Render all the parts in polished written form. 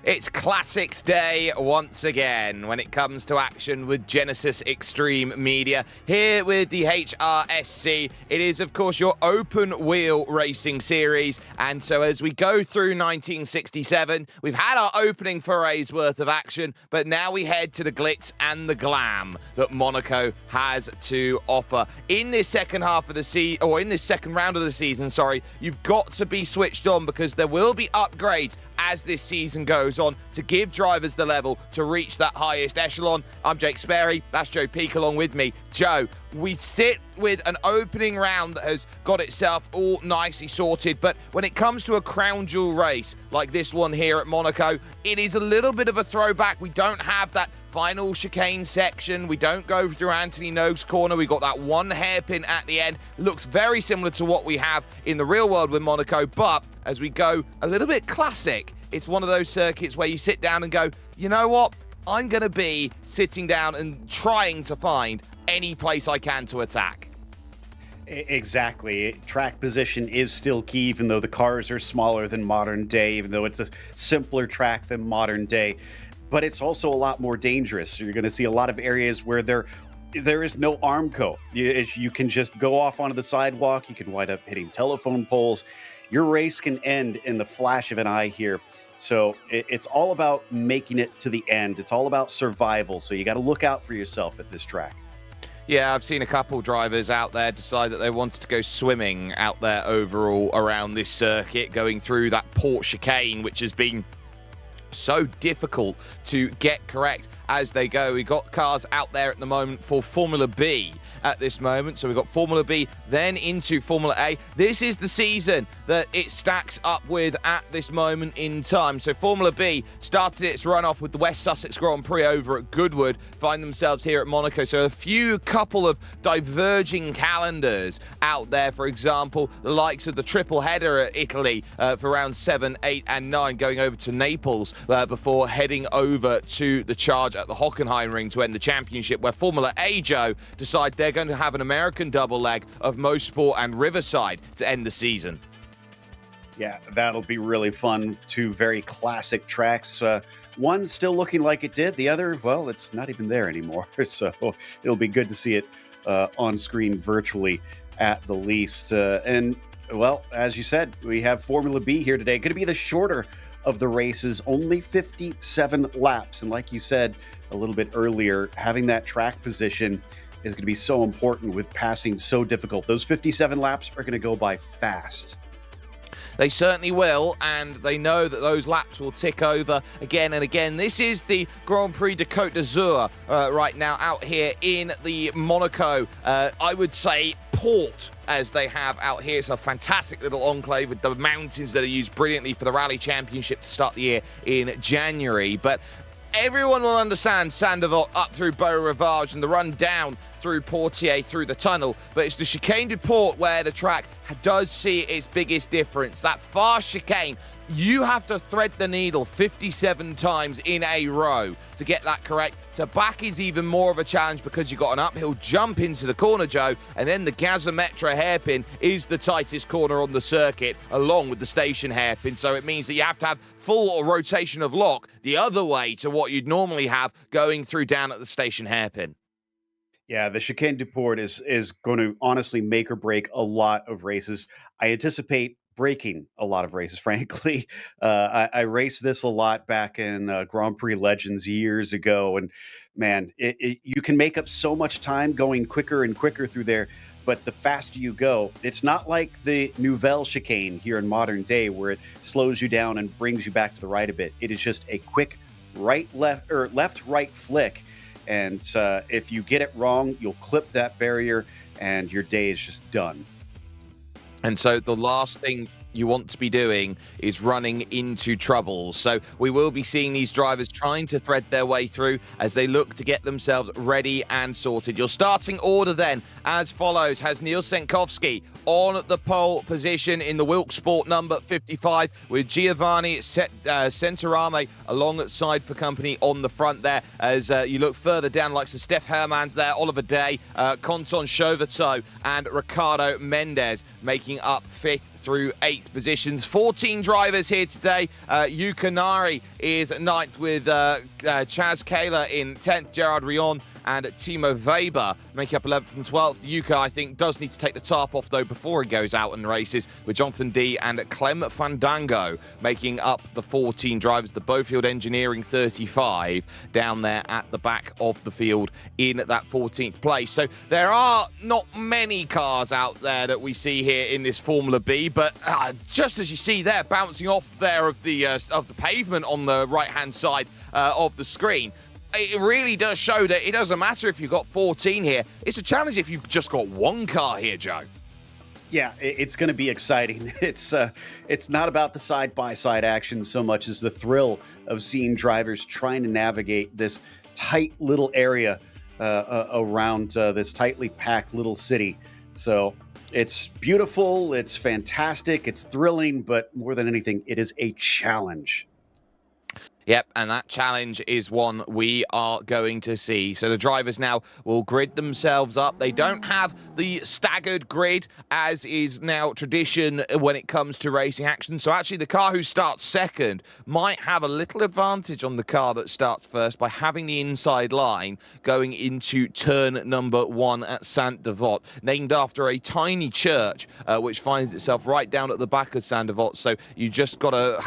It's Classics Day once again when it comes to action with Genisus Extreme Media. Here with the HRSC, it is of course your open wheel racing series. And so as we go through 1967, we've had our opening forays worth of action, but now we head to the glitz and the glam that Monaco has to offer. In this second half of the season, or in this second round of the season, sorry, you've got to be switched on because there will be upgrades as this season goes on to give drivers the level to reach that highest echelon. I'm Jake Sperry, that's Joe Peak along with me. Joe, we sit with an opening round that has got itself all nicely sorted, but when it comes to a crown jewel race like this one here at Monaco, it is a little bit of a throwback. We don't have that final chicane section. We don't go through Anthony Nogue's corner. We got that one hairpin at the end. Looks very similar to what we have in the real world with Monaco, but as we go a little bit classic, it's one of those circuits where you sit down and go, you know what? I'm going to be sitting down and trying to find any place I can to attack. Exactly. Track position is still key, even though the cars are smaller than modern day, even though it's a simpler track than modern day. But it's also a lot more dangerous. You're going to see a lot of areas where there is no Armco. You can just go off onto the sidewalk. You can wind up hitting telephone poles. Your race can end in the flash of an eye here. So it's all about making it to the end. It's all about survival. So you got to look out for yourself at this track. Yeah, I've seen a couple drivers out there decide that they wanted to go swimming out there overall around this circuit, going through that port chicane, which has been so difficult to get correct as they go. We've got cars out there at the moment for Formula B at this moment. So we've got Formula B, then into Formula A. This is the season that it stacks up with at this moment in time. So Formula B started its run off with the West Sussex Grand Prix over at Goodwood, find themselves here at Monaco. So a couple of diverging calendars out there. For example, the likes of the triple header at Italy for rounds 7, 8 and 9 going over to Naples before heading over to the charge at the Hockenheimring to end the championship, where Formula A, Joe, decide they're going to have an American double leg of Mosport and Riverside to end the season. Yeah, that'll be really fun. Two very classic tracks. One still looking like it did. The other, well, it's not even there anymore. So it'll be good to see it on screen virtually at the least. And, well, as you said, we have Formula B here today. Going to be the shorter of the races, only 57 laps. And like you said a little bit earlier, having that track position is going to be so important with passing so difficult. Those 57 laps are going to go by fast. They certainly will, and they know that those laps will tick over again and again. This is the Grand Prix de Côte d'Azur right now out here in the Monaco, I would say, port as they have out here. It's a fantastic little enclave with the mountains that are used brilliantly for the Rally Championship to start the year in January. But everyone will understand Sandoval up through Beau Rivage and the run down through Portier through the tunnel, but it's the chicane du port where the track does see its biggest difference. That fast chicane, you have to thread the needle 57 times in a row to get that correct. To back is even more of a challenge because you've got an uphill jump into the corner, Joe, and then the gasometra hairpin is the tightest corner on the circuit, along with the station hairpin. So it means that you have to have full rotation of lock the other way to what you'd normally have going through down at the station hairpin. Yeah, the chicane du port is going to honestly make or break a lot of races. I anticipate breaking a lot of races, frankly. I raced this a lot back in Grand Prix Legends years ago, and man, you can make up so much time going quicker and quicker through there, but the faster you go, it's not like the Nouvelle chicane here in modern day where it slows you down and brings you back to the right a bit. It is just a quick left-right flick. And if you get it wrong, you'll clip that barrier and your day is just done. And so the last thing you want to be doing is running into troubles. So we will be seeing these drivers trying to thread their way through as they look to get themselves ready and sorted. Your starting order then as follows has Neil Senkovsky on the pole position in the Wilk Sport number 55 with Giovanni Centorame alongside for company on the front there. As you look further down, like Steph Hermans there, Oliver Day, Conton Chauvetot and Ricardo Mendez making up fifth through 8th positions. 14 drivers here today. Yukanari is 9th with Chaz Kayla in 10th, Gerard Rion and Timo Weber making up 11th and 12th. Yuka, I think, does need to take the top off, though, before he goes out and races, with Jonathan D and Clem Fandango making up the 14 drivers. The Beaufield Engineering 35 down there at the back of the field in that 14th place. So there are not many cars out there that we see here in this Formula B, but just as you see there, bouncing off there of the pavement on the right-hand side of the screen, it really does show that it doesn't matter if you've got 14 here. It's a challenge if you've just got one car here, Joe. Yeah, it's going to be exciting. It's not about the side-by-side action so much as the thrill of seeing drivers trying to navigate this tight little area around this tightly packed little city. So it's beautiful, it's fantastic, it's thrilling, but more than anything, it is a challenge. Yep, and that challenge is one we are going to see. So the drivers now will grid themselves up. They don't have the staggered grid, as is now tradition when it comes to racing action. So actually the car who starts second might have a little advantage on the car that starts first by having the inside line going into turn number 1 at Saint-Devote, named after a tiny church which finds itself right down at the back of Saint-Devote. So you just got to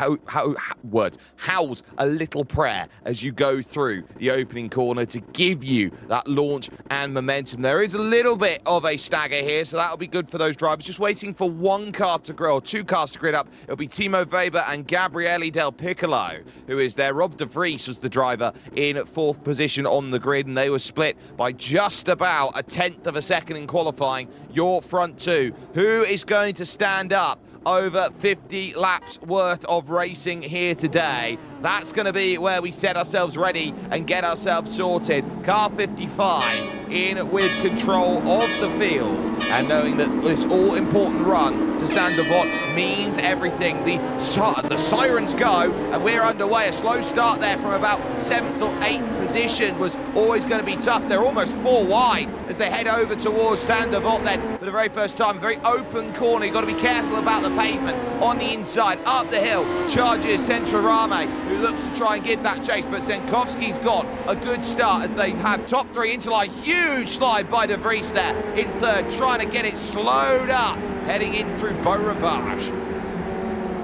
house a little prayer as you go through the opening corner to give you that launch and momentum. There is a little bit of a stagger here, so that'll be good for those drivers. Just waiting for one car to grid, or two cars to grid up. It'll be Timo Weber and Gabriele Del Piccolo, who is there. Rob de Vries was the driver in 4th position on the grid, and they were split by just about a 1/10 of a second in qualifying. Your front two. Who is going to stand up over 50 laps worth of racing here today? That's going to be where we set ourselves ready and get ourselves sorted. Car 55 in with control of the field, and knowing that this all-important run to Saint-Devote means everything. The sirens go, and we're underway. A slow start there from about 7th or 8th position was always going to be tough. They're almost 4 wide as they head over towards Saint-Devote then for the very first time. Very open corner. You've got to be careful about the pavement. On the inside, up the hill, charges Centrarame, who looks to try and give that chase, but Zenkovski's got a good start as they have top 3 into a huge slide by De Vries there in 3rd, trying to get it slowed up, heading in through Beau Rivage.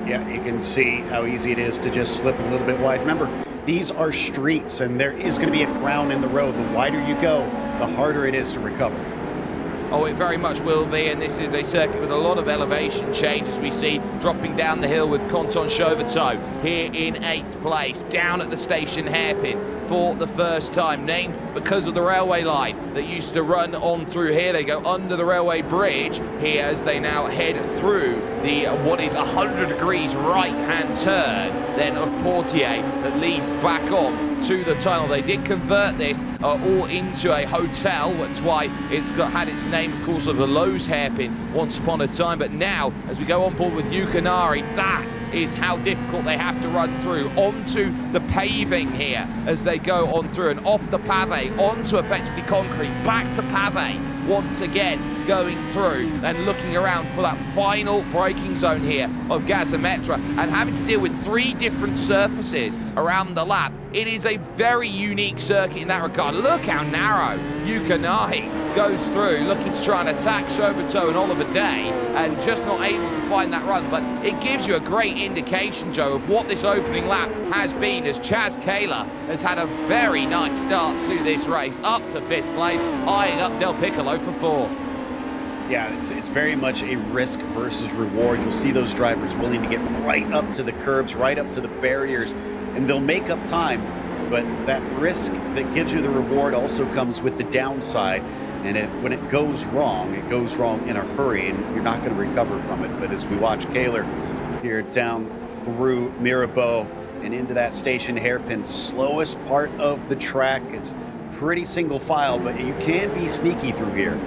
Yeah, you can see how easy it is to just slip a little bit wide. Remember, these are streets, and there is going to be a crown in the road. The wider you go, the harder it is to recover. Oh, it very much will be, and this is a circuit with a lot of elevation change, as we see dropping down the hill with Canton Chauvetot here in 8th place, down at the station hairpin for the first time, named because of the railway line that used to run on through here. They go under the railway bridge here as they now head through the what is 100 degrees right-hand turn then of Portier that leads back on to the tunnel. They did convert this all into a hotel. That's why it's had its name, of course, of the Lowe's hairpin once upon a time. But now, as we go on board with Yukanari, that is how difficult they have to run through onto the paving here as they go on through, and off the pave onto effectively concrete, back to pave once again, going through and looking around for that final braking zone here of Gazometra, and having to deal with 3 different surfaces around the lap. It is a very unique circuit in that regard. Look how narrow Yukanari goes through, looking to try and attack Chauvetot and Oliver Day, and just not able to find that run. But it gives you a great indication, Joe, of what this opening lap has been, as Chaz Kayla has had a very nice start to this race, up to 5th place, eyeing up Del Piccolo for 4th. Yeah, it's very much a risk versus reward. You'll see those drivers willing to get right up to the curbs, right up to the barriers, and they'll make up time. But that risk that gives you the reward also comes with the downside. And when it goes wrong in a hurry, and you're not going to recover from it. But as we watch Kaler here down through Mirabeau and into that station hairpin, slowest part of the track, it's pretty single file, but you can be sneaky through here.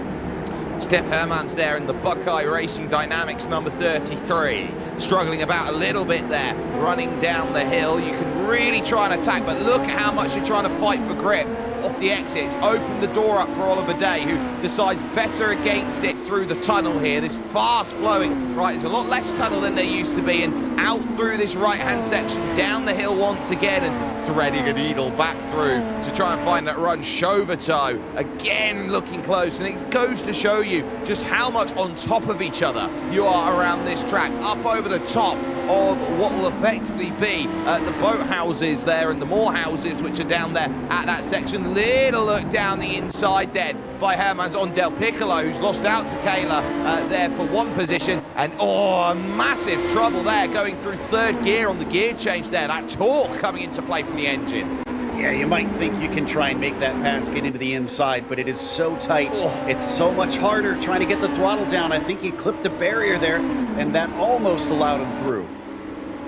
Steph Hermans there in the Buckeye Racing Dynamics number 33, struggling about a little bit there, running down the hill. You can really try and attack, but look at how much you're trying to fight for grip off the exit. It's opened the door up for Oliver Day, who decides better against it through the tunnel here. This fast-flowing, right, there's a lot less tunnel than there used to be, and out through this right-hand section, down the hill once again, and threading a needle back through to try and find that run. Chauvetot, again looking close, and it goes to show you just how much on top of each other you are around this track, up over the top of what will effectively be the boathouses there and the moorehouses which are down there at that section. Little look down the inside then by Hermans on Del Piccolo, who's lost out to Kayla there for one position, and massive trouble there going through third gear on the gear change there. That torque coming into play from the engine. Yeah, you might think you can try and make that pass get into the inside, but it is so tight. It's so much harder trying to get the throttle down. I think he clipped the barrier there, and that almost allowed him through.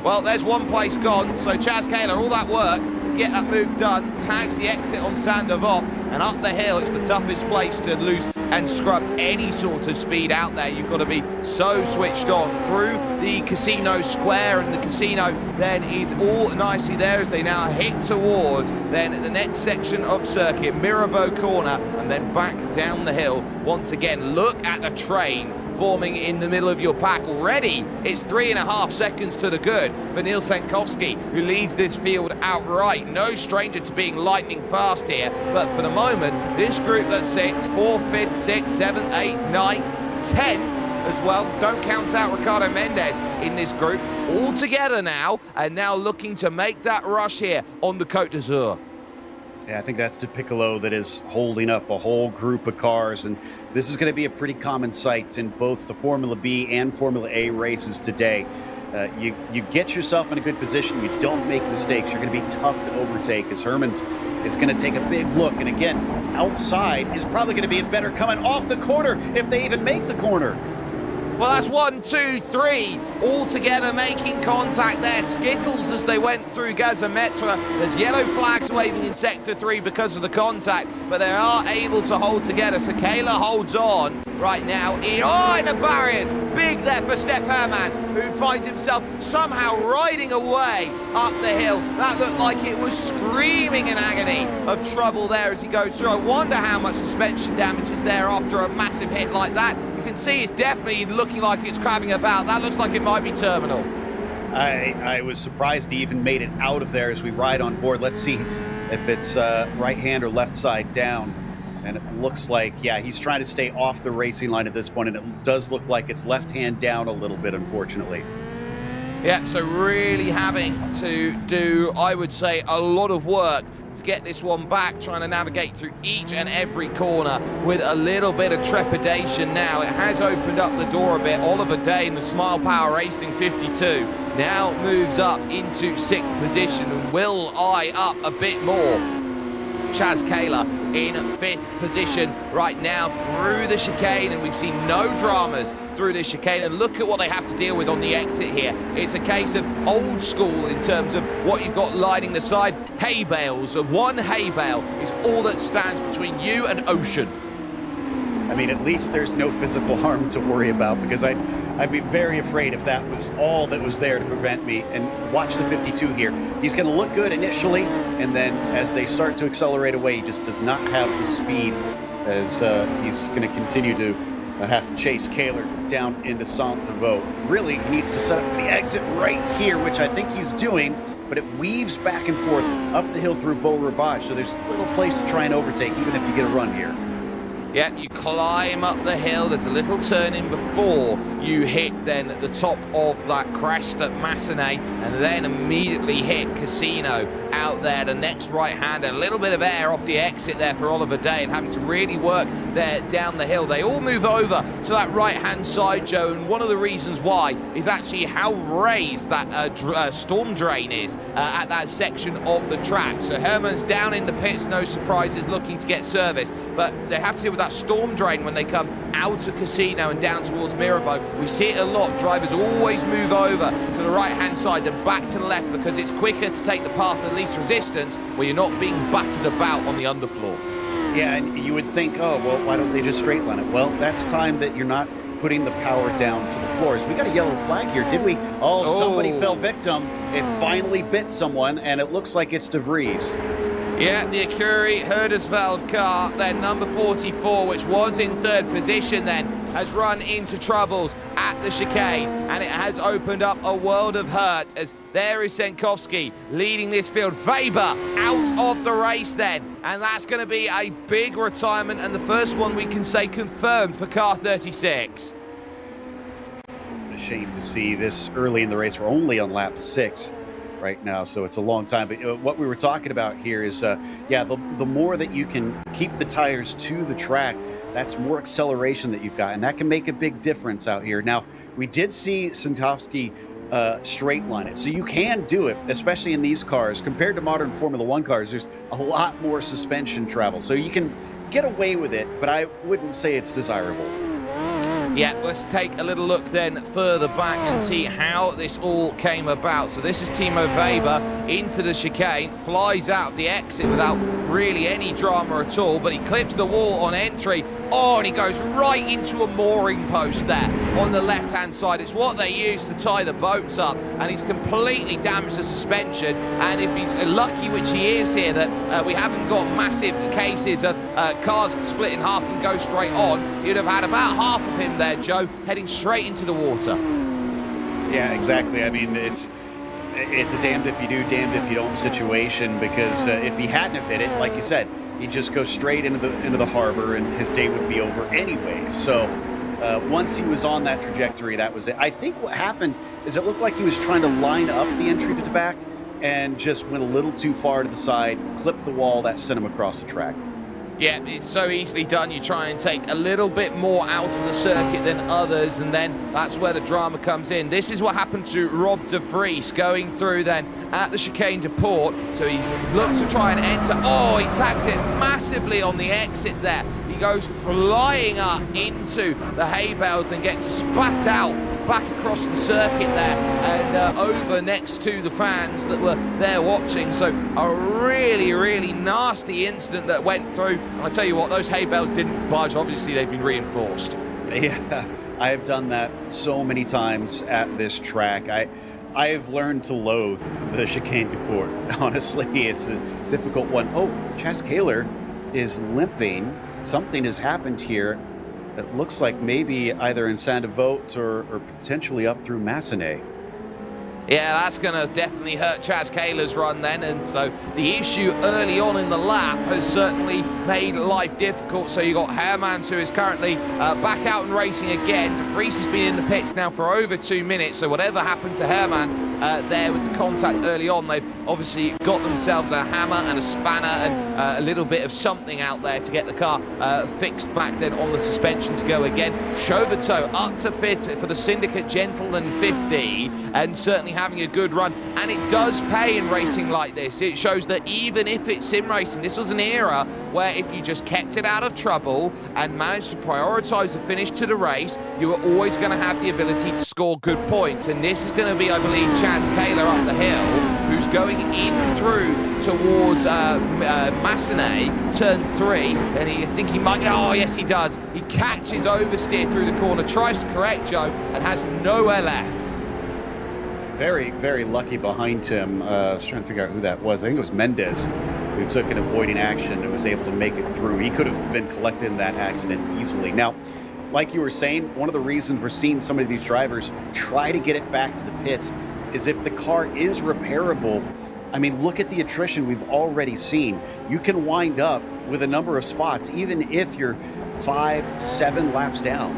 Well, there's one place gone, so Chaz Kayla, all that work to get that move done, tags the exit on Sandoval, and up the hill, it's the toughest place to lose and scrub any sort of speed out there. You've got to be so switched on through the casino square, and the casino then is all nicely there as they now hit towards then the next section of circuit, Mirabeau Corner, and then back down the hill once again. Look at the train forming in the middle of your pack already. It's 3.5 seconds to the good for Neil Sankovsky, who leads this field outright. No stranger to being lightning fast here, but for the moment, this group that sits 4th, 5th, 6th, 7th, 8th, 9th, 10th as well. Don't count out Ricardo Mendez in this group. All together now, and now looking to make that rush here on the Côte d'Azur. Yeah, I think that's De Piccolo that is holding up a whole group of cars, and this is going to be a pretty common sight in both the Formula B and Formula A races today. You get yourself in a good position, you don't make mistakes, you're going to be tough to overtake, as Hermans is going to take a big look, and again, outside is probably going to be better coming off the corner if they even make the corner. Well, that's 1, 2, 3 all together making contact there. Skittles as they went through Gazometra. There's yellow flags waving in Sector 3 because of the contact, but they are able to hold together. So Kayla holds on right now in the barriers. Big there for Steph Hermans, who finds himself somehow riding away up the hill. That looked like it was screaming in agony of trouble there as he goes through. I wonder how much suspension damage is there after a massive hit like that. You can see it's definitely looking like it's crabbing about. That looks like it might be terminal. I was surprised he even made it out of there as we ride on board. Let's see if it's right hand or left side down. And it looks like, yeah, he's trying to stay off the racing line at this point, and it does look like it's left hand down a little bit, unfortunately. Yeah, so really having to do, I would say, a lot of work to get this one back, trying to navigate through each and every corner with a little bit of trepidation now. It has opened up the door a bit. Oliver Day in the Smile Power Racing 52 now moves up into 6th position and will eye up a bit more. Chaz Kayla in 5th position right now through the chicane, and we've seen no dramas through this chicane, and look at what they have to deal with on the exit here. It's a case of old school in terms of what you've got lining the side. Hay bales, one hay bale is all that stands between you and ocean. I mean, at least there's no physical harm to worry about, because I'd be very afraid if that was all that was there to prevent me. And watch the 52 here. He's going to look good initially, and then as they start to accelerate away, he just does not have the speed, as he's going to continue to have to chase Kaylor down into Saint-Devote. Really, he needs to set up for the exit right here, which I think he's doing, but it weaves back and forth up the hill through Beau Rivage, so there's little place to try and overtake, even if you get a run here. Yeah, you climb up the hill. There's a little turn in before you hit then the top of that crest at Massenet, and then immediately hit Casino out there. The next right hand, a little bit of air off the exit there for Oliver Day, and having to really work there down the hill. They all move over to that right hand side, Joe, and one of the reasons why is actually how raised that storm drain is at that section of the track. So Herman's down in the pits, no surprises, looking to get service, but they have to deal with that storm drain when they come out of Casino and down towards Mirabeau. We see it a lot. Drivers always move over to the right hand side and back to the left, because it's quicker to take the path of least resistance where you're not being battered about on the underfloor. Yeah, and you would think, oh, well, why don't they just straight line it? Well, that's time that you're not putting the power down to the floors. We got a yellow flag here, did we? Oh, somebody fell victim. It finally bit someone, and it looks like it's De Vries. Yeah, the Akuri Herdesveld car, then number 44, which was in third position then, has run into troubles at the chicane, and it has opened up a world of hurt as there is Senkowski leading this field. Weber out of the race then, and that's going to be a big retirement, and the first one we can say confirmed for car 36. It's a shame to see this early in the race. We're only on lap 6 right now, so it's a long time. But what we were talking about here is, yeah, the more that you can keep the tires to the track, that's more acceleration that you've got, and that can make a big difference out here. Now, we did see Senkowski straight line it, so you can do it, especially in these cars. Compared to modern Formula One cars, there's a lot more suspension travel, so you can get away with it, but I wouldn't say it's desirable. Yeah, let's take a little look then further back and see how this all came about. So this is Timo Weber into the chicane, flies out of the exit without really any drama at all, but he clips the wall on entry. Oh, and he goes right into a mooring post there on the left-hand side. It's what they use to tie the boats up, and he's completely damaged the suspension. And if he's lucky, which he is here, that we haven't got massive cases of cars split in half and go straight on, you'd have had about half of him there, Joe, heading straight into the water. Yeah, exactly. I mean, it's a damned if you do, damned if you don't situation, because if he hadn't have hit it, like you said, he'd just go straight into the harbor and his day would be over anyway. So once he was on that trajectory, that was it. I think what happened is it looked like he was trying to line up the entry to the back and just went a little too far to the side, clipped the wall, that sent him across the track. Yeah, it's so easily done. You try and take a little bit more out of the circuit than others, and then that's where the drama comes in. This is what happened to Rob de Vries going through then at the chicane de Port. So he looks to try and enter. Oh, he tags it massively on the exit there. He goes flying up into the hay bales and gets spat out back across the circuit there and over next to the fans that were there watching. So a really, really nasty incident that went through. And I tell you what, those hay bales didn't budge. Obviously, they've been reinforced. Yeah, I have done that so many times at this track. I've learned to loathe the chicane de Port. Honestly, it's a difficult one. Oh, Chas Kaler is limping. Something has happened here. It looks like maybe either in Saint-Devote or potentially up through Massenet. Yeah, that's going to definitely hurt Chas Kaler's run then, and so the issue early on in the lap has certainly made life difficult. So you got Hermans, who is currently back out and racing again. De Vries has been in the pits now for over 2 minutes, so whatever happened to Hermans there with the contact early on, they've obviously got themselves a hammer and a spanner and a little bit of something out there to get the car fixed back then on the suspension to go again. Chauvetot up to fifth for the Syndicate Gentleman 50, and certainly having a good run, and it does pay in racing like this. It shows that even if it's sim racing, this was an era where if you just kept it out of trouble and managed to prioritize the finish to the race, you were always going to have the ability to score good points. And this is going to be, I believe, Chas Kaler up the hill, who's going in through towards Massenet, turn 3, and I think he might, oh yes he does, he catches oversteer through the corner, tries to correct Joe, and has nowhere left. Very, very lucky behind him. I was trying to figure out who that was. I think it was Mendez who took an avoiding action and was able to make it through. He could have been collected in that accident easily. Now, like you were saying, one of the reasons we're seeing some of these drivers try to get it back to the pits is if the car is repairable. I mean, look at the attrition we've already seen. You can wind up with a number of spots, even if you're 5, 7 laps down.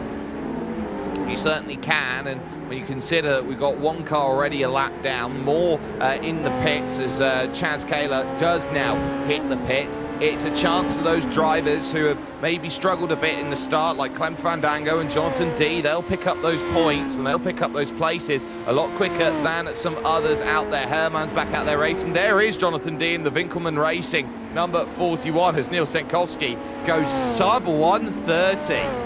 You certainly can, and when you consider that we've got one car already a lap down, more in the pits as Chas Kaler does now hit the pits, it's a chance for those drivers who have maybe struggled a bit in the start, like Clem Fandango and Jonathan D. They'll pick up those points and they'll pick up those places a lot quicker than some others out there. Herman's back out there racing. There is Jonathan D. in the Winkelmann Racing, number 41, as Neil Senkowski goes sub 130.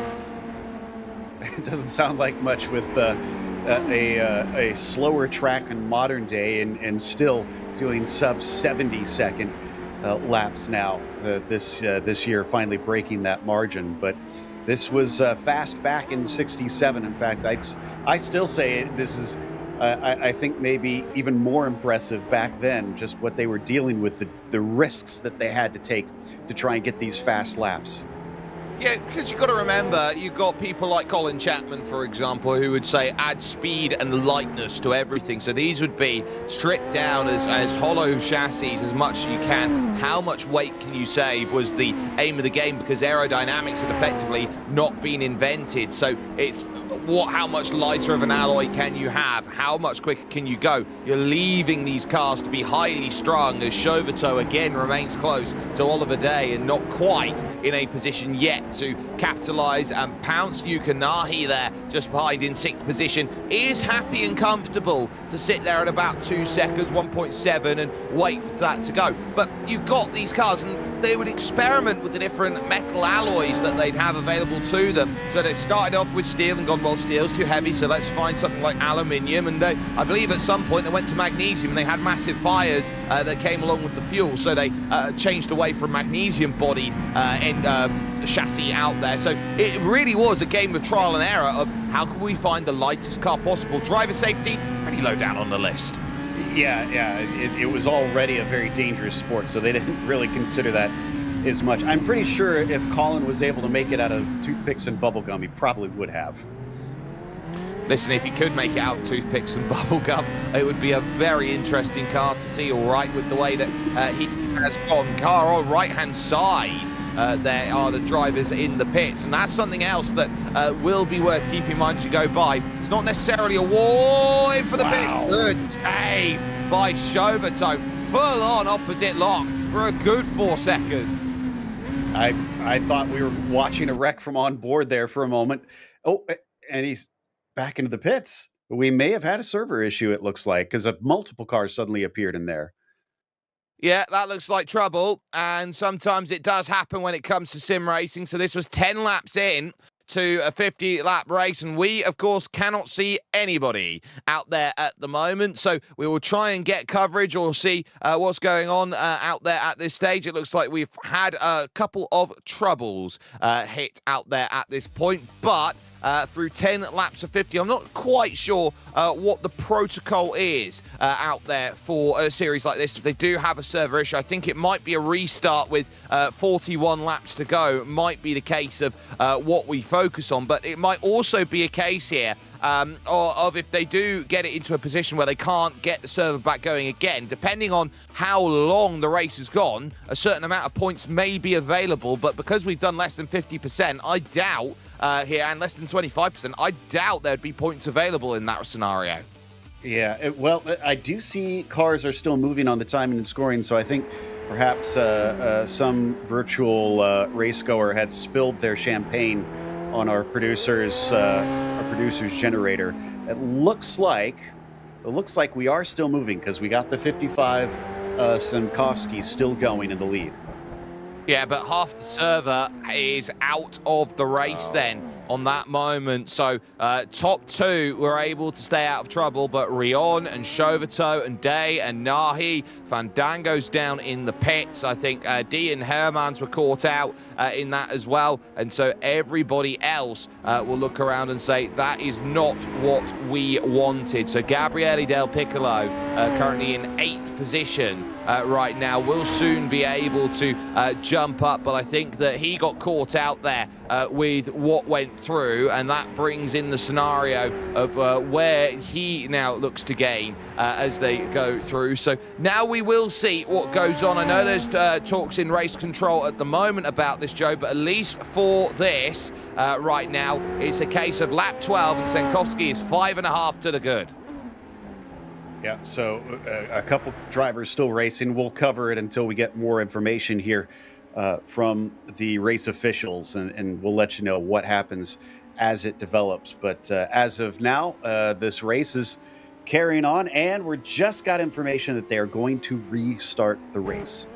It doesn't sound like much with a slower track in modern day and still doing sub 70-second laps now this year, finally breaking that margin. But this was fast back in '67. In fact, I still say this is I think maybe even more impressive back then, just what they were dealing with, the risks that they had to take to try and get these fast laps. Yeah, because you've got to remember, you've got people like Colin Chapman, for example, who would say add speed and lightness to everything. So these would be stripped down as hollow chassis as much as you can. How much weight can you save was the aim of the game, because aerodynamics had effectively not been invented. So it's how much lighter of an alloy can you have? How much quicker can you go? You're leaving these cars to be highly strung, as Chauvetot again remains close to Oliver Day and not quite in a position yet to capitalise and pounce. Yuka Nahi there just behind in 6th position is happy and comfortable to sit there at about 2 seconds, 1.7, and wait for that to go. But you've got these cars, and they would experiment with the different metal alloys that they'd have available to them. So they started off with steel and gone, well, steel's too heavy, so let's find something like aluminium. And I believe at some point they went to magnesium, and they had massive fires that came along with the fuel, so they changed away from magnesium-bodied chassis out there. So it really was a game of trial and error of how can we find the lightest car possible. Driver safety, pretty low down on the list. Yeah, it was already a very dangerous sport, so they didn't really consider that as much. I'm pretty sure if Colin was able to make it out of toothpicks and bubblegum, he probably would have. Listen, if he could make it out of toothpicks and bubblegum, it would be a very interesting car to see, all right, with the way that he has gone. Car on right-hand side. There are the drivers in the pits, and that's something else that will be worth keeping in mind as you go by. It's not necessarily a wall in for the pits. Good save by Chauvetot. Full on opposite lock for a good 4 seconds. I thought we were watching a wreck from on board there for a moment. Oh, and he's back into the pits. We may have had a server issue, it looks like, because multiple cars suddenly appeared in there. Yeah, that looks like trouble, and sometimes it does happen when it comes to sim racing. So this was 10 laps in to a 50-lap race, and we, of course, cannot see anybody out there at the moment. So we will try and get coverage or see what's going on out there at this stage. It looks like we've had a couple of troubles hit out there at this point, but through 10 laps of 50. I'm not quite sure what the protocol is out there for a series like this. If they do have a server issue, I think it might be a restart with 41 laps to go. It might be the case of what we focus on, but it might also be a case here of if they do get it into a position where they can't get the server back going again, depending on how long the race has gone, a certain amount of points may be available. But because we've done less than 50%, I doubt here, and less than 25%, I doubt there'd be points available in that scenario. Yeah, well, I do see cars are still moving on the timing and scoring, so I think perhaps some virtual race goer had spilled their champagne on our producer's generator. It looks like we are still moving, because we got the 55 Simkovsky still going in the lead. Yeah, but half the server is out of the race then on that moment. So top two were able to stay out of trouble, but Rion and Chauvetot and Day and Nahi, Fandango's down in the pits. I think D and Hermans were caught out in that as well. And so everybody else will look around and say, that is not what we wanted. So Gabriele Del Piccolo currently in 8th position. Right now, will soon be able to jump up, but I think that he got caught out there with what went through, and that brings in the scenario of where he now looks to gain as they go through. So now we will see what goes on. I know there's talks in race control at the moment about this, Joe, but at least for this right now, it's a case of lap 12, and Senkovsky is 5.5 to the good. Yeah, so a couple drivers still racing. We'll cover it until we get more information here from the race officials, and we'll let you know what happens as it develops. But as of now, this race is carrying on, and we just got information that they're going to restart the race.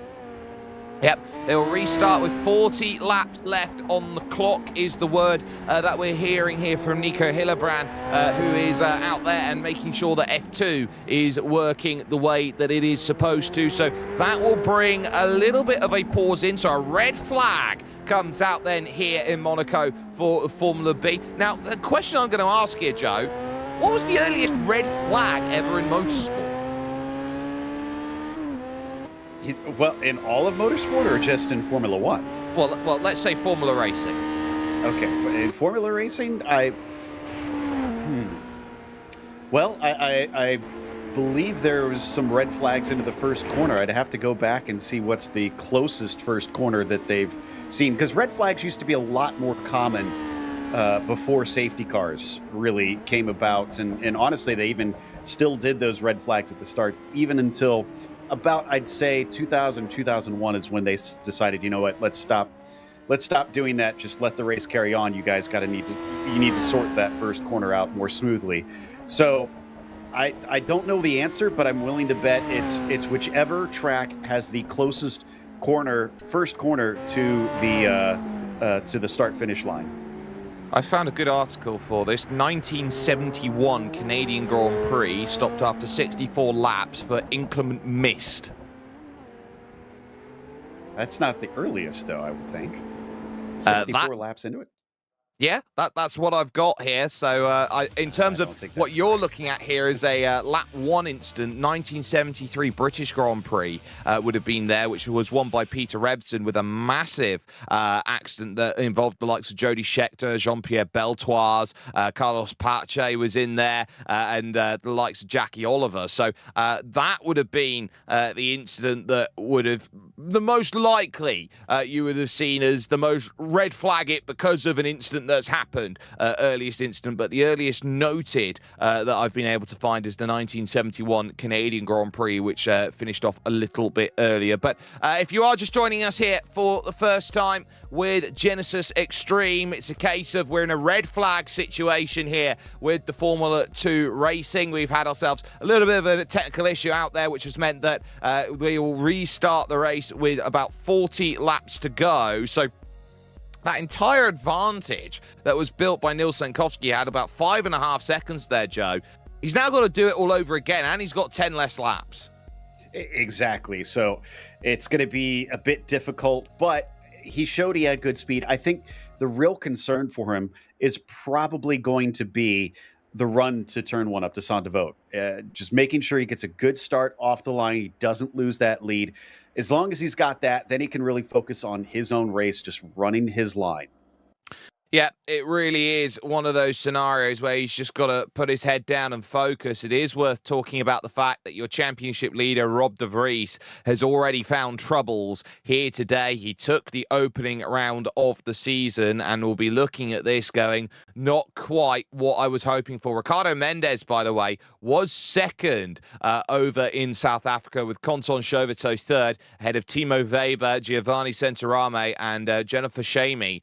Yep, they will restart with 40 laps left on the clock, is the word that we're hearing here from Nico Hillebrand, who is out there and making sure that F2 is working the way that it is supposed to. So that will bring a little bit of a pause in. So a red flag comes out then here in Monaco for Formula B. Now, the question I'm going to ask here, Joe, What was the earliest red flag ever in motorsport? Well, in all of motorsport or just in Formula One? Well, let's say Formula Racing. Okay, in Formula Racing, well, I believe there was some red flags into the first corner. I'd have to go back and see what's the closest first corner that they've seen, because red flags used to be a lot more common before safety cars really came about, and honestly, they even still did those red flags at the start, even until about, I'd say, 2000, 2001 is when they decided, you know what, let's stop doing that. Just let the race carry on. You guys need to sort that first corner out more smoothly. So I don't know the answer, but I'm willing to bet it's whichever track has the closest first corner to the start finish line. I found a good article for this. 1971 Canadian Grand Prix stopped after 64 laps for inclement mist. That's not the earliest, though, I would think. 64 laps into it? Yeah, that's what I've got here. So in terms of what you're looking at here is a lap 1 incident, 1973 British Grand Prix would have been there, which was won by Peter Revson with a massive accident that involved the likes of Jody Scheckter, Jean-Pierre Beltoise, Carlos Pache was in there, and the likes of Jackie Oliver. So that would have been the incident that would have, the most likely, you would have seen as the most red flag it because of an incident that's happened, earliest incident, but the earliest noted that I've been able to find is the 1971 Canadian Grand Prix, which finished off a little bit earlier. But if you are just joining us here for the first time with Genisus Extreme, it's a case of we're in a red flag situation here with the Formula 2 racing. We've had ourselves a little bit of a technical issue out there, which has meant that we will restart the race with about 40 laps to go. So that entire advantage that was built by Nils Sankovsky had about 5.5 seconds there, Joe. He's now got to do it all over again, and he's got 10 less laps. Exactly. So it's going to be a bit difficult, but he showed he had good speed. I think the real concern for him is probably going to be the run to turn 1 up to Saint-Devote. Just making sure he gets a good start off the line. He doesn't lose that lead. As long as he's got that, then he can really focus on his own race, just running his line. Yeah, it really is one of those scenarios where he's just got to put his head down and focus. It is worth talking about the fact that your championship leader, Rob de Vries, has already found troubles here today. He took the opening round of the season and will be looking at this going, not quite what I was hoping for. Ricardo Mendes, by the way, was second over in South Africa, with Conton Chauvetot third, ahead of Timo Weber, Giovanni Centorame, and Jennifer Shamey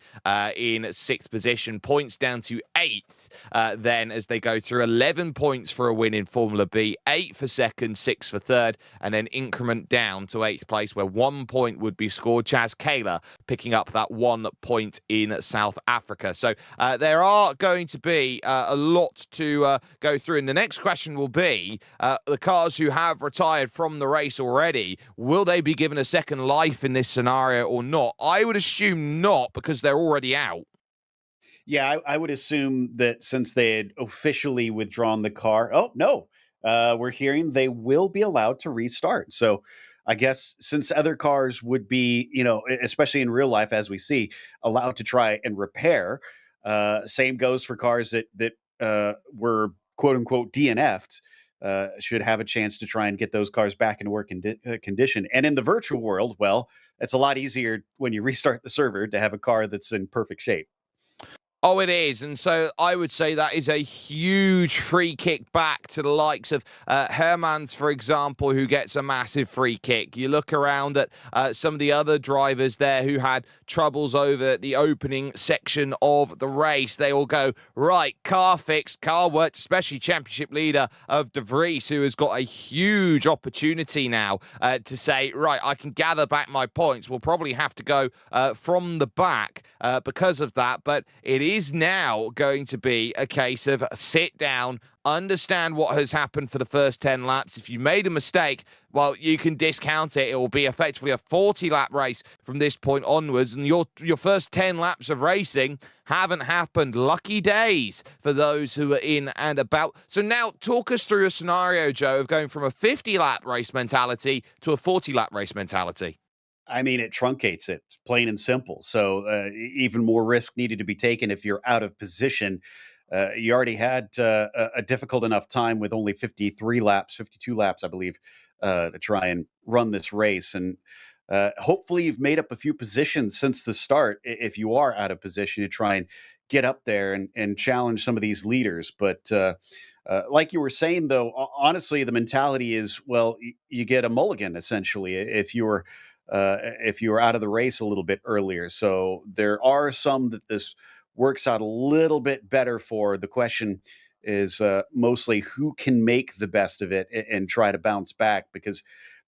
in sixth position. Points down to 8th then as they go through. 11 points for a win in Formula B, 8 for second, 6 for third, and then increment down to 8th place where 1 point would be scored. Chaz Kayla picking up that 1 point in South Africa. So there are going to be a lot to go through. And the next question will be the cars who have retired from the race already, will they be given a second life in this scenario or not? I would assume not, because they're already out. Yeah, I would assume that since they had officially withdrawn the car, we're hearing they will be allowed to restart. So I guess since other cars would be, especially in real life, as we see, allowed to try and repair, same goes for cars that were quote unquote DNF'd, should have a chance to try and get those cars back into work condition. And in the virtual world, well, it's a lot easier when you restart the server to have a car that's in perfect shape. Oh, it is. And so I would say that is a huge free kick back to the likes of Hermans, for example, who gets a massive free kick. You look around at some of the other drivers there who had troubles over the opening section of the race. They all go, right, car fixed, car worked, especially championship leader of De Vries, who has got a huge opportunity now to say, right, I can gather back my points. We'll probably have to go from the back because of that. But it is now going to be a case of sit down, understand what has happened for the first 10 laps. If you made a mistake, well, you can discount it. It will be effectively a 40-lap race from this point onwards, and your first 10 laps of racing haven't happened. Lucky days for those who are in and about. So now talk us through a scenario, Joe, of going from a 50-lap race mentality to a 40-lap race mentality. I mean, it truncates it, plain and simple. So even more risk needed to be taken if you're out of position. You already had a difficult enough time with only 52 laps, I believe, to try and run this race. And hopefully you've made up a few positions since the start if you are out of position to try and get up there and challenge some of these leaders. But like you were saying, though, honestly, the mentality is, well, you get a mulligan, essentially, if you're out of the race a little bit earlier. So there are some that this works out a little bit better for. The question is mostly who can make the best of it and try to bounce back, because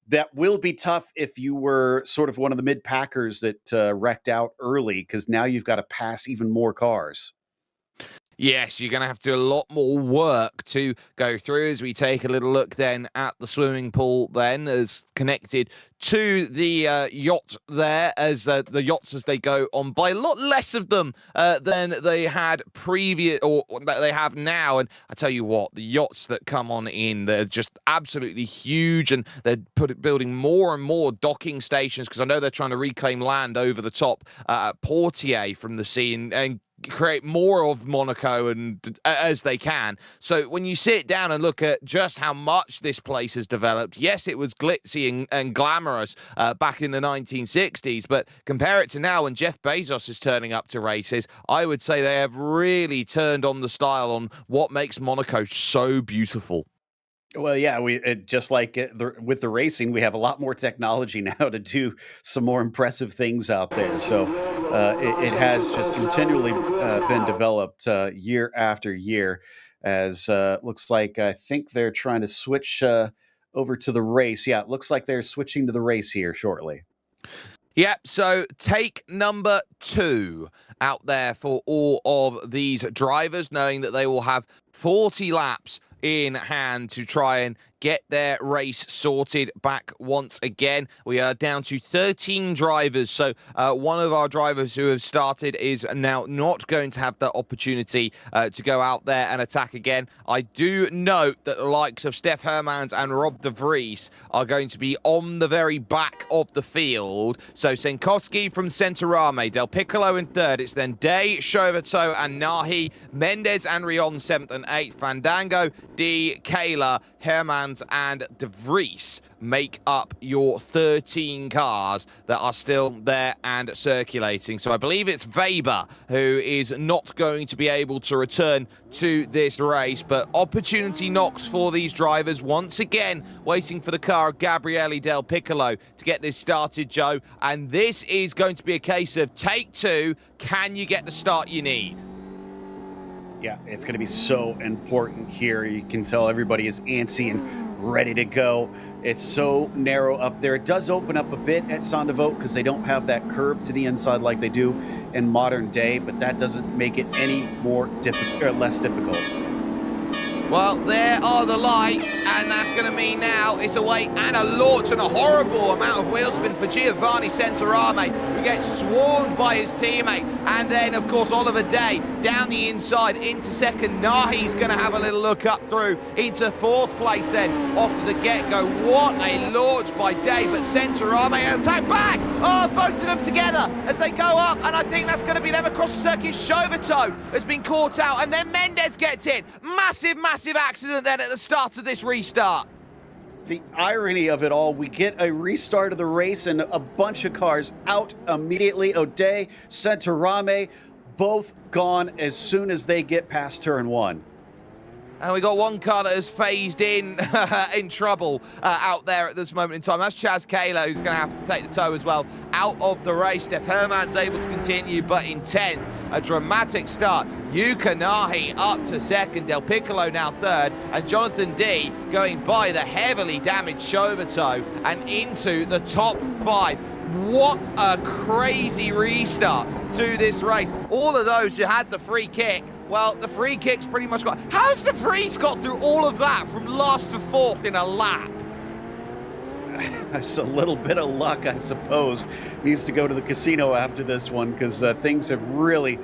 that will be tough if you were sort of one of the mid packers that wrecked out early, because now you've got to pass even more cars. Yes, you're going to have to do a lot more work to go through. As we take a little look then at the swimming pool then as connected to the yacht there, as the yachts as they go on by, a lot less of them than they had previous, or that they have now. And I tell you what, the yachts that come on in, they're just absolutely huge, and they're building more and more docking stations, because I know they're trying to reclaim land over the top at Portier from the sea and create more of Monaco and as they can. So when you sit down and look at just how much this place has developed, yes, it was glitzy and glamorous back in the 1960s, but compare it to now when Jeff Bezos is turning up to races, I would say they have really turned on the style on what makes Monaco so beautiful. Well, yeah, just like with the racing, we have a lot more technology now to do some more impressive things out there. So it has just continually been developed year after year. As looks like, I think they're trying to switch over to the race. Yeah, it looks like they're switching to the race here shortly. Yep, so take number 2 out there for all of these drivers, knowing that they will have 40 laps in hand to try and get their race sorted back once again. We are down to 13 drivers, so one of our drivers who have started is now not going to have the opportunity to go out there and attack again. I do note that the likes of Stef Hermans and Rob de Vries are going to be on the very back of the field. So Senkowski from Centerame, Del Piccolo in 3rd. It's then Day, Chauvetot and Nahi, Mendes and Rion 7th and 8th, Fandango, D, Kayla, Hermans and De Vries make up your 13 cars that are still there and circulating. So I believe it's Weber who is not going to be able to return to this race, but opportunity knocks for these drivers once again, waiting for the car of Gabriele Del Piccolo to get this started, Joe. And this is going to be a case of take 2. Can you get the start you need? Yeah, it's going to be so important here. You can tell everybody is antsy and ready to go. It's so narrow up there. It does open up a bit at Saint-Devote because they don't have that curb to the inside like they do in modern day, but that doesn't make it any more difficult or less difficult. Well, there are the lights, and that's going to mean now it's a wait and a launch, and a horrible amount of wheel spin for Giovanni Centerame, who gets swarmed by his teammate. And then, of course, Oliver Day down the inside into 2nd. Nahi's going to have a little look up through into 4th place then off the get-go. What a launch by Day, but Centerame attack back. Oh, both of them together as they go up, and I think that's going to be them across the circuit. Chauvetot has been caught out, and then Mendes gets in. Massive accident then at the start of this restart. The irony of it all, we get a restart of the race and a bunch of cars out immediately. O'Day, Centerame, both gone as soon as they get past turn 1. And we got one car that has phased in trouble out there at this moment in time. That's Chaz Kayla, who's going to have to take the tow as well out of the race. Stef Herman's able to continue, but in 10th, a dramatic start. Yuka Nahi up to 2nd, Del Piccolo now 3rd, and Jonathan D going by the heavily damaged Chauvetot and into the top 5. What a crazy restart to this race. All of those who had the free kick, well, the free kick's pretty much got... How's De Vries got through all of that from last to fourth in a lap? It's a little bit of luck, I suppose. Needs to go to the casino after this one, because things have really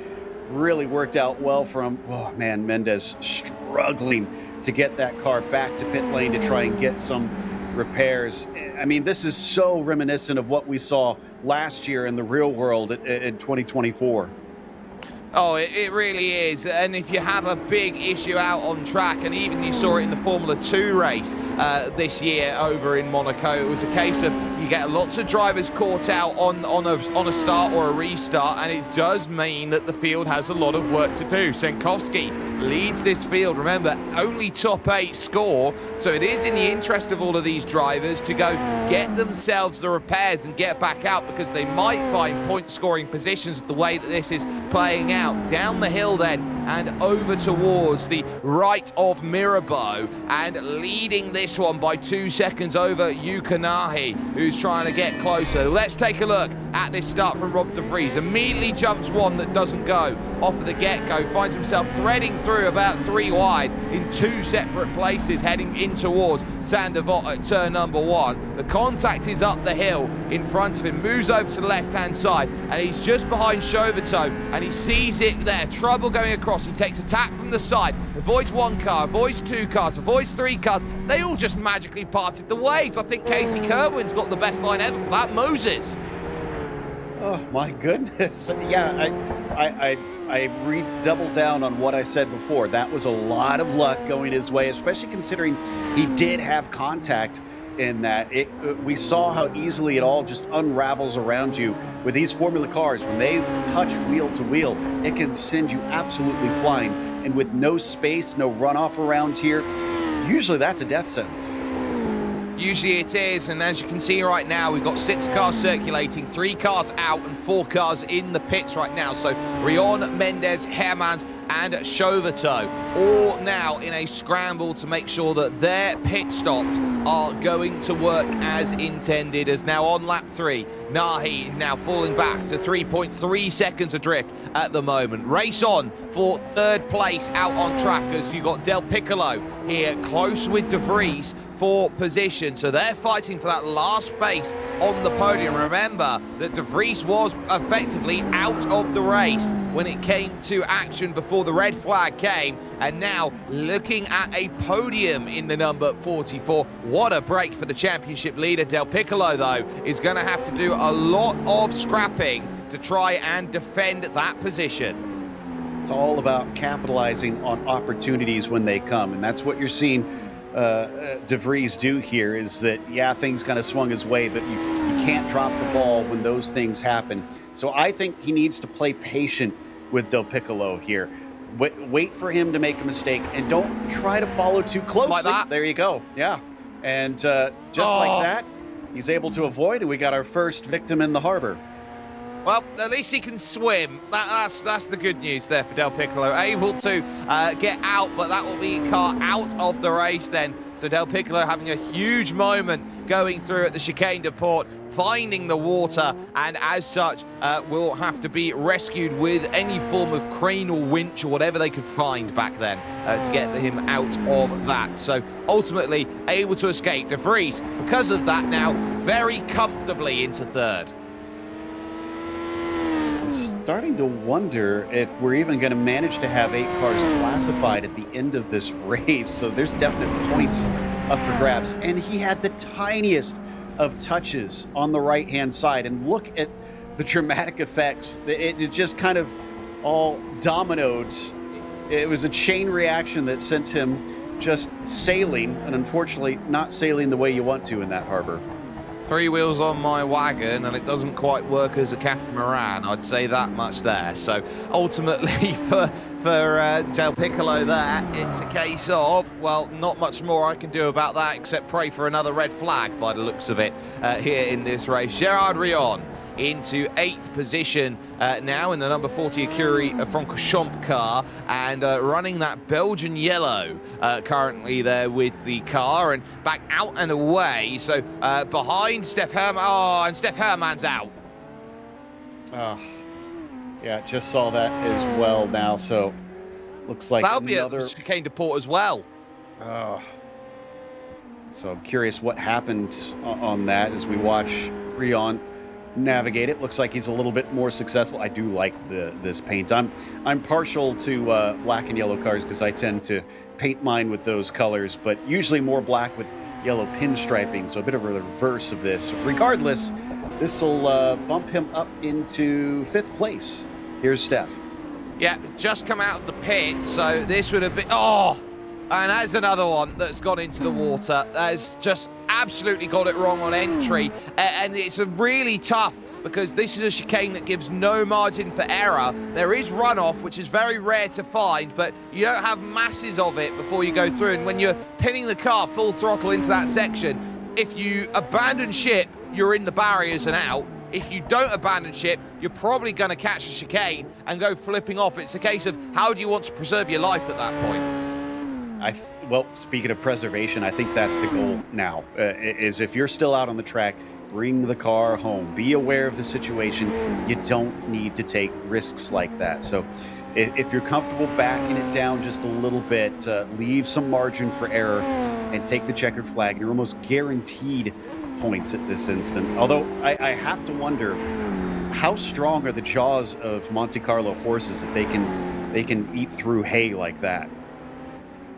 worked out well for him. Oh, man, Mendes struggling to get that car back to pit lane to try and get some repairs. I mean, this is so reminiscent of what we saw last year in the real world in 2024. Oh, it really is. And if you have a big issue out on track, and even you saw it in the Formula 2 race this year over in Monaco, it was a case of you get lots of drivers caught out on a start or a restart, and it does mean that the field has a lot of work to do. Senkowski leads this field. Remember, only top 8 score, so it is in the interest of all of these drivers to go get themselves the repairs and get back out, because they might find point-scoring positions with the way that this is playing out. Down the hill then, and over towards the right of Mirabeau, and leading this one by 2 seconds over Yukanahi, who's trying to get closer. Let's take a look at this start from Rob De Vries. Immediately jumps one that doesn't go off of the get-go, finds himself threading through about 3 wide in 2 separate places, heading in towards Sander Vot at turn number 1. The contact is up the hill in front of him, moves over to the left-hand side, and he's just behind Chauvetot, and he sees it there. Trouble going across. He takes attack from the side, avoids 1 car, avoids 2 cars, avoids 3 cars. They all just magically parted the ways. I think Casey Kerwin's got the best line ever for that. Moses. Oh my goodness. Yeah, I redoubled down on what I said before. That was a lot of luck going his way, especially considering he did have contact in that. We saw how easily it all just unravels around you with these Formula cars. When they touch wheel to wheel, it can send you absolutely flying. And with no space, no runoff around here, usually that's a death sentence. Usually it is, and as you can see right now, we've got 6 cars circulating, 3 cars out and 4 cars in the pits right now. So Rion, Mendes, Hermans and Chauvetot all now in a scramble to make sure that their pit stops are going to work as intended. As now on lap 3, Nahi now falling back to 3.3 seconds adrift at the moment. Race on for 3rd place out on track, as you got Del Piccolo here close with De Vries for position. So they're fighting for that last space on the podium. Remember that De Vries was effectively out of the race when it came to action before the red flag came, and now looking at a podium in the number 44. What a break for the championship leader. Del Piccolo, though, is going to have to do a lot of scrapping to try and defend that position. It's all about capitalizing on opportunities when they come, and that's what you're seeing De Vries do here. Is that, yeah, things kind of swung his way, but you can't drop the ball when those things happen. So I think he needs to play patient with Del Piccolo here. Wait for him to make a mistake, and don't try to follow too closely. Like that. There you go. Yeah. And just like that, he's able to avoid, and we got our first victim in the harbor. Well, at least he can swim. That's the good news there for Del Piccolo. Able to get out, but that will be a car out of the race then. So Del Piccolo having a huge moment going through at the Chicane de Port, finding the water, and as such will have to be rescued with any form of crane or winch or whatever they could find back then to get him out of that. So ultimately able to escape. De Vries, because of that, now very comfortably into 3rd. Starting to wonder if we're even going to manage to have 8 cars classified at the end of this race. So there's definite points up for grabs. And he had the tiniest of touches on the right-hand side. And look at the dramatic effects. It just kind of all dominoed. It was a chain reaction that sent him just sailing, and unfortunately not sailing the way you want to in that harbor. 3 wheels on my wagon, and it doesn't quite work as a catamaran, I'd say that much there. So ultimately for Del Piccolo there, it's a case of, well, not much more I can do about that except pray for another red flag by the looks of it here in this race. Gerard Rion into 8th position now in the number 40 Acuri Francorchamps car, and running that Belgian yellow currently there with the car, and back out and away. So behind Steph Herman. Oh, and Steph Herman's out. Oh, yeah, just saw that as well now. So looks like that'll another... be a chicane deport as well. Oh. So I'm curious what happened on that as we watch Rion navigate it. Looks like he's a little bit more successful. I do like this paint. I'm partial to black and yellow cars because I tend to paint mine with those colors, but usually more black with yellow pinstriping, so a bit of a reverse of this. Regardless, this will bump him up into 5th place. Here's Steph. Yeah, just come out of the pit, so this would have been... Oh! And that's another one that's gone into the water. That's just absolutely got it wrong on entry. And it's a really tough, because this is a chicane that gives no margin for error. There is runoff, which is very rare to find, but you don't have masses of it before you go through. And when you're pinning the car full throttle into that section, if you abandon ship, you're in the barriers and out. If you don't abandon ship, you're probably going to catch a chicane and go flipping off. It's a case of how do you want to preserve your life at that point? Well, speaking of preservation, I think that's the goal now, is if you're still out on the track, bring the car home. Be aware of the situation. You don't need to take risks like that. So if you're comfortable backing it down just a little bit, leave some margin for error and take the checkered flag. You're almost guaranteed points at this instant. Although I have to wonder, how strong are the jaws of Monte Carlo horses if they can eat through hay like that?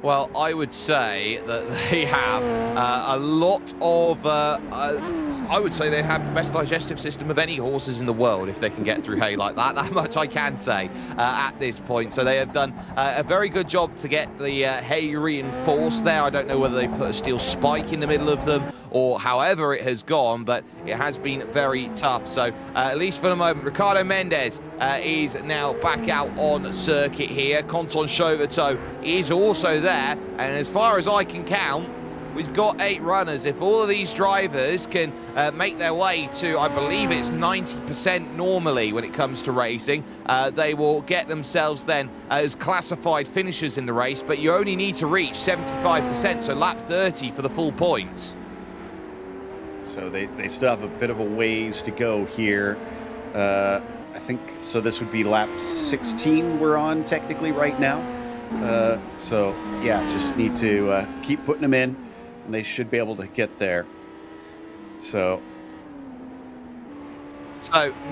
Well, I would say that they have a lot of, I would say they have the best digestive system of any horses in the world if they can get through hay like that. That much I can say at this point. So they have done a very good job to get the hay reinforced there. I don't know whether they've put a steel spike in the middle of them or however it has gone, but it has been very tough. So at least for the moment, Ricardo Mendes is now back out on circuit here. Conton Chauvetot is also there. And as far as I can count, we've got 8 runners. If all of these drivers can make their way to, I believe it's 90% normally when it comes to racing, they will get themselves then as classified finishers in the race, but you only need to reach 75%, so lap 30 for the full points. So they still have a bit of a ways to go here. I think, so this would be lap 16 we're on technically right now. So yeah, just need to keep putting them in, and they should be able to get there. So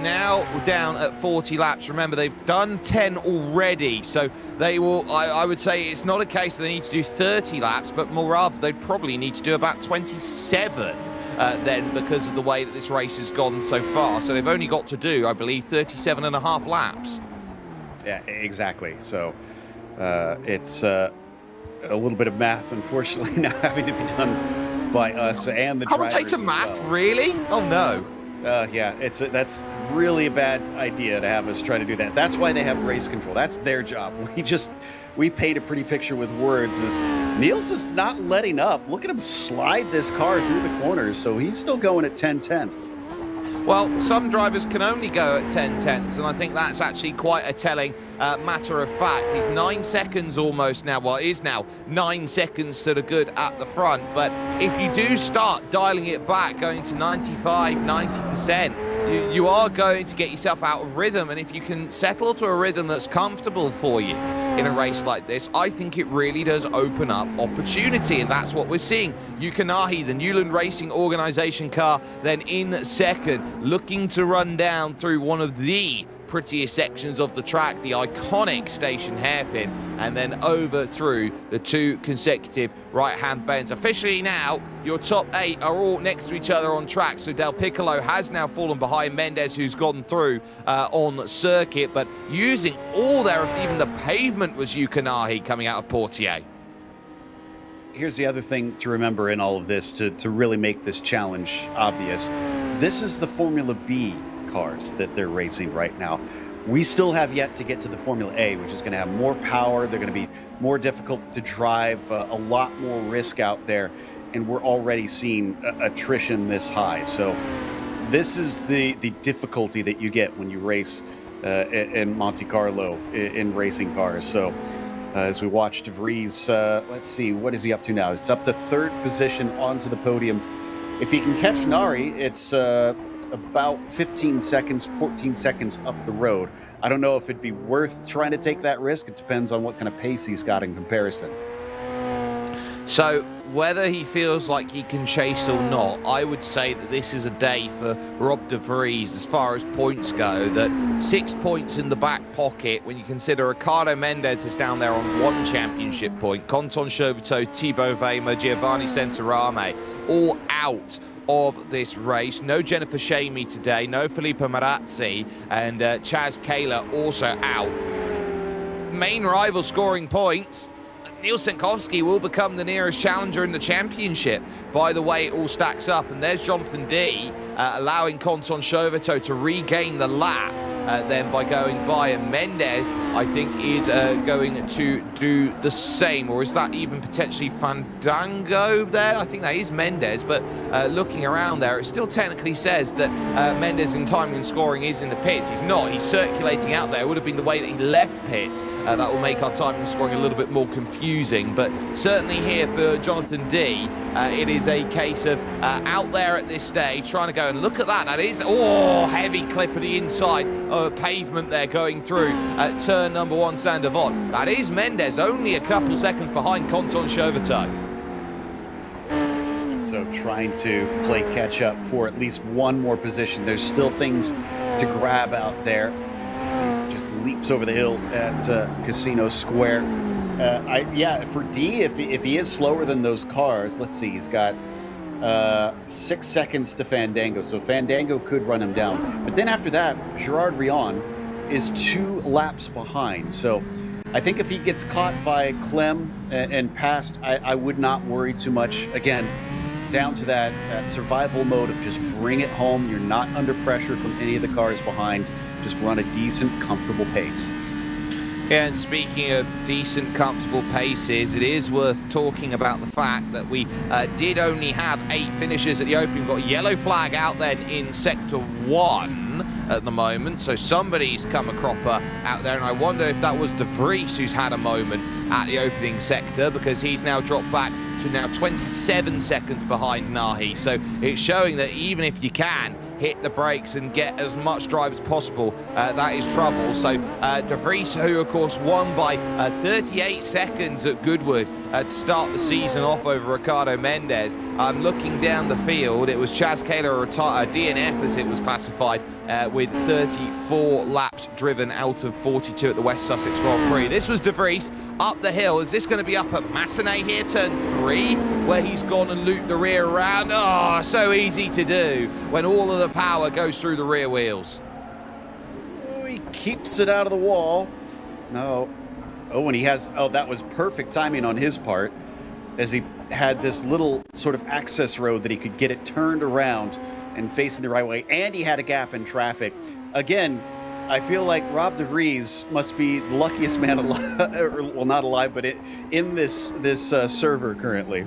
now we're down at 40 laps. Remember, they've done 10 already, so they will, I would say it's not a case that they need to do 30 laps, but more rather they'd probably need to do about 27 then, because of the way that this race has gone so far. So they've only got to do, I believe, 37 and a half laps. Yeah, exactly. So it's a little bit of math, unfortunately, now having to be done by us and the drivers. Commentator math, well. Really? Oh no. Yeah, that's really a bad idea to have us try to do that. That's why they have race control. That's their job. We paint a pretty picture with words. Niels is not letting up. Look at him slide this car through the corners, so he's still going at 10/10. Well, some drivers can only go at 10/10, and I think that's actually quite a telling matter of fact. He's 9 seconds almost now. Well, it is now 9 seconds to the good at the front. But if you do start dialing it back, going to 95, 90%, you are going to get yourself out of rhythm. And if you can settle to a rhythm that's comfortable for you in a race like this, I think it really does open up opportunity, and that's what we're seeing. Yukonahi, the Newland Racing Organization car, then in second, looking to run down through one of the prettiest sections of the track, the iconic station hairpin, and then over through the 2 consecutive right-hand bends. Officially now, your top 8 are all next to each other on track, so Del Piccolo has now fallen behind Mendes, who's gone through on circuit, but using all their, even the pavement was Yukonahi coming out of Portier. Here's the other thing to remember in all of this, to really make this challenge obvious. This is the Formula B cars that they're racing right now. We still have yet to get to the Formula A, which is going to have more power. They're going to be more difficult to drive, a lot more risk out there, and we're already seeing attrition this high. So this is the difficulty that you get when you race in Monte Carlo in racing cars. So as we watch De Vries, let's see, what is he up to now? It's up to third position onto the podium. If he can catch Nari, it's about 15 seconds, 14 seconds up the road. I don't know if it'd be worth trying to take that risk. It depends on what kind of pace he's got in comparison. So whether he feels like he can chase or not, I would say that this is a day for Rob De Vries as far as points go, that 6 points in the back pocket when you consider Ricardo Mendes is down there on 1 championship point, Quentin Chauvetot, Thibaut Wemer, Giovanni Centorame, all out of this race. No Jennifer Shamey today, no Filippo Marazzi, and Chaz Kayla also out. Main rival scoring points. Neil Senkovsky will become the nearest challenger in the championship by the way it all stacks up. And there's Jonathan D allowing Quentin Chauvetot to regain the lap then by going by. And Mendes, I think, is going to do the same. Or is that even potentially Fandango there? I think that is Mendes. But looking around there, it still technically says that Mendes in timing and scoring is in the pits. He's not. He's circulating out there. It would have been the way that he left pits. That will make our timing and scoring a little bit more confusing. But certainly here for Jonathan D, it is a case of out there at this stage, trying to go and look at that. That is, heavy clip of the inside pavement there going through turn number 1, Saint Devon. That is Mendes, only a couple seconds behind Quentin Chauvetot. So trying to play catch up for at least one more position. There's still things to grab out there. Just leaps over the hill at Casino Square. For D, if he is slower than those cars, let's see, he's got 6 seconds to Fandango, so Fandango could run him down. But then after that, Gerard Rion is 2 laps behind. So I think if he gets caught by Clem and passed, I would not worry too much. Again, down to that survival mode of just bring it home. You're not under pressure from any of the cars behind. Just run a decent, comfortable pace. Yeah, and speaking of decent, comfortable paces, it is worth talking about the fact that we did only have 8 finishers at the Open. We've got a yellow flag out then in Sector 1 at the moment, so somebody's come a cropper out there, and I wonder if that was De Vries who's had a moment at the opening sector, because he's now dropped back to now 27 seconds behind Nahi. So it's showing that even if you can hit the brakes and get as much drive as possible, that is trouble. So De Vries, who of course won by 38 seconds at Goodwood to start the season off over Ricardo Mendes. Looking down the field, it was Chaz Kayla, DNF as it was classified, with 34 laps driven out of 42 at the West Sussex Grand Prix. This was De Vries up the hill. Is this going to be up at Massenet here, turn 3, where he's gone and looped the rear around? Oh, so easy to do when all of the power goes through the rear wheels. Oh, he keeps it out of the wall. No. Oh, and he has, that was perfect timing on his part, as he had this little sort of access road that he could get it turned around and facing the right way, and he had a gap in traffic. Again, I feel like Rob De Vries must be the luckiest man alive, well, not alive, but in this server currently.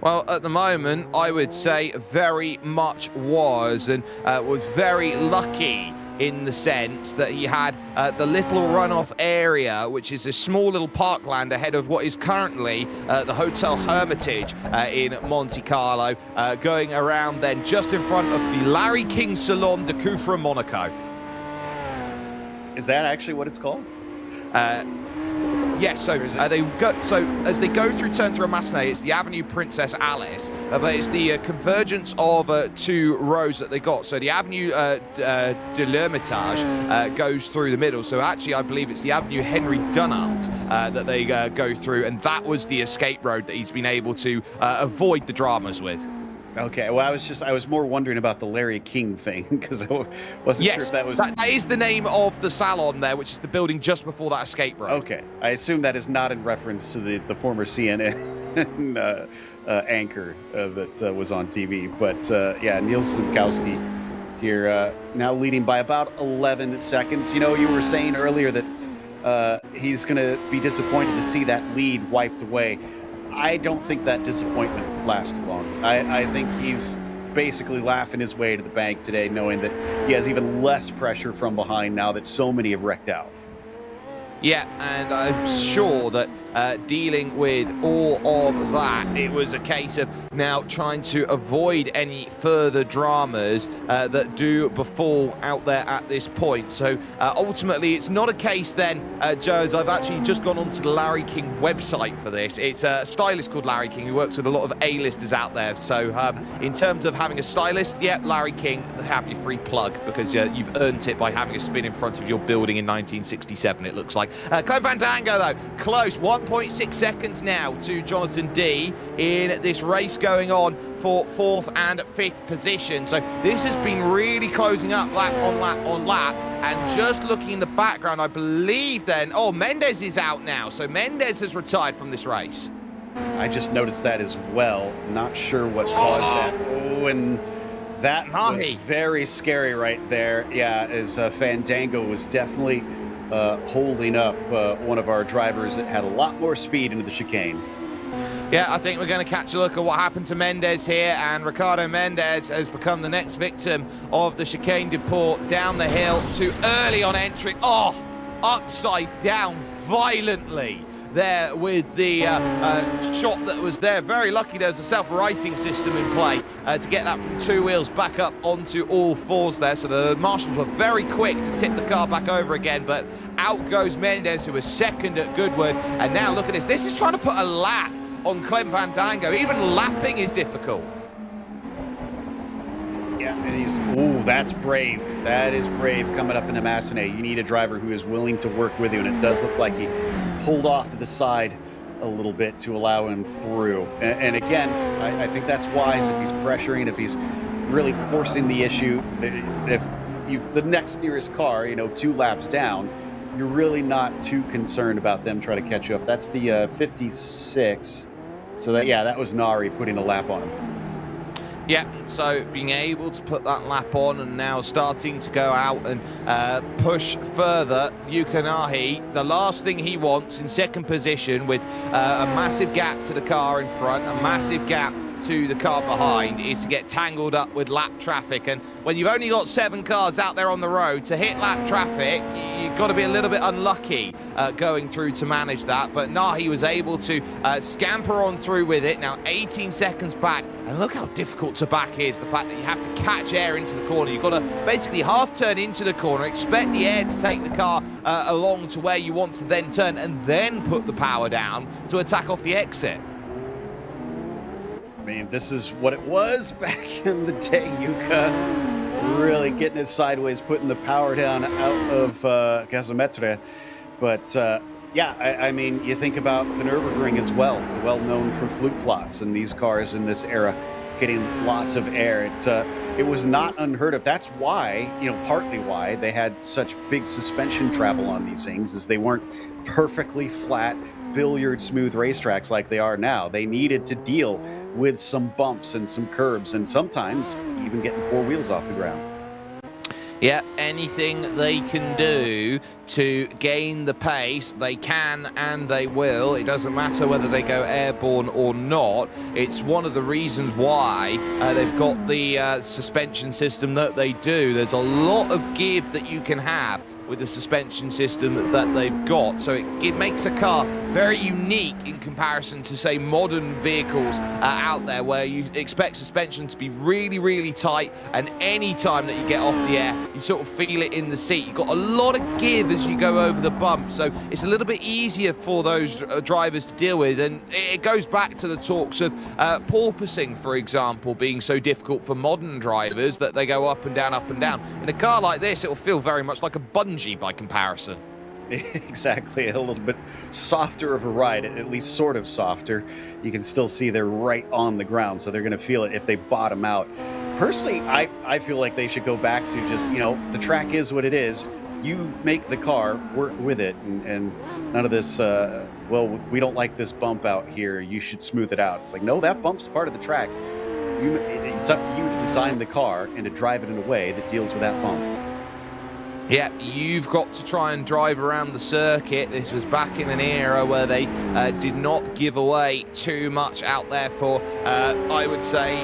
Well, at the moment, I would say very much was, and was very lucky in the sense that he had the little runoff area, which is a small little parkland ahead of what is currently the Hotel Hermitage in Monte Carlo, going around then just in front of the Larry King Salon de Coufre, Monaco. Is that actually what it's called? Yes, so as they go through turn 3 Massenet, it's the Avenue Princess Alice, but it's the convergence of 2 rows that they got. So the Avenue de l'Hermitage goes through the middle. So actually, I believe it's the Avenue Henry Dunant that they go through, and that was the escape road that he's been able to avoid the dramas with. Okay, well, I was more wondering about the Larry King thing, because I wasn't sure if that was... That is the name of the salon there, which is the building just before that escape road. Okay, I assume that is not in reference to the former CNN anchor that was on TV. But yeah, Neil Stankowski here now leading by about 11 seconds. You know, you were saying earlier that he's going to be disappointed to see that lead wiped away. I don't think that disappointment lasts long. I think he's basically laughing his way to the bank today, knowing that he has even less pressure from behind now that so many have wrecked out. Yeah, and I'm sure that dealing with all of that, it was a case of now trying to avoid any further dramas that do befall out there at this point. So ultimately, it's not a case then, Joe, as I've actually just gone onto the Larry King website for this. It's a stylist called Larry King who works with a lot of A-listers out there. So in terms of having a stylist, yeah, Larry King, have your free plug because you've earned it by having a spin in front of your building in 1967, it looks like. Clem Fandango, though, close. 1.6 seconds now to Jonathan D in this race going on for 4th and 5th position. So this has been really closing up lap on lap on lap. And just looking in the background, I believe then, oh, Mendes is out now. So Mendes has retired from this race. I just noticed that as well. Not sure what caused that. Oh, and that was very scary right there. Yeah, as Fandango was definitely holding up one of our drivers that had a lot more speed into the chicane. Yeah, I think we're going to catch a look at what happened to Mendes here, and Ricardo Mendes has become the next victim of the chicane de port down the hill, too early on entry. Oh, upside down violently there with the shot that was there. Very lucky there's a self-righting system in play to get that from 2 wheels back up onto all 4s there. So the marshals were very quick to tip the car back over again, but out goes Mendes, who was 2nd at Goodwood. And now look at this. This is trying to put a lap on Clem Fandango. Even lapping is difficult. Yeah, and he's, ooh, that's brave. That is brave coming up into Massenet. You need a driver who is willing to work with you, and it does look like he pulled off to the side a little bit to allow him through. And again, I think that's wise if he's pressuring, if he's really forcing the issue. If the next nearest car, 2 laps down, you're really not too concerned about them trying to catch you up. That's the 56. So that was Nari putting a lap on him. Yeah, so being able to put that lap on and now starting to go out and push further. Yuka Nahi, the last thing he wants in 2nd position with a massive gap to the car in front, a massive gap to the car behind, is to get tangled up with lap traffic. And when you've only got 7 cars out there on the road, to hit lap traffic, you've got to be a little bit unlucky going through to manage that. But Nahi was able to scamper on through with it. Now 18 seconds back, and look how difficult to back is. The fact that you have to catch air into the corner. You've got to basically half turn into the corner, expect the air to take the car along to where you want to then turn, and then put the power down to attack off the exit. I mean, this is what it was back in the day. Yuka really getting it sideways, putting the power down out of Gasometre. But I mean, you think about the Nürburgring as well known for fluke plots, and these cars in this era getting lots of air. It was not unheard of. That's why, partly why they had such big suspension travel on these things, is they weren't perfectly flat, billiard smooth racetracks like they are now. They needed to deal with some bumps and some curbs, and sometimes even getting 4 wheels off the ground. Yeah, anything they can do to gain the pace, they can and they will. It doesn't matter whether they go airborne or not. It's one of the reasons why they've got the suspension system that they do. There's a lot of give that you can have with the suspension system that they've got. So it makes a car very unique in comparison to, say, modern vehicles out there where you expect suspension to be really, really tight, and any time that you get off the air, you sort of feel it in the seat. You've got a lot of give as you go over the bump, so it's a little bit easier for those drivers to deal with. And it goes back to the talks of porpoising, for example, being so difficult for modern drivers that they go up and down, up and down. In a car like this, it will feel very much like a bungee by comparison. Exactly, a little bit softer of a ride, at least sort of softer. You can still see they're right on the ground, so they're going to feel it if they bottom out. Personally, I feel like they should go back to just, the track is what it is. You make the car work with it, and none of this, well, we don't like this bump out here, you should smooth it out. It's like, no, that bump's part of the track. It's up to you to design the car and to drive it in a way that deals with that bump. Yeah, you've got to try and drive around the circuit. This was back in an era where they did not give away too much out there for, I would say,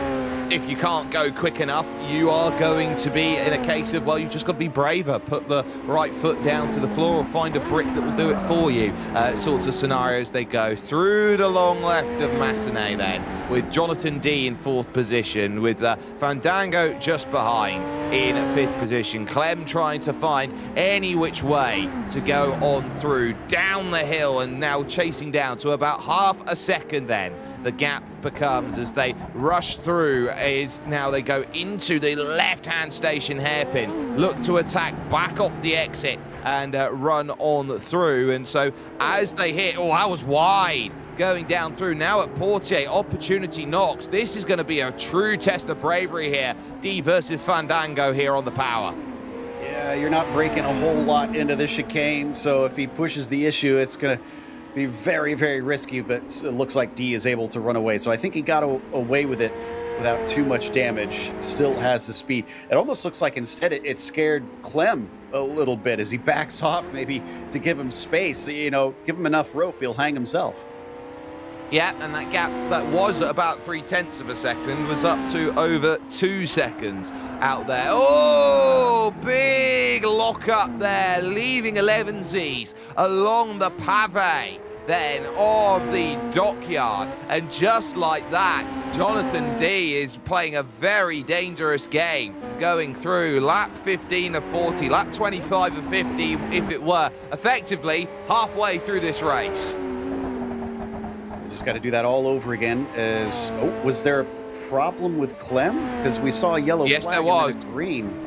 if you can't go quick enough, you are going to be in a case of, well, you just got to be braver, put the right foot down to the floor or find a brick that will do it for you. Sorts of scenarios they go through the long left of Massenet then, with Jonathan D in 4th position, with Fandango just behind in 5th position. Clem trying to find any which way to go on through down the hill, and now chasing down to about half a second then. The gap becomes, as they rush through, is now they go into the left-hand station hairpin, look to attack back off the exit and run on through. And so as they hit, oh, that was wide going down through. Now at Portier, opportunity knocks. This is going to be a true test of bravery here. D versus Fandango here on the power. Yeah, you're not breaking a whole lot into the chicane, so if he pushes the issue, it's going to be very, very risky, but it looks like D is able to run away. So I think he got away with it without too much damage. Still has the speed. It almost looks like instead it scared Clem a little bit as he backs off, maybe to give him space. You know, give him enough rope, he'll hang himself. Yeah, and that gap that was at about 0.3 of a second was up to over 2 seconds out there. Oh, big lock up there, leaving 11Zs along the pave then of the dockyard. And just like that, Jonathan D is playing a very dangerous game, going through lap 15 of 40, lap 25 of 50, if it were, effectively halfway through this race. Just got to do that all over again. Was there a problem with Clem? Because we saw a yellow yes, flag there was. And then a green.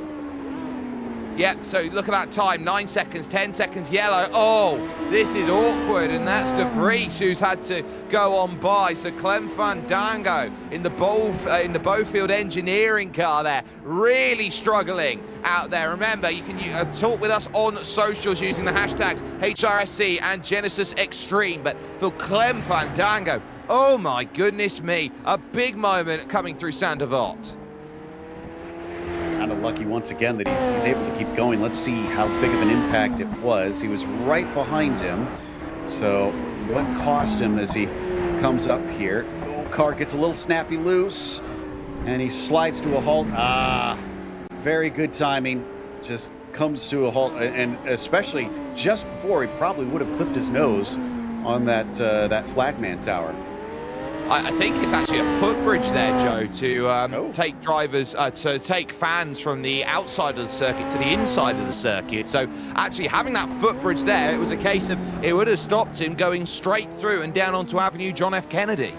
Yep, so look at that time, 9 seconds, 10 seconds yellow. Oh, this is awkward, and that's De Vries who's had to go on by. So Clem Fandango in the Bowfield engineering car there, really struggling out there. Remember, you can talk with us on socials using the hashtags HRSC and Genisus Extreme. But for Clem Fandango, oh my goodness me, a big moment coming through Saint-Devote. Kind of lucky once again that he's able to keep going. Let's see how big of an impact it was. He was right behind him. So what cost him as he comes up here? Oh, car gets a little snappy loose and he slides to a halt. Very good timing. Just comes to a halt, and especially just before he probably would have clipped his nose on that flagman tower. I think it's actually a footbridge there, Joe, to take drivers, to take fans from the outside of the circuit to the inside of the circuit. So actually having that footbridge there, it was a case of it would have stopped him going straight through and down onto Avenue John F. Kennedy.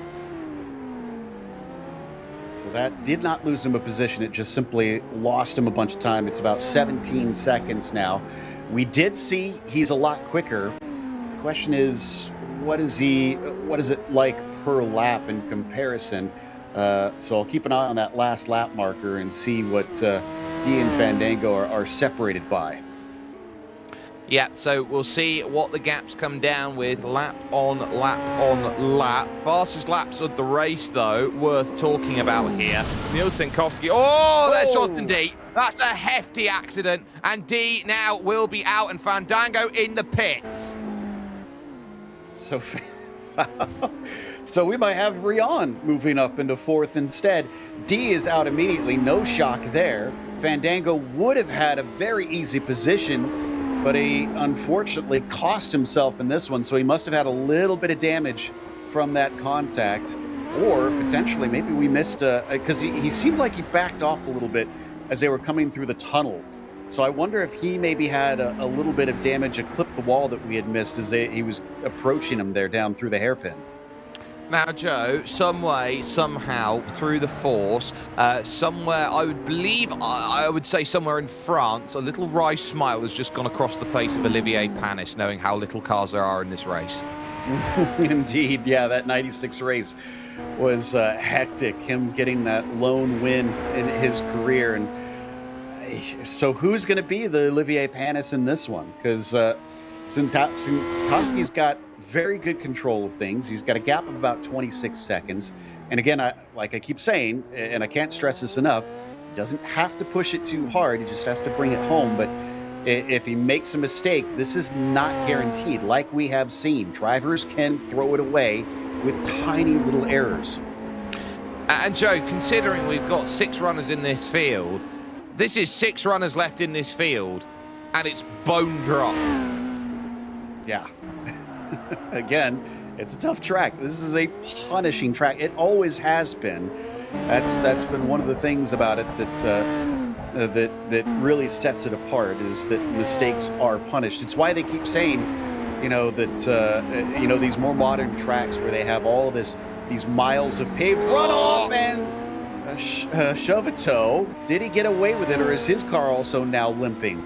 So that did not lose him a position. It just simply lost him a bunch of time. It's about 17 seconds now. We did see he's a lot quicker. The question is, what is it like per lap in comparison? So I'll keep an eye on that last lap marker and see what D and Fandango are separated by. Yeah, so we'll see what the gaps come down with lap on lap on lap. Fastest laps of the race, though, worth talking about here. Nielsen Kowski. Oh, there's Jonathan D. That's a hefty accident. And D now will be out, and Fandango in the pits. So we might have Rion moving up into 4th instead. D is out immediately, no shock there. Fandango would have had a very easy position, but he unfortunately cost himself in this one, so he must have had a little bit of damage from that contact. Or potentially, maybe we missed because he seemed like he backed off a little bit as they were coming through the tunnel. So I wonder if he maybe had a little bit of damage, clipped the wall that we had missed as he was approaching him there down through the hairpin. Now, Joe, some way, somehow, through the force, somewhere, I would say somewhere in France, a little wry smile has just gone across the face of Olivier Panis, knowing how little cars there are in this race. Indeed, yeah, that 96 race was hectic, him getting that lone win in his career. And so who's going to be the Olivier Panis in this one? Because Sinkowski's got very good control of things. He's got a gap of about 26 seconds. And again, like I keep saying, and I can't stress this enough, he doesn't have to push it too hard. He just has to bring it home. But if he makes a mistake, this is not guaranteed. Like we have seen, drivers can throw it away with tiny little errors. And Joe, considering we've got 6 runners in this field, this is 6 runners left in this field, and it's bone drop. Yeah. Again, it's a tough track. This is a punishing track. It always has been. That's been one of the things about it that really sets it apart, is that mistakes are punished. It's why they keep saying, that these more modern tracks where they have all these miles of paved runoff, and Chauvetot, did he get away with it, or is his car also now limping?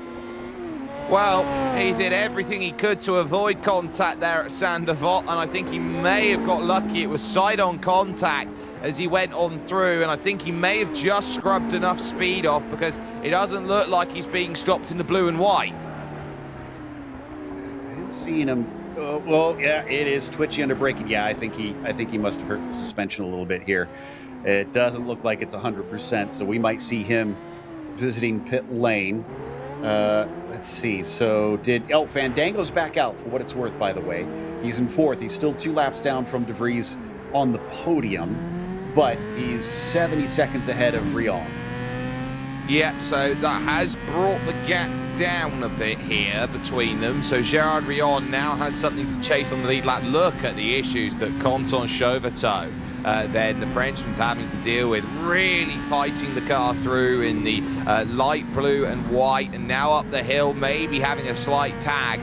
Well, he did everything he could to avoid contact there at Saint-Devote, and I think he may have got lucky. It was side-on contact as he went on through, and I think he may have just scrubbed enough speed off, because it doesn't look like he's being stopped in the blue and white. I'm seeing him. Well, yeah, it is twitchy under braking. Yeah, I think he must have hurt the suspension a little bit here. It doesn't look like it's 100%, so we might see him visiting pit lane. Let's see. So Fandango's back out, for what it's worth, by the way. He's in 4th. He's still 2 laps down from De Vries on the podium, but he's 70 seconds ahead of Rion. Yep, so that has brought the gap down a bit here between them. So Gerard Rion now has something to chase on the lead lap. Look at the issues that Quentin Chauvetot, then the Frenchman's having to deal with, really fighting the car through in the light blue and white, and now up the hill, maybe having a slight tag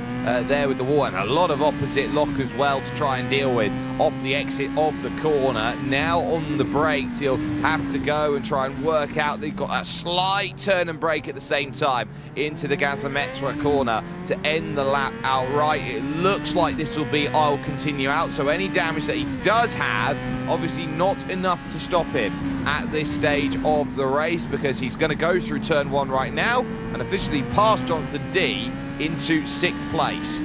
there with the wall, and a lot of opposite lock as well to try and deal with off the exit of the corner. Now on the brakes, he'll have to go and try and work out. They've got a slight turn and brake at the same time into the Gazometra corner to end the lap outright. It looks like this will be I'll continue out, so any damage that he does have, obviously not enough to stop him at this stage of the race, because he's going to go through turn 1 right now and officially pass Jonathan D into 6th place.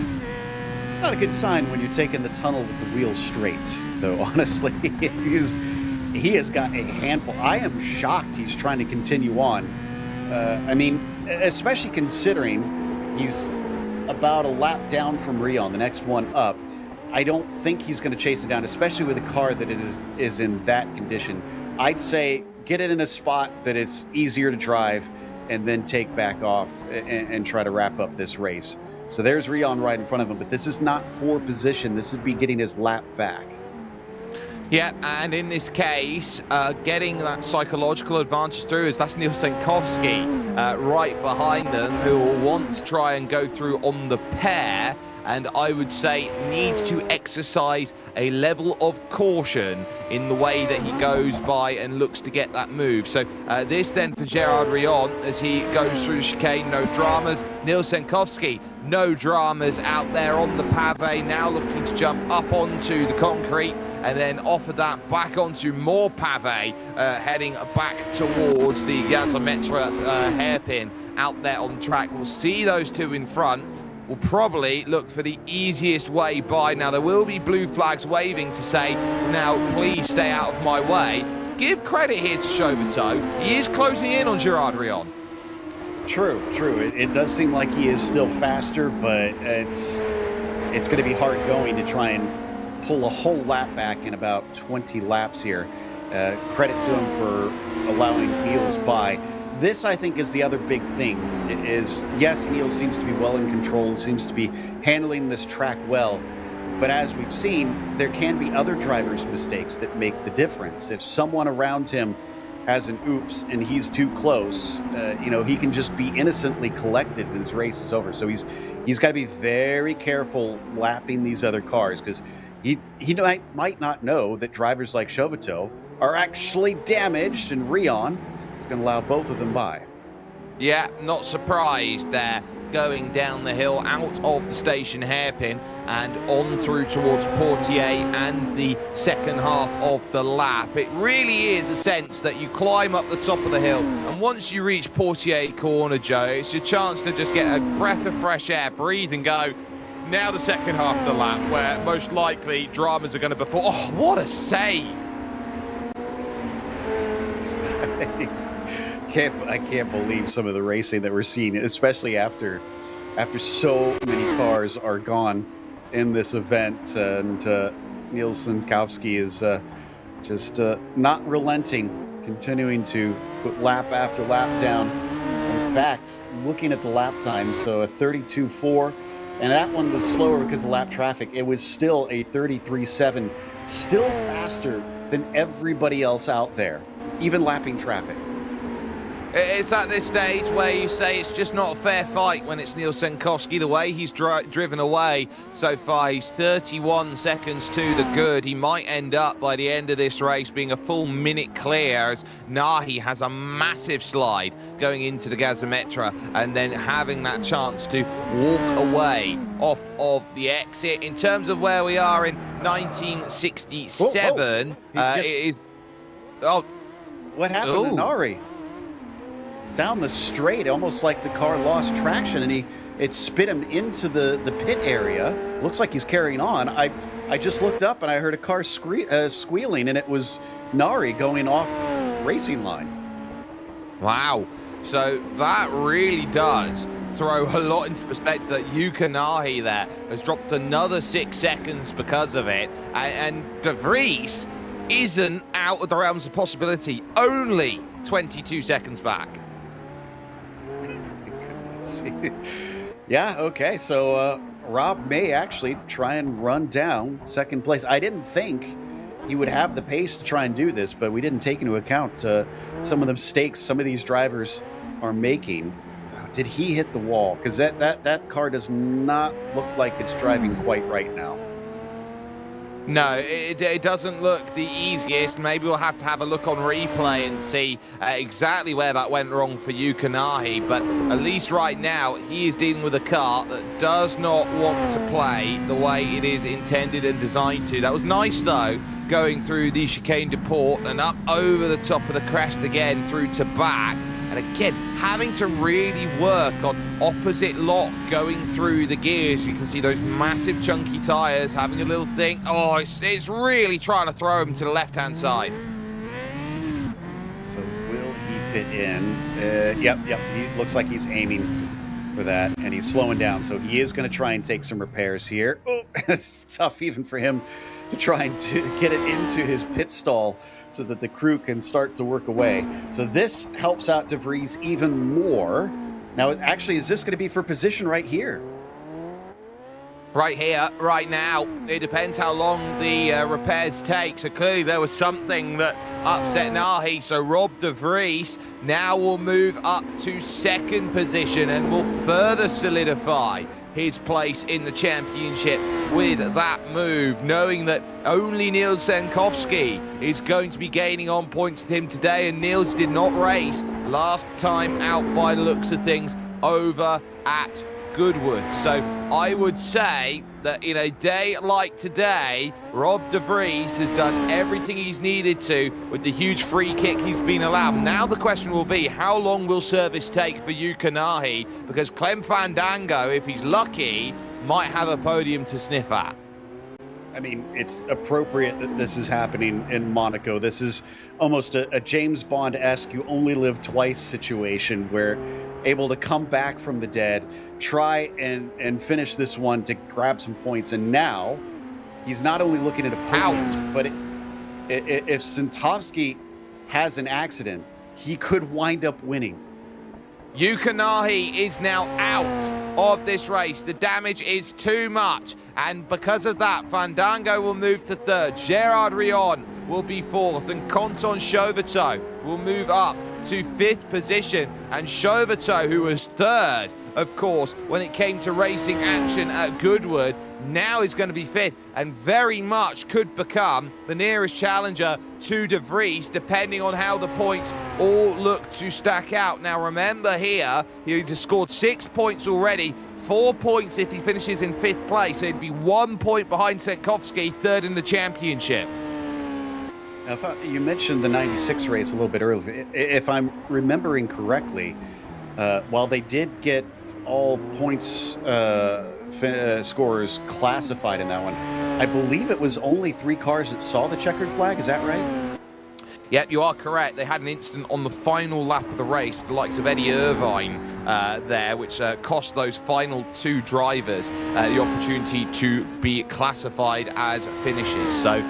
It's not a good sign when you're taking the tunnel with the wheels straight, though, honestly. He has got a handful. I am shocked he's trying to continue on. I mean, especially considering he's about a lap down from Rion, the next one up. I don't think he's going to chase it down, especially with a car that is in that condition. I'd say get it in a spot that it's easier to drive, and then take back off and try to wrap up this race. So there's Rion right in front of him, but this is not for position. This would be getting his lap back. Yeah, and in this case, getting that psychological advantage through, is that's Neil Sankovsky right behind them, who will want to try and go through on the pair, and I would say needs to exercise a level of caution in the way that he goes by and looks to get that move. So this then for Gerard Rion as he goes through the chicane, no dramas. Neil Sankovsky, no dramas out there on the pave, now looking to jump up onto the concrete, and then off of that back onto more pave, heading back towards the Gazometra hairpin out there on track. We'll see those two in front. We'll probably look for the easiest way by. Now, there will be blue flags waving to say, now, please stay out of my way. Give credit here to Chauvetot. He is closing in on Gerard Rion. True. It does seem like he is still faster, but it's going to be hard going to try and pull a whole lap back in about 20 laps here. Credit to him for allowing Niels by. This, I think, is the other big thing, is, yes, Neil seems to be well in control, seems to be handling this track well, but as we've seen, there can be other drivers' mistakes that make the difference. If someone around him has an oops and he's too close, he can just be innocently collected and his race is over. So he's got to be very careful lapping these other cars, because he might not know that drivers like Chauvetot are actually damaged, and Rion is going to allow both of them by. Yeah, not surprised there. Going down the hill out of the station hairpin and on through towards Portier and the second half of the lap. It really is a sense that you climb up the top of the hill, and once you reach Portier corner, Joe, it's your chance to just get a breath of fresh air, breathe and go. Now the second half of the lap, where most likely dramas are going to befall. Oh, what a save! I can't believe some of the racing that we're seeing, especially after so many cars are gone in this event. And Niels Sankovsky is just not relenting, continuing to put lap after lap down. In fact, looking at the lap time, so a 32.4, and that one was slower because of lap traffic. It was still a 33.7, still faster than everybody else out there, even lapping traffic. It's at this stage where you say it's just not a fair fight when it's Neil Senkowski. The way he's driven away so far, he's 31 seconds to the good. He might end up by the end of this race being a full minute clear, as Nahi has a massive slide going into the gasometra and then having that chance to walk away off of the exit. In terms of where we are in 1967, it is... Oh, what happened to Nari? Down the straight, almost like the car lost traction, and it spit him into the pit area. Looks like he's carrying on. I just looked up and I heard a car squealing, and it was Nari going off racing line. Wow. So that really does throw a lot into perspective that Yuka Nahi there has dropped another 6 seconds because of it. And De Vries isn't out of the realms of possibility, only 22 seconds back. Yeah, okay, so Rob may actually try and run down second place. I didn't think he would have the pace to try and do this, but we didn't take into account some of the mistakes some of these drivers are making. Did he hit the wall? Because that car does not look like it's driving quite right now. No, it doesn't look the easiest. Maybe we'll have to have a look on replay and see exactly where that went wrong for Yuka Nahi. But at least right now, he is dealing with a car that does not want to play the way it is intended and designed to. That was nice, though, going through the chicane de port and up over the top of the crest again through to back. And again, having to really work on opposite lock going through the gears. You can see those massive chunky tyres having a little think. Oh, it's really trying to throw him to the left-hand side. So will he pit in? Yep. He looks like he's aiming for that, and he's slowing down. So he is going to try and take some repairs here. Oh, it's tough even for him to try and get it into his pit stall so that the crew can start to work away. So this helps out De Vries even more. Now, actually, is this going to be for position right here? Right here, right now. It depends how long the repairs take. So clearly there was something that upset Nahi. So Rob De Vries now will move up to second position and will further solidify his place in the championship with that move, knowing that only Niels Senkowski is going to be gaining on points with him today, and Niels did not race last time out by the looks of things over at Goodwood. So I would say that in a day like today, Rob De Vries has done everything he's needed to with the huge free kick he's been allowed. Now the question will be, how long will service take for Yuka Nahi? Because Clem Fandango, if he's lucky, might have a podium to sniff at. I mean, it's appropriate that this is happening in Monaco. This is almost a James Bond-esque you only live twice situation, where able to come back from the dead, try and finish this one to grab some points. And now he's not only looking at a podium, but if Sentovsky has an accident, he could wind up winning. Yuka Nahi is now out of this race. The damage is too much, and because of that, Fandango will move to third. Gerard Rion will be fourth, and Conton Chauvetot will move up to fifth position. And Chauvetot, who was third, of course, when it came to racing action at Goodwood, now is going to be fifth and very much could become the nearest challenger to De Vries, depending on how the points all look to stack out. Now remember here, he just scored 6 points already, 4 points if he finishes in fifth place. So he'd be 1 point behind Senkowski, third in the championship. Now, you mentioned the 96 race a little bit earlier. If I'm remembering correctly, while they did get all points scorers classified in that one, I believe it was only 3 cars that saw the checkered flag. Is that right? Yep, you are correct. They had an incident on the final lap of the race with the likes of Eddie Irvine there, which cost those final 2 drivers the opportunity to be classified as finishes. So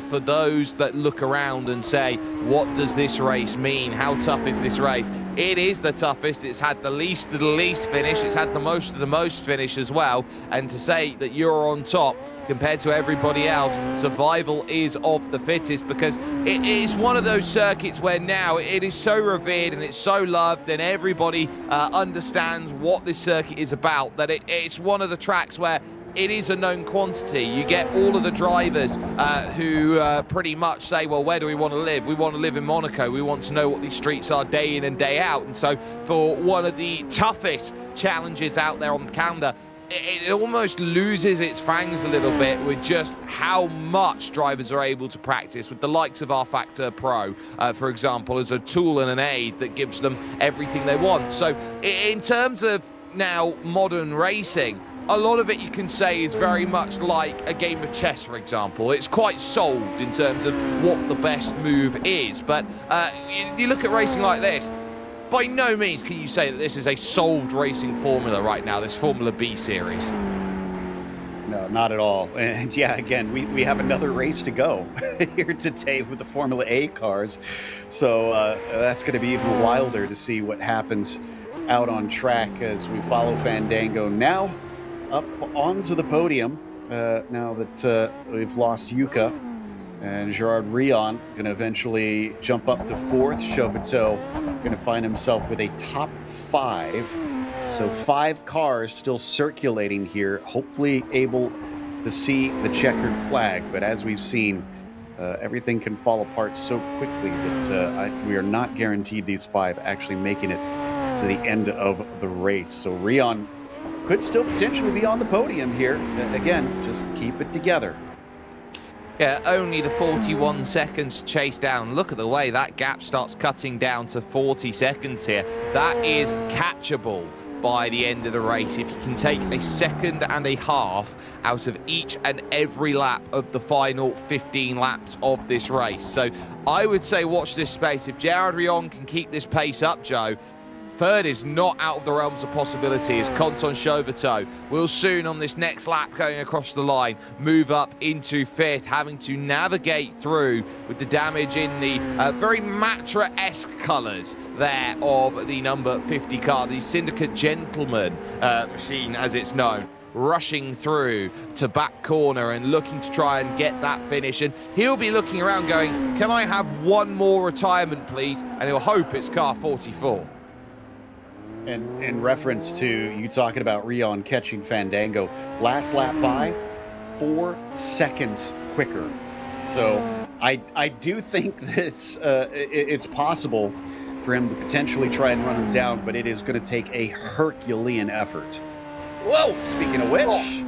For those that look around and say, what does this race mean? How tough is this race? It is the toughest. It's had the least of the least finish. It's had the most of the most finish as well. And to say that you're on top compared to everybody else, survival is of the fittest, because it is one of those circuits where now it is so revered and it's so loved, and everybody understands what this circuit is about, that it's one of the tracks where it is a known quantity. You get all of the drivers who pretty much say, well, where do we want to live? We want to live in Monaco. We want to know what these streets are day in and day out. And so for one of the toughest challenges out there on the calendar, it almost loses its fangs a little bit with just how much drivers are able to practice, with the likes of R-Factor Pro, for example, as a tool and an aid that gives them everything they want. So in terms of now modern racing, a lot of it you can say is very much like a game of chess, for example. It's quite solved in terms of what the best move is. But you look at racing like this, by no means can you say that this is a solved racing formula right now, this Formula B series. No, not at all. And yeah, again, we have another race to go here today with the Formula A cars. So that's going to be even wilder to see what happens out on track as we follow Fandango now up onto the podium, now that we've lost Yuka, and Gerard Rion going to eventually jump up to fourth. Chauvetot going to find himself with a top 5. So 5 cars still circulating here, hopefully able to see the checkered flag. But as we've seen, everything can fall apart so quickly that we are not guaranteed these 5 actually making it to the end of the race. So Rion could still potentially be on the podium here. Again, just keep it together. Yeah, only the 41 seconds to chase down. Look at the way that gap starts cutting down to 40 seconds here. That is catchable by the end of the race if you can take a second and a half out of each and every lap of the final 15 laps of this race. So I would say watch this space. If Gerard Rion can keep this pace up, Joe, third is not out of the realms of possibility, as Quentin Chauvetot will soon, on this next lap going across the line, move up into fifth, having to navigate through with the damage in the very Matra-esque colours there of the number 50 car, the Syndicate Gentleman machine as it's known, rushing through to back corner and looking to try and get that finish. And he'll be looking around going, can I have one more retirement, please? And he'll hope it's car 44. And in reference to you talking about Rion catching Fandango, last lap by 4 seconds quicker. So I do think that it's possible for him to potentially try and run him down, but it is going to take a Herculean effort. Whoa! Speaking of which,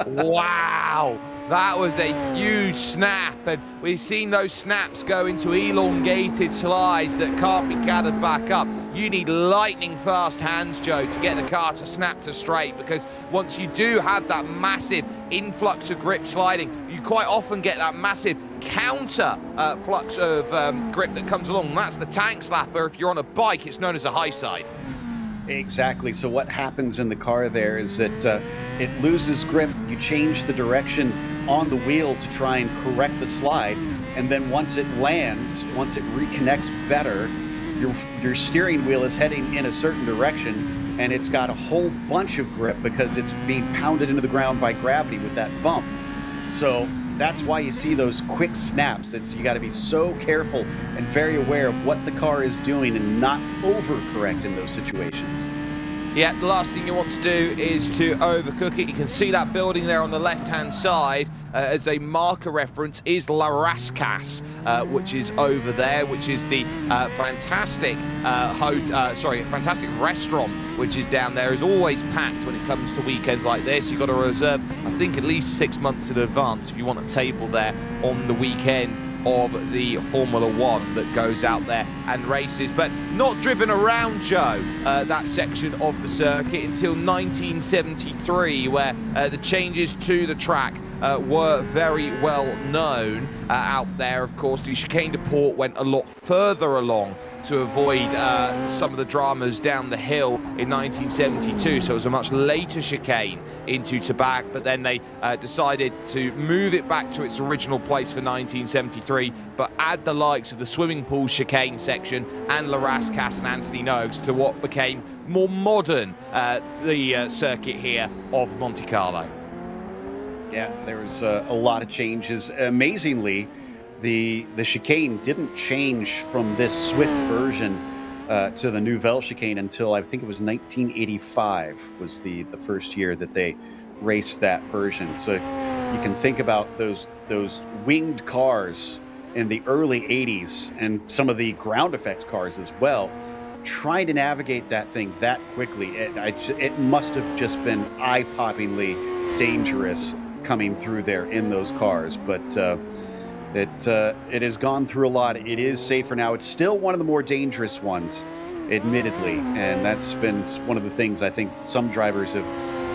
wow, that was a huge snap, and we've seen those snaps go into elongated slides that can't be gathered back up. You need lightning fast hands, Joe, to get the car to snap to straight, because once you do have that massive influx of grip sliding, you quite often get that massive counter flux of grip that comes along. That's the tank slapper. If you're on a bike, it's known as a high side. Exactly. So what happens in the car there is that it loses grip. You change the direction on the wheel to try and correct the slide, and then once it lands, once it reconnects better, your steering wheel is heading in a certain direction, and it's got a whole bunch of grip because it's being pounded into the ground by gravity with that bump. So that's why you see those quick snaps. You got to be so careful and very aware of what the car is doing and not overcorrect in those situations. Yeah, the last thing you want to do is to overcook it. You can see that building there on the left-hand side as a marker reference is La Rascasse, which is over there, which is the fantastic restaurant, which is down there, is always packed when it comes to weekends like this. You've got to reserve, I think, at least 6 months in advance if you want a table there on the weekend of the Formula One that goes out there and races, but not driven around, Joe, that section of the circuit until 1973, where the changes to the track were very well known out there. Of course, the Chicane de Port went a lot further along to avoid some of the dramas down the hill in 1972. So it was a much later chicane into Tabac, but then they decided to move it back to its original place for 1973, but add the likes of the swimming pool chicane section and Larras Cass and Anthony Noakes to what became more modern, the circuit here of Monte Carlo. Yeah, there was a lot of changes. Amazingly, the chicane didn't change from this Swift version to the Nouvelle chicane until I think it was 1985 was the first year that they raced that version. So you can think about those winged cars in the early 80s and some of the ground effects cars as well, trying to navigate that thing that quickly. It must have just been eye-poppingly dangerous coming through there in those cars, but it has gone through a lot. It is safer now. It's still one of the more dangerous ones, admittedly, and that's been one of the things I think some drivers have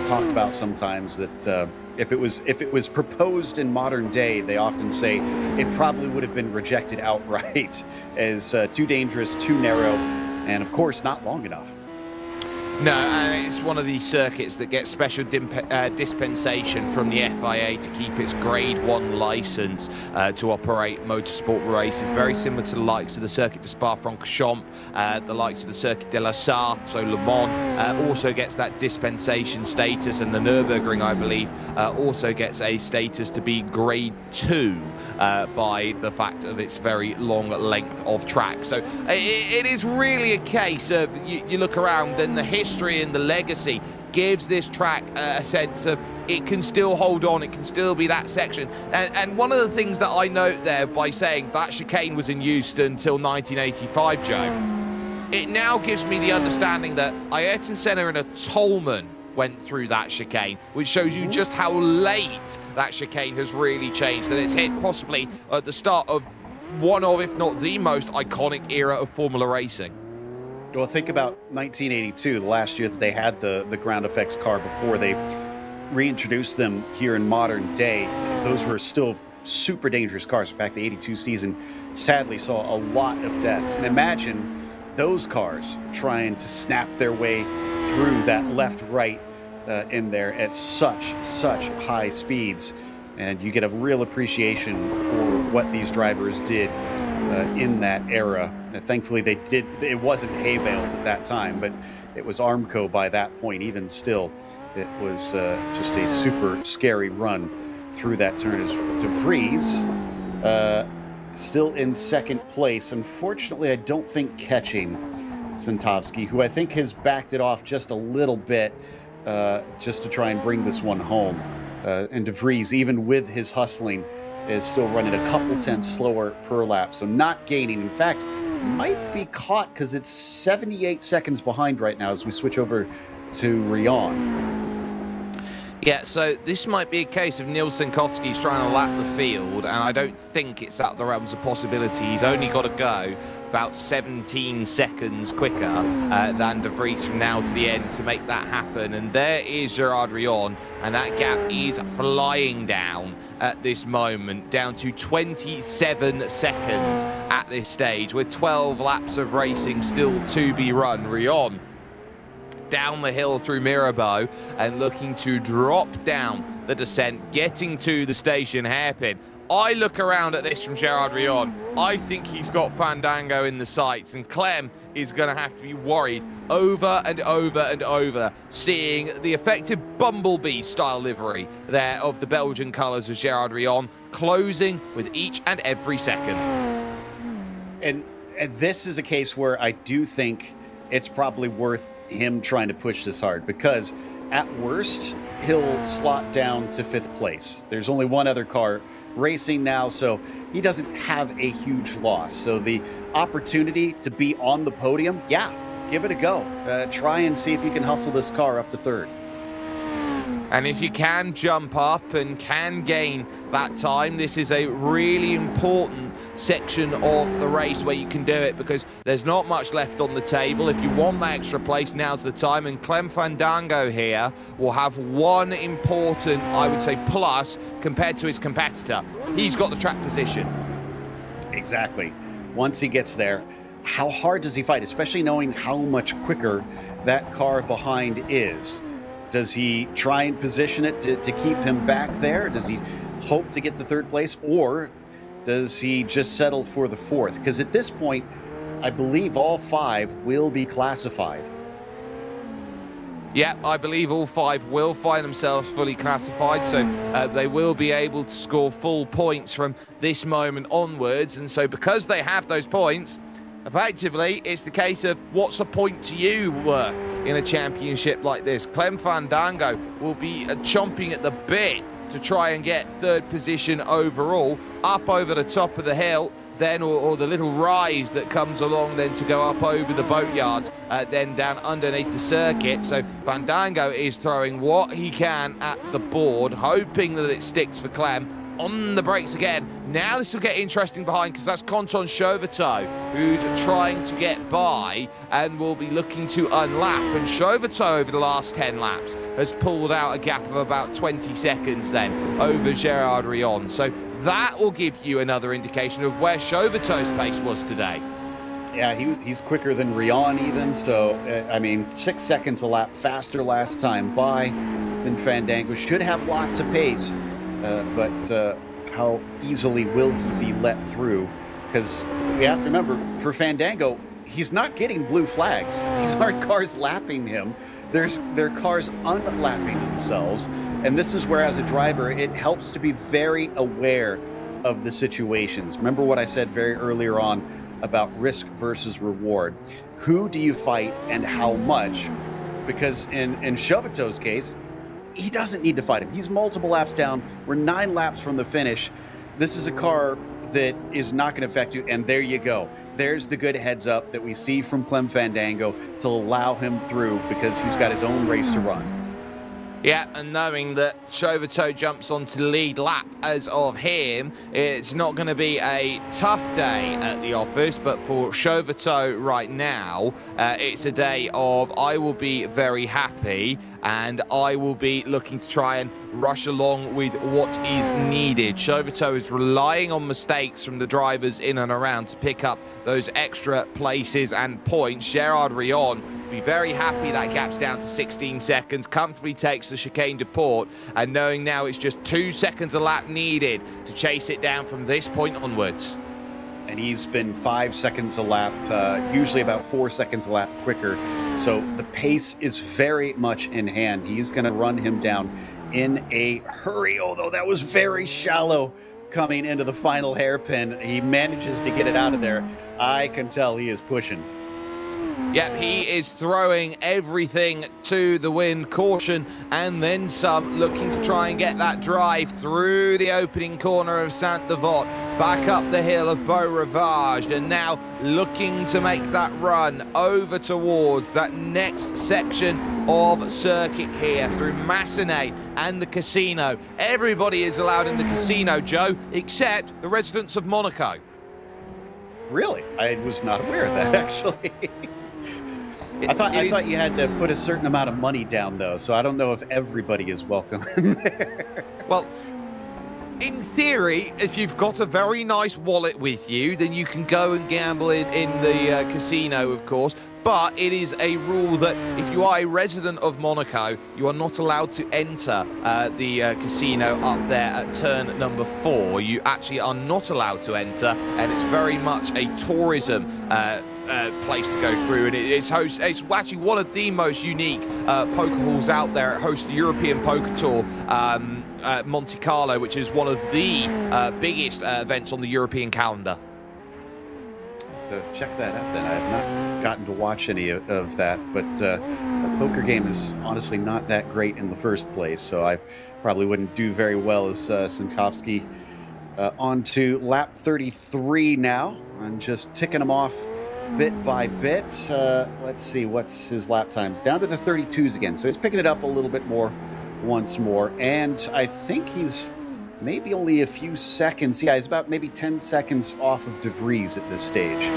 talked about sometimes, that if it was proposed in modern day, they often say it probably would have been rejected outright as too dangerous, too narrow, and of course not long enough. No, and it's one of these circuits that gets special dispensation from the FIA to keep its Grade 1 license to operate motorsport races, very similar to the likes of the Circuit de Spa-Francorchamps, the likes of the Circuit de la Sarthe, so Le Mans also gets that dispensation status, and the Nürburgring, I believe, also gets a status to be Grade 2 by the fact of its very long length of track. So it is really a case of you look around and the history and the legacy gives this track a sense of it can still hold on, it can still be that section. And one of the things that I note there by saying that chicane was in use until 1985, Joe, it now gives me the understanding that Ayrton Senna and a Tolman went through that chicane, which shows you just how late that chicane has really changed, and it's hit possibly at the start of one of, if not the most iconic era of Formula racing. Well, think about 1982, the last year that they had the ground effects car before they reintroduced them here in modern day. Those were still super dangerous cars. In fact, the 82 season sadly saw a lot of deaths. And imagine those cars trying to snap their way through that left-right in there at such high speeds. And you get a real appreciation for what these drivers did in that era. Thankfully, it wasn't hay bales at that time, but it was Armco by that point. Even still, it was just a super scary run through that turn. As De Vries still in second place. Unfortunately, I don't think catching Santovsky, who I think has backed it off just a little bit just to try and bring this one home. And De Vries, even with his hustling, is still running a couple tenths slower per lap, so not gaining. In fact, might be caught because it's 78 seconds behind right now as we switch over to Rion. Yeah, so this might be a case of Nils Sankovsky's trying to lap the field, and I don't think it's out of the realms of possibility. He's only got to go about 17 seconds quicker than De Vries from now to the end to make that happen. And there is Gerard Rion, and that gap is flying down at this moment, down to 27 seconds at this stage, with 12 laps of racing still to be run. Rion down the hill through Mirabeau and looking to drop down the descent, getting to the station hairpin. I look around at this from Gerard Rion. I think he's got Fandango in the sights, and Clem is going to have to be worried over and over and over, seeing the effective Bumblebee-style livery there of the Belgian colours of Gerard Rion, closing with each and every second. And this is a case where I do think it's probably worth him trying to push this hard, because at worst, he'll slot down to 5th place. There's only one other car racing now, so he doesn't have a huge loss. So the opportunity to be on the podium, yeah, give it a go. Try and see if you can hustle this car up to 3rd. And if you can jump up and can gain that time, this is a really important section of the race where you can do it, because there's not much left on the table. If you want that extra place, now's the time. And Clem Fandango here will have one important, I would say, plus compared to his competitor. He's got the track position. Exactly. Once he gets there, how hard does he fight, especially knowing how much quicker that car behind is? Does he try and position it to keep him back there? Does he hope to get the third place, or does he just settle for the fourth? Because at this point, I believe all 5 will be classified. Yeah, I believe all 5 will find themselves fully classified, so they will be able to score full points from this moment onwards. And so because they have those points, effectively, it's the case of what's a point to you worth in a championship like this. Clem Fandango will be chomping at the bit to try and get 3rd position overall, up over the top of the hill, then or the little rise that comes along then to go up over the boatyards, then down underneath the circuit. So Fandango is throwing what he can at the board, hoping that it sticks for Clem. On the brakes again. Now this will get interesting behind, because that's Conton Chauvetot who's trying to get by and will be looking to unlap. And Chauvetot over the last 10 laps has pulled out a gap of about 20 seconds then over Gerard Rion. So that will give you another indication of where Chauvetot's pace was today. Yeah, he's quicker than Rion even. So, I mean, 6 seconds a lap faster last time by than Fandango. Should have lots of pace. But how easily will he be let through? Because we have to remember, for Fandango, he's not getting blue flags. These aren't cars lapping him. They're cars unlapping themselves. And this is where, as a driver, it helps to be very aware of the situations. Remember what I said very earlier on about risk versus reward. Who do you fight and how much? Because in Chauvetot's case, he doesn't need to fight him. He's multiple laps down. We're 9 laps from the finish. This is a car that is not going to affect you. And there you go. There's the good heads up that we see from Clem Fandango to allow him through, because he's got his own race to run. Yeah, and knowing that Chauvetot jumps onto the lead lap as of him, it's not going to be a tough day at the office, but for Chauvetot right now, it's a day of I will be very happy and I will be looking to try and rush along with what is needed. Chauvetot is relying on mistakes from the drivers in and around to pick up those extra places and points. Gerard Rion be very happy that gap's down to 16 seconds, comfortably takes the chicane de port, and knowing now it's just 2 seconds a lap needed to chase it down from this point onwards. And he's been 5 seconds a lap, usually about 4 seconds a lap quicker. So the pace is very much in hand. He's going to run him down in a hurry, although that was very shallow coming into the final hairpin. He manages to get it out of there. I can tell he is pushing. Yep, he is throwing everything to the wind, caution and then some, looking to try and get that drive through the opening corner of Saint-Devote, back up the hill of Beau Rivage, and now looking to make that run over towards that next section of circuit here through Massenet and the casino. Everybody is allowed in the casino, Joe, except the residents of Monaco. Really? I was not aware of that, actually. I thought you had to put a certain amount of money down, though, so I don't know if everybody is welcome in there. Well, in theory, if you've got a very nice wallet with you, then you can go and gamble in the casino, of course. But it is a rule that if you are a resident of Monaco, you are not allowed to enter the casino up there at turn number 4. You actually are not allowed to enter, and it's very much a tourism place to go through, and it's actually one of the most unique poker halls out there. It hosts the European Poker Tour Monte Carlo, which is one of the biggest events on the European calendar. So check that out then. I have not gotten to watch any of that, but the poker game is honestly not that great in the first place, so I probably wouldn't do very well as Sinkovsky. On to lap 33 now. I'm just ticking them off bit by bit. Let's see, what's his lap times? Down to the 32s again, so he's picking it up a little bit more once more, and I think he's maybe only a few seconds. Yeah, he's about maybe 10 seconds off of De Vries at this stage.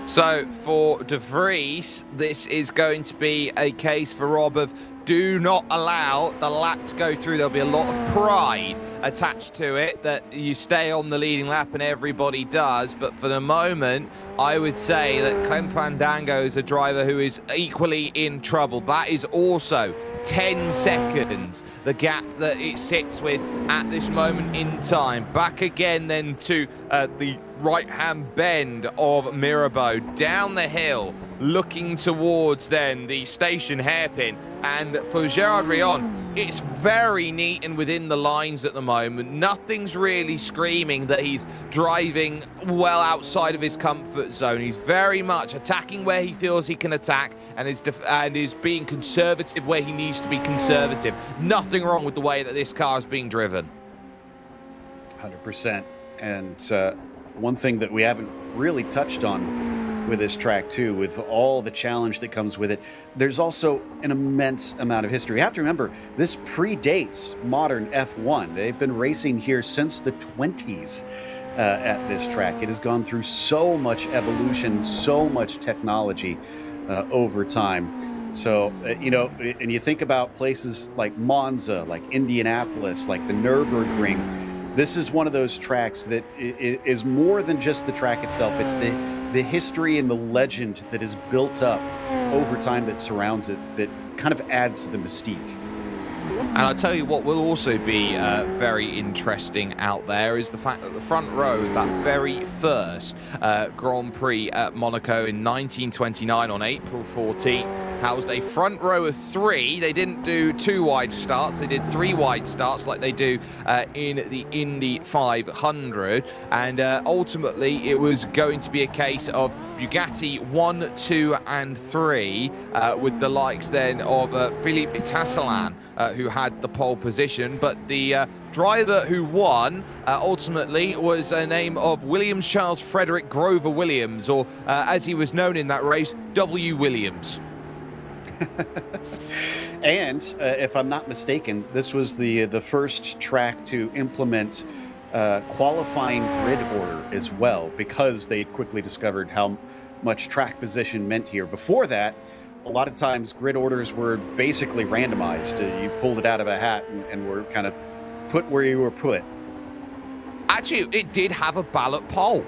So for De Vries, this is going to be a case for Rob of do not allow the lap to go through. There'll be a lot of pride attached to it that you stay on the leading lap, and everybody does. But for the moment, I would say that Clem Fandango is a driver who is equally in trouble. That is also 10 seconds, the gap that it sits with at this moment in time. Back again then to the right-hand bend of Mirabeau, down the hill, looking towards then the station hairpin. And for Gerard Rion, it's very neat and within the lines at the moment. Nothing's really screaming that he's driving well outside of his comfort zone. He's very much attacking where he feels he can attack, and is being conservative where he needs to be conservative. Nothing wrong with the way that this car is being driven. 100%. And one thing that we haven't really touched on with this track too, with all the challenge that comes with it, there's also an immense amount of history. You have to remember, this predates modern F1. They've been racing here since the 20s at this track. It has gone through so much evolution, so much technology over time. So, you know, and you think about places like Monza, like Indianapolis, like the Nürburgring. This is one of those tracks that is more than just the track itself. It's the history and the legend that is built up over time that surrounds it, that kind of adds to the mystique. And I'll tell you what will also be very interesting out there is the fact that the front row, that very first Grand Prix at Monaco in 1929 on April 14th, housed a front row of 3. They didn't do 2 wide starts, they did 3 wide starts like they do in the Indy 500. And ultimately, it was going to be a case of Bugatti 1, 2, and 3, with the likes then of Philippe Tasselin, who had the pole position. But the driver who won ultimately was a name of Williams Charles Frederick Grover Williams, or as he was known in that race, W. Williams. And if I'm not mistaken, this was the first track to implement qualifying grid order as well, because they quickly discovered how much track position meant here. Before that, a lot of times grid orders were basically randomized. You pulled it out of a hat and were kind of put where you were put. Actually, it did have a ballot poll.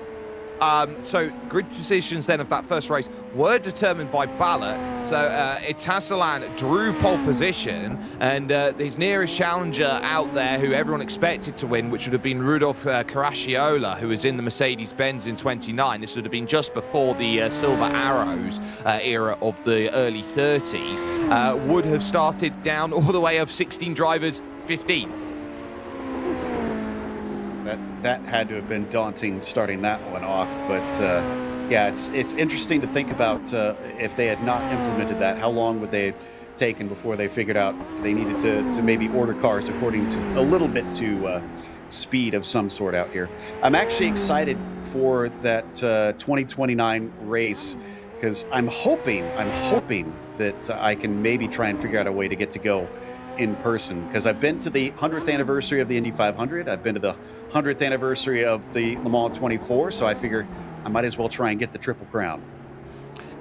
So grid positions then of that first race were determined by ballot. So Tasselin drew pole position, and his nearest challenger out there, who everyone expected to win, which would have been Rudolf Caracciola, who was in the Mercedes-Benz in 29. This would have been just before the Silver Arrows era of the early 30s, would have started down all the way of 16 drivers, 15th. That had to have been daunting starting that one off, but yeah, it's interesting to think about if they had not implemented that, how long would they have taken before they figured out they needed to maybe order cars according to a little bit to speed of some sort out here. I'm actually excited for that 2029 race, because I'm hoping that I can maybe try and figure out a way to get to go in person, because I've been to the 100th anniversary of the Indy 500. I've been to the 100th anniversary of the Le Mans 24, so I figure I might as well try and get the Triple Crown.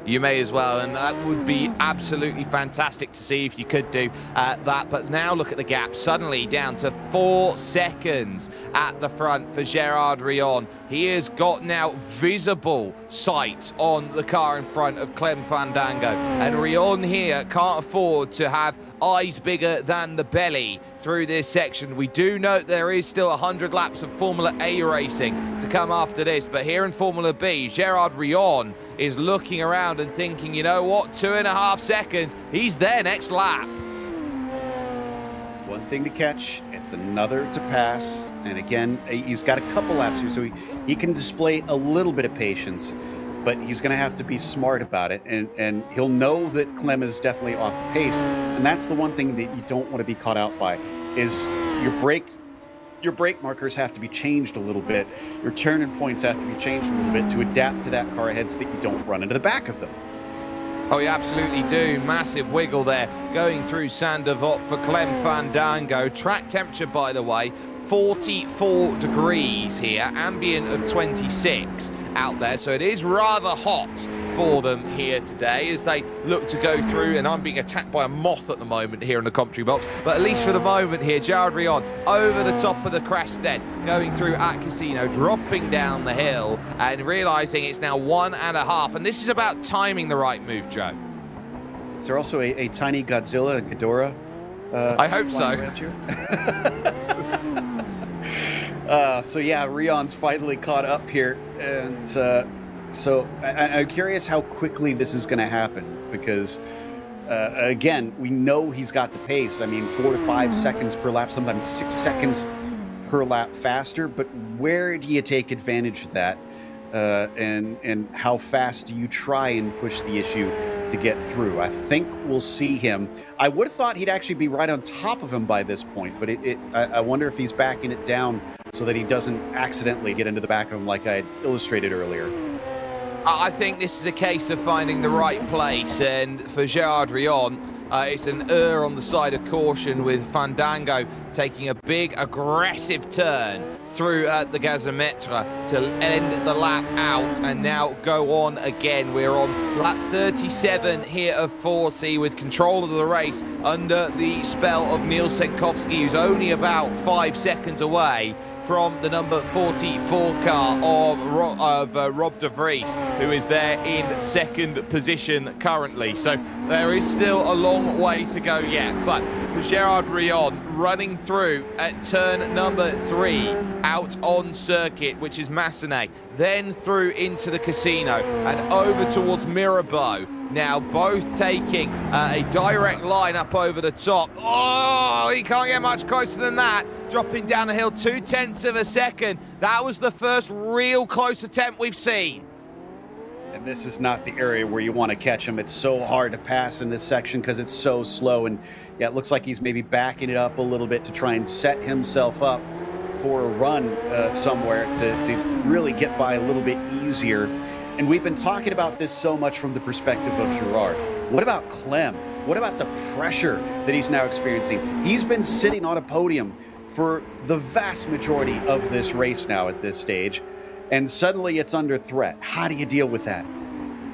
You may as well, and that would be absolutely fantastic to see if you could do that. But now look at the gap, suddenly down to 4 seconds at the front for Gerard Rion. He has got now visible sight on the car in front of Clem Fandango, and Rion here can't afford to have eyes bigger than the belly through this section. We do note there is still 100 laps of Formula A racing to come after this, but here in Formula B, Gerard Rion is looking around and thinking, you know what, 2.5 seconds, he's there next lap. It's one thing to catch, it's another to pass, and again, he's got a couple laps here, so he can display a little bit of patience, but he's going to have to be smart about it, and he'll know that Clem is definitely off pace, and that's the one thing that you don't want to be caught out by, is your brake markers have to be changed a little bit, your turning points have to be changed a little bit to adapt to that car ahead so that you don't run into the back of them. Oh, you absolutely do. Massive wiggle there going through Saint-Devote for Clem Fandango. Track temperature, by the way, 44 degrees here, ambient of 26 out there, so it is rather hot for them here today as they look to go through, and I'm being attacked by a moth at the moment here in the commentary box, but at least for the moment here, Gerard Rion over the top of the crest then, going through at Casino, dropping down the hill and realising it's now 1.5, and this is about timing the right move, Joe. Is there also a tiny Godzilla and Ghidorah? I hope so. So yeah, Rion's finally caught up here, and so I'm curious how quickly this is going to happen, because again, we know he's got the pace. I mean, 4 to 5 seconds per lap, sometimes 6 seconds per lap faster. But where do you take advantage of that, and how fast do you try and push the issue to get through? I think we'll see him. I would have thought he'd actually be right on top of him by this point, but I wonder if he's backing it down so that he doesn't accidentally get into the back of him like I illustrated earlier. I think this is a case of finding the right place, and for Gerard Rion, it's an err on the side of caution, with Fandango taking a big aggressive turn through the gazometre to end the lap out and now go on again. We're on lap 37 here of 40 with control of the race under the spell of Niels Senkowski, who's only about 5 seconds away from the number 44 car of Rob de Vries, who is there in second position currently. So there is still a long way to go yet, but for Gerard Rion running through at turn number 3 out on circuit, which is Massenet, then through into the Casino and over towards Mirabeau. Now both taking a direct line up over the top. Oh, he can't get much closer than that. Dropping down the hill 0.2 of a second. That was the first real close attempt we've seen. And this is not the area where you want to catch him. It's so hard to pass in this section because it's so slow. And yeah, it looks like he's maybe backing it up a little bit to try and set himself up for a run somewhere to really get by a little bit easier. And we've been talking about this so much from the perspective of Gerard. What about Clem? What about the pressure that he's now experiencing? He's been sitting on a podium for the vast majority of this race now at this stage, and suddenly it's under threat. How do you deal with that?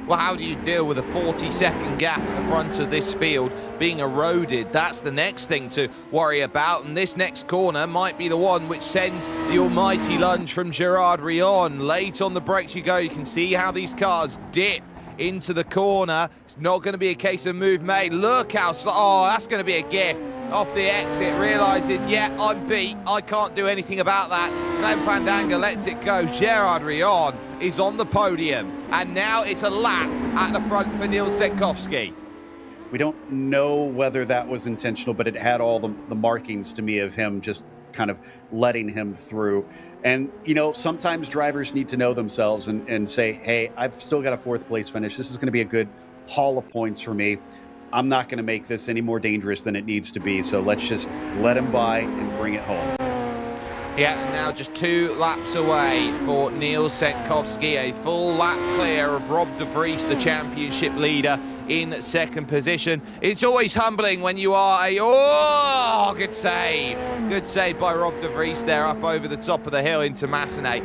Well, how do you deal with a 40-second gap at the front of this field being eroded? That's the next thing to worry about, and this next corner might be the one which sends the almighty lunge from Gerard Rion. Late on the brakes you go. You can see how these cars dip into the corner. It's not going to be a case of move made. Look how slow. Oh, that's going to be a gift. Off the exit, realises, yeah, I'm beat. I can't do anything about that. Glenn Fandango lets it go. Gerard Rion is on the podium, and now it's a lap at the front for Niels Senkowski. We don't know whether that was intentional, but it had all the markings to me of him just kind of letting him through. And, you know, sometimes drivers need to know themselves and say, hey, I've still got a 4th place finish. This is going to be a good haul of points for me. I'm not going to make this any more dangerous than it needs to be, so let's just let him by and bring it home. Yeah, and now just 2 laps away for Niels Senkowski, a full lap clear of Rob de Vries, the championship leader, in second position. It's always humbling when you are good save. Good save by Rob de Vries there up over the top of the hill into Massenet.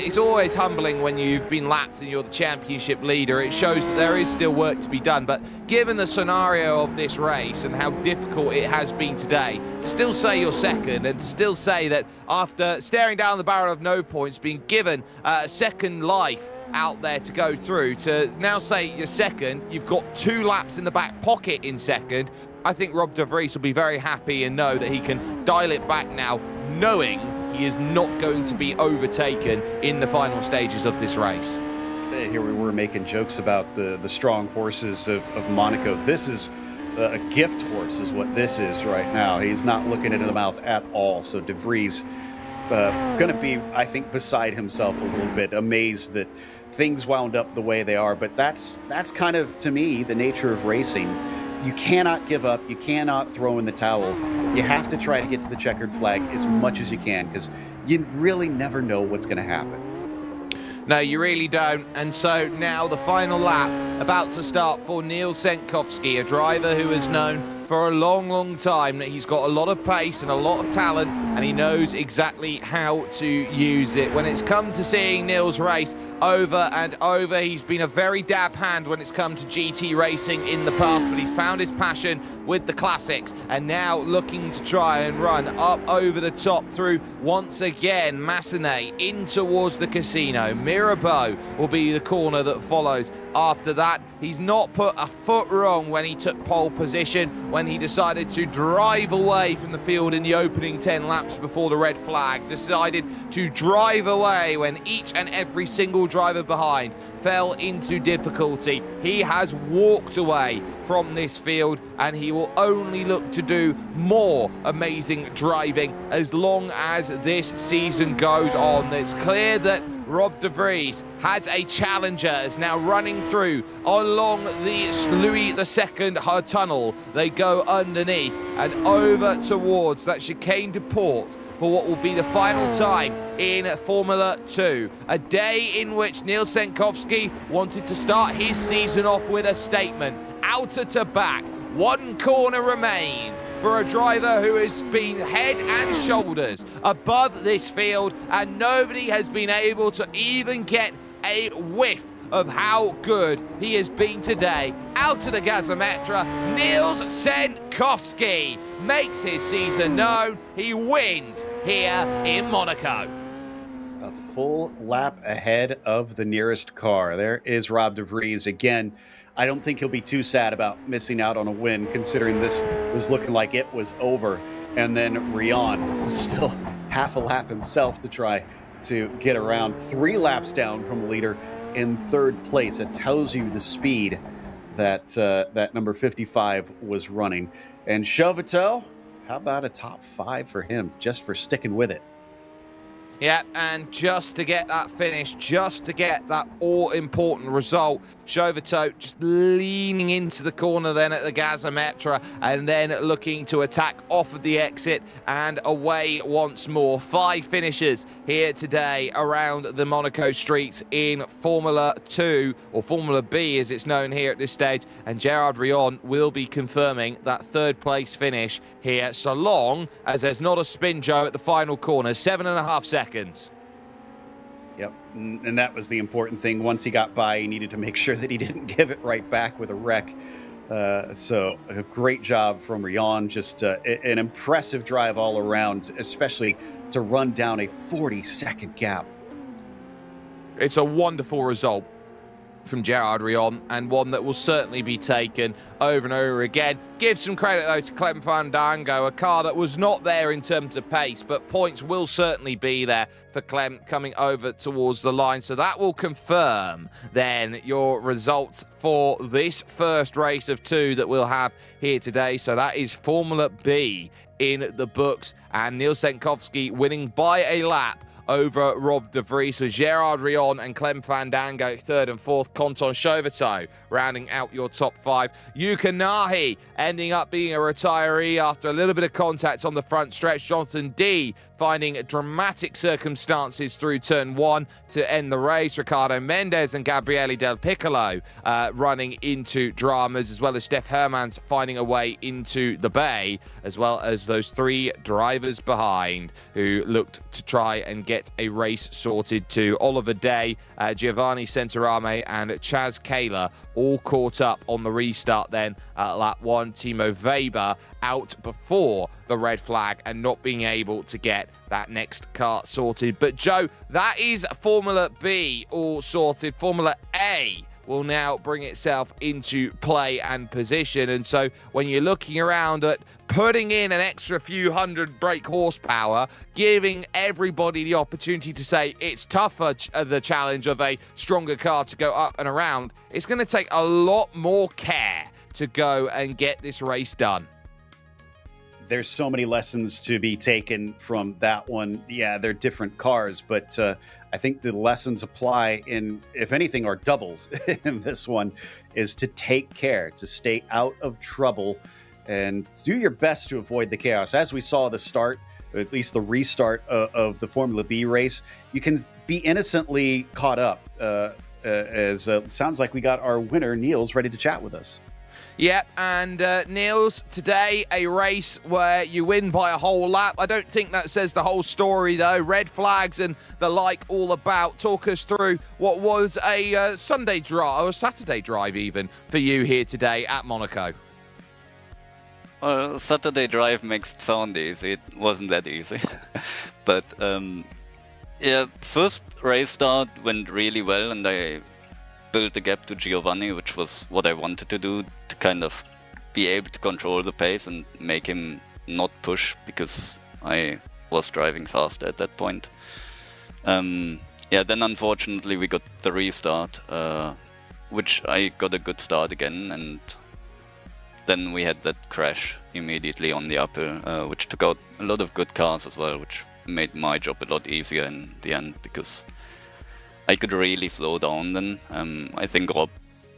It's always humbling when you've been lapped and you're the championship leader. It shows that there is still work to be done, but given the scenario of this race and how difficult it has been today, to still say you're second and to still say that after staring down the barrel of no points, being given a second life out there to go through, to now say you're second, you've got 2 laps in the back pocket in second. I think Rob de Vries will be very happy and know that he can dial it back now, knowing he is not going to be overtaken in the final stages of this race. Here we were making jokes about the strong horses of Monaco. This is a gift horse is what this is right now. He's not looking into the mouth at all. So de Vries going to be, I think, beside himself a little bit, amazed that things wound up the way they are. But that's kind of, to me, the nature of racing. You cannot give up. You cannot throw in the towel. You have to try to get to the checkered flag as much as you can, because you really never know what's going to happen. No, you really don't. And so now the final lap about to start for Niels Senkowski, a driver who is known for a long, long time that he's got a lot of pace and a lot of talent, and he knows exactly how to use it. When it's come to seeing Nils race over and over, he's been a very dab hand when it's come to GT racing in the past, but he's found his passion with the classics, and now looking to try and run up over the top through, once again, Massenet in towards the casino. Mirabeau will be the corner that follows after that. He's not put a foot wrong when he took pole position, when he decided to drive away from the field in the opening 10 laps before the red flag, decided to drive away when each and every single driver behind fell into difficulty. He has walked away from this field, and he will only look to do more amazing driving as long as this season goes on. It's clear that Rob de Vries has a challenger, is now running through along the Louis II tunnel. They go underneath and over towards that chicane de Port for what will be the final time in Formula 2. A day in which Nils Senkowski wanted to start his season off with a statement. Outer to back, one corner remains for a driver who has been head and shoulders above this field, and nobody has been able to even get a whiff of how good he has been today. Out of the gasometer, Nils Senkowski makes his season known. He wins here in Monaco. A full lap ahead of the nearest car. There is Rob de Vries again. I don't think he'll be too sad about missing out on a win, considering this was looking like it was over. And then Rion was still half a lap himself to try to get around, 3 laps down from the leader in 3rd place. It tells you the speed that that number 55 was running. And Chauvetot, how about a top 5 for him, just for sticking with it? Yeah, and just to get that finish, just to get that all-important result, Chauvetot just leaning into the corner then at the gasometer, and then looking to attack off of the exit and away once more. 5 finishes here today around the Monaco streets in Formula 2, or Formula B as it's known here at this stage, and Gerard Rion will be confirming that 3rd place finish here, so long as there's not a spin, Joe, at the final corner. 7.5 seconds. Yep, and that was the important thing. Once he got by, he needed to make sure that he didn't give it right back with a wreck. So a great job from Rion, just an impressive drive all around, especially to run down a 40-second gap. It's a wonderful result from Gerard Rion, and one that will certainly be taken over and over again. Give some credit though to Clem van Dango, a car that was not there in terms of pace, but points will certainly be there for Clem coming over towards the line. So that will confirm then your results for this first race of 2 that we'll have here today. So that is Formula B in the books, and Nils Senkowski winning by a lap over Rob de Vries, with Gerard Rion and Clem van Dango 3rd and 4th. Quentin Chauvetot rounding out your top 5. Yuka Nahi ending up being a retiree after a little bit of contact on the front stretch. Jonathan D finding dramatic circumstances through turn 1 to end the race. Ricardo Mendes and Gabriele Del Piccolo running into dramas, as well as Steph Hermans finding a way into the bay, as well as those 3 drivers behind who looked to try and get a race sorted too. Oliver Day, Giovanni Centorame and Chaz Kayla all caught up on the restart then at lap 1. Timo Weber out before the red flag and not being able to get that next car sorted. But Joe, that is Formula B all sorted. Formula A will now bring itself into play and position. And so when you're looking around at putting in an extra few hundred brake horsepower, giving everybody the opportunity to say it's tougher, the challenge of a stronger car to go up and around, it's going to take a lot more care to go and get this race done. There's so many lessons to be taken from that one. Yeah, they're different cars, but I think the lessons apply in, if anything, are doubles in this one, is to take care, to stay out of trouble, and do your best to avoid the chaos. As we saw at the start, or at least the restart of the Formula B race, you can be innocently caught up. Sounds like we got our winner, Niels, ready to chat with us. Yeah, and Niels, today a race where you win by a whole lap. I don't think that says the whole story, though. Red flags and the like all about. Talk us through what was a Sunday drive, or a Saturday drive even, for you here today at Monaco. Well, Saturday drive makes it sound easy. It wasn't that easy. But yeah, first race start went really well, and I built the gap to Giovanni, which was what I wanted to do, to kind of be able to control the pace and make him not push, because I was driving fast at that point. Yeah, then unfortunately we got the restart, which I got a good start again, and then we had that crash immediately on the uphill, which took out a lot of good cars as well, which made my job a lot easier in the end, because I could really slow down then. I think Rob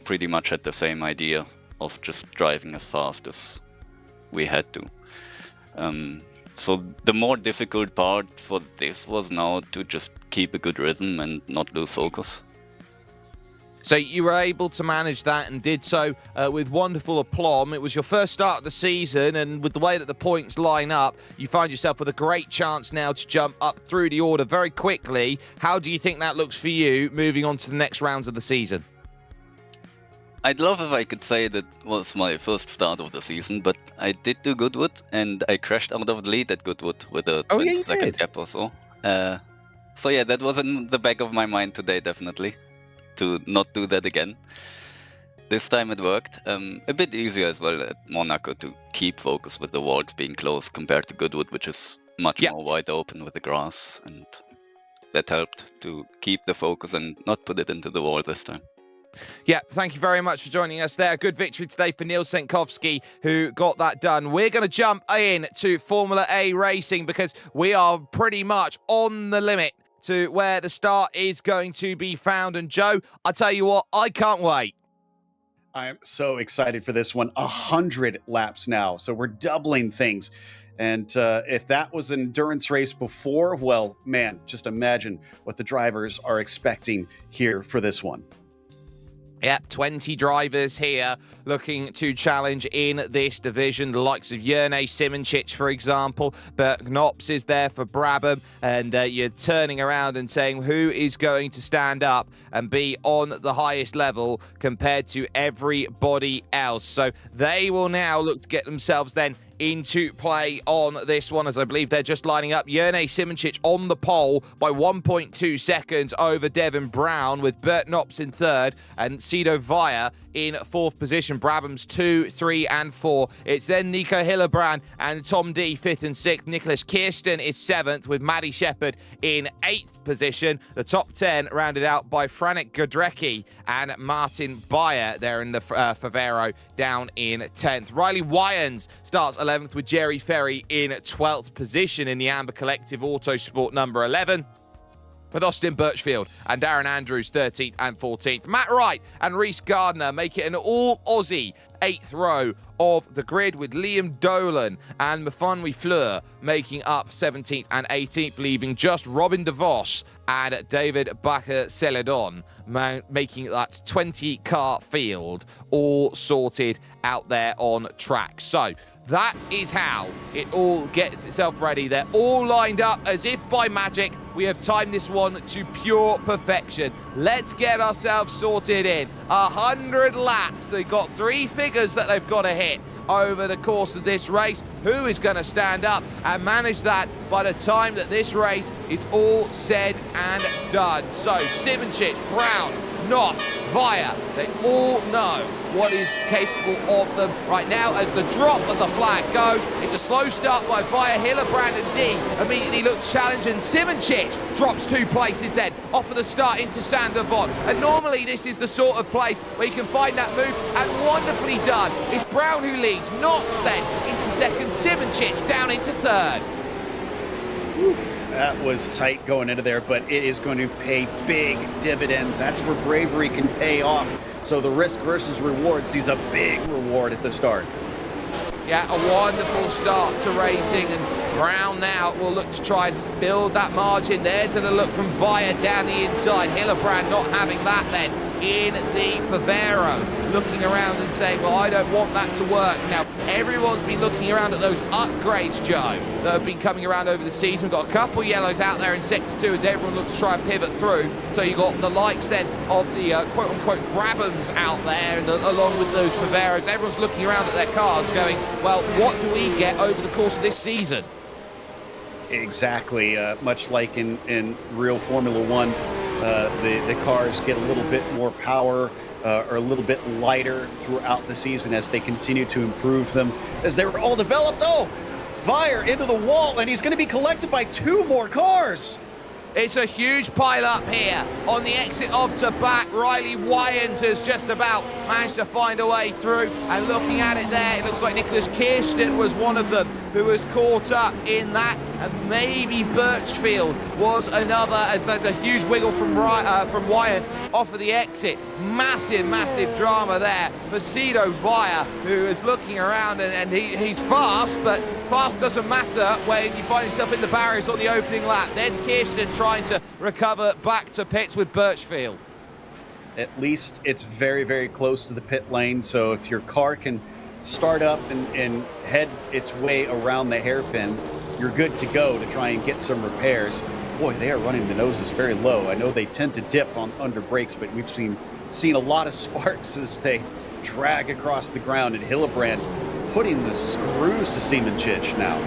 pretty much had the same idea of just driving as fast as we had to. So the more difficult part for this was now to just keep a good rhythm and not lose focus. So you were able to manage that and did so with wonderful aplomb. It was your first start of the season, and with the way that the points line up, you find yourself with a great chance now to jump up through the order very quickly. How do you think that looks for you moving on to the next rounds of the season? I'd love if I could say that was my first start of the season, but I did do Goodwood, and I crashed out of the lead at Goodwood with a 20-second gap or so. So yeah, that was in the back of my mind today, definitely, to not do that again. This time it worked. A bit easier as well at Monaco to keep focus with the walls being close compared to Goodwood, which is much more wide open with the grass, and that helped to keep the focus and not put it into the wall this time. Yeah, thank you very much for joining us there. Good victory today for Niels Senkowski, who got that done. We're going to jump in to Formula A racing because we are pretty much on the limit to where the start is going to be found. And Joe, I tell you what, I can't wait. I'm so excited for this one. 100 laps now, so we're doubling things. And if that was an endurance race before, well, man, just imagine what the drivers are expecting here for this one. Yeah, 20 drivers here looking to challenge in this division. The likes of Jerne Simoncic, for example. Bert Knops is there for Brabham. And you're turning around and saying who is going to stand up and be on the highest level compared to everybody else. So they will now look to get themselves then into play on this one, as I believe they're just lining up. Jerne Simoncic on the pole by 1.2 seconds over Devin Brown, with Bert Knops in third and Sido Vaya in fourth position. Brabham's 2, 3 and 4. It's then Nico Hillebrand and Tom D fifth and sixth. Nicholas Kirsten is seventh, with Maddie Shepherd in eighth position. The top 10 rounded out by Franek Godrecki and Martin Bayer there in the Favero down in 10th. Riley Wyans starts 11th, with Jerry Ferry in 12th position in the Amber Collective Autosport number 11. With Austin Birchfield and Darren Andrews 13th and 14th. Matt Wright and Reese Gardner make it an all-Aussie 8th row of the grid, with Liam Dolan and Mfanwi Fleur making up 17th and 18th, leaving just Robin DeVos and David Bacher-Celedon making that 20-car field all sorted out there on track. So that is how it all gets itself ready. They're all lined up as if by magic. We have timed this one to pure perfection. Let's get ourselves sorted in. 100 laps. They've got 3 figures that they've got to hit over the course of this race. Who is going to stand up and manage that by the time that this race is all said and done? So Simoncic, Brown, Knott, Vaya, they all know what is capable of them right now. As the drop of the flag goes, it's a slow start by Vaya. Hillebrand and D immediately looks challenged, and Simoncic drops 2 places then off of the start into Sander Von. And normally this is the sort of place where you can find that move, and wonderfully done. It's Brown who leads, Knott then into second, Simoncic down into third. That was tight going into there, but it is going to pay big dividends. That's where bravery can pay off. So the risk versus reward sees a big reward at the start. Yeah, a wonderful start to racing, and Brown now will look to try and build that margin. There's a look from Vaya down the inside. Hillebrand not having that then in the Favero. looking around and saying, well, I don't want that to work. Now, everyone's been looking around at those upgrades, Joe, that have been coming around over the season. We've got a couple yellows out there in Sector 2 as everyone looks to try and pivot through. So you've got the likes then of the quote-unquote Brabhams out there, and along with those Faveros. Everyone's looking around at their cars going, well, what do we get over the course of this season? Exactly. Much like in real Formula One, the cars get a little bit more power, or a little bit lighter throughout the season as they continue to improve them. As they were all developed, Vire into the wall, and he's going to be collected by 2 more cars. It's a huge pile-up here on the exit of to back. Riley Wyans has just about managed to find a way through, and looking at it there, it looks like Nicholas Kirsten was one of them who was caught up in that, and maybe Birchfield was another, as there's a huge wiggle from Wyans off of the exit. Massive drama there for Cedo Vire, who is looking around, and he's fast, but fast doesn't matter when you find yourself in the barriers on the opening lap. There's Kirsten trying to recover back to pits with Birchfield. At least it's very close to the pit lane, so if your car can start up and head its way around the hairpin, you're good to go to try and get some repairs. Boy, they are running the noses very low. I know they tend to dip on under brakes, but we've seen a lot of sparks as they drag across the ground, and Hillebrand putting the screws to Siemenchich now.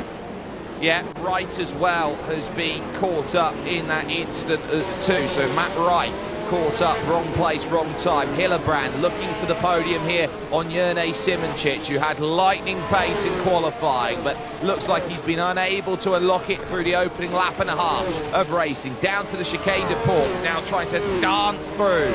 Yeah, Wright as well has been caught up in that instant too. So Matt Wright caught up, wrong place, wrong time. Hillebrand looking for the podium here on Jerne Siemenchich, who had lightning pace in qualifying, but looks like he's been unable to unlock it through the opening lap and a half of racing. Down to the chicane de Port, now trying to dance through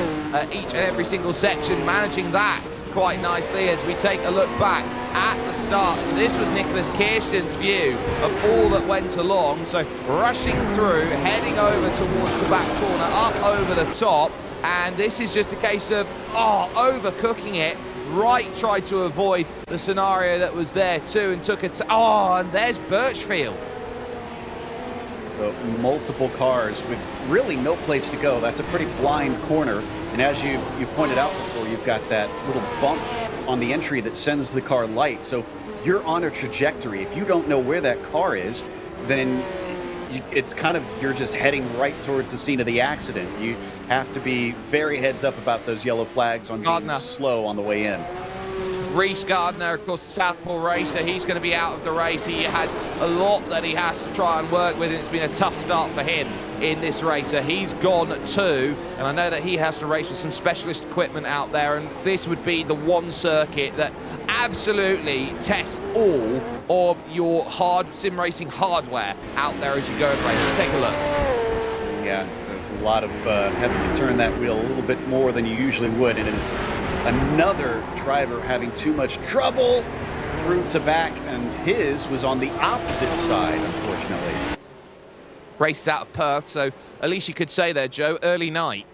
each and every single section, managing that quite nicely as we take a look back at the start. So this was Nicholas Kirsten's view of all that went along. So rushing through, heading over towards the back corner, up over the top, and this is just a case of overcooking it. Wright tried to avoid the scenario that was there too and took it. And there's Birchfield. So multiple cars with really no place to go. That's a pretty blind corner. And as you pointed out before, you've got that little bump on the entry that sends the car light. So you're on a trajectory. If you don't know where that car is, then it's kind of, you're just heading right towards the scene of the accident. You have to be very heads up about those yellow flags on being slow on the way in. Reese Gardner, of course, the Southpaw racer, he's going to be out of the race. He has a lot that he has to try and work with, and it's been a tough start for him in this race. He's gone too, and I know that he has to race with some specialist equipment out there, and this would be the one circuit that absolutely tests all of your sim racing hardware out there as you go and race. Let's take a look. Yeah, there's a lot of having to turn that wheel a little bit more than you usually would, and it's another driver having too much trouble through to back, and his was on the opposite side, unfortunately. Race out of Perth, so at least you could say there, Joe, early night.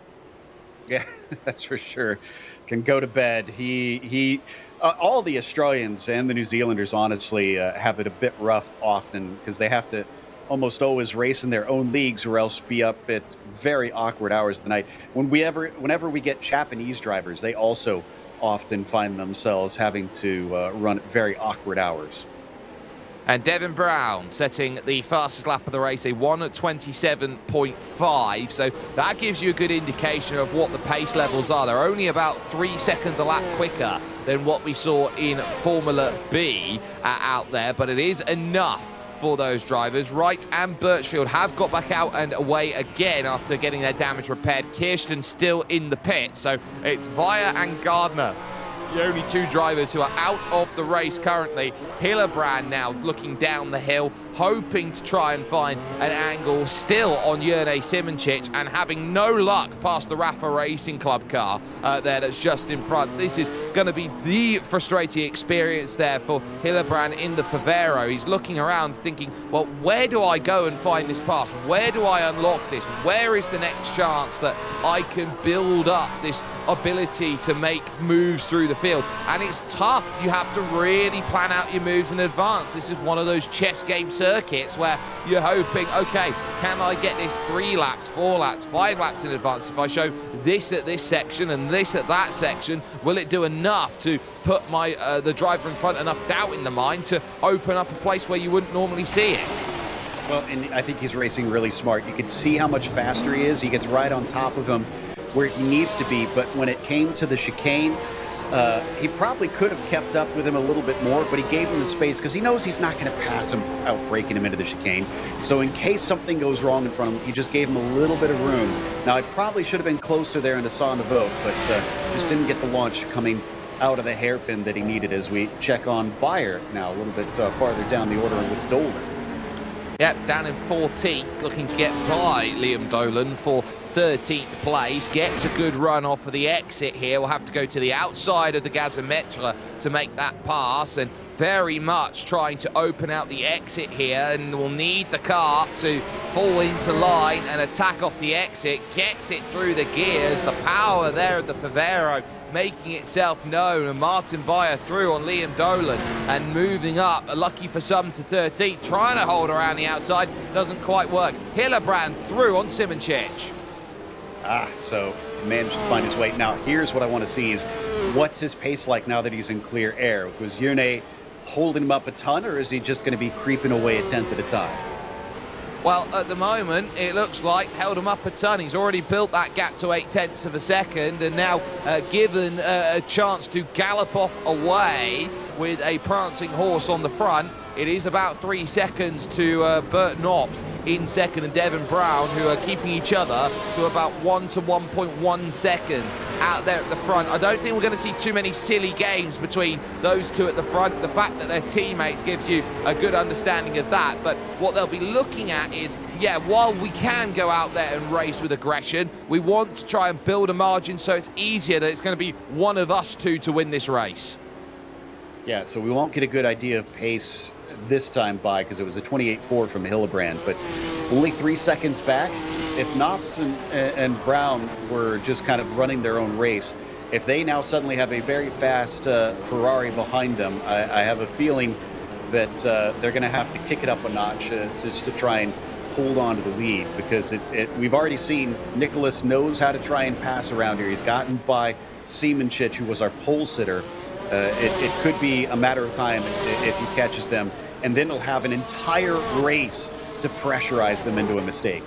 Yeah, that's for sure. Can go to bed. He all the Australians and the New Zealanders, honestly, have it a bit rough often because they have to almost always race in their own leagues or else be up at very awkward hours of the night. Whenever we get Japanese drivers, they also often find themselves having to run at very awkward hours. And Devin Brown setting the fastest lap of the race, a 1:27.5. So that gives you a good indication of what the pace levels are. They're only about 3 seconds a lap quicker than what we saw in Formula B out there, but it is enough for those drivers. Wright and Birchfield have got back out and away again after getting their damage repaired. Kirsten still in the pit, so it's Vire and Gardner, the only 2 drivers who are out of the race currently. Hillebrand now looking down the hill, hoping to try and find an angle still on Jerne Siemenchich, and having no luck past the Rafa Racing Club car there that's just in front. This is going to be the frustrating experience there for Hillebrand in the Favero. He's looking around thinking, well, where do I go and find this pass? Where do I unlock this? Where is the next chance that I can build up this ability to make moves through the field? And it's tough. You have to really plan out your moves in advance. This is one of those chess game circuits circuits where you're hoping, okay, can I get this 3 laps, 4 laps, 5 laps in advance? If I show this at this section and this at that section, will it do enough to put my the driver in front enough doubt in the mind to open up a place where you wouldn't normally see it? Well, and I think he's racing really smart. You can see how much faster he is. He gets right on top of him where he needs to be, but when it came to the chicane, he probably could have kept up with him a little bit more, but he gave him the space because he knows he's not going to pass him out, breaking him into the chicane. So in case something goes wrong in front of him, he just gave him a little bit of room. Now, I probably should have been closer there in the saw on the vote, but just didn't get the launch coming out of the hairpin that he needed as we check on Bayer now a little bit farther down the order with Dolan. Yep, down in 14th, looking to get by Liam Dolan for 13th place. Gets a good run off of the exit here. We'll have to go to the outside of the gasometre to make that pass, and very much trying to open out the exit here, and will need the car to pull into line and attack off the exit. Gets it through the gears. The power there of the Favero making itself known, and Martin Bayer through on Liam Dolan and moving up, lucky for some, to 13th, trying to hold around the outside, doesn't quite work. Hillebrand through on Simoncic. So managed to find his way. Now here's what I want to see is what's his pace like now that he's in clear air? Was Yune holding him up a ton, or is he just going to be creeping away a tenth at a time? Well, at the moment, it looks like held him up a ton. He's already built that gap to 0.8 of a second, and now given a chance to gallop off away with a prancing horse on the front. It is about 3 seconds to Bert Knops in second, and Devin Brown, who are keeping each other to about 1 to 1.1 seconds out there at the front. I don't think we're going to see too many silly games between those two at the front. The fact that they're teammates gives you a good understanding of that. But what they'll be looking at is, yeah, while we can go out there and race with aggression, we want to try and build a margin so it's easier that it's going to be one of us two to win this race. Yeah, so we won't get a good idea of pace this time by, because it was a 28.4 from Hillebrand, but only 3 seconds back. If Knops and Brown were just kind of running their own race, if they now suddenly have a very fast Ferrari behind them, I have a feeling that they're going to have to kick it up a notch just to try and hold on to the lead, because we've already seen Nicholas knows how to try and pass around here. He's gotten by Simoncic, who was our pole sitter. It could be a matter of time if he catches them, and then he'll have an entire race to pressurize them into a mistake.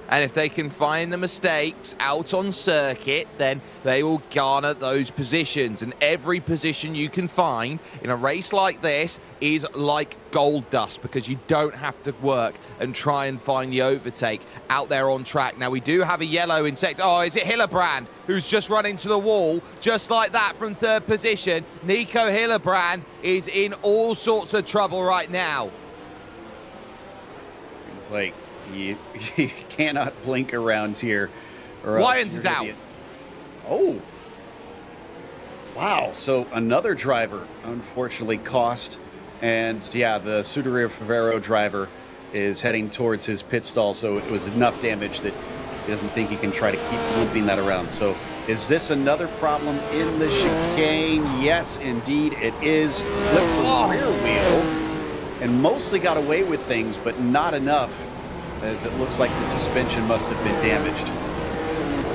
And if they can find the mistakes out on circuit, then they will garner those positions. And every position you can find in a race like this is like gold dust, because you don't have to work and try and find the overtake out there on track. Now, we do have a yellow in sector. Oh, is it Hillebrand who's just run into the wall just like that from third position? Nico Hillebrand is in all sorts of trouble right now. Seems like you cannot blink around here. Wyans is out. Oh. Wow. So another driver, unfortunately, cost. And yeah, the Scuderia Favero driver is heading towards his pit stall. So it was enough damage that he doesn't think he can try to keep looping that around. So is this another problem in the chicane? Yes, indeed it is. Flipped the rear wheel and mostly got away with things, but not enough, as it looks like the suspension must have been damaged.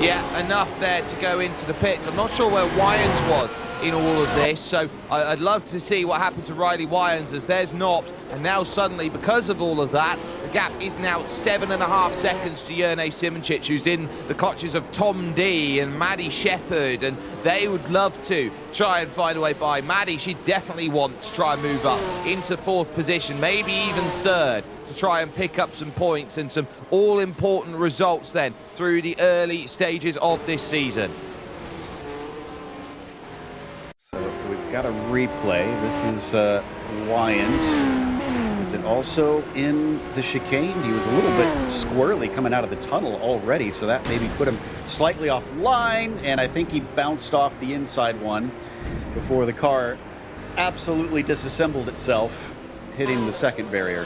Yeah, enough there to go into the pits. I'm not sure where Wyans was in all of this, so I'd love to see what happened to Riley Wyans, as there's Knops, and now suddenly, because of all of that, the gap is now 7.5 seconds to Jurne Simoncic, who's in the clutches of Tom D and Maddie Shepherd, and they would love to try and find a way by. Maddie, she'd definitely want to try and move up into 4th position, maybe even 3rd, to try and pick up some points and some all-important results then through the early stages of this season. So we've got a replay. This is Wyans. Was it also in the chicane? He was a little bit squirrely coming out of the tunnel already, so that maybe put him slightly off line, and I think he bounced off the inside one before the car absolutely disassembled itself, hitting the second barrier.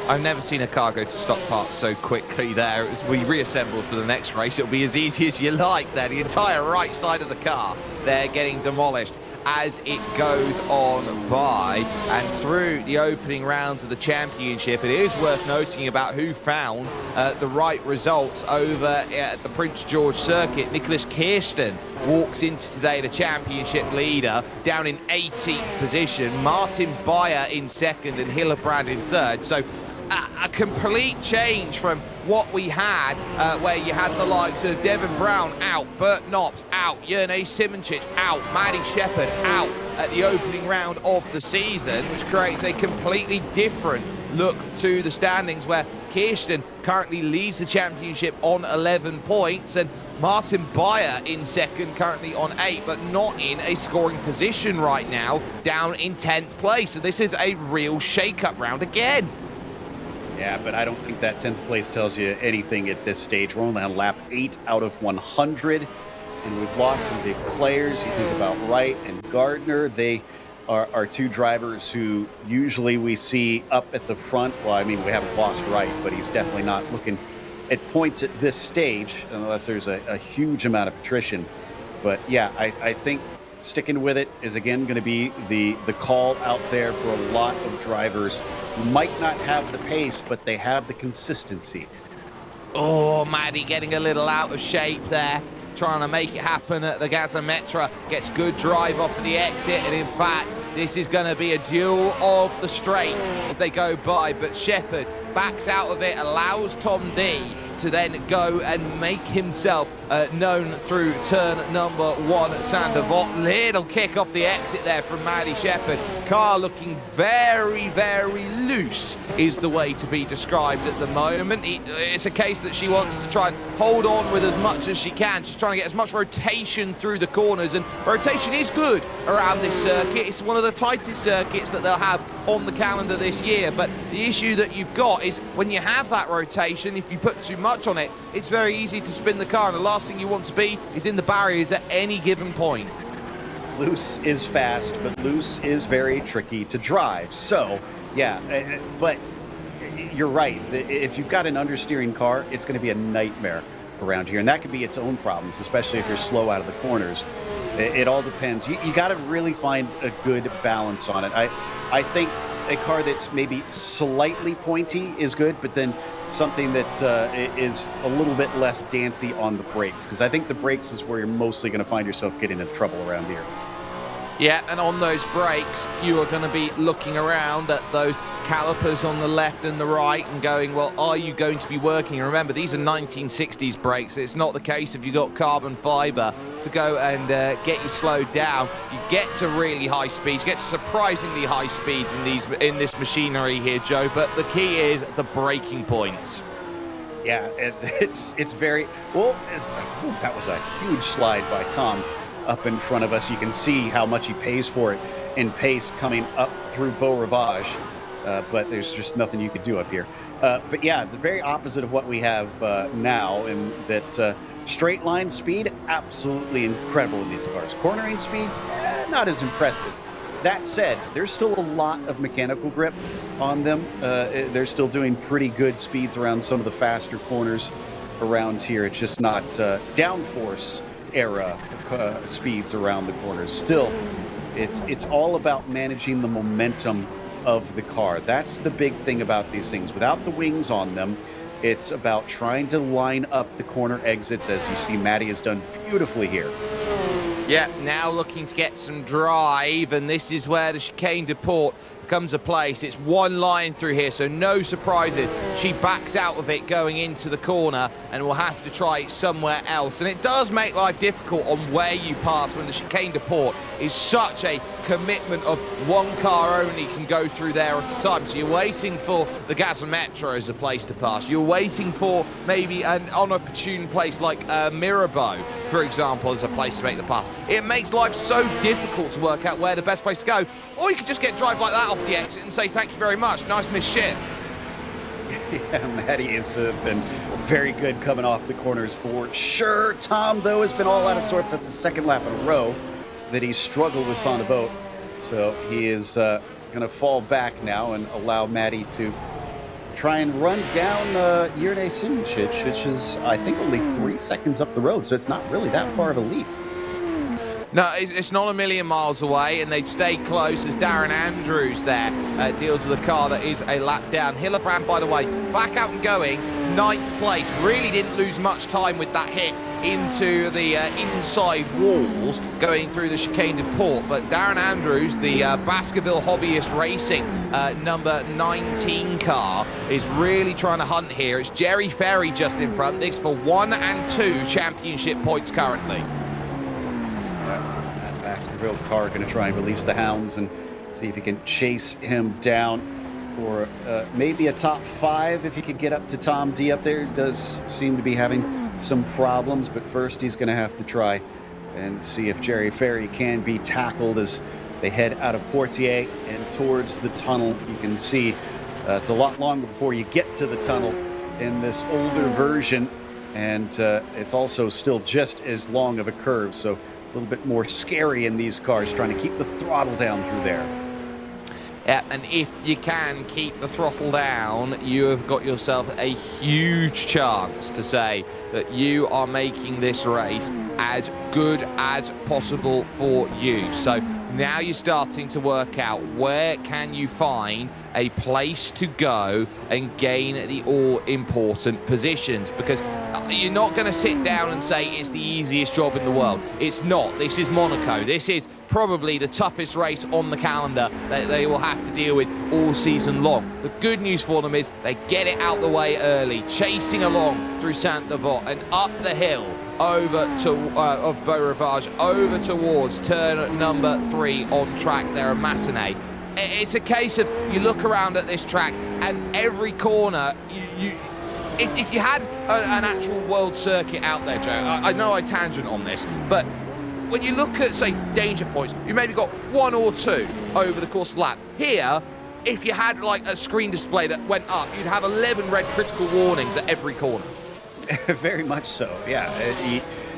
I've never seen a car go to stock parts so quickly there. We reassembled for the next race. It'll be as easy as you like there. The entire right side of the car, they're getting demolished. as it goes on by. And through the opening rounds of the championship, it is worth noting about who found the right results over at the Prince George circuit. Nicholas Kirsten walks into today the championship leader, down in 18th position. Martin Beyer in second and Hillebrand in third. So a complete change from what we had, where you had the likes of Devin Brown out, Bert Knops out, Jurnej Simoncic out, Maddie Shepherd out at the opening round of the season, which creates a completely different look to the standings, where Kirsten currently leads the championship on 11 points, and Martin Beyer in second, currently on 8, but not in a scoring position right now, down in 10th place. So this is a real shake-up round again. Yeah, but I don't think that 10th place tells you anything at this stage. We're only on lap 8 out of 100, and we've lost some big players. You think about Wright and Gardner. They are two drivers who usually we see up at the front. Well, I mean, we haven't lost Wright, but he's definitely not looking at points at this stage unless there's a huge amount of attrition. But yeah, I think sticking with it is again going to be the call out there for a lot of drivers who might not have the pace, but they have the consistency. Oh, Maddie getting a little out of shape there, trying to make it happen at the Gazometra. Gets good drive off of the exit, and in fact, this is going to be a duel of the straight as they go by, but Shepherd backs out of it, allows Tom D to then go and make himself known through turn number 1 at Sander Vot. Little kick off the exit there from Maddie Shepherd. Car looking very, very loose is the way to be described at the moment. It's a case that she wants to try and hold on with as much as she can. She's trying to get as much rotation through the corners, and rotation is good around this circuit. It's one of the tightest circuits that they'll have on the calendar this year, but the issue that you've got is when you have that rotation, if you put too much on it, it's very easy to spin the car, and the last thing you want to be is in the barriers at any given point. Loose is fast, but loose is very tricky to drive. So, yeah, but you're right. If you've got an understeering car, it's going to be a nightmare around here, and that could be its own problems, especially if you're slow out of the corners. It all depends. You got to really find a good balance on it. I think a car that's maybe slightly pointy is good, but then something that is a little bit less dancy on the brakes, because I think the brakes is where you're mostly going to find yourself getting into trouble around here. Yeah, and on those brakes, you are going to be looking around at those calipers on the left and the right and going, well, are you going to be working? And remember, these are 1960s brakes. It's not the case if you've got carbon fiber to go and get you slowed down. You get to really high speeds, you get to surprisingly high speeds in this machinery here, Joe, but the key is the braking points. Yeah, it's very, well, that was a huge slide by Tom up in front of us. You can see how much he pays for it in pace coming up through Beau Rivage. But there's just nothing you could do up here. But yeah, the very opposite of what we have now, in that straight line speed, absolutely incredible in these cars. Cornering speed, not as impressive. That said, there's still a lot of mechanical grip on them. They're still doing pretty good speeds around some of the faster corners around here. It's just not downforce era speeds around the corners. Still, it's all about managing the momentum of the car. That's the big thing about these things. Without the wings on them, it's about trying to line up the corner exits, as you see Maddie has done beautifully here. Yeah, now looking to get some drive, and this is where the chicane de port comes a place. It's one line through here, so no surprises. She backs out of it going into the corner and will have to try it somewhere else. And it does make life difficult on where you pass when the chicane de port is such a commitment of one car only can go through there at a time. So you're waiting for the Gazometra as a place to pass. You're waiting for maybe an inopportune place like Mirabeau, for example, as a place to make the pass. It makes life so difficult to work out where the best place to go. Or you could just get drive like that off the exit and say, thank you very much, nice miss shift. Yeah, Maddie has been very good coming off the corners for sure. Tom, though, has been all out of sorts. That's the second lap in a row that he's struggled with on the boat. So he is going to fall back now and allow Maddie to try and run down Jurnej Simoncic, which is, I think, only 3 seconds up the road. So it's not really that far of a leap. No, it's not a million miles away, and they stay close as Darren Andrews there deals with a car that is a lap down. Hillebrand, by the way, back out and going, 9th place. Really didn't lose much time with that hit into the inside walls going through the chicane de port. But Darren Andrews, the Baskerville Hobbyist Racing number 19 car, is really trying to hunt here. It's Jerry Ferry just in front. This for 1 and 2 championship points currently. That Baskerville car going to try and release the hounds and see if he can chase him down for maybe a top 5 if he could get up to Tom D up there. He does seem to be having some problems, but first he's going to have to try and see if Jerry Ferry can be tackled as they head out of Portier and towards the tunnel. You can see it's a lot longer before you get to the tunnel in this older version, and it's also still just as long of a curve, so a little bit more scary in these cars, trying to keep the throttle down through there. Yeah, and if you can keep the throttle down, you have got yourself a huge chance to say that you are making this race as good as possible for you. So now you're starting to work out where can you find a place to go and gain the all-important positions, because you're not going to sit down and say it's the easiest job in the world. It's not. This is Monaco. This is probably the toughest race on the calendar that they will have to deal with all season long. The good news for them is they get it out the way early, chasing along through Saint-Devote and up the hill over to of Beaurivage over towards turn number 3 on track there at Massenet. It's a case of you look around at this track and every corner if you had an actual world circuit out there, Joe, I know I tangent on this, but when you look at, say, danger points, you maybe got 1 or 2 over the course of the lap. Here, if you had like a screen display that went up, you'd have 11 red critical warnings at every corner. Very much so, yeah.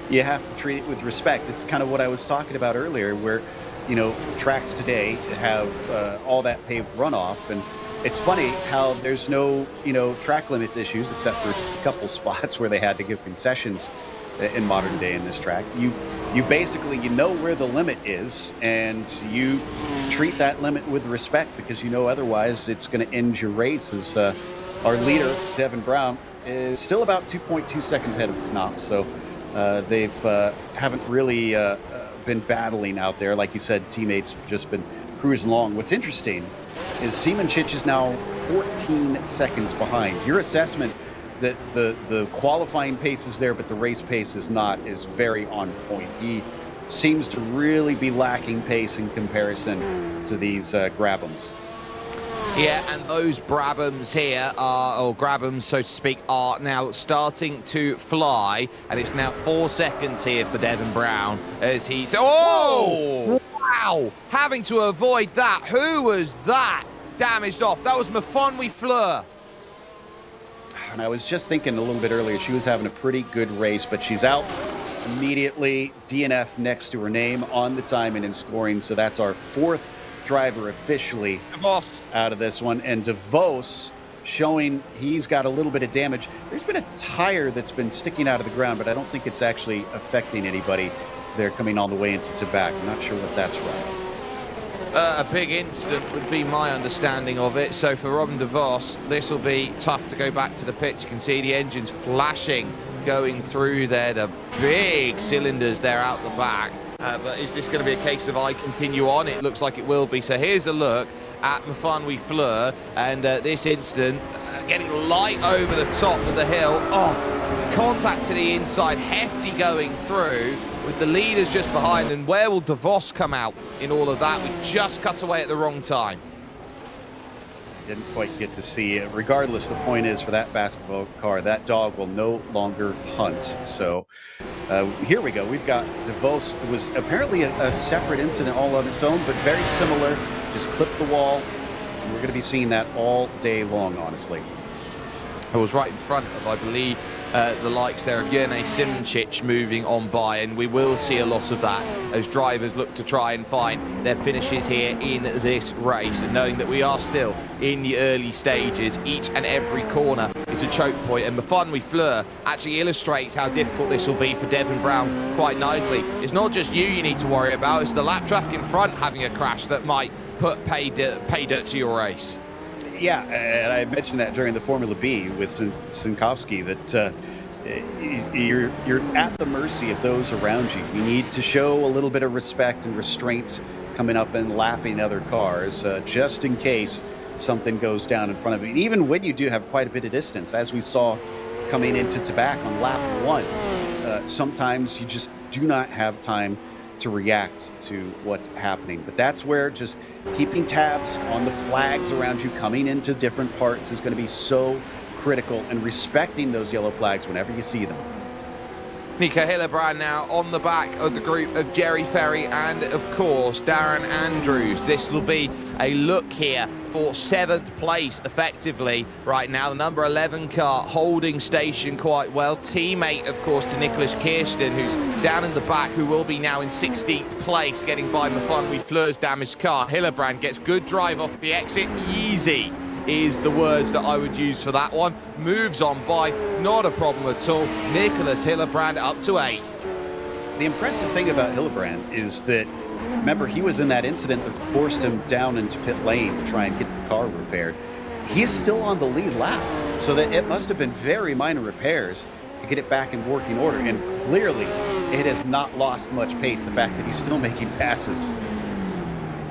You have to treat it with respect. It's kind of what I was talking about earlier, where, you know, tracks today have all that paved runoff, and it's funny how there's no, you know, track limits issues except for a couple spots where they had to give concessions in modern day in this track. You basically, you know where the limit is, and you treat that limit with respect, because you know otherwise it's going to end your race. As our leader, Devin Brown, is still about 2.2 seconds ahead of Knopf, so they've haven't really been battling out there. Like you said, teammates have just been cruising along. What's interesting is Siemenchich is now 14 seconds behind. Your assessment that the qualifying pace is there, but the race pace is not, is very on point. He seems to really be lacking pace in comparison to these Grabhams. Yeah, and those Brabhams here are, or Grabhams, so to speak, are now starting to fly, and it's now 4 seconds here for Devin Brown as he's... Oh! Wow! Having to avoid that. Who was that damaged off? That was Mafonwi Fleur. And I was just thinking a little bit earlier, she was having a pretty good race, but she's out immediately. DNF next to her name on the time and in scoring, so that's our 4th driver officially out of this one. And DeVos showing he's got a little bit of damage. There's been a tire that's been sticking out of the ground, but I don't think it's actually affecting anybody. They're coming all the way into Tabac. I'm not sure what that's from. A big incident would be my understanding of it. So for Robin DeVos, this will be tough to go back to the pits. You can see the engines flashing going through there, the big cylinders there out the back. But is this going to be a case of I continue on? It looks like it will be. So here's a look at Mafonwi Fleur, and this incident getting light over the top of the hill. Oh, contact to the inside, hefty going through with the leaders just behind. And where will DeVos come out in all of that? We just cut away at the wrong time. Didn't quite get to see it. Regardless, the point is, for that basketball car, that dog will no longer hunt. So here we go. We've got DeVos. It was apparently a separate incident all on its own, but very similar. Just clipped the wall. And we're going to be seeing that all day long, honestly. I was right in front of, I believe, the likes there of Jurnej Siemenchich moving on by, and we will see a lot of that as drivers look to try and find their finishes here in this race. And knowing that we are still in the early stages, each and every corner is into choke point, and Mafun Fleur actually illustrates how difficult this will be for Devin Brown quite nicely. It's not just you need to worry about, it's the lap traffic in front having a crash that might put pay dirt to your race. Yeah, and I mentioned that during the Formula B with Sinkowski, that you're at the mercy of those around you. You need to show a little bit of respect and restraint coming up and lapping other cars, just in case something goes down in front of you. And even when you do have quite a bit of distance, as we saw coming into Tabac on lap 1, sometimes you just do not have time to react to what's happening. But that's where just keeping tabs on the flags around you coming into different parts is going to be so critical, and respecting those yellow flags whenever you see them. Nico Hillebrand now on the back of the group of Jerry Ferry and, of course, Darren Andrews. This will be a look here for 7th place, effectively, right now. The number 11 car holding station quite well. Teammate, of course, to Nicholas Kirsten, who's down in the back, who will be now in 16th place, getting by Mafun Fleur's damaged car. Hillebrand gets good drive off the exit. Easy is the words that I would use for that one. Moves on by, not a problem at all. Nicholas Hillebrand up to 8th. The impressive thing about Hillebrand is that, remember, he was in that incident that forced him down into pit lane to try and get the car repaired. He's still on the lead lap, so that it must have been very minor repairs to get it back in working order. And clearly, it has not lost much pace, the fact that he's still making passes.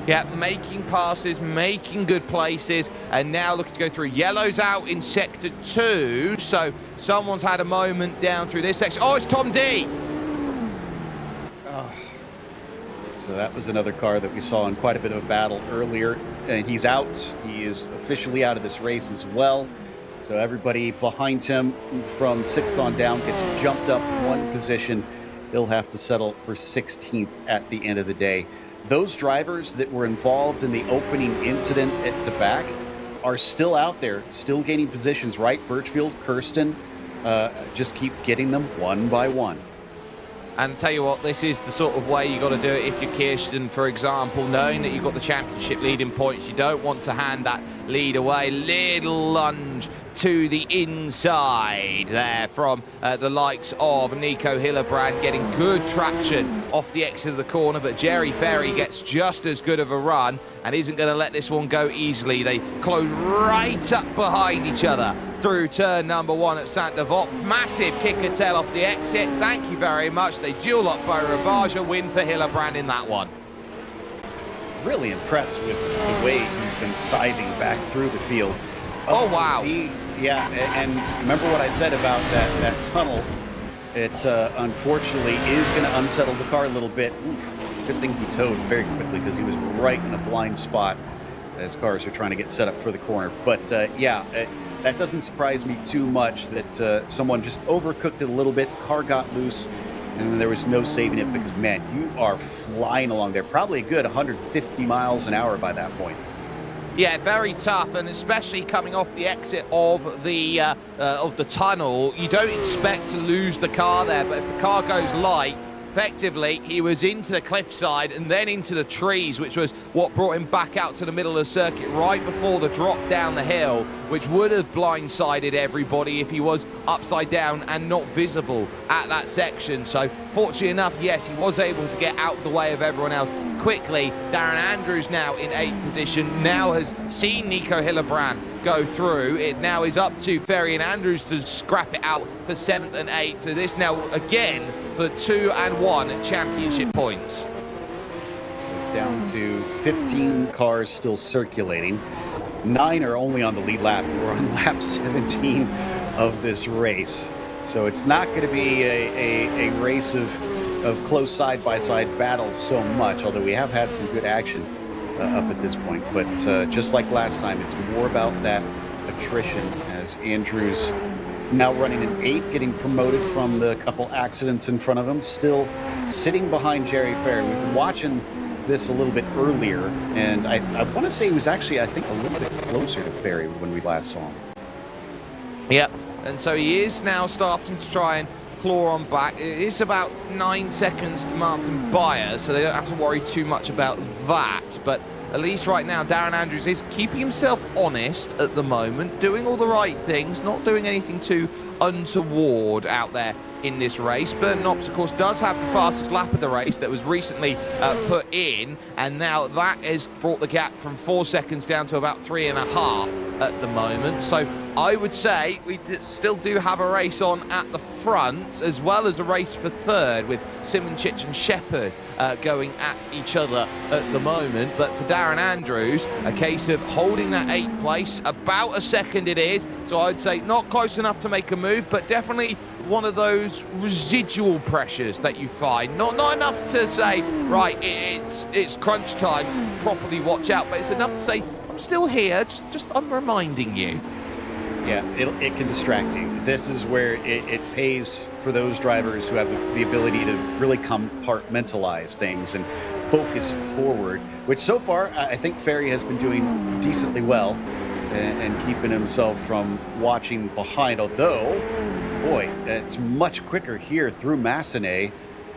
Yeah, making passes, making good places, and now looking to go through. Yellow's out in sector 2, so someone's had a moment down through this section. Oh, it's Tom D. Oh. So that was another car that we saw in quite a bit of a battle earlier, and he's out. He is officially out of this race as well. So everybody behind him from 6th on down gets jumped up 1 position. He'll have to settle for 16th at the end of the day. Those drivers that were involved in the opening incident at Tabac are still out there, still gaining positions, right? Birchfield, Kirsten, just keep getting them one by one. And tell you what, this is the sort of way you got to do it if you're Kirsten, for example, knowing that you've got the championship lead in points. You don't want to hand that lead away. Little lunge to the inside there from the likes of Nico Hillebrand, getting good traction off the exit of the corner, but Jerry Ferry gets just as good of a run and isn't going to let this one go easily. They close right up behind each other through turn number 1 at Saint-Devote. Massive kicker tail off the exit. Thank you very much. They duel up by Ravaja, win for Hillebrand in that one. Really impressed with the way he's been scything back through the field. Oh, wow. Yeah, and remember what I said about that tunnel. It unfortunately is going to unsettle the car a little bit. Oof, good thing he towed very quickly because he was right in a blind spot as cars are trying to get set up for the corner. But that doesn't surprise me too much that someone just overcooked it a little bit. Car got loose, and then there was no saving it because, man, you are flying along there. Probably a good 150 miles an hour by that point. Yeah, very tough, and especially coming off the exit of the tunnel, you don't expect to lose the car there, but if the car goes light, effectively, he was into the cliffside and then into the trees, which was what brought him back out to the middle of the circuit right before the drop down the hill, which would have blindsided everybody if he was upside down and not visible at that section. So fortunately enough, yes, he was able to get out the way of everyone else quickly. Darren Andrews now in 8th position, now has seen Nico Hillebrand go through. It now is up to Ferry and Andrews to scrap it out for 7th and 8th. So this now again for 2 and 1 championship points. So down to 15 cars still circulating. 9 are only on the lead lap. We're on lap 17 of this race. So it's not going to be a race of close side-by-side battles so much, although we have had some good action up at this point. But just like last time, it's more about that attrition as Andrews is now running in 8th, getting promoted from the couple accidents in front of him, still sitting behind Jerry Ferry. We've been watching this a little bit earlier, and I want to say he was actually, I think, a little bit closer to Ferry when we last saw him. Yep, and so he is now starting to try and claw on back. It is about 9 seconds to Martin Beyer, so they don't have to worry too much about that. But at least right now, Darren Andrews is keeping himself honest at the moment, doing all the right things, not doing anything too untoward out there in this race. Burton Knops, of course, does have the fastest lap of the race that was recently put in, and now that has brought the gap from 4 seconds down to about 3.5 at the moment. So I would say we still do have a race on at the front, as well as a race for third, with Simonchich and Shepherd going at each other at the moment. But for Darren Andrews, a case of holding that 8th place, about a second it is, so I'd say not close enough to make a move, but definitely one of those residual pressures that you find. Not enough to say, right, it's crunch time, properly watch out, but it's enough to say, I'm still here, just I'm reminding you. Yeah, it can distract you. This is where it pays for those drivers who have the ability to really compartmentalize things and focus forward, which so far I think Ferry has been doing decently well and keeping himself from watching behind, although, boy, it's much quicker here through Massenet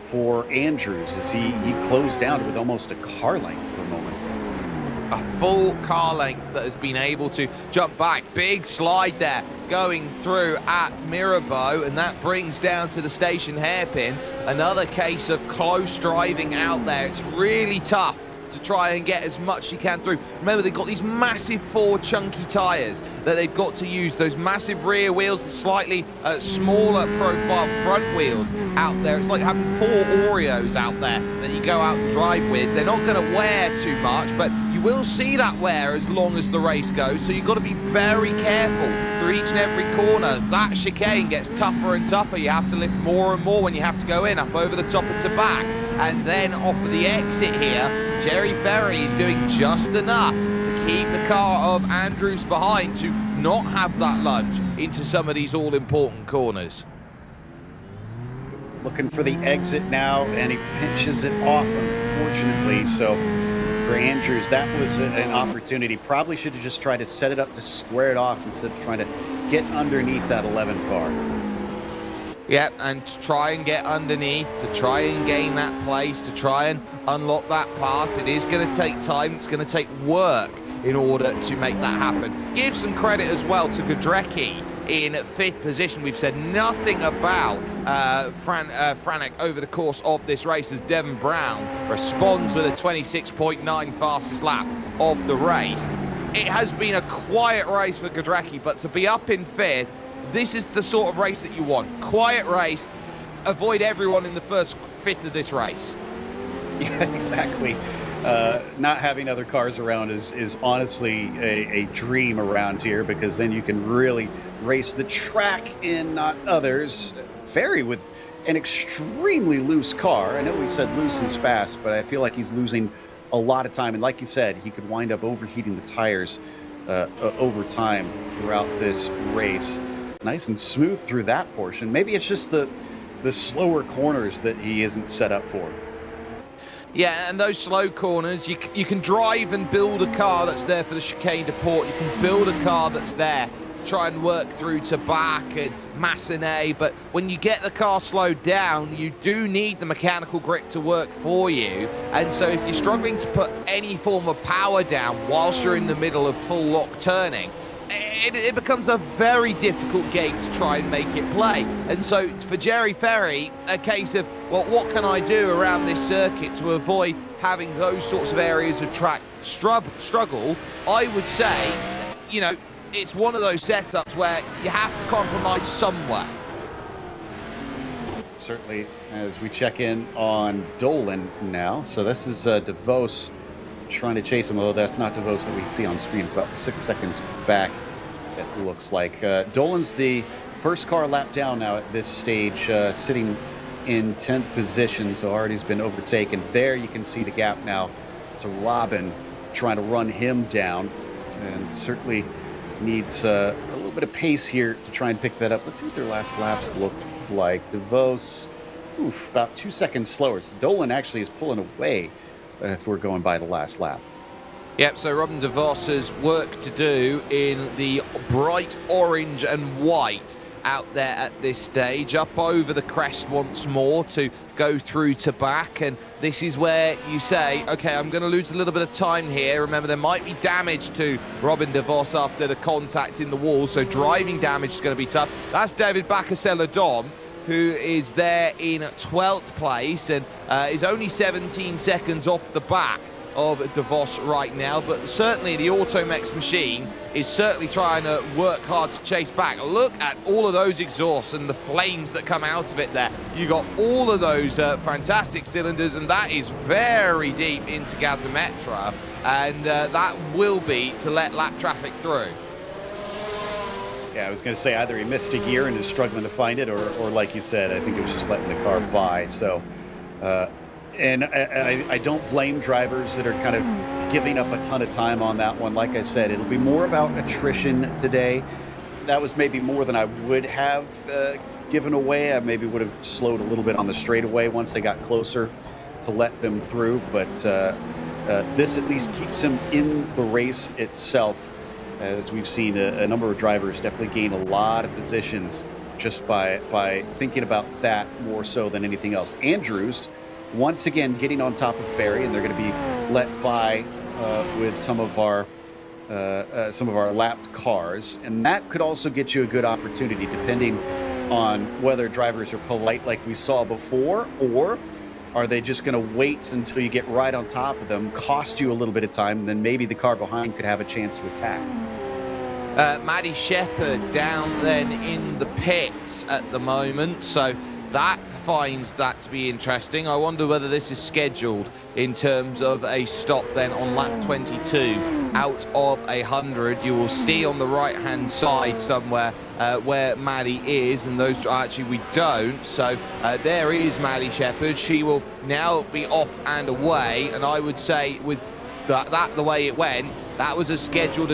for Andrews as he closed down with almost a car length for a moment. A full car length that has been able to jump back. Big slide there going through at Mirabeau, and that brings down to the station hairpin. Another case of close driving out there. It's really tough to try and get as much as you can through. Remember, they've got these massive 4 chunky tyres that they've got to use, those massive rear wheels, the slightly smaller profile front wheels out there. It's like having 4 Oreos out there that you go out and drive with. They're not going to wear too much, but you will see that wear as long as the race goes, so you've got to be very careful through each and every corner. That chicane gets tougher and tougher. You have to lift more and more when you have to go in, up over the top and to back. And then off of the exit here, Jerry Ferry is doing just enough to keep the car of Andrews behind to not have that lunge into some of these all-important corners. Looking for the exit now, and he pinches it off, unfortunately. So for Andrews, that was an opportunity. Probably should have just tried to set it up to square it off instead of trying to get underneath that 11 car. Yeah, and to try and get underneath, to try and gain that place, to try and unlock that pass. It is going to take time, it's going to take work in order to make that happen. Give some credit as well to Godrecki in 5th position. We've said nothing about Franek over the course of this race, as Devon Brown responds with a 26.9 fastest lap of the race. It has been a quiet race for Godrecki, but to be up in 5th, this is the sort of race that you want. Quiet race, avoid everyone in the first 5th of this race. Yeah, exactly. Not having other cars around is honestly a dream around here, because then you can really race the track and not others. Ferry with an extremely loose car. I know we said loose is fast, but I feel like he's losing a lot of time. And like you said, he could wind up overheating the tires over time throughout this race. Nice and smooth through that portion. Maybe it's just the slower corners that he isn't set up for. Yeah, and those slow corners, you can drive and build a car that's there for the chicane de port. You can build a car that's there to try and work through to back and Massenet. But when you get the car slowed down, you do need the mechanical grip to work for you. And so if you're struggling to put any form of power down whilst you're in the middle of full lock turning, it becomes a very difficult game to try and make it play. And so for Jerry Ferry, a case of, well, what can I do around this circuit to avoid having those sorts of areas of track struggle? I would say, you know, it's one of those setups where you have to compromise somewhere. Certainly, as we check in on Dolan now. So this is DeVos trying to chase him, although that's not DeVos that we see on screen. It's about 6 seconds back, it looks like. Dolan's the first car lap down now at this stage, sitting in 10th position, so already has been overtaken. There you can see the gap now to Robin, trying to run him down, and certainly needs a little bit of pace here to try and pick that up. Let's see what their last laps looked like. DeVos, about 2 seconds slower. So Dolan actually is pulling away if we're going by the last lap. Yep, so Robin DeVos has work to do in the bright orange and white out there at this stage, up over the crest once more to go through to back, and this is where you say, okay, I'm going to lose a little bit of time here. Remember, there might be damage to Robin de Vos after the contact in the wall, so driving damage is going to be tough. That's David Bacasella-Dom, who is there in 12th place and is only 17 seconds off the back of De Vos right now, but certainly the Automex machine is certainly trying to work hard to chase back. Look at all of those exhausts and the flames that come out of it there. You got all of those fantastic cylinders, and that is very deep into gasometra, and that will be to let lap traffic through. Yeah, I was going to say either he missed a gear and is struggling to find it, or like you said, I think it was just letting the car by. So, and I don't blame drivers that are kind of giving up a ton of time on that one. Like I said, it'll be more about attrition today. That was maybe more than I would have given away. I maybe would have slowed a little bit on the straightaway once they got closer to let them through. But this at least keeps him in the race itself, as we've seen a number of drivers definitely gain a lot of positions just by thinking about that more so than anything else. Andrews, once again, getting on top of Ferry, and they're going to be let by with some of our lapped cars, and that could also get you a good opportunity depending on whether drivers are polite like we saw before, or are they just going to wait until you get right on top of them, cost you a little bit of time, and then maybe the car behind could have a chance to attack. Maddie Shepherd down then in the pits at the moment, so that finds that to be interesting. I wonder whether this is scheduled in terms of a stop then on lap 22 out of 100. You will see on the right hand side somewhere where Maddie is, and those actually we don't. So there is Maddie Shepherd. She will now be off and away, and I would say with that the way it went, that was as scheduled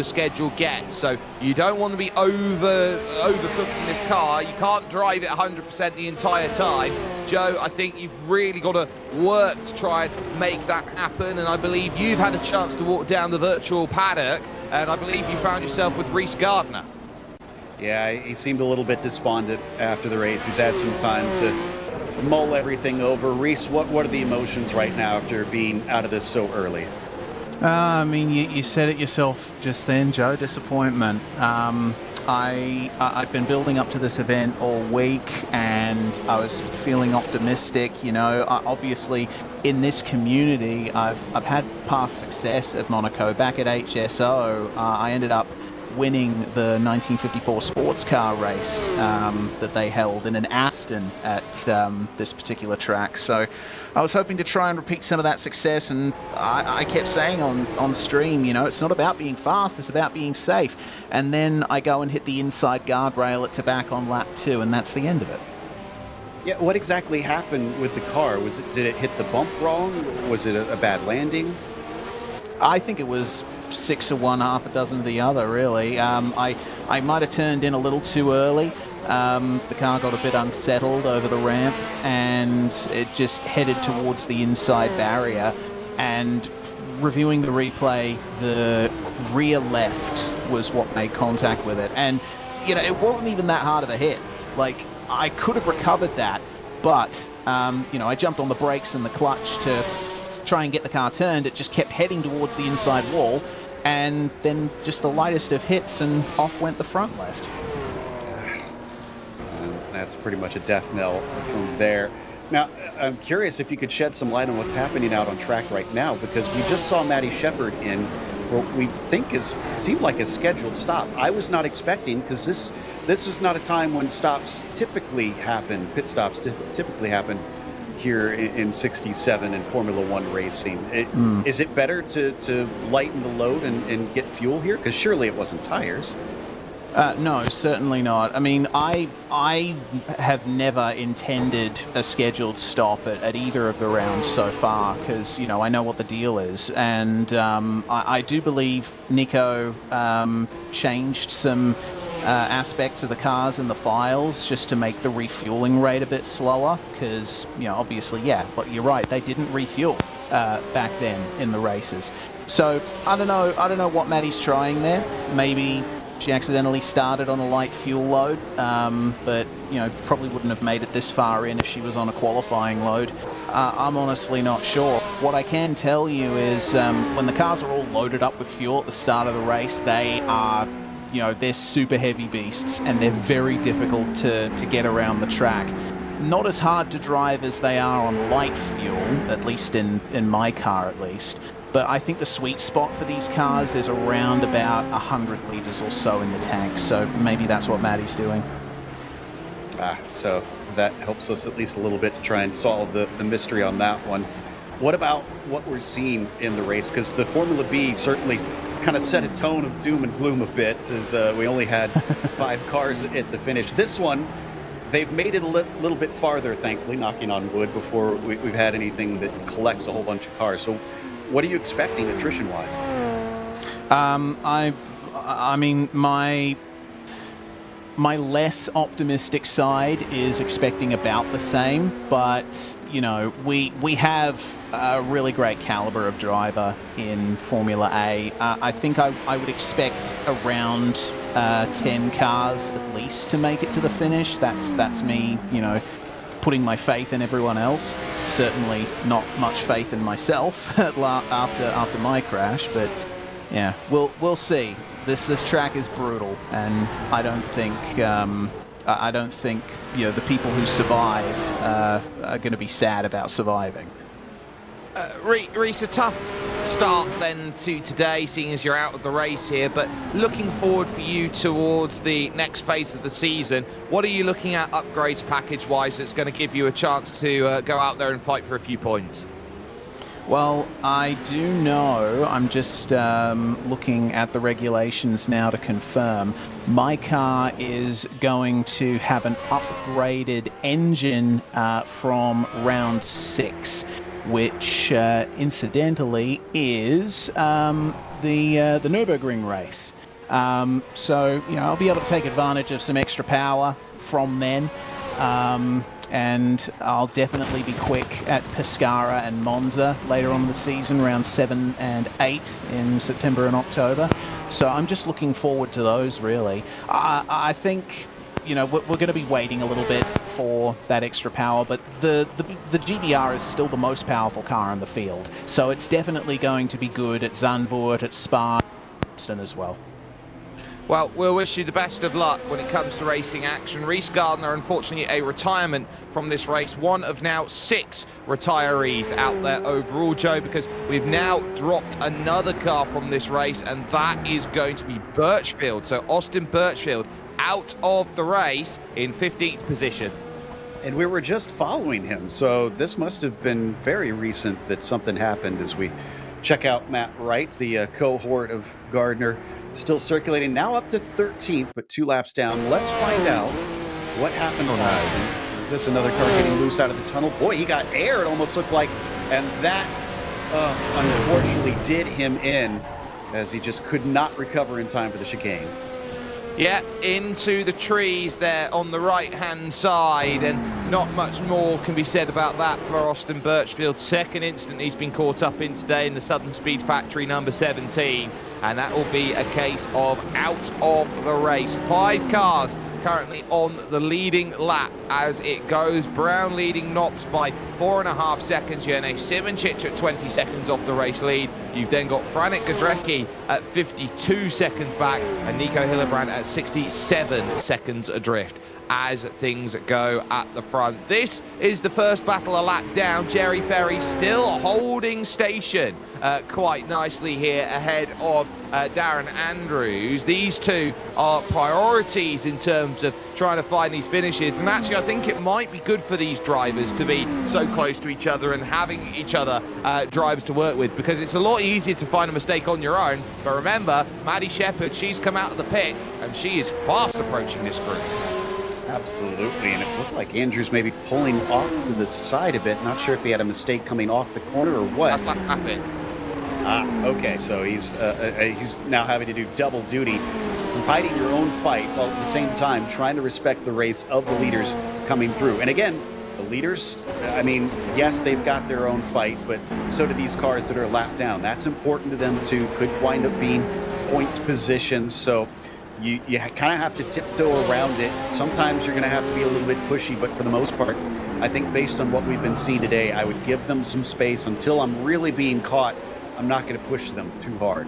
get. So you don't want to be overcooking this car. You can't drive it 100% the entire time. Joe, I think you've really got to work to try and make that happen. And I believe you've had a chance to walk down the virtual paddock, and I believe you found yourself with Reese Gardner. Yeah, he seemed a little bit despondent after the race. He's had some time to mull everything over. Reese, what are the emotions right now after being out of this so early? I mean, you said it yourself just then, Joe. Disappointment. I've been building up to this event all week, and I was feeling optimistic. You know, obviously in this community, I've had past success at Monaco. Back at HSO, I ended up winning the 1954 sports car race that they held in an Aston at this particular track. So I was hoping to try and repeat some of that success, and I kept saying on stream, you know, it's not about being fast, it's about being safe. And then I go and hit the inside guardrail at Tabac on lap 2, and that's the end of it. Yeah, what exactly happened with the car? Did it hit the bump wrong? Was it a bad landing? I think it was 6 of one, half a dozen of the other, really. I might have turned in a little too early. The car got a bit unsettled over the ramp, and it just headed towards the inside barrier. And reviewing the replay, the rear left was what made contact with it. And, you know, it wasn't even that hard of a hit. Like, I could have recovered that, but, you know, I jumped on the brakes and the clutch to try and get the car turned. It just kept heading towards the inside wall, and then just the lightest of hits, and off went the front left. And that's pretty much a death knell from there. Now, I'm curious if you could shed some light on what's happening out on track right now, because we just saw Maddie Shepherd in what we think seemed like a scheduled stop. I was not expecting, because this was not a time when stops typically happen, pit stops typically happen here in 67 in Formula One racing. Is it better to lighten the load and get fuel here? Because surely it wasn't tires. No, certainly not. I mean, I have never intended a scheduled stop at either of the rounds so far, because, you know, I know what the deal is. And I do believe Nico changed some aspects of the cars and the files just to make the refueling rate a bit slower, because, you know, obviously, yeah, but you're right, they didn't refuel back then in the races. So I don't know what Maddie's trying there. Maybe She accidentally started on a light fuel load, but probably wouldn't have made it this far in if she was on a qualifying load. I'm honestly not sure. What I can tell you is when the cars are all loaded up with fuel at the start of the race, they are, they're super heavy beasts, and they're very difficult to get around the track. Not as hard to drive as they are on light fuel, at least in my car at least. But I think the sweet spot for these cars is around about 100 litres or so in the tank. So maybe that's what Maddie's doing. So that helps us at least a little bit to try and solve the mystery on that one. What about what we're seeing in the race? Because the Formula B certainly kind of set a tone of doom and gloom a bit, as we only had 5 cars at the finish. This one, they've made it a little bit farther, thankfully, knocking on wood, before we've had anything that collects a whole bunch of cars. So what are you expecting attrition-wise? I mean, my less optimistic side is expecting about the same, but we have a really great caliber of driver in Formula A. I think I would expect around 10 cars at least to make it to the finish. That's me, putting my faith in everyone else. Certainly not much faith in myself after my crash, but yeah, we'll see. This track is brutal, and I don't think the people who survive are going to be sad about surviving. Reese, a tough start then to today, seeing as you're out of the race here, but looking forward for you towards the next phase of the season, what are you looking at upgrades package-wise that's going to give you a chance to go out there and fight for a few points? Well, I do know, I'm just looking at the regulations now to confirm, my car is going to have an upgraded engine from round 6, which incidentally is the Nürburgring race. So, I'll be able to take advantage of some extra power from then. And I'll definitely be quick at Pescara and Monza later on in the season, round 7 and 8 in September and October. So I'm just looking forward to those, really. I think, we're going to be waiting a little bit for that extra power, but the GBR is still the most powerful car in the field. So it's definitely going to be good at Zandvoort, at Spa, Boston as well. Well, we'll wish you the best of luck when it comes to racing action. Reese Gardner, unfortunately, a retirement from this race. One of now 6 retirees out there overall, Joe, because we've now dropped another car from this race, and that is going to be Birchfield. So Austin Birchfield out of the race in 15th position. And we were just following him, so this must have been very recent that something happened. As we check out Matt Wright, the cohort of Gardner, still circulating, now up to 13th, but 2 laps down. Let's find out what happened on Austin. Is this another car getting loose out of the tunnel? Boy, he got air, it almost looked like, and that unfortunately did him in, as he just could not recover in time for the chicane. Yeah, into the trees there on the right-hand side, and not much more can be said about that for Austin Birchfield. Second incident he's been caught up in today in the Southern Speed Factory number 17, and that will be a case of out of the race. 5 cars currently on the leading lap as it goes. Brown leading Knops by 4.5 seconds. Jene Simoncic at 20 seconds off the race lead. You've then got Franek Godrecki at 52 seconds back, and Nico Hillebrand at 67 seconds adrift as things go at the front. This is the first battle a lap down. Jerry Ferry still holding station quite nicely here ahead of Darren Andrews. These two are priorities in terms of trying to find these finishes, and actually I think it might be good for these drivers to be so close to each other and having each other drivers to work with, because it's a lot easier to find a mistake on your own. But remember, Maddie Shepherd, she's come out of the pit and she is fast approaching this group. Absolutely, and it looked like Andrews maybe pulling off to the side a bit. Not sure if he had a mistake coming off the corner or what. That's like traffic. Okay, so he's now having to do double duty, fighting your own fight while at the same time trying to respect the race of the leaders coming through. And again, the leaders, I mean, yes, they've got their own fight, but so do these cars that are lapped down. That's important to them too. Could wind up being points positions. So you kind of have to tiptoe around it. Sometimes you're going to have to be a little bit pushy, but for the most part, I think based on what we've been seeing today, I would give them some space until I'm really being caught. I'm not going to push them too hard.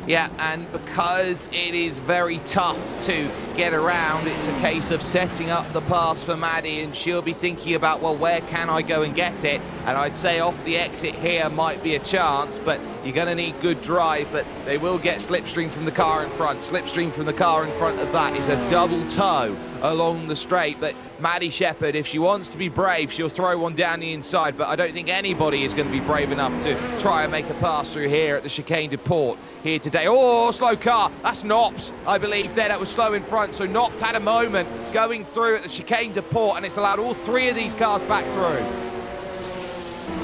Yeah, and because it is very tough to get around, it's a case of setting up the pass for Maddie, and she'll be thinking about, well, where can I go and get it? And I'd say off the exit here might be a chance, but you're going to need good drive, but they will get slipstream from the car in front. Slipstream from the car in front of that is a double toe along the straight, but Maddie Shepherd, if she wants to be brave, she'll throw one down the inside, but I don't think anybody is going to be brave enough to try and make a pass through here at the Chicane de Port here today. Oh, slow car. That's Knops, I believe, there. That was slow in front, so Knops had a moment going through at the Chicane de Port, and it's allowed all three of these cars back through.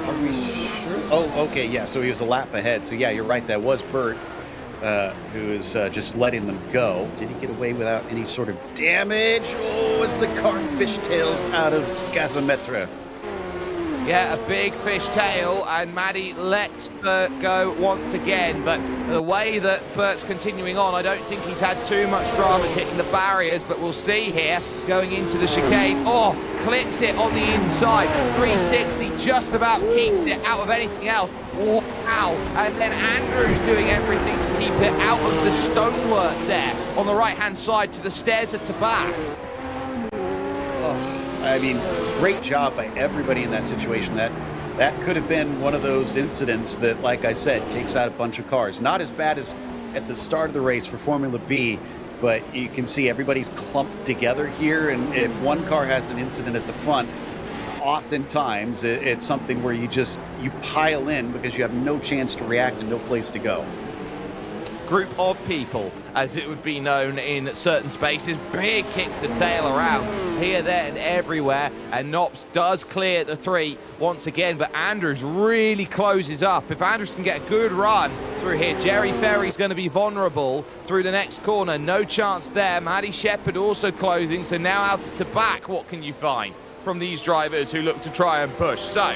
Are we sure? Oh, okay, yeah, so he was a lap ahead. So, yeah, you're right, that was Bert, who is just letting them go. Did he get away without any sort of damage? Oh, as the car fishtails out of gasometre. Yeah, a big fishtail, and Maddie lets Bert go once again, but the way that Bert's continuing on, I don't think he's had too much drama hitting the barriers, but we'll see here, going into the chicane. Oh, clips it on the inside, 360, just about keeps it out of anything else. Wow, and then Andrews doing everything to keep it out of the stonework there, on the right-hand side to the stairs at the back. I mean, great job by everybody in that situation. That could have been one of those incidents that, like I said, takes out a bunch of cars. Not as bad as at the start of the race for Formula B, but you can see everybody's clumped together here, and if one car has an incident at the front, oftentimes it's something where you pile in because you have no chance to react and no place to go. Group of people, as it would be known in certain spaces. Big kicks of tail around here, there, and everywhere. And Knops does clear the three once again, but Andrews really closes up. If Andrews can get a good run through here, Jerry Ferry's going to be vulnerable through the next corner. No chance there. Maddie Shepherd also closing, so now out to back. What can you find from these drivers who look to try and push? So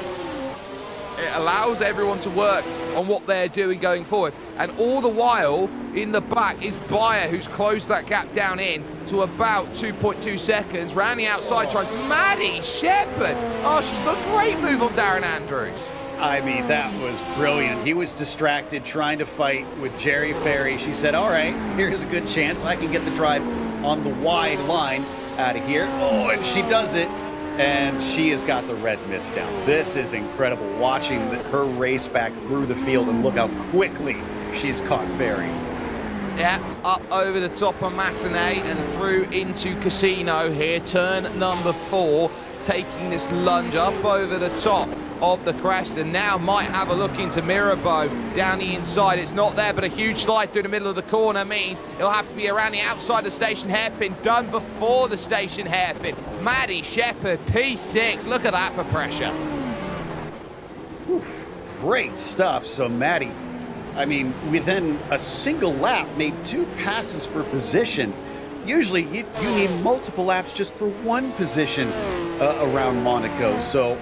it allows everyone to work on what they're doing going forward. And all the while, in the back is Bayer, who's closed that gap down in to about 2.2 seconds. Round the outside tries Maddie Shepherd. Oh, she's got a great move on Darren Andrews. I mean, that was brilliant. He was distracted trying to fight with Jerry Ferry. She said, all right, here's a good chance. I can get the drive on the wide line out of here. Oh, and she does it. And she has got the red mist down. This is incredible, watching her race back through the field, and look how quickly she's caught Ferry. Yeah, up over the top of Massenet and through into Casino here. Turn number 4, taking this lunge up over the top of the crest, and now might have a look into Mirabeau down the inside. It's not there, but a huge slide through the middle of the corner means it'll have to be around the outside of the station hairpin, done before the station hairpin. Maddie Shepherd, P6, look at that for pressure. Oof, great stuff. So Maddie, I mean, within a single lap, made 2 passes for position. Usually you need multiple laps just for one position around Monaco. So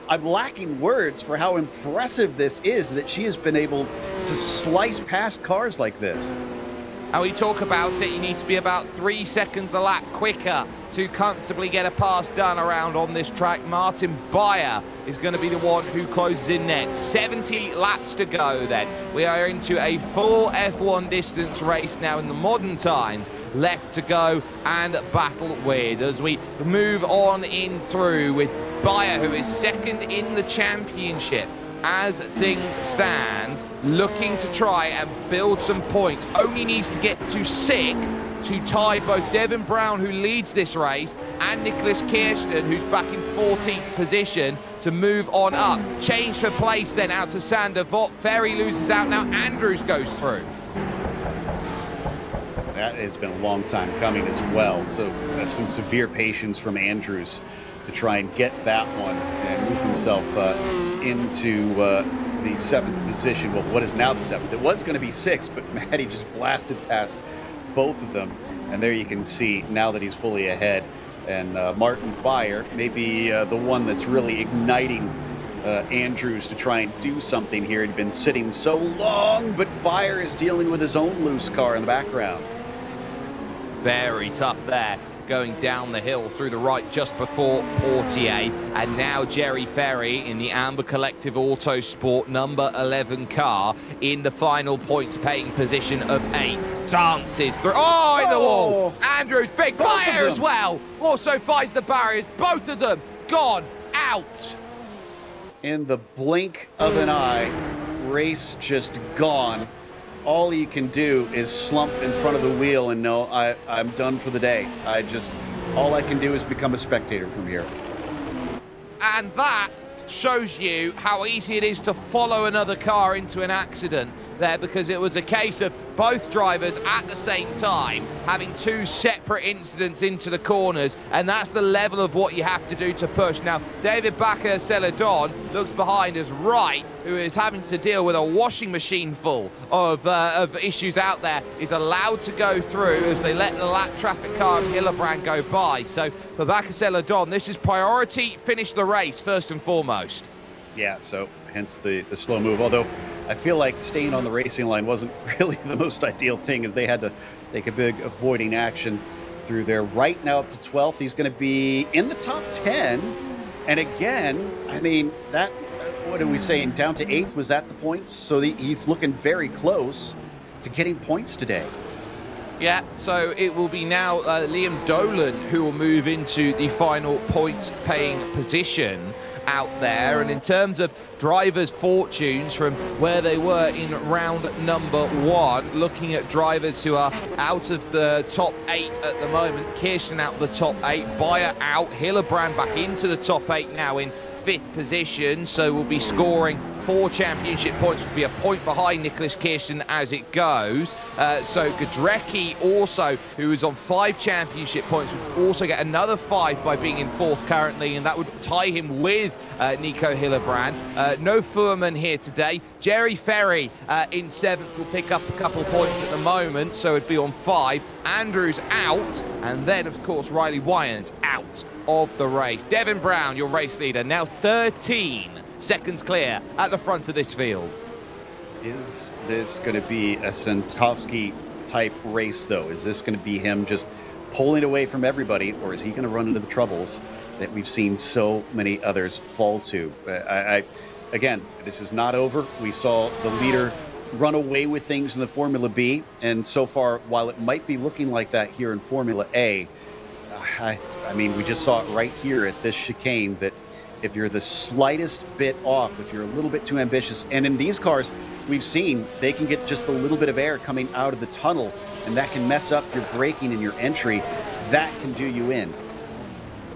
I'm lacking words for how impressive this is, that she has been able to slice past cars like this. And we talk about it, you need to be about 3 seconds a lap quicker to comfortably get a pass done around on this track. Martin Bayer is going to be the one who closes in next. 70 laps to go then. We are into a full F1 distance race now in the modern times. Left to go and battle with as we move on in through with Bayer, who is second in the championship. As things stand, looking to try and build some points. Only needs to get to 6th to tie both Devin Brown, who leads this race, and Nicholas Kirsten, who's back in 14th position, to move on up. Change for place then out to Sander Vott. Ferry loses out now. Andrews goes through. That has been a long time coming as well. So some severe patience from Andrews to try and get that one and move himself into the 7th position. Well, what is now the 7th? It was going to be 6th, but Maddie just blasted past both of them. And there you can see now that he's fully ahead. And Martin Bayer may be the one that's really igniting Andrews to try and do something here. He'd been sitting so long, but Bayer is dealing with his own loose car in the background. Very tough there, going down the hill through the right just before Portier. And now Jerry Ferry in the Amber Collective Autosport number 11 car in the final points paying position of 8. Dances through. Oh, in the wall. Andrews, big fire as well. Also finds the barriers. Both of them gone out. In the blink of an eye, race just gone. All you can do is slump in front of the wheel and know I'm done for the day. All I can do is become a spectator from here. And that shows you how easy it is to follow another car into an accident there, because it was a case of both drivers at the same time having 2 separate incidents into the corners, and that's the level of what you have to do to push. Now, David Bakker-Celadon looks behind us right, who is having to deal with a washing machine full of issues out there, is allowed to go through as they let the lap traffic car of Hillebrand go by. So for Bakker-Celadon, this is priority, finish the race first and foremost. Yeah, so hence the slow move. Although I feel like staying on the racing line wasn't really the most ideal thing, as they had to take a big avoiding action through there. Right now up to 12th, he's going to be in the top 10. And again, I mean, that, what are we saying, down to 8th was at the points? So he's looking very close to getting points today. Yeah, so it will be now Liam Dolan who will move into the final points paying position out there. And in terms of drivers' fortunes from where they were in round number 1, looking at drivers who are out of the top 8 at the moment. Kirsten out of the top 8, Bayer out, Hillebrand back into the top 8 now in 5th position, so we'll be scoring 4 championship points, will be a point behind Nicholas Kirsten as it goes. So Godrecki also, who is on 5 championship points, would also get another 5 by being in 4th currently, and that would tie him with Nico Hillebrand. No Fuhrman here today. Jerry Ferry in 7th will pick up a couple points at the moment, so it'd be on 5. Andrews out, and then of course Riley Wyand out of the race. Devin Brown, your race leader, now 13 seconds clear at the front of this field. Is this going to be a Santowski type race, though? Is this going to be him just pulling away from everybody, or is he going to run into the troubles that we've seen so many others fall to? Again, this is not over. We saw the leader run away with things in the Formula B, and so far, while it might be looking like that here in Formula A, I mean, we just saw it right here at this chicane that if you're the slightest bit off, if you're a little bit too ambitious, and in these cars, we've seen they can get just a little bit of air coming out of the tunnel, and that can mess up your braking and your entry. That can do you in.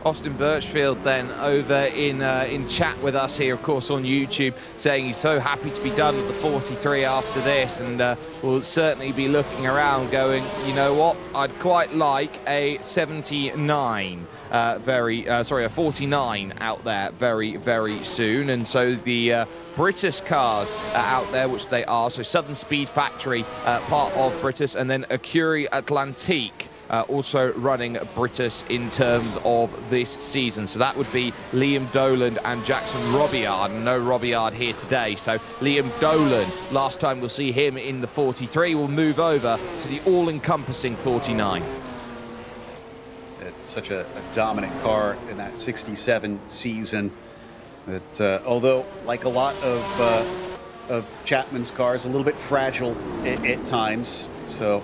Austin Birchfield then over in chat with us here, of course, on YouTube, saying he's so happy to be done with the 43 after this, and will certainly be looking around going, you know what, I'd quite like a 79, a 49 out there very, very soon. And so the British cars out there, which they are, so Southern Speed Factory, part of British, and then Écurie Atlantique, also running British in terms of this season. So that would be Liam Dolan and Jackson Robillard. No Robillard here today. So Liam Dolan, last time we'll see him in the 43, will move over to the all-encompassing 49. It's such a dominant car in that 67 season. That although, like a lot of Chapman's cars, a little bit fragile at times. So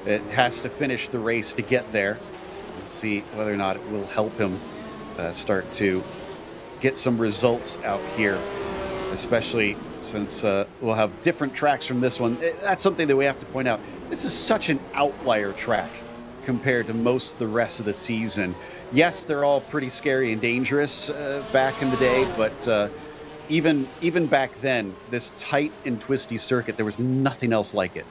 it has to finish the race to get there. We'll see whether or not it will help him start to get some results out here, especially since we'll have different tracks from this one. That's something that we have to point out. This is such an outlier track compared to most of the rest of the season. Yes, they're all pretty scary and dangerous back in the day, but even back then, this tight and twisty circuit, there was nothing else like it.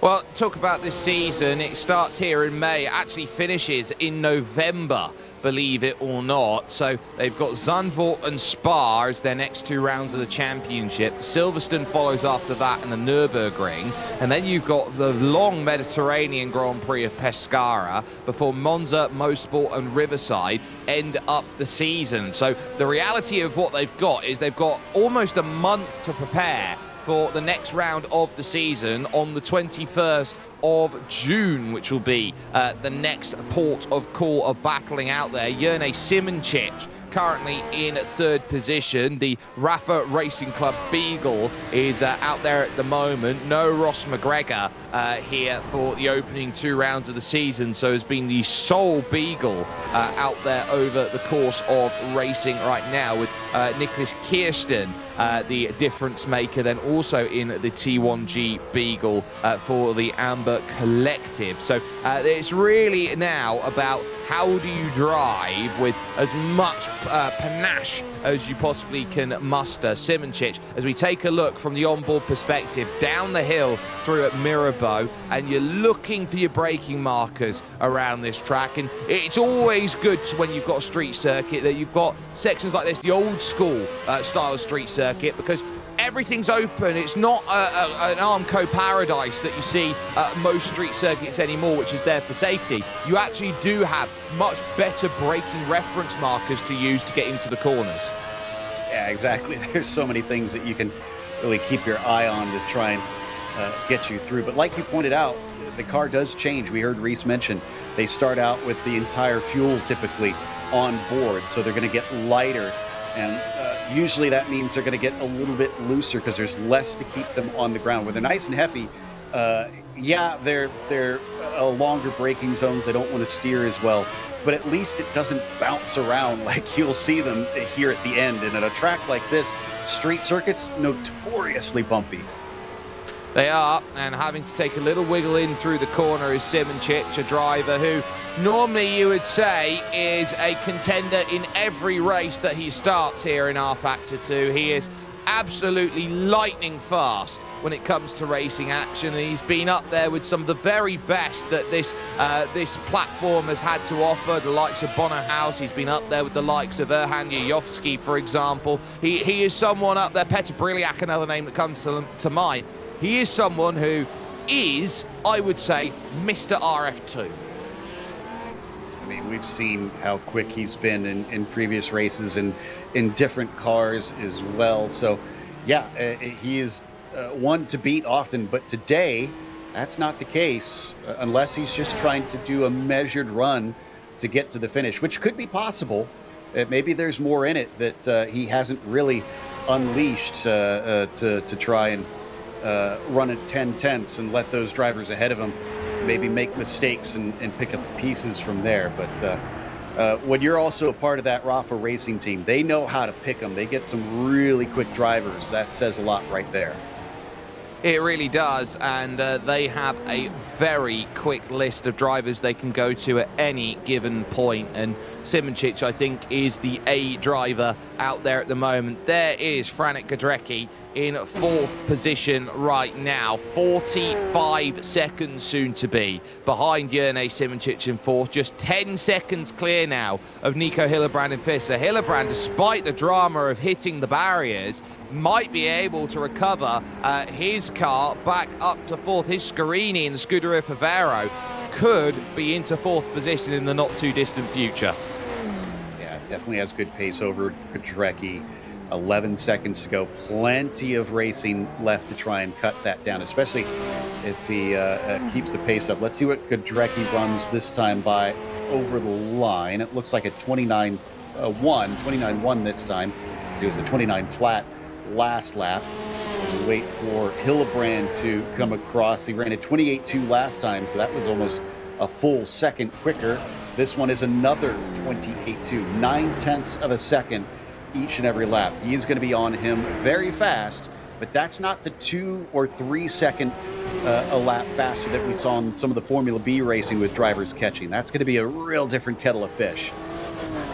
Well, talk about this season. It starts here in May, actually finishes in November believe it or not. So they've got Zandvoort and Spa as their next 2 rounds of the championship. Silverstone follows after that and the Nürburgring. And then you've got the long Mediterranean Grand Prix of Pescara before Monza, Mosport and Riverside end up the season. So the reality of what they've got is they've got almost a month to prepare for the next round of the season on the 21st of June, which will be the next port of call of battling out there. Jerne Simoncic currently in 3rd position. The Rafa Racing Club Beagle is out there at the moment. No Ross McGregor here for the opening 2 rounds of the season, so has been the sole Beagle out there over the course of racing right now, with Nicholas Kirsten, the difference maker, then also in the T1G Beagle for the Amber Collective. So it's really now about how do you drive with as much panache as you possibly can muster. Simoncic, as we take a look from the onboard perspective, down the hill through at Mirabeau, and you're looking for your braking markers around this track. And it's always good to, when you've got a street circuit, that you've got sections like this, the old school style street circuit, because everything's open. It's not an Armco paradise that you see at most street circuits anymore, which is there for safety. You actually do have much better braking reference markers to use to get into the corners. Yeah, exactly. There's so many things that you can really keep your eye on to try and get you through. But like you pointed out, the car does change. We heard Reese mention they start out with the entire fuel typically on board, so they're going to get lighter, and usually that means they're going to get a little bit looser because there's less to keep them on the ground. When they're nice and heavy, yeah, they're longer braking zones. They don't want to steer as well, but at least it doesn't bounce around like you'll see them here at the end. And at a track like this, street circuits, notoriously bumpy. They are, and having to take a little wiggle in through the corner is Simoncic, a driver who normally you would say is a contender in every race that he starts here in R Factor 2. He is absolutely lightning fast when it comes to racing action, and he's been up there with some of the very best that this platform has had to offer, the likes of Bono House. He's been up there with the likes of Erhan Yayovsky, for example. He is someone up there, Petr Briliak, another name that comes to mind. He is someone who is, I would say, Mr. RF2. I mean, we've seen how quick he's been in previous races and in different cars as well. So, yeah, he is one to beat often. But today, that's not the case, unless he's just trying to do a measured run to get to the finish, which could be possible. Maybe there's more in it that he hasn't really unleashed to try and run at 10/10ths and let those drivers ahead of him maybe make mistakes and pick up pieces from there. But when you're also a part of that Rafa racing team, they know how to pick them. They get some really quick drivers. That says a lot right there. It really does, and they have a very quick list of drivers they can go to at any given point, and Simoncic, I think, is the A driver out there at the moment. There is Franek Godrecki in 4th position right now, 45 seconds soon to be behind Jerne Simoncic in 4th, just 10 seconds clear now of Nico Hillebrand in 5th. So Hillebrand, despite the drama of hitting the barriers, might be able to recover his car back up to 4th. His Scarini in the Scuderia Favero could be into 4th position in the not too distant future. Yeah, definitely has good pace over Godrecki. 11 seconds to go. Plenty of racing left to try and cut that down, especially if he keeps the pace up. Let's see what Godrecki runs this time by over the line. It looks like a 29.1 this time. So it was a 29 flat last lap. So we wait for Hillebrand to come across. He ran a 28.2 last time, so that was almost a full second quicker. This one is another 28.2, 9/10ths of a second each and every lap. He is going to be on him very fast, but that's not the 2 or 3 second a lap faster that we saw in some of the Formula B racing with drivers catching. That's going to be a real different kettle of fish.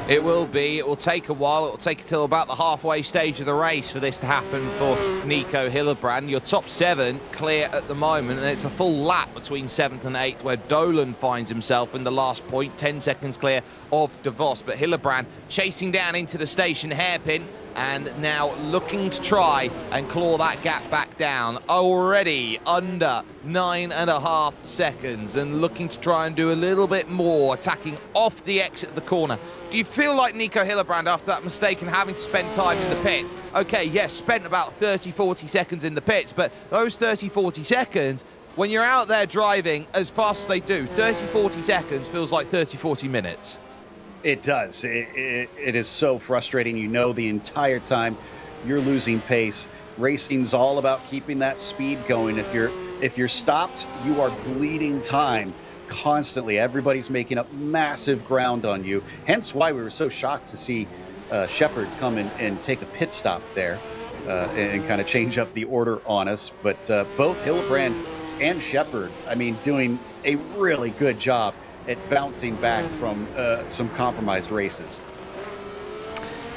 It will be. It will take a while. It will take until about the halfway stage of the race for this to happen for Nico Hillebrand. Your top 7 clear at the moment, and it's a full lap between 7th and 8th where Dolan finds himself in the last point, 10 seconds clear of De Vos. But Hillebrand chasing down into the station hairpin and now looking to try and claw that gap back down. Already under 9.5 seconds and looking to try and do a little bit more, attacking off the exit of the corner. Do you feel like Nico Hillebrand, after that mistake and having to spend time in the pits, okay, yes, spent about 30-40 seconds in the pits, but those 30-40 seconds, when you're out there driving as fast as they do, 30-40 seconds feels like 30-40 minutes. It does. It is so frustrating. You know, the entire time you're losing pace. Racing's all about keeping that speed going. If you're stopped, you are bleeding time constantly. Everybody's making up massive ground on you. Hence why we were so shocked to see Shepard come in and take a pit stop there and kind of change up the order on us. But both Hillebrand and Shepard, I mean, doing a really good job at bouncing back from some compromised races.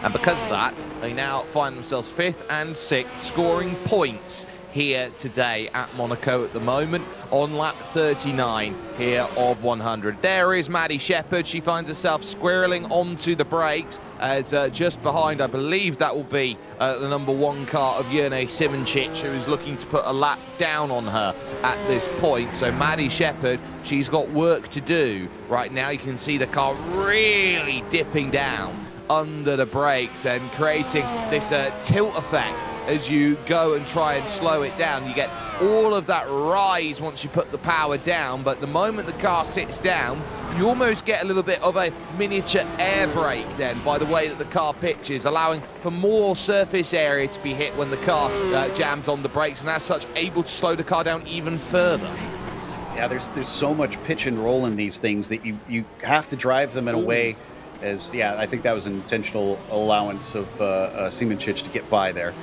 And because of that, they now find themselves 5th and 6th, scoring points here today at Monaco at the moment on lap 39 here of 100. There is Maddie Shepard. She finds herself squirreling onto the brakes as just behind, I believe that will be the number 1 car of Jerne Simoncic, who is looking to put a lap down on her at this point. So Maddie Shepard, she's got work to do right now. You can see the car really dipping down under the brakes and creating this tilt effect as you go and try and slow it down. You get all of that rise once you put the power down, but the moment the car sits down, you almost get a little bit of a miniature air brake then by the way that the car pitches, allowing for more surface area to be hit when the car jams on the brakes, and as such able to slow the car down even further. Yeah, there's so much pitch and roll in these things that you have to drive them in a way as, yeah, I think that was an intentional allowance of Simoncic to get by there.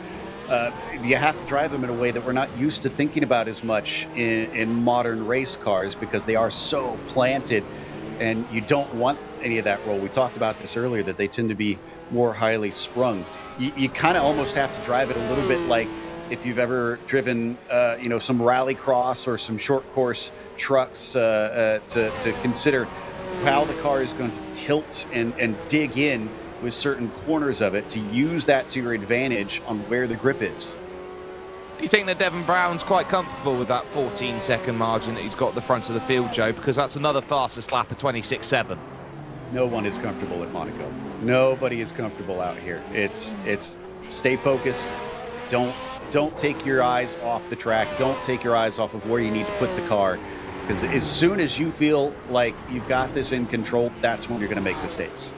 You have to drive them in a way that we're not used to thinking about as much in modern race cars, because they are so planted and you don't want any of that roll. We talked about this earlier, that they tend to be more highly sprung. You kind of almost have to drive it a little bit like if you've ever driven some rally cross or some short course trucks to consider how the car is going to tilt and dig in with certain corners of it, to use that to your advantage on where the grip is. Do you think that Devon Brown's quite comfortable with that 14-second margin that he's got at the front of the field, Joe? Because that's another fastest lap of 26.7. No one is comfortable at Monaco. Nobody is comfortable out here. It's stay focused. Don't take your eyes off the track. Don't take your eyes off of where you need to put the car. Because as soon as you feel like you've got this in control, that's when you're going to make mistakes.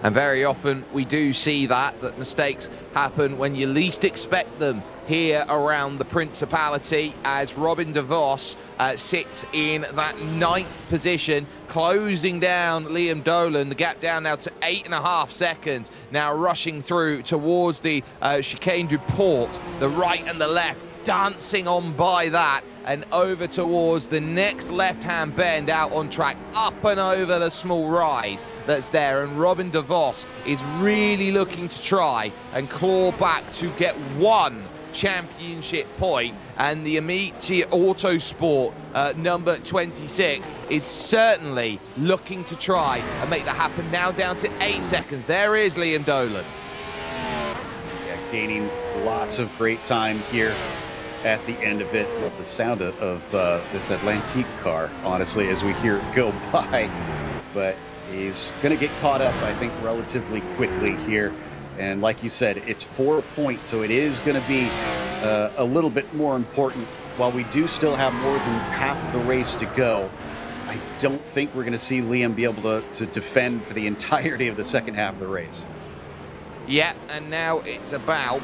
And very often we do see that mistakes happen when you least expect them here around the Principality, as Robin De Vos sits in that 9th position, closing down Liam Dolan. The gap down now to 8.5 seconds, now rushing through towards the Chicane du Port, the right and the left, dancing on by that and over towards the next left-hand bend out on track, up and over the small rise that's there. And Robin De Vos is really looking to try and claw back to get 1 championship point, and the Amici Autosport number 26 is certainly looking to try and make that happen. Now down to 8 seconds. There is Liam Dolan. Yeah, gaining lots of great time here at the end of it. Love the sound of this Atlantique car, honestly, as we hear it go by. But he's going to get caught up, I think, relatively quickly here. And like you said, it's 4 points, so it is going to be a little bit more important. While we do still have more than half the race to go, I don't think we're going to see Liam be able to defend for the entirety of the second half of the race. Yeah, and now it's about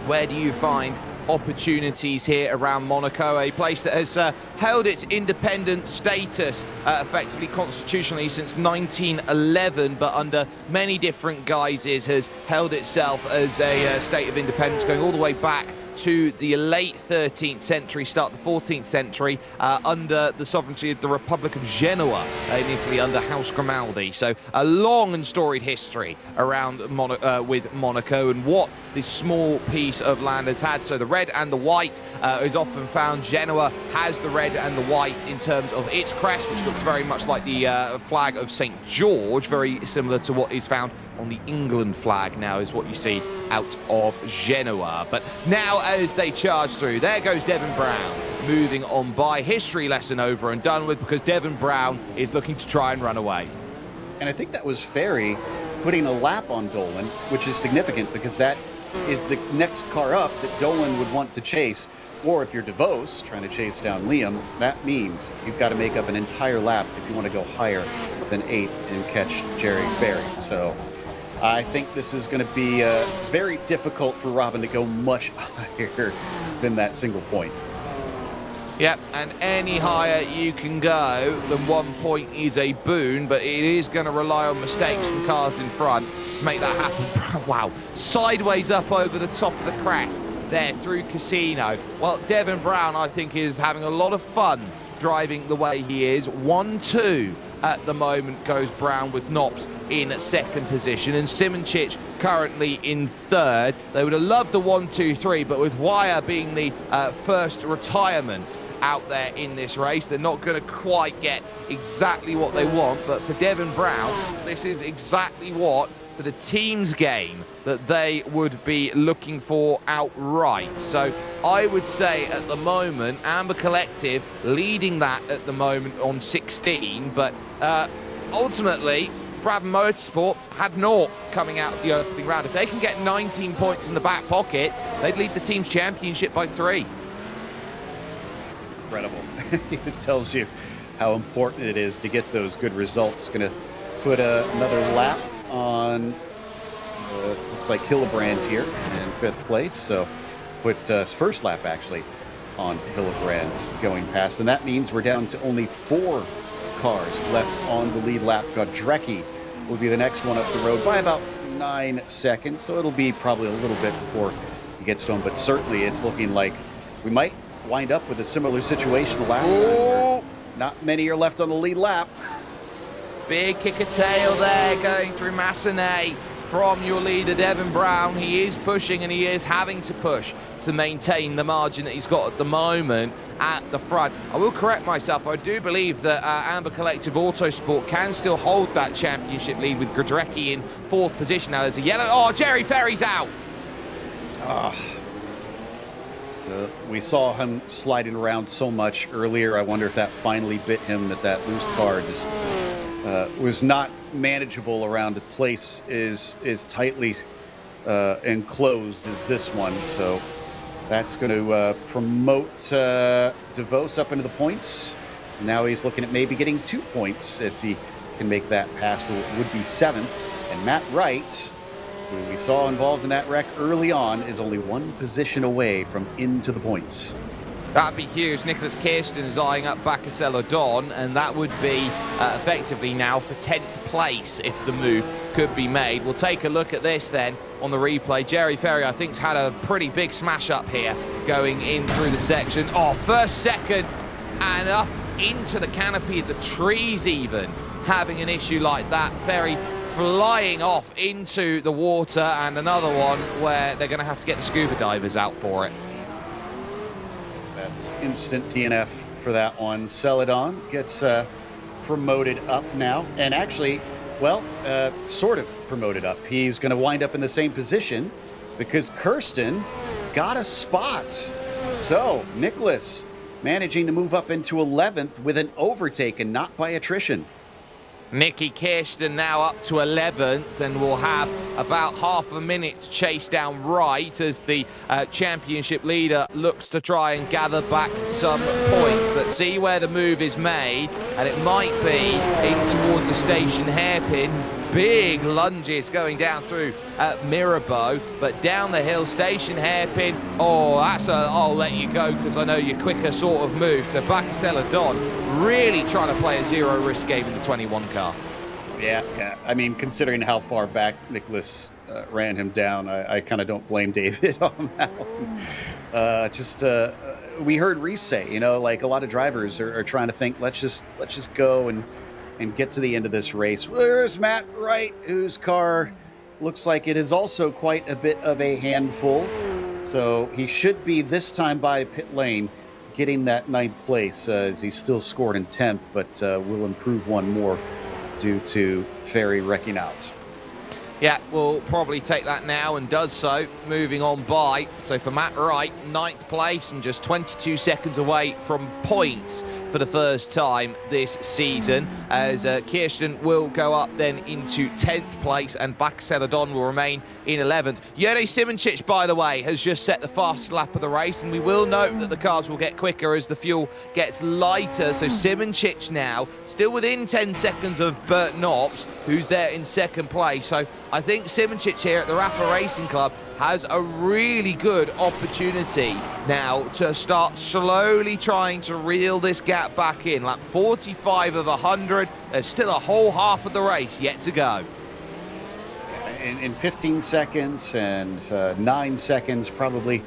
where do you find opportunities here around Monaco, a place that has held its independent status effectively constitutionally since 1911, but under many different guises has held itself as a state of independence going all the way back to the late 13th century, start the 14th century, under the sovereignty of the Republic of Genoa in Italy under House Grimaldi. So a long and storied history around with Monaco and what this small piece of land has had. So the red and the white is often found. Genoa has the red and the white in terms of its crest, which looks very much like the flag of St. George, very similar to what is found on the England flag now, is what you see out of Genoa. But now as they charge through, there goes Devon Brown, moving on by. History lesson over and done with, because Devon Brown is looking to try and run away. And I think that was Ferry putting a lap on Dolan, which is significant because that is the next car up that Dolan would want to chase. Or if you're DeVos trying to chase down Liam, that means you've got to make up an entire lap if you want to go higher than 8th and catch Jerry Ferry. So I think this is going to be very difficult for Robin to go much higher than that single point. Yep, and any higher you can go than 1 point is a boon, but it is going to rely on mistakes from cars in front to make that happen. Wow, sideways up over the top of the crest there through Casino. Well, Devon Brown, I think, is having a lot of fun driving the way he is. 1-2 at the moment goes Brown, with Knops in second position and Simoncic currently in third. They would have loved a 1-2-3, but with Wire being the first retirement out there in this race, they're not going to quite get exactly what they want. But for Devon Brown, this is exactly what, for the team's game, that they would be looking for outright. So I would say at the moment, Amber Collective leading that at the moment on 16, but ultimately Brabham Motorsport had naught coming out of the opening round. If they can get 19 points in the back pocket, they'd lead the team's championship by 3. Incredible. It tells you how important it is to get those good results. Going to put another lap on, looks like Hillebrand here in 5th place. So put first lap actually on Hillebrand going past. And that means we're down to only 4 cars left on the lead lap. Godrecki will be the next one up the road by about 9 seconds. So it'll be probably a little bit before he gets to him. But certainly it's looking like we might wind up with a similar situation to last time, where not many are left on the lead lap. Big kick of tail there going through Massenet from your leader Devon Brown. He is pushing, and he is having to push to maintain the margin that he's got at the moment at the front. I will correct myself. I do believe that Amber Collective Autosport can still hold that championship lead with Godrecki in 4th position. Now there's a yellow. Oh, Jerry Ferry's out. So we saw him sliding around so much earlier. I wonder if that finally bit him, that loose car just was not manageable around a place as tightly enclosed as this one. So that's going to promote DeVos up into the points. Now he's looking at maybe getting 2 points if he can make that pass for what would be 7th. And Matt Wright, who we saw involved in that wreck early on, is only 1 position away from into the points. That'd be huge. Nicholas Kirsten is eyeing up Bacasella Don, and that would be effectively now for 10th place if the move could be made. We'll take a look at this then on the replay. Jerry Ferry, I think, has had a pretty big smash up here going in through the section. Oh, first, second, and up into the canopy of the trees even, having an issue like that. Ferry flying off into the water, and another one where they're going to have to get the scuba divers out for it. That's instant DNF for that one. Celadon gets promoted up now, and actually, well, sort of promoted up. He's going to wind up in the same position because Kirsten got a spot. So Nicholas managing to move up into 11th with an overtake and not by attrition. Nikki Kirsten now up to 11th, and will have about half a minute's chase down right as the championship leader looks to try and gather back some points. Let's see where the move is made, and it might be in towards the station hairpin. Big lunges going down through Mirabeau, but down the hill, station hairpin. Oh, that's a I'll let you go because I know you're quicker sort of move. So Bacasella Don really trying to play a zero risk game in the 21 car. Yeah. I mean, considering how far back Nicholas ran him down, I kind of don't blame David on that one. We heard Reese say, like a lot of drivers are trying to think, let's just go and get to the end of this race. Where's Matt Wright, whose car looks like it is also quite a bit of a handful. So he should be this time by pit lane, getting that 9th place as he's still scored in 10th, but will improve one more due to Ferry wrecking out. Yeah, will probably take that now and does so, moving on by. So for Matt Wright, 9th place and just 22 seconds away from points for the first time this season, as Kirsten will go up then into 10th place and Celadon will remain in 11th. Jere Simoncic, by the way, has just set the fastest lap of the race, and we will note that the cars will get quicker as the fuel gets lighter. So Simoncic now still within 10 seconds of Bert Knops, who's there in 2nd place. So I think Simoncic here at the Rafa Racing Club has a really good opportunity now to start slowly trying to reel this gap back in. Lap 45 of 100, there's still a whole half of the race yet to go. In 15 seconds and 9 seconds probably,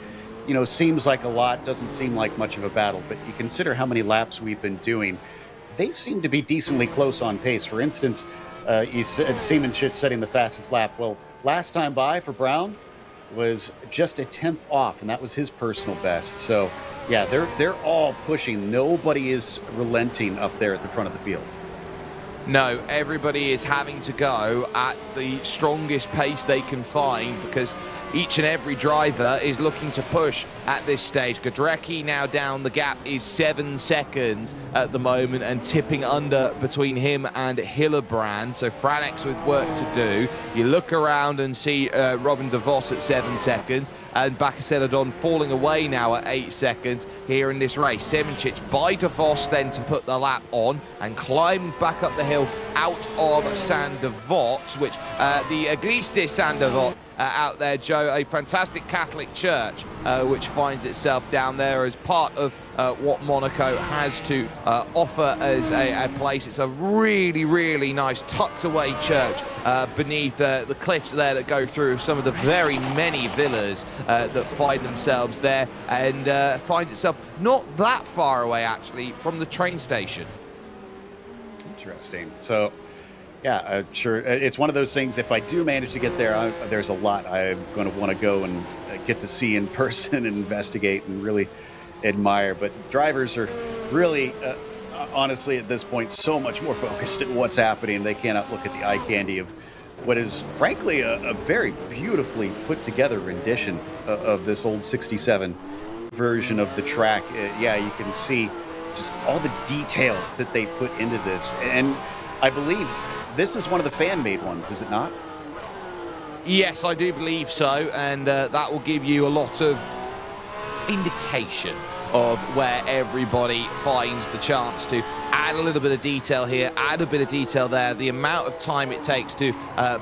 seems like a lot, doesn't seem like much of a battle, but you consider how many laps we've been doing, they seem to be decently close on pace. For instance, you said Simoncic setting the fastest lap. Well, last time by for Brown was just a 10th off, and that was his personal best. So, yeah, they're all pushing. Nobody is relenting up there at the front of the field. No, everybody is having to go at the strongest pace they can find, because each and every driver is looking to push at this stage. Godrecki now down the gap is 7 seconds at the moment and tipping under between him and Hillebrand. So Franex with work to do. You look around and see Robin de Vos at 7 seconds and Celadon falling away now at 8 seconds here in this race. Simoncic by de Vos then to put the lap on and climb back up the hill out of Saint Devot, which the Église de Saint Devot out there, Joe, a fantastic Catholic church which finds itself down there as part of what Monaco has to offer as a place. It's a really, really nice tucked away church beneath the cliffs there that go through some of the very many villas that find themselves there, and finds itself not that far away actually from the train station. Interesting. So, yeah, sure. It's one of those things. If I do manage to get there, there's a lot I'm going to want to go and get to see in person and investigate and really admire. But drivers are really, honestly, at this point, so much more focused at what's happening. They cannot look at the eye candy of what is, frankly, a very beautifully put together rendition of this old 67 version of the track. Yeah, you can see just all the detail that they put into this. And I believe this is one of the fan-made ones, is it not? Yes, I do believe so, and that will give you a lot of indication of where everybody finds the chance to add a little bit of detail here, add a bit of detail there. The amount of time it takes to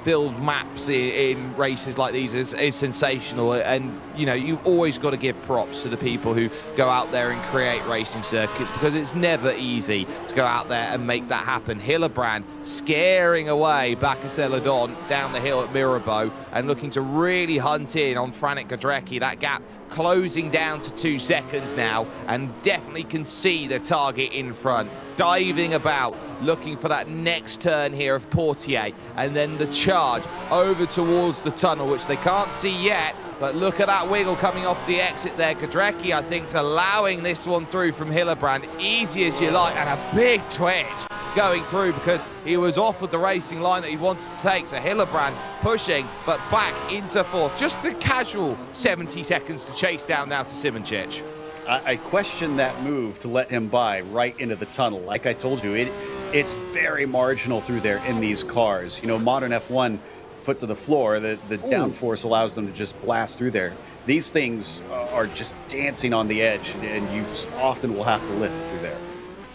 build maps in races like these is sensational, and you've always got to give props to the people who go out there and create racing circuits, because it's never easy to go out there and make that happen. Hillebrand scaring away Celadon down the hill at Mirabeau and looking to really hunt in on Franek Godrecki. That gap closing down to 2 seconds now, and definitely can see the target in front. Diving about, looking for that next turn here of Portier, and then the charge over towards the tunnel, which they can't see yet, but look at that wiggle coming off the exit there. Godrecki, I think, is allowing this one through from Hillebrand, easy as you like, and a big twitch going through because he was off with the racing line that he wanted to take. So Hillebrand pushing, but back into 4th. Just the casual 70 seconds to chase down now to Simoncic. I question that move to let him by right into the tunnel. Like I told you, it's very marginal through there in these cars. Modern F1, foot to the floor, the downforce allows them to just blast through there. These things are just dancing on the edge, and you often will have to lift through there.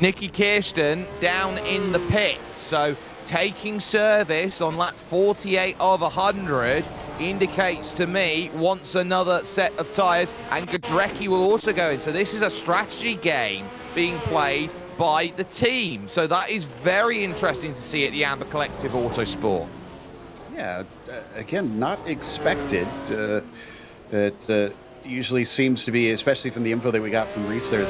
Nicky Kirsten down in the pits, so taking service on lap 48 of 100 indicates to me wants another set of tyres, and Godrecki will also go in. So this is a strategy game being played by the team. So that is very interesting to see at the Amber Collective Autosport. Yeah, again, not expected. It usually seems to be, especially from the info that we got from Reese there,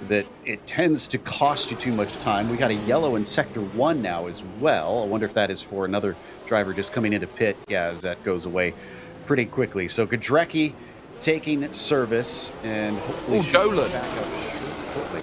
that it tends to cost you too much time. We got a yellow in Sector 1 now as well. I wonder if that is for another driver just coming into pit. Yeah, as that goes away pretty quickly. So Godrecki taking service, and hopefully Dolan. back up shortly.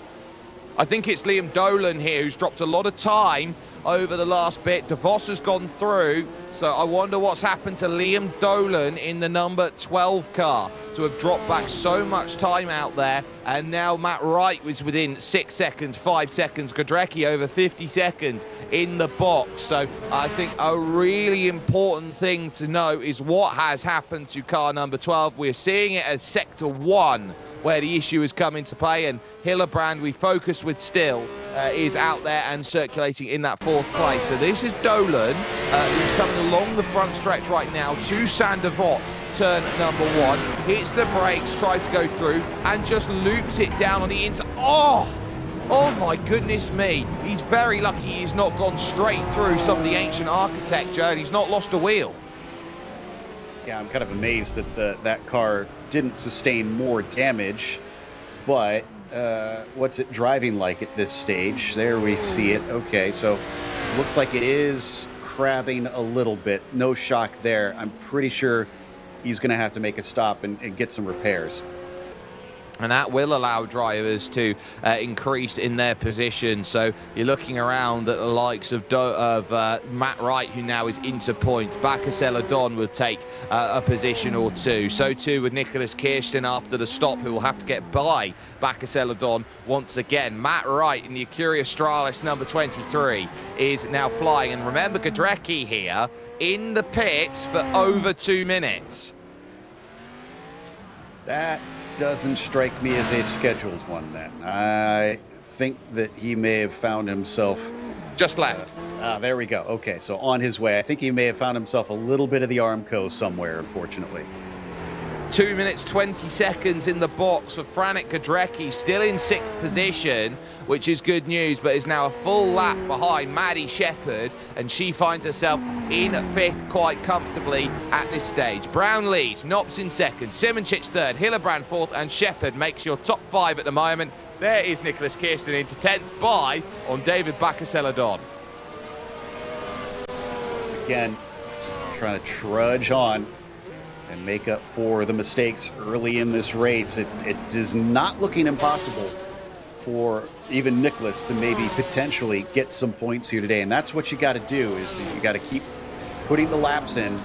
I think it's Liam Dolan here who's dropped a lot of time over the last bit. DeVos has gone through, so I wonder what's happened to Liam Dolan in the number 12 car to have dropped back so much time out there. And now Matt Wright was within 6 seconds, 5 seconds. Godrecki over 50 seconds in the box. So I think a really important thing to know is what has happened to car number 12. We're seeing it as Sector 1 where the issue has come into play, and Hillebrand, we focus with still, is out there and circulating in that 4th place. So this is Dolan, who's coming along the front stretch right now to Sandevot, turn number 1, hits the brakes, tries to go through, and just loops it down on the inside. Oh my goodness me. He's very lucky he's not gone straight through some of the ancient architecture, and he's not lost a wheel. Yeah, I'm kind of amazed that that car didn't sustain more damage, but what's it driving like at this stage? There we see it. Okay, so looks like it is crabbing a little bit. No shock there. I'm pretty sure he's going to have to make a stop and get some repairs. And that will allow drivers to increase in their position. So you're looking around at the likes of Matt Wright, who now is into points. Bacasella-Don will take a position or two. So too with Nicholas Kirsten after the stop, who will have to get by Bacasella-Don once again. Matt Wright in the Acuria Stralis number 23 is now flying. And remember, Godrecki here in the pits for over 2 minutes. That doesn't strike me as a scheduled one then. I think that he may have found himself... Just left. There we go. Okay, so on his way. I think he may have found himself a little bit of the Armco somewhere, unfortunately. 2 minutes, 20 seconds in the box for Franek Godrecki, still in 6th position, which is good news, but is now a full lap behind Maddie Shepherd, and she finds herself in 5th quite comfortably at this stage. Brown leads, Knops in 2nd, Simonchich 3rd, Hillebrand 4th, and Shepherd makes your top 5 at the moment. There is Nicholas Kirsten into 10th by on David Bacasella-Don. Again, just trying to trudge on and make up for the mistakes early in this race. It is not looking impossible for even Nicholas to maybe potentially get some points here today. And that's what you got to do, is you got to keep putting the laps in,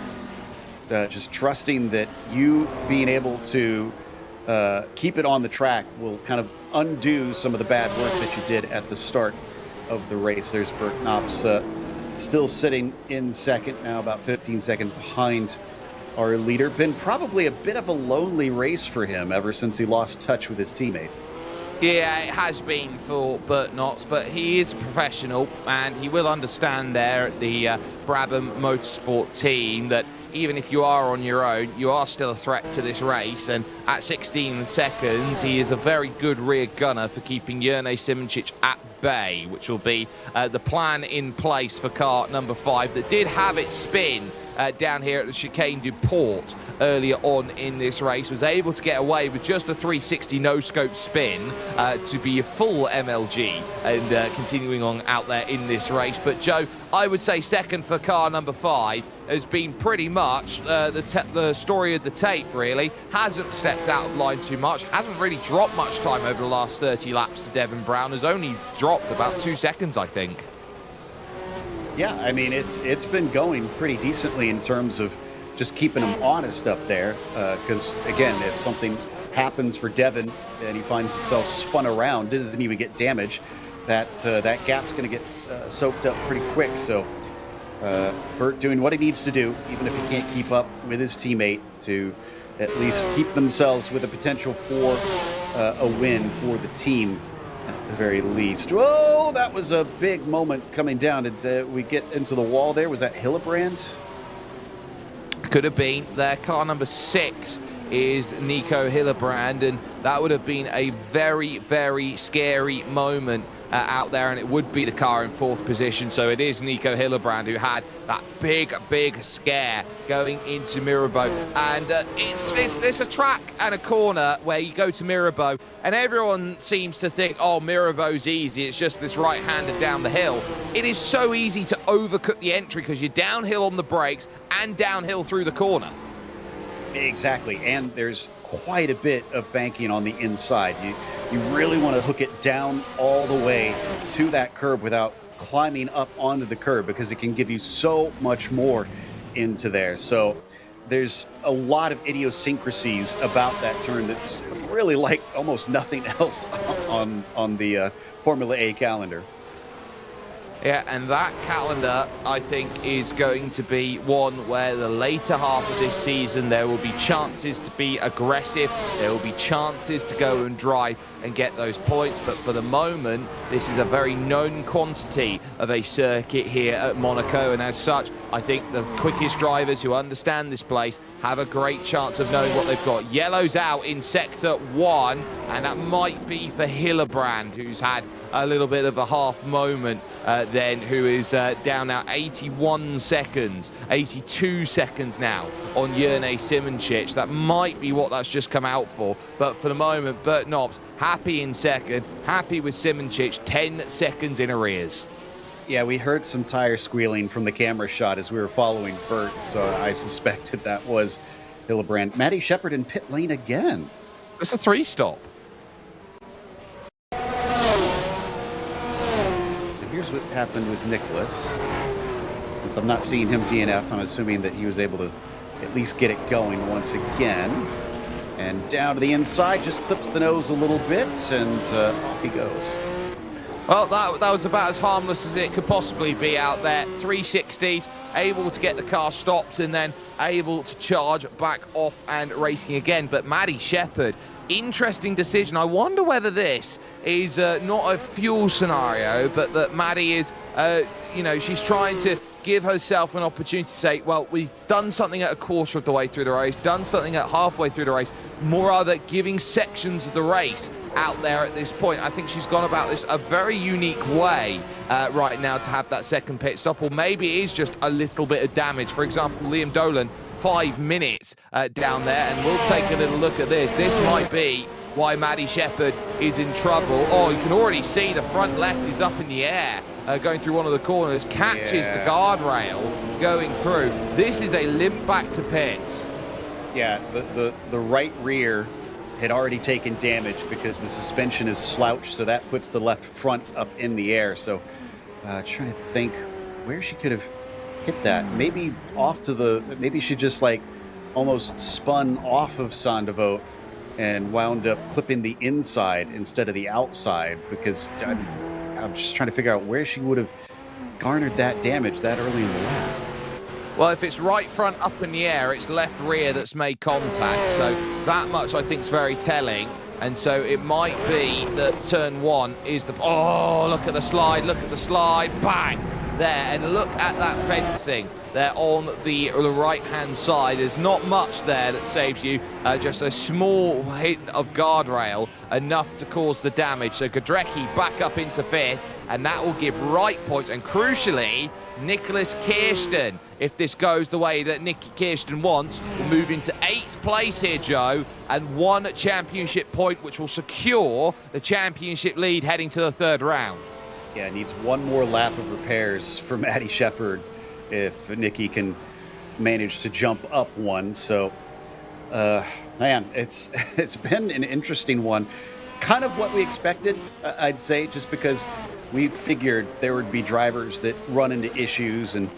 just trusting that you being able to keep it on the track will kind of undo some of the bad work that you did at the start of the race. There's Bert Knops still sitting in 2nd now, about 15 seconds behind our leader. Been probably a bit of a lonely race for him ever since he lost touch with his teammate. Yeah, it has been for Bert Knox, but he is a professional, and he will understand there at the Brabham Motorsport team that even if you are on your own, you are still a threat to this race. And at 16 seconds, he is a very good rear gunner for keeping Jerne Simonchich at bay, which will be the plan in place for car number 5 that did have its spin down here at the Chicane du Port earlier on in this race, was able to get away with just a 360 no-scope spin to be a full MLG and continuing on out there in this race. But Joe, I would say 2nd for car number 5 has been pretty much the story of the tape, really. Hasn't stepped out of line too much, hasn't really dropped much time over the last 30 laps to Devin Brown, has only dropped about 2 seconds, I think. Yeah, I mean, it's been going pretty decently in terms of just keeping him honest up there. Because, again, if something happens for Devin and he finds himself spun around, doesn't even get damage, that gap's going to get soaked up pretty quick. So Bert doing what he needs to do, even if he can't keep up with his teammate, to at least keep themselves with a potential for a win for the team. At the very least. Oh, that was a big moment coming down. Did we get into the wall there? Was that Hillebrand? Could have been. Their car number 6 is Nico Hillebrand, and that would have been a very, very scary moment out there, and it would be the car in 4th position. So it is Nico Hillebrand who had that big scare going into Mirabeau. And it's a track and a corner where you go to Mirabeau, and everyone seems to think, oh, Mirabeau's easy, it's just this right-hander down the hill. It is so easy to overcook the entry because you're downhill on the brakes and downhill through the corner. Exactly, and there's quite a bit of banking on the inside. You really want to hook it down all the way to that curb without climbing up onto the curb, because it can give you so much more into there. So there's a lot of idiosyncrasies about that turn that's really like almost nothing else on the Formula A calendar. Yeah, and that calendar, I think, is going to be one where the later half of this season, there will be chances to be aggressive. There will be chances to go and drive and get those points. But for the moment, this is a very known quantity of a circuit here at Monaco. And as such, I think the quickest drivers who understand this place have a great chance of knowing what they've got. Yellow's out in sector 1, and that might be for Hillebrand, who's had a little bit of a half moment then, who is down now 81 seconds, 82 seconds now on Jerne Simoncic. That might be what that's just come out for, but for the moment, Bert Knops happy in second, happy with Simoncic, 10 seconds in arrears. Yeah, we heard some tire squealing from the camera shot as we were following Bert, so I suspected that was Hillebrand. Matty Shepard in pit lane again. It's a 3-stop. Here's what happened with Nicholas. Since I'm not seeing him DNF, I'm assuming that he was able to at least get it going once again. And down to the inside, just clips the nose a little bit, and off he goes. Well, that was about as harmless as it could possibly be out there. 360s, able to get the car stopped and then able to charge back off and racing again. But Matty Shepard, interesting decision. I wonder whether this is not a fuel scenario, but that Maddie is, she's trying to give herself an opportunity to say, well, we've done something at a quarter of the way through the race, done something at halfway through the race, more rather giving sections of the race out there at this point. I think she's gone about this a very unique way right now to have that second pit stop, or maybe it is just a little bit of damage. For example, Liam Dolan, 5 minutes down there, and we'll take a little look at this. This might be why Matty Shepard is in trouble. Oh, you can already see the front left is up in the air, going through one of the corners, catches the guardrail going through. This is a limp back to pits. Yeah, the right rear had already taken damage because the suspension is slouched, so that puts the left front up in the air. So trying to think where she could have hit that. Maybe off to maybe she just like almost spun off of Sandoval and wound up clipping the inside instead of the outside, because I'm just trying to figure out where she would have garnered that damage that early in the lap. Well, if it's right front up in the air, it's left rear that's made contact. So that much I think is very telling. And so it might be that turn 1 is the... Oh, look at the slide, bang! There, and look at that fencing there on the right-hand side. There's not much there that saves you, just a small hit of guardrail, enough to cause the damage. So Godrecki back up into 5th, and that will give right points, and crucially, Nicholas Kirsten, if this goes the way that Nicky Kirsten wants, will move into 8th place here, Joe, and 1 championship point, which will secure the championship lead heading to the 3rd round. Yeah, needs 1 more lap of repairs for Matty Shepard if Nicky can manage to jump up 1. So, man, it's been an interesting one. Kind of what we expected, I'd say, just because we figured there would be drivers that run into issues, and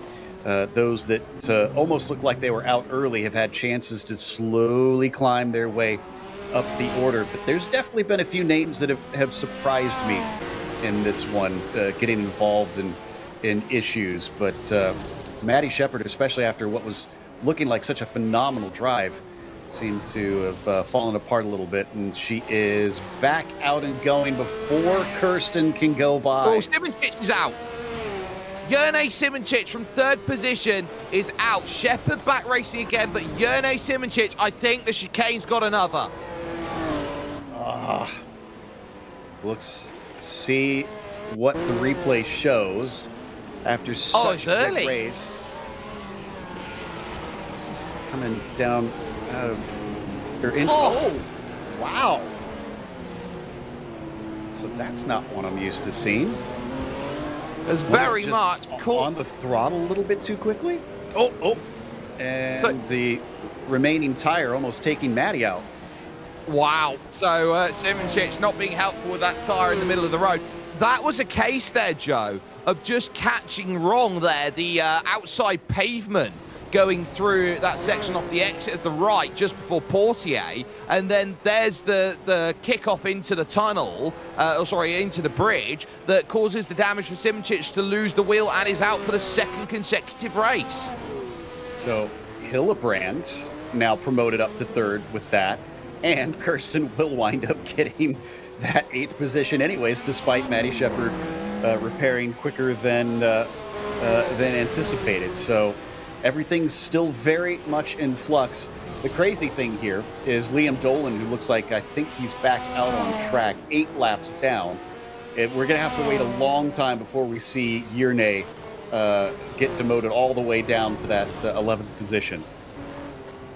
those that almost look like they were out early have had chances to slowly climb their way up the order. But there's definitely been a few names that have surprised me in this one, getting involved in issues. But Matty Shepard, especially after what was looking like such a phenomenal drive, seemed to have fallen apart a little bit, and she is back out and going before Kirsten can go by. Oh, Simoncic is out. Jerne Simoncic from 3rd position is out. Shepard back racing again, but Jerne Simoncic, I think the chicane's got another. Let's see what the replay shows after such a good early. race. This is coming down out of... Oh, wow. So that's not one I'm used to seeing. There's very much on the throttle a little bit too quickly. Oh. And the remaining tire almost taking Maddie out. Wow. So Simoncic not being helpful with that tyre in the middle of the road. That was a case there, Joe, of just catching wrong there, the outside pavement going through that section off the exit of the right just before Portier. And then there's the kickoff into the tunnel, into the bridge that causes the damage for Simoncic to lose the wheel and is out for the second consecutive race. So Hillebrand now promoted up to third with that. And Kirsten will wind up getting that 8th position anyways, despite Maddie Shepherd repairing quicker than anticipated. So everything's still very much in flux. The crazy thing here is Liam Dolan, who looks like, I think he's back out on track, 8 laps down. We're going to have to wait a long time before we see Yernay get demoted all the way down to that 11th position.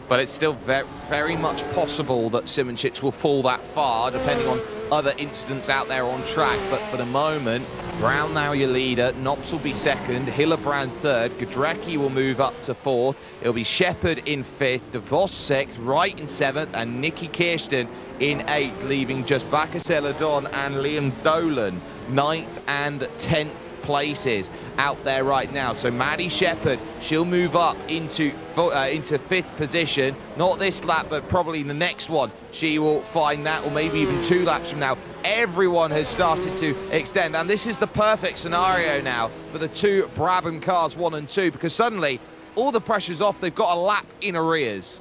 But it's still very much possible that Simoncic will fall that far, depending on other incidents out there on track. But for the moment, Brown now your leader, Knops will be second, Hillebrand third, Godrecki will move up to fourth, it'll be Shepherd in fifth, DeVos sixth, Wright in seventh, and Nicky Kirsten in eighth, leaving just Bakaseladon and Liam Dolan 9th and 10th places out there right now. So Maddie Shepherd, she'll move up into 5th position, not this lap but probably the next one she will find that, or maybe even 2 laps from now. Everyone has started to extend, and this is the perfect scenario now for the 2 Brabham cars 1 and 2, because suddenly all the pressure's off. They've got a lap in arrears.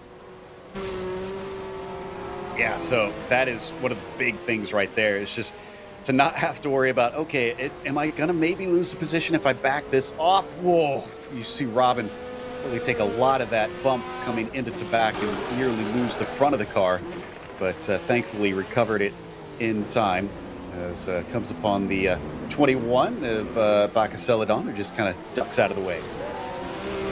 Yeah, so that is one of the big things right there. It's just to not have to worry about, okay, am I going to maybe lose the position if I back this off? Whoa, you see Robin really take a lot of that bump coming into back and nearly lose the front of the car, but thankfully recovered it in time as comes upon the 21 of Bakaseladon, who just kind of ducks out of the way.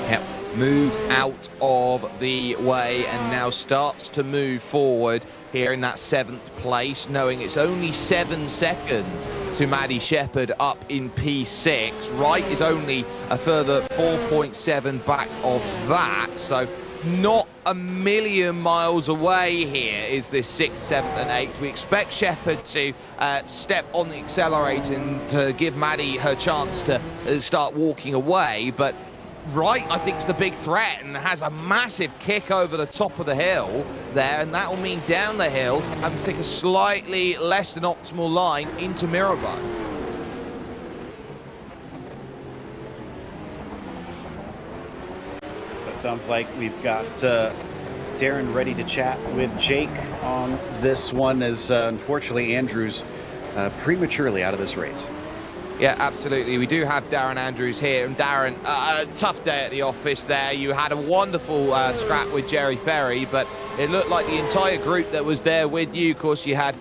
Yep, moves out of the way and now starts to move forward here in that 7th place, knowing it's only 7 seconds to Maddie Shepherd up in P6. Wright is only a further 4.7 back of that, so not a million miles away here is this 6th, 7th and 8th. We expect Shepherd to step on the accelerator and to give Maddie her chance to start walking away, but Wright, I think, is the big threat and has a massive kick over the top of the hill there, and that will mean down the hill having to take a slightly less than optimal line into Mirabeau. So it sounds like we've got Darren ready to chat with Jake on this one, as unfortunately Andrews prematurely out of this race. Yeah, absolutely. We do have Darren Andrews here. And Darren, tough day at the office there. You had a wonderful scrap with Jerry Ferry, but it looked like the entire group that was there with you, of course, you had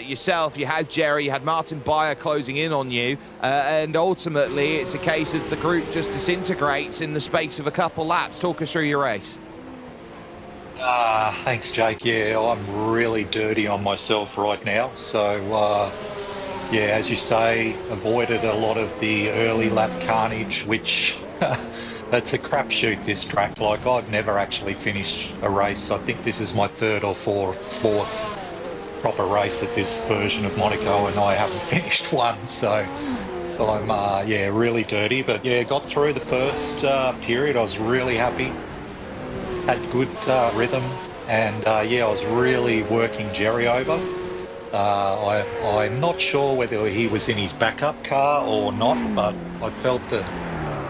yourself, you had Jerry, you had Martin Beyer closing in on you, and ultimately it's a case of the group just disintegrates in the space of a couple laps. Talk us through your race. Thanks, Jake. Yeah, I'm really dirty on myself right now. So, yeah, as you say, avoided a lot of the early lap carnage, which that's a crapshoot, this track. Like, I've never actually finished a race. I think this is my 3rd or 4th proper race at this version of Monaco, and I haven't finished one. So I'm, yeah, really dirty. But yeah, got through the first period. I was really happy. Had good rhythm, and yeah, I was really working Jerry over. I'm not sure whether he was in his backup car or not, but I felt that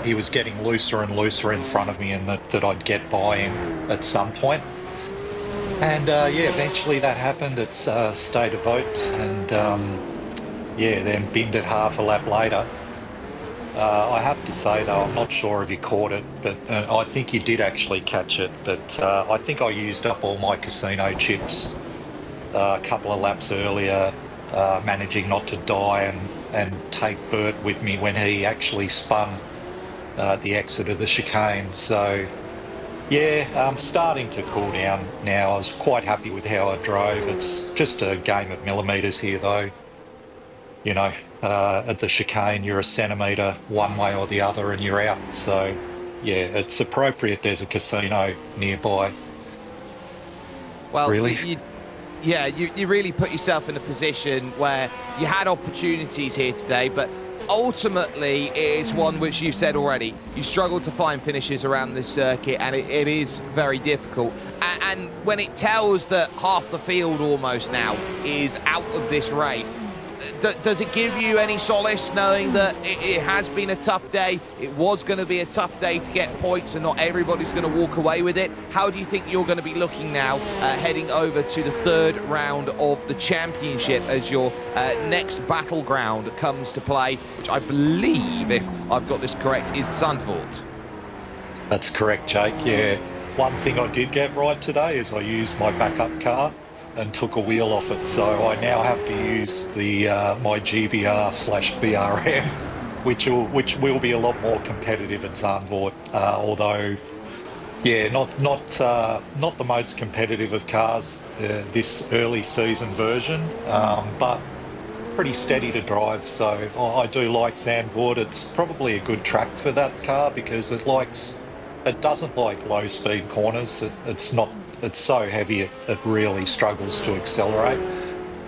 he was getting looser and looser in front of me, and that I'd get by him at some point. And yeah, eventually that happened. It's stayed a vote, and yeah, then binned it half a lap later. I have to say though, I'm not sure if he caught it, but I think he did actually catch it. But I think I used up all my casino chips a couple of laps earlier, managing not to die and take Bert with me when he actually spun at the exit of the chicane. So, yeah, I'm starting to cool down now. I was quite happy with how I drove. It's just a game of millimetres here, though. You know, at the chicane, you're a centimetre one way or the other and you're out. So, yeah, it's appropriate there's a casino nearby. Well, really? You really put yourself in a position where you had opportunities here today, but ultimately it's one which you've said already. You struggle to find finishes around this circuit, and it is very difficult. And when it tells that half the field almost now is out of this race, does it give you any solace knowing that it has been a tough day? It was going to be a tough day to get points, and not everybody's going to walk away with it. How do you think you're going to be looking now, heading over to the third round of the championship as your next battleground comes to play, which I believe, if I've got this correct, is Zandvoort? That's correct, Jake. Yeah. One thing I did get right today is I used my backup car and took a wheel off it, so I now have to use the my GBR/BRM, which will be a lot more competitive at Zandvoort. Although, yeah, not the most competitive of cars this early season version, but pretty steady to drive. So I do like Zandvoort. It's probably a good track for that car because it doesn't like low speed corners. It's so heavy it really struggles to accelerate.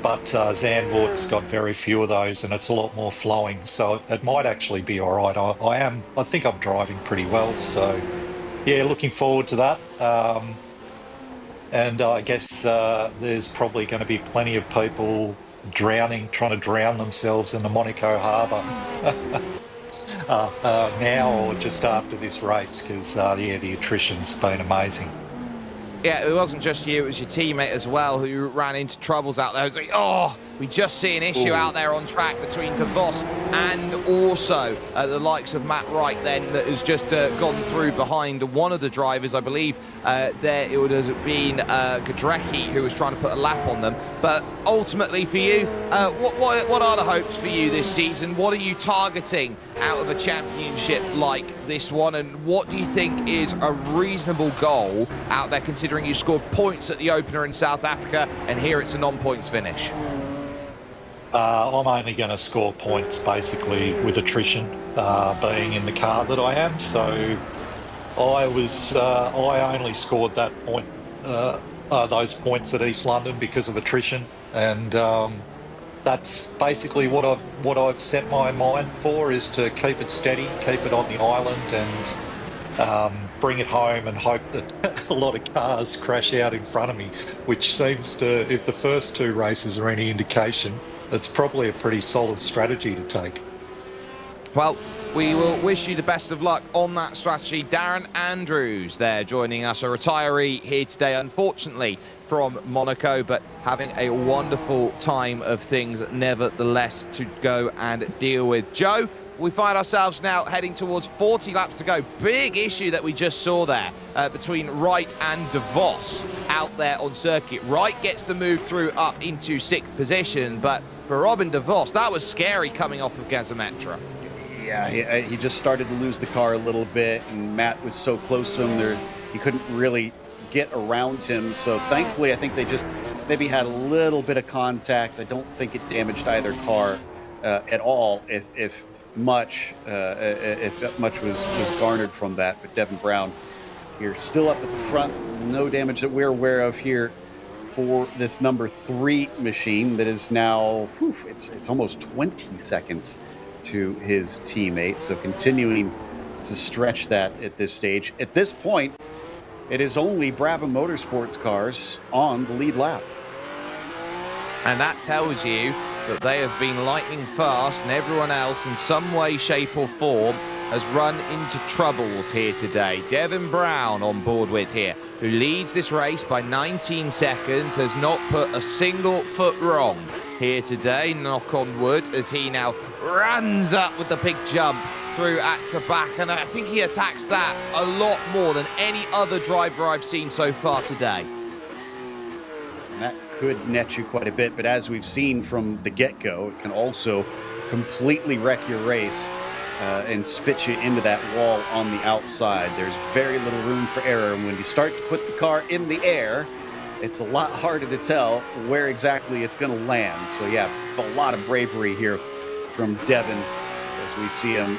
But Zandvoort's got very few of those, and it's a lot more flowing, so it might actually be all right. I think I'm driving pretty well, so yeah, looking forward to that. And I guess there's probably going to be plenty of people trying to drown themselves in the Monaco harbour now or just after this race, because the attrition's been amazing. Yeah, it wasn't just you, it was your teammate as well who ran into troubles out there. It was like, oh, we just see an issue out there on track between De Vos and also the likes of Matt Wright then that has just gone through behind one of the drivers. I believe there it would have been Godrecki who was trying to put a lap on them. But ultimately for you, what are the hopes for you this season? What are you targeting out of a championship like this one, and what do you think is a reasonable goal out there considering you scored points at the opener in South Africa and here it's a non-points finish? I'm only going to score points basically with attrition being in the car that I am. So I only scored that point, those points at East London because of attrition, and that's basically what I've set my mind for, is to keep it steady, keep it on the island, and bring it home and hope that a lot of cars crash out in front of me, which seems to, if the first two races are any indication, it's probably a pretty solid strategy to take. Well, we will wish you the best of luck on that strategy. Darren Andrews there joining us, a retiree here today, unfortunately, from Monaco, but having a wonderful time of things nevertheless to go and deal with. Joe, we find ourselves now heading towards 40 laps to go. Big issue that we just saw there between Wright and De Vos out there on circuit. Wright gets the move through up into 6th position, but for Robin De Vos, that was scary coming off of Gazometra. Yeah, he just started to lose the car a little bit, and Matt was so close to him there, he couldn't really get around him. So thankfully, I think they just maybe had a little bit of contact. I don't think it damaged either car at all, if much was garnered from that. But Devin Brown here still up at the front, no damage that we're aware of here for this number 3 machine that is now, it's almost 20 seconds to his teammate. So continuing to stretch that at this stage. At this point, it is only Brabham Motorsports cars on the lead lap. And that tells you that they have been lightning fast, and everyone else in some way, shape or form has run into troubles here today. Devin Brown on board with here, who leads this race by 19 seconds, has not put a single foot wrong here today, knock on wood, as he now runs up with the big jump through at to back, and I think he attacks that a lot more than any other driver I've seen so far today. And that could net you quite a bit, but as we've seen from the get-go, it can also completely wreck your race and spit you into that wall on the outside. There's very little room for error. And when you start to put the car in the air, it's a lot harder to tell where exactly it's going to land. So yeah, a lot of bravery here from Devin as we see him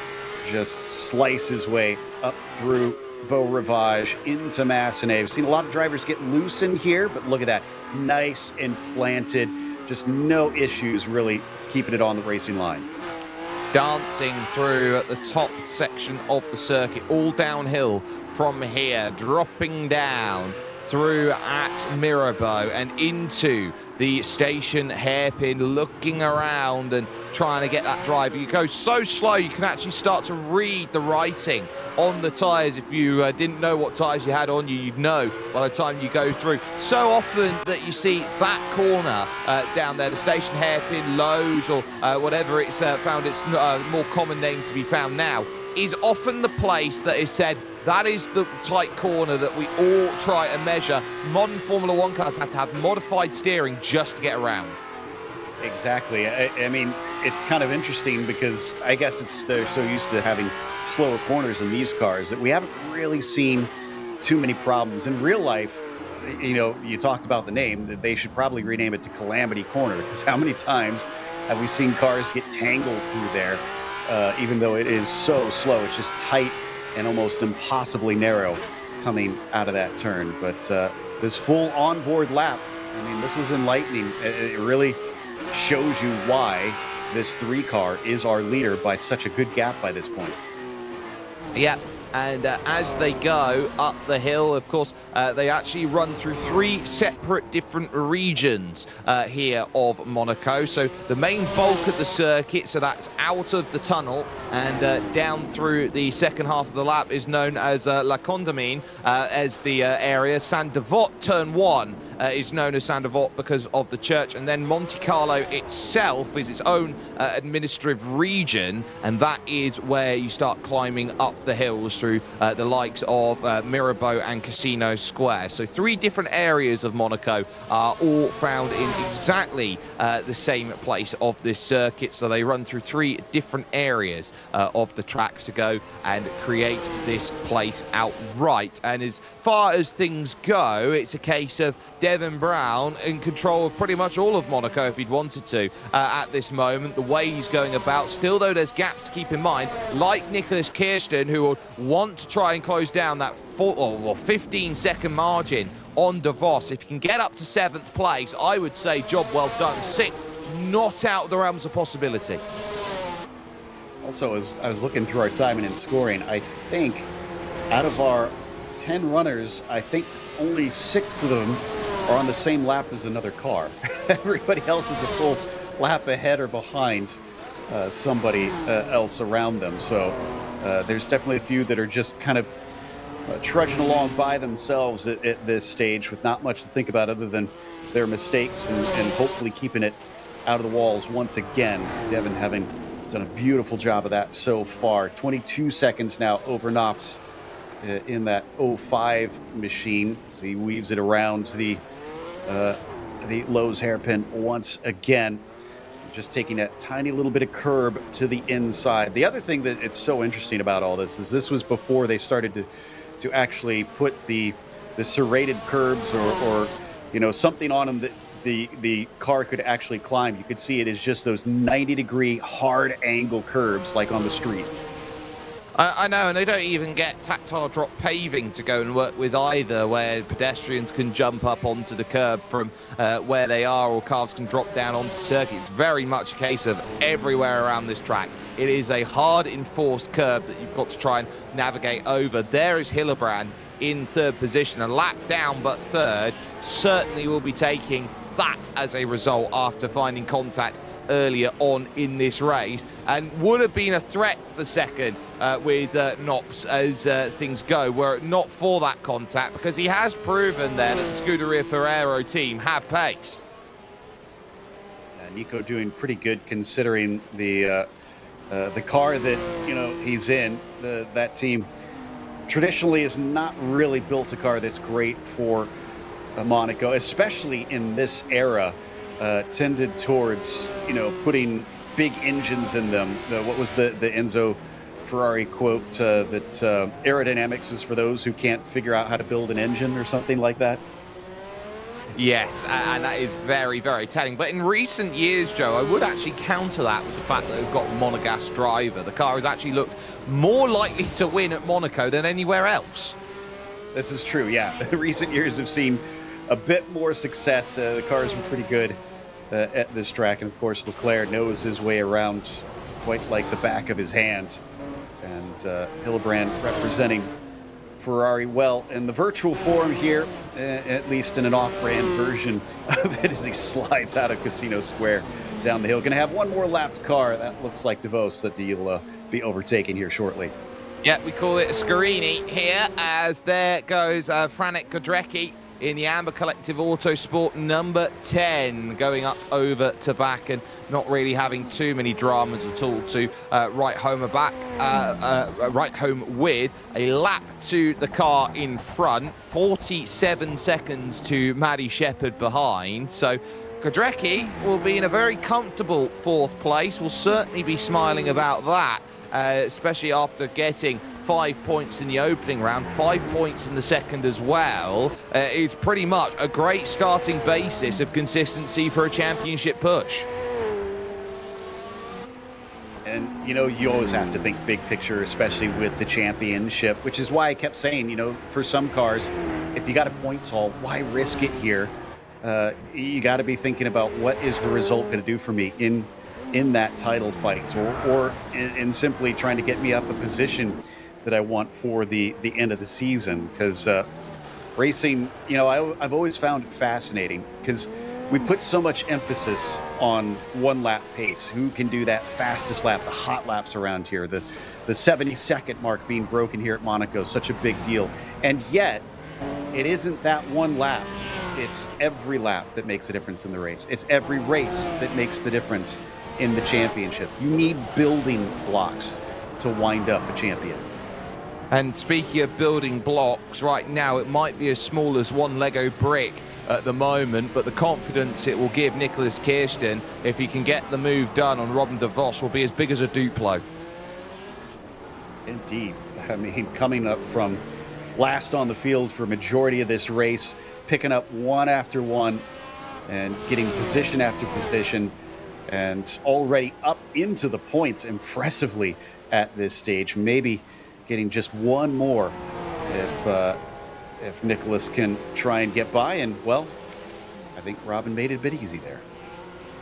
just slice his way up through Beau Rivage into Massenet. We've seen a lot of drivers get loose in here, but look at that. Nice and planted. Just no issues really keeping it on the racing line. Dancing through at the top section of the circuit, all downhill from here, dropping down through at Mirabeau and into the station hairpin, looking around and trying to get that drive. You go so slow you can actually start to read the writing on the tyres. If you didn't know what tyres you had on you, you'd know by the time you go through. So often that you see that corner down there, the station hairpin, lows, or whatever it's found its more common name to be found now, is often the place that is said, that is the tight corner that we all try and measure. Modern Formula One cars have to have modified steering just to get around. Exactly. I mean, it's kind of interesting because I guess they're so used to having slower corners in these cars that we haven't really seen too many problems. In real life, you know, you talked about the name, that they should probably rename it to Calamity Corner, because how many times have we seen cars get tangled through there, even though it is so slow? It's just tight and almost impossibly narrow coming out of that turn. But this full onboard lap, I mean, this was enlightening. It really shows you why this 3 car is our leader by such a good gap by this point. Yeah. And as they go up the hill, of course, they actually run through 3 separate different regions here of Monaco. So the main bulk of the circuit, so that's out of the tunnel and down through the second half of the lap, is known as La Condamine as the area. Saint-Devote Turn 1 is known as Saint-Devote because of the church. And then Monte Carlo itself is its own administrative region, and that is where you start climbing up the hills through the likes of Mirabeau and Casino Square. So 3 different areas of Monaco are all found in exactly the same place of this circuit. So they run through 3 different areas of the track to go and create this place outright. And as far as things go, it's a case of Devin Brown in control of pretty much all of Monaco if he'd wanted to at this moment. The way he's going about, still though there's gaps to keep in mind, like Nicholas Kirsten, who would want to try and close down that 15-second margin on De Vos. If you can get up to 7th place, I would say job well done. 6th, not out of the realms of possibility. Also, as I was looking through our timing and scoring, I think out of our 10 runners, I think only 6 of them are on the same lap as another car. Everybody else is a full lap ahead or behind somebody else around them. So there's definitely a few that are just kind of trudging along by themselves at this stage with not much to think about other than their mistakes and hopefully keeping it out of the walls once again. Devin having done a beautiful job of that so far. 22 seconds now over Knops in that 05 machine. So he weaves it around the Lowe's hairpin once again, just taking that tiny little bit of curb to the inside. The other thing that it's so interesting about all this is this was before they started to actually put the serrated curbs or you know, something on them that the car could actually climb. You could see it as just those 90-degree hard angle curbs like on the street. I know, and they don't even get tactile drop paving to go and work with either, where pedestrians can jump up onto the curb from where they are, or cars can drop down onto the circuit. It's very much a case of everywhere around this track. It is a hard enforced curb that you've got to try and navigate over. There is Hillebrand in 3rd position, a lap down but 3rd. Certainly will be taking that as a result after finding contact earlier on in this race, and would have been a threat for 2nd with Knops as things go, were it not for that contact, because he has proven there that the Scuderia Ferrero team have pace. Nico doing pretty good considering the car that, you know, he's in. That team traditionally is not really built a car that's great for Monaco, especially in this era, tended towards, you know, putting big engines in them. What was the Enzo Ferrari quote, that aerodynamics is for those who can't figure out how to build an engine, or something like that? Yes, and that is very, very telling. But in recent years, Joe, I would actually counter that with the fact that they've got a monogas driver. The car has actually looked more likely to win at Monaco than anywhere else. This is true, yeah. Recent years have seen a bit more success. The cars were pretty good at this track, and of course Leclerc knows his way around quite like the back of his hand. And Hillebrand representing Ferrari well in the virtual form here, at least in an off-brand version of it, as he slides out of Casino Square down the hill. Going to have one more lapped car. That looks like DeVos that he'll be overtaking here shortly. Yeah, we call it a Scarini here, as there goes Franek Godrecki in the Amber Collective Autosport number 10, going up over to back and not really having too many dramas at all to right home with a lap to the car in front, 47 seconds to Maddie Shepherd behind. So Godrecki will be in a very comfortable 4th place. We'll certainly be smiling about that, especially after getting 5 points in the opening round, 5 points in the second as well. Is pretty much a great starting basis of consistency for a championship push. And, you know, you always have to think big picture, especially with the championship, which is why I kept saying, you know, for some cars, if you got a points haul, why risk it here? You got to be thinking about what is the result going to do for me in that title fight, or in simply trying to get me up a position that I want for the end of the season. Because racing, you know, I've always found it fascinating, because we put so much emphasis on one lap pace. Who can do that fastest lap, the hot laps around here, the 70-second mark being broken here at Monaco, such a big deal. And yet, it isn't that one lap. It's every lap that makes a difference in the race. It's every race that makes the difference in the championship. You need building blocks to wind up a champion. And speaking of building blocks, right now it might be as small as one Lego brick at the moment, but the confidence it will give Nicholas Kirsten, if he can get the move done on Robin de Vos, will be as big as a Duplo. Indeed. I mean, coming up from last on the field for a majority of this race, picking up one after one and getting position after position, and already up into the points impressively at this stage. Maybe getting just one more if Nicholas can try and get by. And, well, I think Robin made it a bit easy there.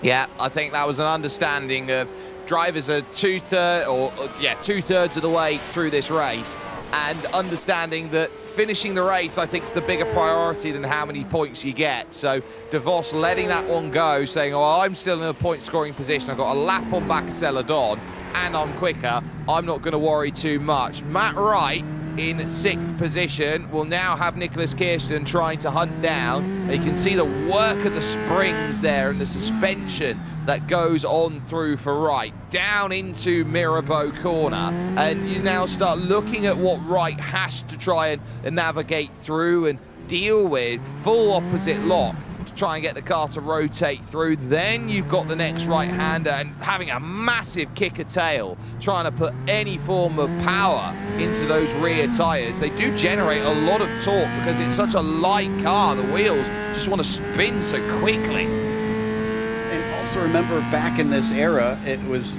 Yeah, I think that was an understanding of drivers are two-thirds of the way through this race, and understanding that finishing the race, I think, is the bigger priority than how many points you get. So de Vos letting that one go, saying, oh, I'm still in a point-scoring position. I've got a lap on back of Celadon, and I'm quicker. I'm not going to worry too much. Matt Wright in 6th position will now have Nicholas Kirsten trying to hunt down. You can see the work of the springs there and the suspension that goes on through for Wright down into Mirabeau corner, and you now start looking at what Wright has to try and navigate through and deal with. Full opposite lock to try and get the car to rotate through. Then you've got the next right-hander and having a massive kicker tail, trying to put any form of power into those rear tyres. They do generate a lot of torque because it's such a light car. The wheels just want to spin so quickly. And also remember, back in this era, it was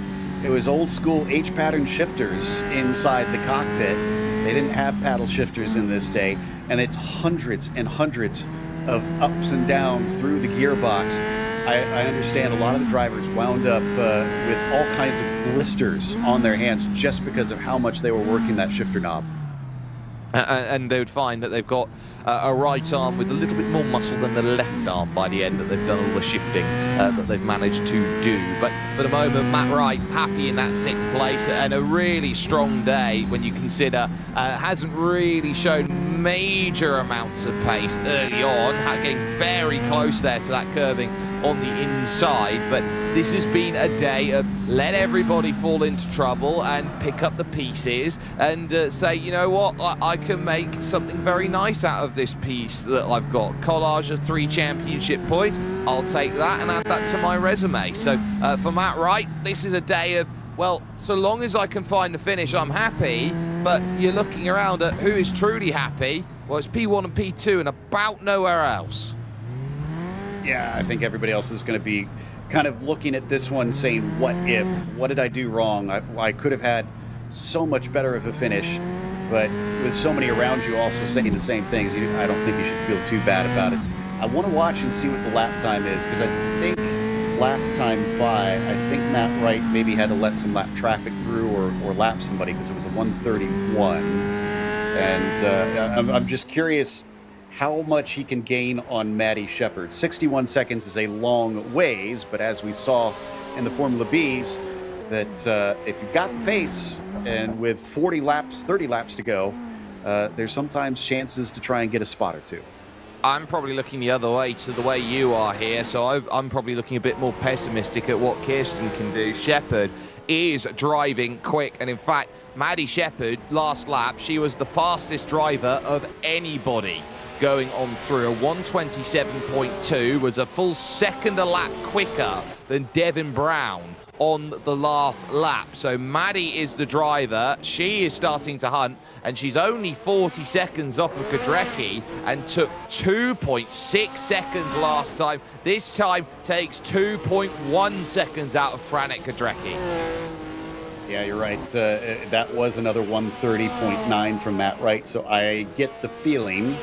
old school H-pattern shifters inside the cockpit. They didn't have paddle shifters in this day, and it's hundreds and hundreds of ups and downs through the gearbox. I understand a lot of the drivers wound up with all kinds of blisters on their hands just because of how much they were working that shifter knob. And they would find that they've got a right arm with a little bit more muscle than the left arm by the end that they've done all the shifting that they've managed to do. But for the moment, Matt Wright happy in that 6th place, and a really strong day when you consider hasn't really shown major amounts of pace early on, getting very close there to that curbing on the inside. But this has been a day of let everybody fall into trouble and pick up the pieces and say, you know what, I can make something very nice out of this piece that I've got. Collage of 3 championship points, I'll take that and add that to my resume. So for Matt Wright, this is a day of, well, so long as I can find the finish, I'm happy. But you're looking around at who is truly happy. Well, it's P1 and P2 and about nowhere else. Yeah, I think everybody else is going to be kind of looking at this one saying, what if? What did I do wrong? I could have had so much better of a finish. But with so many around you also saying the same things, I don't think you should feel too bad about it. I want to watch and see what the lap time is, because I think last time by, I think Matt Wright maybe had to let some lap traffic through or lap somebody, because it was a 131. And I'm just curious how much he can gain on Maddie Shepherd. 61 seconds is a long ways, but as we saw in the Formula Bs, that if you've got the pace and with 30 laps to go, there's sometimes chances to try and get a spot or two. I'm probably looking the other way to the way you are here, so I'm probably looking a bit more pessimistic at what Kirsten can do. Shepherd is driving quick, and in fact, Maddie Shepherd, last lap, she was the fastest driver of anybody going on through. A 127.2 was a full second a lap quicker than Devin Brown on the last lap. So Maddie is the driver. She is starting to hunt, and she's only 40 seconds off of Gadrecki and took 2.6 seconds last time. This time takes 2.1 seconds out of Franek Gadrecki. Yeah, you're right. That was another 130.9 from Matt Wright. So I get the feeling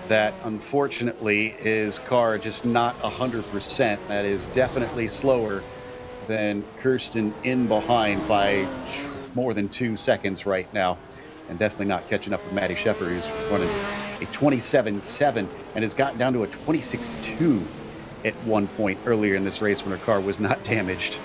that unfortunately his car just not 100%. That is definitely slower than Kirsten in behind by more than 2 seconds right now, and definitely not catching up with Maddie Shepherd, who's running a 27.7 and has gotten down to a 26.2 at one point earlier in this race when her car was not damaged.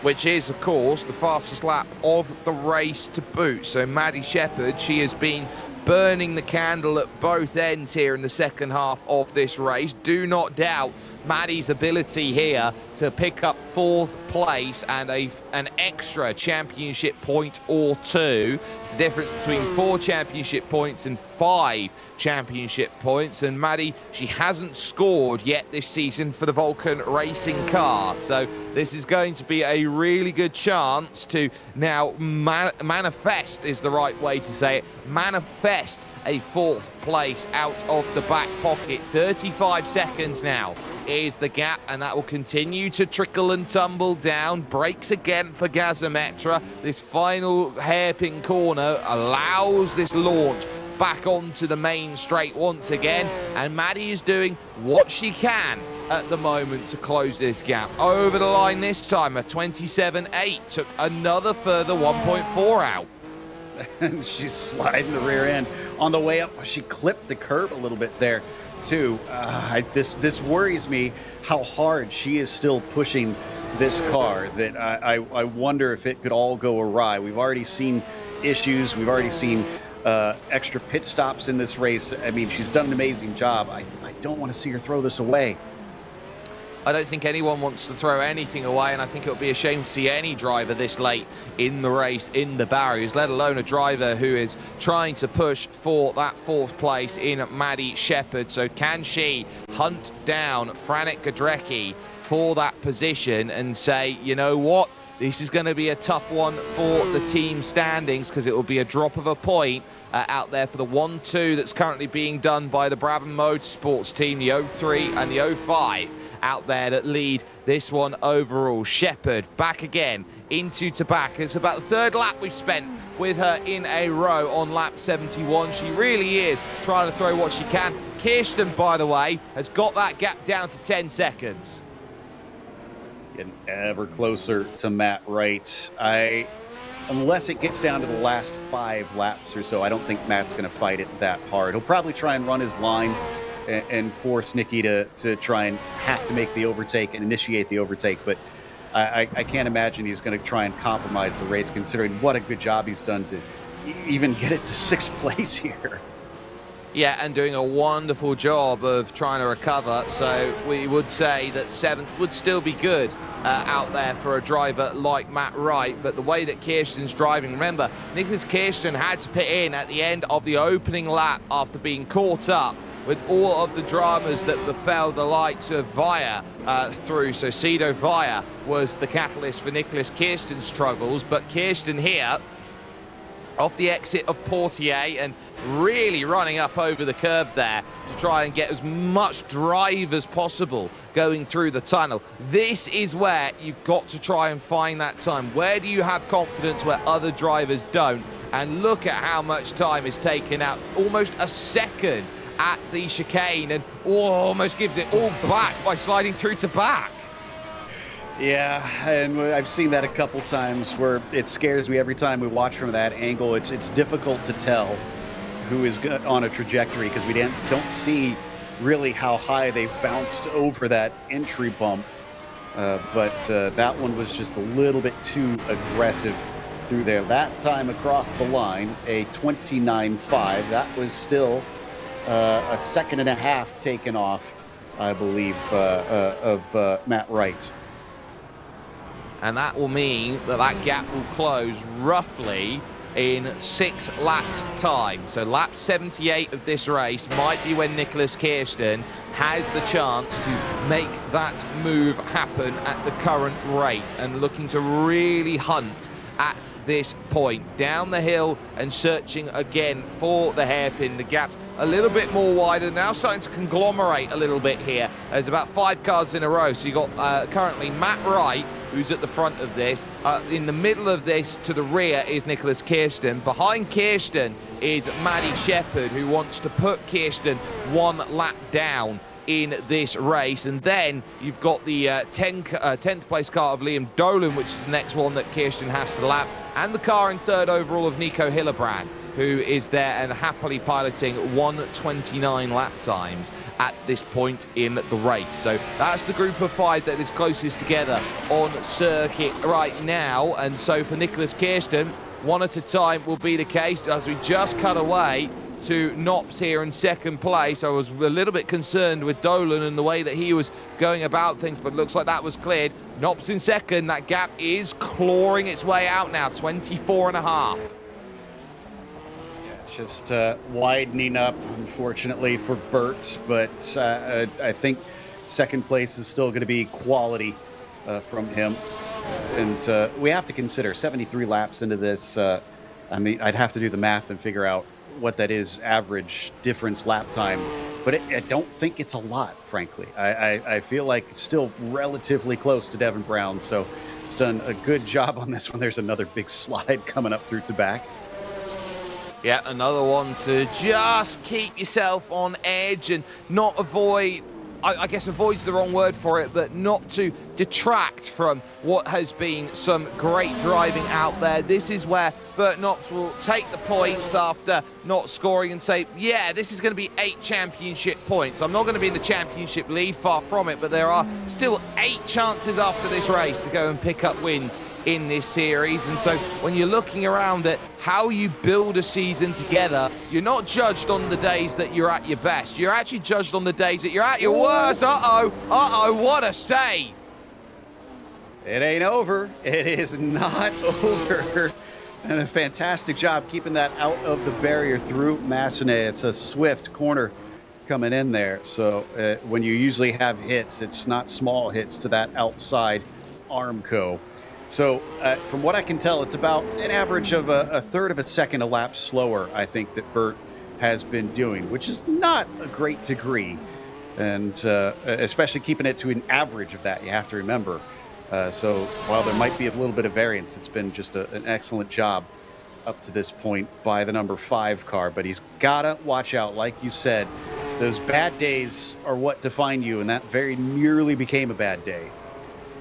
Which is, of course, the fastest lap of the race to boot. So Maddie Shepherd, she has been burning the candle at both ends here in the second half of this race. Do not doubt Maddie's ability here to pick up 4th place and an extra championship point or 2. It's the difference between 4 championship points and 5 championship points. And Maddie, she hasn't scored yet this season for the Vulcan racing car. So this is going to be a really good chance to now manifest, is the right way to say it, manifest a 4th place out of the back pocket. 35 seconds now is the gap, and that will continue to trickle and tumble down. Brakes again for Gazometra. This final hairpin corner allows this launch back onto the main straight once again, and Maddie is doing what she can at the moment to close this gap. Over the line this time, a 27.8 took another further 1.4 out. And she's sliding the rear end on the way up. She clipped the curb a little bit there too. This worries me how hard she is still pushing this car, that I wonder if it could all go awry. We've already seen issues. We've already seen extra pit stops in this race. I mean, she's done an amazing job. I don't want to see her throw this away. I don't think anyone wants to throw anything away, and I think it would be a shame to see any driver this late in the race in the barriers, let alone a driver who is trying to push for that 4th place in Maddie Shepherd. So can she hunt down Franek Gadrecki for that position and say, you know what, this is going to be a tough one for the team standings, because it will be a drop of a point out there for the 1-2 that's currently being done by the Brabham Motorsports team, the 03 and the 05 out there that lead this one overall. Shepherd back again into Tabak. It's about the 3rd lap we've spent with her in a row on lap 71. She really is trying to throw what she can. Kirsten, by the way, has got that gap down to 10 seconds. Getting ever closer to Matt Wright. Unless it gets down to the last 5 laps or so, I don't think Matt's going to fight it that hard. He'll probably try and run his line and force Nikki to try and have to make the overtake and initiate the overtake. But I can't imagine he's going to try and compromise the race, considering what a good job he's done to even get it to 6th place here. Yeah, and doing a wonderful job of trying to recover. So we would say that 7th would still be good out there for a driver like Matt Wright. But the way that Kirsten's driving, remember, Nicholas Kirsten had to put in at the end of the opening lap after being caught up with all of the dramas that befell the likes of Via through. So Sido Via was the catalyst for Nicholas Kirsten's struggles. But Kirsten here, off the exit of Portier and really running up over the curb there to try and get as much drive as possible going through the tunnel. This is where you've got to try and find that time. Where do you have confidence where other drivers don't? And look at how much time is taken out. Almost a second at the chicane, and almost gives it all back by sliding through to back. Yeah, and I've seen that a couple times where it scares me every time we watch from that angle. It's difficult to tell who is on a trajectory because we don't see really how high they bounced over that entry bump. But that one was just a little bit too aggressive through there. That time across the line, a 29.5. That was still a second and a half taken off, I believe, of Matt Wright. And that will mean that that gap will close roughly in 6 laps time. So lap 78 of this race might be when Nicholas Kirsten has the chance to make that move happen at the current rate, and looking to really hunt at this point down the hill and searching again for the hairpin. The gap's a little bit more wider now, starting to conglomerate a little bit here. There's about 5 cars in a row. So you've got currently Matt Wright, who's at the front of this. In the middle of this to the rear is Nicholas Kirsten. Behind Kirsten is Maddie Shepherd, who wants to put Kirsten 1 lap down in this race. And then you've got the 10th place car of Liam Dolan, which is the next one that Kirsten has to lap, and the car in 3rd overall of Nico Hillebrand, who is there and happily piloting 1:29 lap times at this point in the race. So that's the group of 5 that is closest together on circuit right now. And so for Nicholas Kirsten, 1 at a time will be the case as we just cut away to Knops here in 2nd place. I was a little bit concerned with Dolan and the way that he was going about things, but looks like that was cleared. Knops in 2nd. That gap is clawing its way out now, 24.5. Just widening up, unfortunately, for Burt, but I think 2nd place is still going to be quality from him. And we have to consider 73 laps into this. I mean, I'd have to do the math and figure out what that is average difference lap time, but I don't think it's a lot, frankly. I feel like it's still relatively close to Devin Brown, so it's done a good job on this one. There's another big slide coming up through to back. Yeah, another one to just keep yourself on edge and not avoid, I guess avoid's the wrong word for it, but not to detract from what has been some great driving out there. This is where Burt Knops will take the points after not scoring and say, yeah, this is going to be 8 championship points. I'm not going to be in the championship lead, far from it, but there are still 8 chances after this race to go and pick up wins in this series. And so when you're looking around at how you build a season together, you're not judged on the days that you're at your best. You're actually judged on the days that you're at your worst. Uh-oh, what a save. It ain't over. It is not over. And a fantastic job keeping that out of the barrier through Massenet. It's a swift corner coming in there. So when you usually have hits, it's not small hits to that outside Armco. So from what I can tell, it's about an average of a 1/3 of a second a lap slower, I think, that Burt has been doing, which is not a great degree. And especially keeping it to an average of that, you have to remember. So while there might be a little bit of variance, it's been just an excellent job up to this point by the number 5 car. But he's got to watch out. Like you said, those bad days are what define you, and that very nearly became a bad day.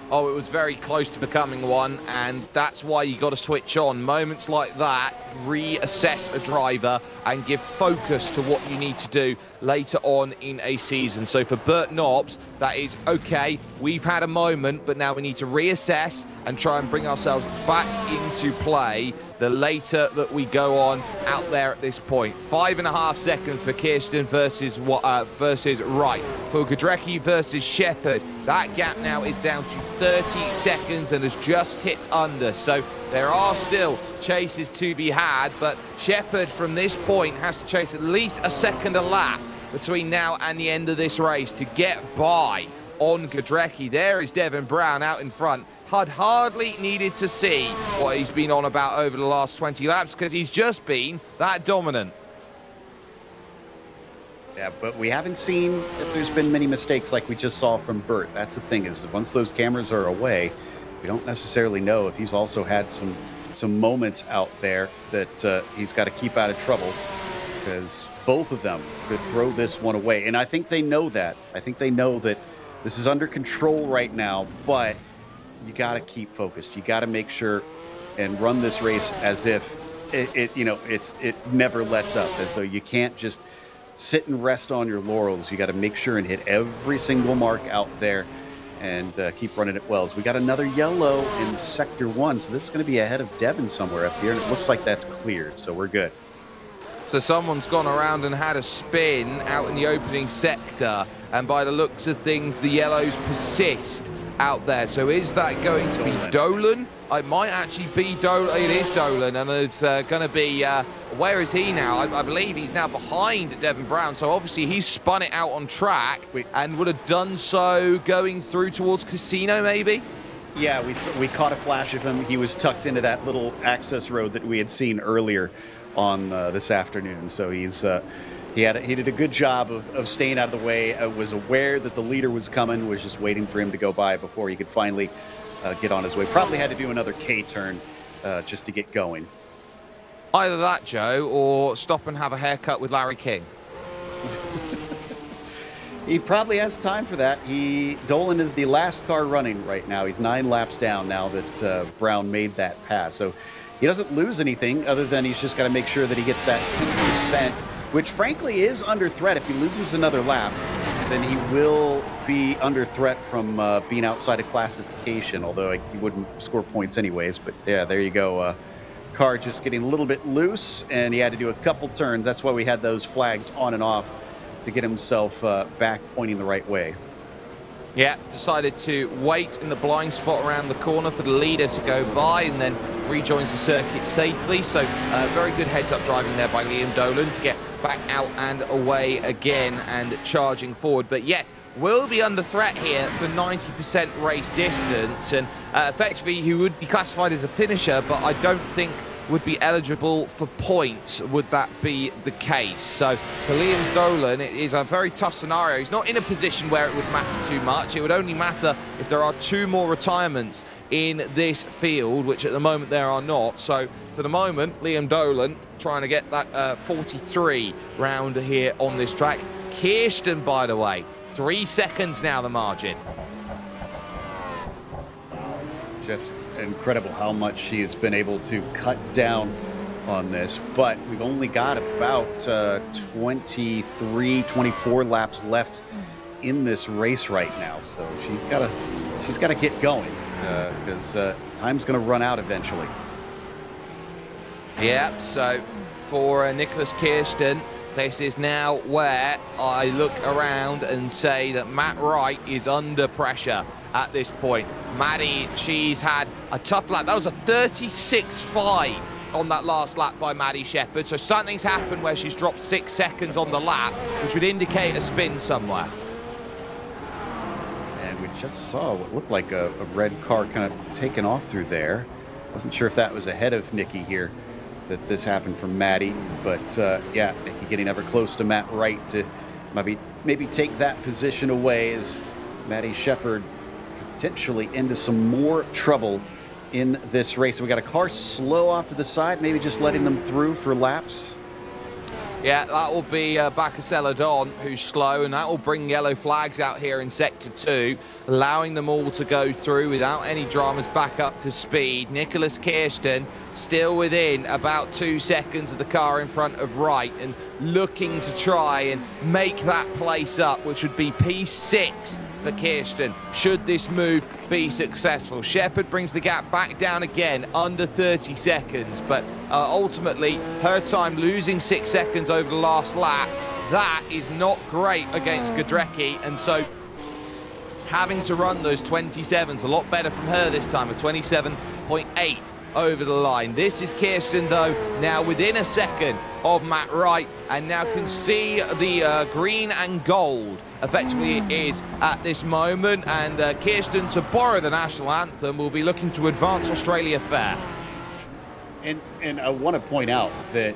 Oh, it was very close to becoming one, and that's why you got to switch on. Moments like that, reassess a driver and give focus to what you need to do later on in a season. So for Burt Knops, that is okay. We've had a moment, but now we need to reassess and try and bring ourselves back into play the later that we go on out there at this point. 5.5 seconds for Kirsten versus Wright. For Godrecki versus Shepherd, that gap now is down to 30 seconds and has just tipped under. So there are still chases to be had, but Shepherd from this point has to chase at least a second a lap between now and the end of this race to get by on Godrecki. There is Devin Brown out in front. Had hardly needed to see what he's been on about over the last 20 laps because he's just been that dominant. Yeah, but we haven't seen if there's been many mistakes like we just saw from Bert. That's the thing, is once those cameras are away, we don't necessarily know if he's also had some moments out there that he's got to keep out of trouble, because both of them could throw this one away. And I think they know that. I think they know that this is under control right now, but you got to keep focused. You got to make sure and run this race as if it never lets up, as though you can't just sit and rest on your laurels. You got to make sure and hit every single mark out there and keep running it well. As we got another yellow in sector 1, so this is going to be ahead of Devin somewhere up here, and it looks like that's cleared, so we're good. So someone's gone around and had a spin out in the opening sector, and by the looks of things, the yellows persist out there. So is that going to be Dolan? It might actually be Dolan. It is Dolan, and it's going to be, where is he now? I believe he's now behind Devin Brown, so obviously he's spun it out on track and would have done so going through towards Casino, maybe? Yeah, we caught a flash of him. He was tucked into that little access road that we had seen earlier on this afternoon, so he did a good job of staying out of the way. Was aware that the leader was coming, was just waiting for him to go by before he could finally get on his way. Probably had to do another K-turn just to get going. Either that, Joe, or stop and have a haircut with Larry King. He probably has time for that. Dolan is the last car running right now. He's 9 laps down now that Brown made that pass. So he doesn't lose anything other than he's just got to make sure that he gets that 10%, which frankly is under threat. If he loses another lap, then he will be under threat from being outside of classification, although he wouldn't score points anyways. But yeah, there you go. Car just getting a little bit loose, and he had to do a couple turns. That's why we had those flags on and off to get himself back pointing the right way. Yeah, decided to wait in the blind spot around the corner for the leader to go by, and then rejoins the circuit safely. So very good heads-up driving there by Liam Dolan to get back out and away again and charging forward. But yes, will be under threat here for 90% race distance, and effectively he would be classified as a finisher, but I don't think would be eligible for points, would that be the case. So for Liam Dolan, it is a very tough scenario. He's not in a position where it would matter too much. It would only matter if there are 2 more retirements in this field, which at the moment there are not. So for the moment, Liam Dolan trying to get that 43 round here on this track. Kirsten, by the way, 3 seconds now the margin. Just incredible how much she has been able to cut down on this, but we've only got about 23, 24 laps left in this race right now, so she's got to get going because time's going to run out eventually. Yeah, so for Nicholas Kirsten, this is now where I look around and say that Matt Wright is under pressure at this point. Maddie, she's had a tough lap. That was a 36.5 on that last lap by Maddie Shepherd. So something's happened where she's dropped 6 seconds on the lap, which would indicate a spin somewhere. And we just saw what looked like a red car kind of taking off through there. Wasn't sure if that was ahead of Nikki here, that this happened from Maddie, but yeah, Nikki getting ever close to Matt Wright to maybe take that position away as Maddie Shepherd potentially into some more trouble in this race. We got a car slow off to the side, maybe just letting them through for laps. Yeah, that will be Bacasella Don, who's slow, and that will bring yellow flags out here in Sector 2, allowing them all to go through without any dramas back up to speed. Nicholas Kirsten still within about 2 seconds of the car in front of Wright and looking to try and make that place up, which would be P6 for Kirsten should this move be successful. Shepherd brings the gap back down again, under 30 seconds, but ultimately her time losing 6 seconds over the last lap, that is not great against Godrecki, and so having to run those 27s, a lot better from her this time, a 27.8 over the line. This is Kirsten, though, now within a second of Matt Wright, and now can see the green and gold effectively is at this moment, and Kirsten, to borrow the national anthem, will be looking to advance Australia fair. And I want to point out that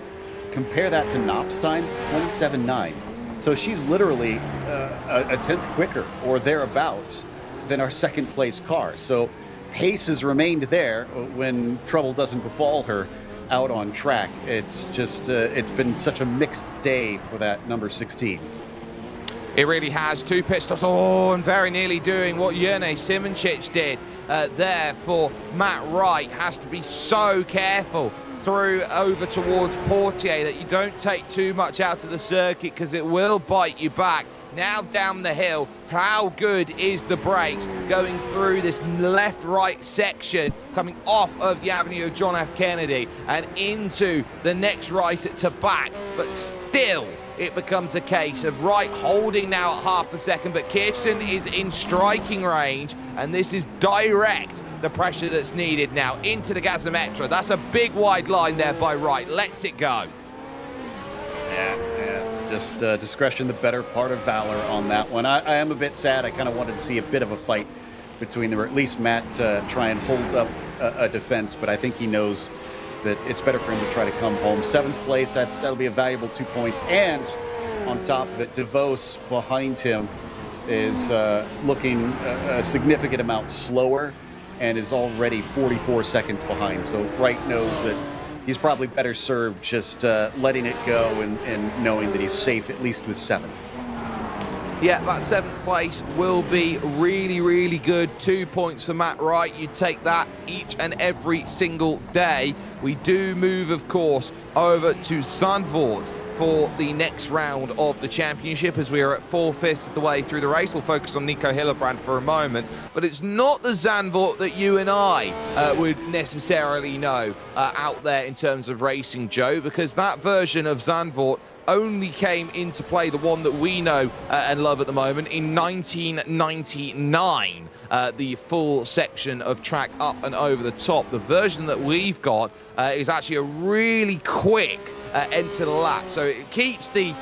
compare that to Knopp's time, 27.9. So she's literally a tenth quicker or thereabouts than our second place car. So pace has remained there when trouble doesn't befall her out on track. It's just, it's been such a mixed day for that number 16. It really has. 2 pit stops. Oh, and very nearly doing what Jerne Simoncic did there for Matt Wright. Has to be so careful through over towards Portier that you don't take too much out of the circuit, because it will bite you back. Now down the hill, how good is the brakes going through this left-right section, coming off of the avenue of John F. Kennedy and into the next right to back, but still it becomes a case of Wright holding now at half a second, but Kirsten is in striking range, and this is direct the pressure that's needed now into the gasometer. That's a big wide line there by Wright. Lets it go. Yeah. Just discretion, the better part of valor on that one. I am a bit sad. I kind of wanted to see a bit of a fight between them, or at least Matt try and hold up a defense, but I think he knows that it's better for him to try to come home. 7th place, that'll be a valuable 2 points. And on top of it, DeVos behind him is looking a significant amount slower and is already 44 seconds behind. So Wright knows that he's probably better served just letting it go and knowing that he's safe, at least with 7th. Yeah, that 7th place will be really, really good. 2 points for Matt Wright. You take that each and every single day. We do move, of course, over to Zandvoort for the next round of the championship, as we are at 4/5 of the way through the race. We'll focus on Nico Hillebrand for a moment, but it's not the Zandvoort that you and I would necessarily know out there in terms of racing, Joe, because that version of Zandvoort only came into play, the one that we know and love at the moment, in 1999. The full section of track up and over the top. The version that we've got is actually a really quick enter the lap. So it keeps the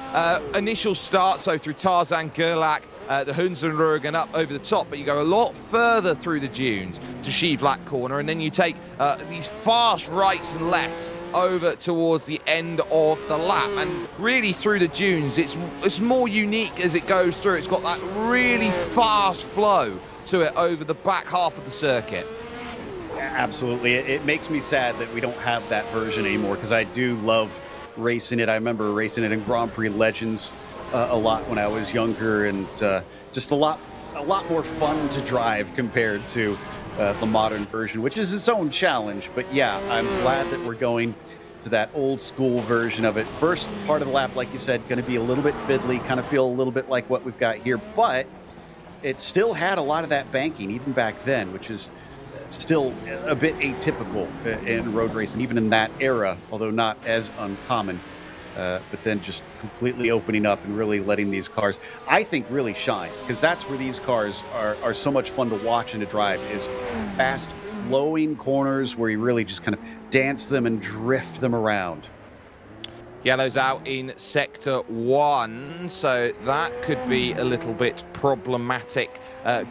initial start, so through Tarzan, Gerlach, the Hunsenrug and up over the top, but you go a lot further through the dunes to Schievelat corner, and then you take these fast rights and lefts over towards the end of the lap, and really through the dunes it's more unique as it goes through. It's got that really fast flow to it over the back half of the circuit. Absolutely. It makes me sad that we don't have that version anymore, because I do love racing it. I remember racing it in Grand Prix Legends a lot when I was younger, and just a lot more fun to drive compared to the modern version, which is its own challenge. But yeah, I'm glad that we're going to that old school version of it. First part of the lap, like you said, going to be a little bit fiddly, kind of feel a little bit like what we've got here, but it still had a lot of that banking even back then, which is still a bit atypical in road racing, even in that era, although not as uncommon. But then just completely opening up and really letting these cars, I think, really shine, because that's where these cars are so much fun to watch and to drive, is fast flowing corners where you really just kind of dance them and drift them around. Yellow's out in sector 1, so that could be a little bit problematic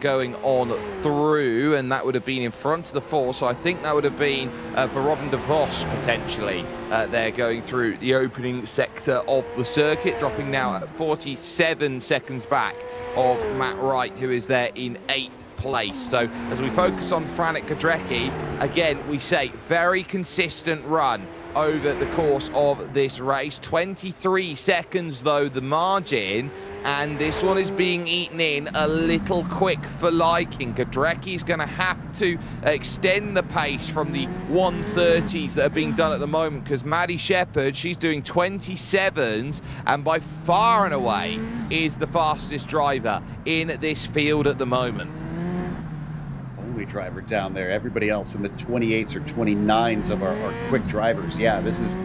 going on through, and that would have been in front of the 4, so I think that would have been for Robin de Vos potentially there going through the opening sector of the circuit, dropping now at 47 seconds back of Matt Wright, who is there in 8th place. So as we focus on Frank Godrecki, again, we say very consistent run over the course of this race. 23 seconds though the margin, and this one is being eaten in a little quick for liking. Godrecki's going to have to extend the pace from the 130s that are being done at the moment, because Maddie Shepherd, she's doing 27s, and by far and away is the fastest driver in this field at the moment. Only driver down there. Everybody else in the 28s or 29s of our quick drivers. Yeah, this is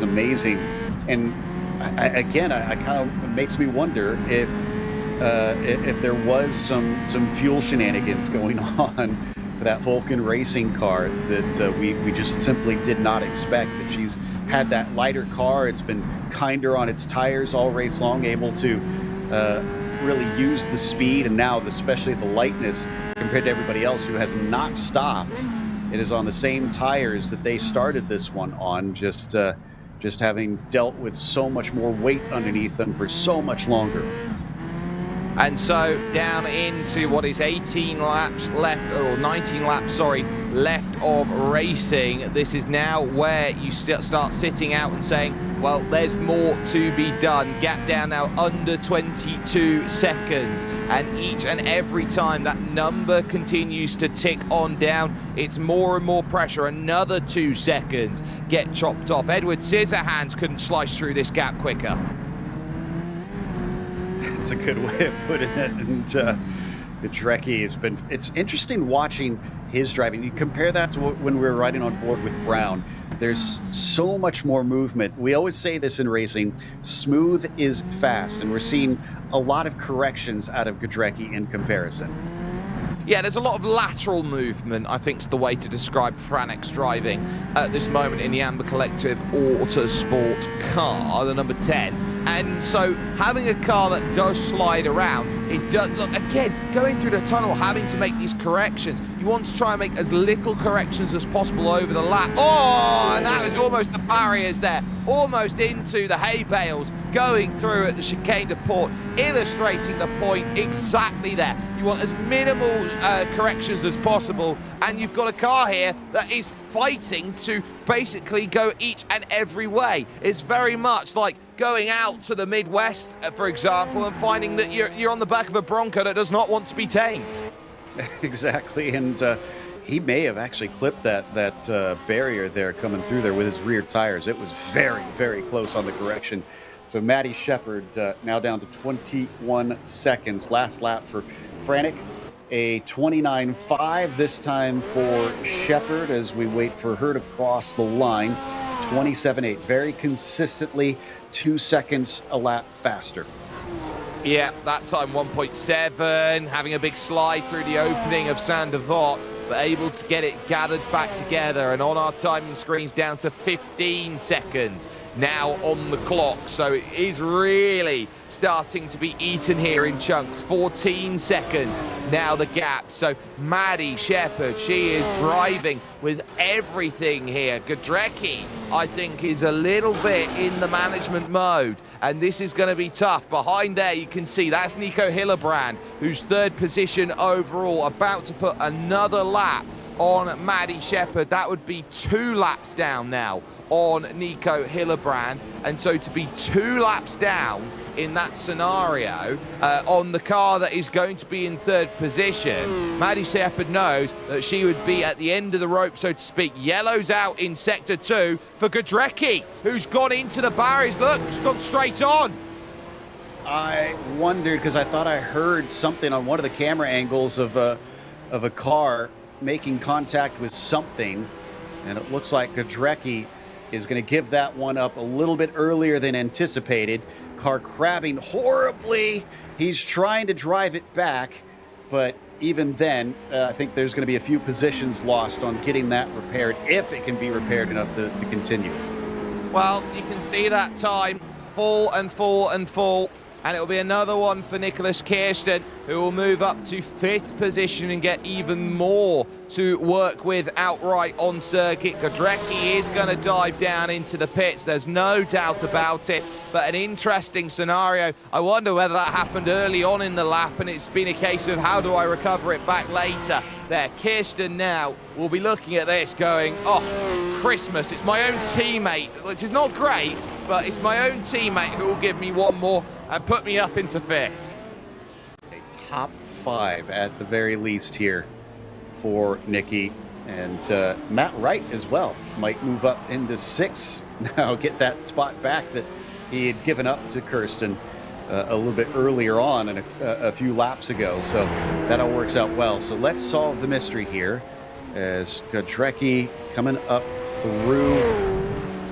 amazing. And I kind of makes me wonder if there was some fuel shenanigans going on for that Vulcan racing car that we just simply did not expect. That she's had that lighter car. It's been kinder on its tires all race long, able to really use the speed, and now especially the lightness compared to everybody else who has not stopped. It is on the same tires that they started this one on, just having dealt with so much more weight underneath them for so much longer. And so down into what is 18 laps left, or 19 laps, sorry, left of racing. This is now where you start sitting out and saying, well, there's more to be done. Gap down now under 22 seconds. And each and every time that number continues to tick on down, it's more and more pressure. Another 2 seconds get chopped off. Edward Scissorhands couldn't slice through this gap quicker. It's a good way of putting it. And Godrecki, it's interesting watching his driving. You compare that to when we were riding on board with Brown. There's so much more movement. We always say this in racing, smooth is fast, and we're seeing a lot of corrections out of Godrecki in comparison. Yeah, there's a lot of lateral movement, I think is the way to describe Franek's driving at this moment in the Amber Collective Autosport car, the number 10. And so having a car that does slide around, it does, look, again, going through the tunnel, having to make these corrections. You want to try and make as little corrections as possible over the lap. Oh, and that was almost the barriers there, almost into the hay bales, going through at the chicane de port, illustrating the point exactly there. You want as minimal corrections as possible, and you've got a car here that is fighting to basically go each and every way. It's very much like going out to the Midwest, for example, and finding that you're on the back of a Bronco that does not want to be tamed. Exactly, and he may have actually clipped that barrier there coming through there with his rear tires. It was very, very close on the correction. So Maddie Shepherd now down to 21 seconds. Last lap for Franek, a 29.5 this time for Shepherd as we wait for her to cross the line. 27.8, very consistently 2 seconds a lap faster. Yeah, that time 1.7, having a big slide through the opening of Saint-Devote, but able to get it gathered back together, and on our timing screens down to 15 seconds now on the clock. So it is really starting to be eaten here in chunks. 14 seconds now the gap. So Maddie Shepherd, she is driving with everything here. Godrecki, I think, is a little bit in the management mode, and this is going to be tough. Behind there you can see that's Nico Hillebrand, who's third position overall, about to put another lap on Maddie Shepherd. That would be 2 laps down now on Nico Hillebrand, and so to be 2 laps down in that scenario on the car that is going to be in third position, Maddie Shepherd knows that she would be at the end of the rope, so to speak. Yellow's out in sector 2 for Godrecki, who's gone into the barriers. Look, she's gone straight on. I wondered, because I thought I heard something on one of the camera angles of a car making contact with something, and it looks like Godrecki is going to give that one up a little bit earlier than anticipated. Car crabbing horribly. He's trying to drive it back, but even then, I think there's going to be a few positions lost on getting that repaired, if it can be repaired enough to continue. Well, you can see that time, full and full and full. And it'll be another one for Nicholas Kirsten, who will move up to 5th position and get even more to work with outright on circuit. Godrecki is going to dive down into the pits, there's no doubt about it. But an interesting scenario. I wonder whether that happened early on in the lap and it's been a case of how do I recover it back later. There, Kirsten now will be looking at this going, oh, Christmas, it's my own teammate, which is not great. but it's my own teammate who will give me one more and put me up into 5th. A top 5 at the very least here for Nicky. And Matt Wright as well might move up into 6 now, get that spot back that he had given up to Kirsten a little bit earlier on and a few laps ago. So that all works out well. So let's solve the mystery here as Godrecki coming up through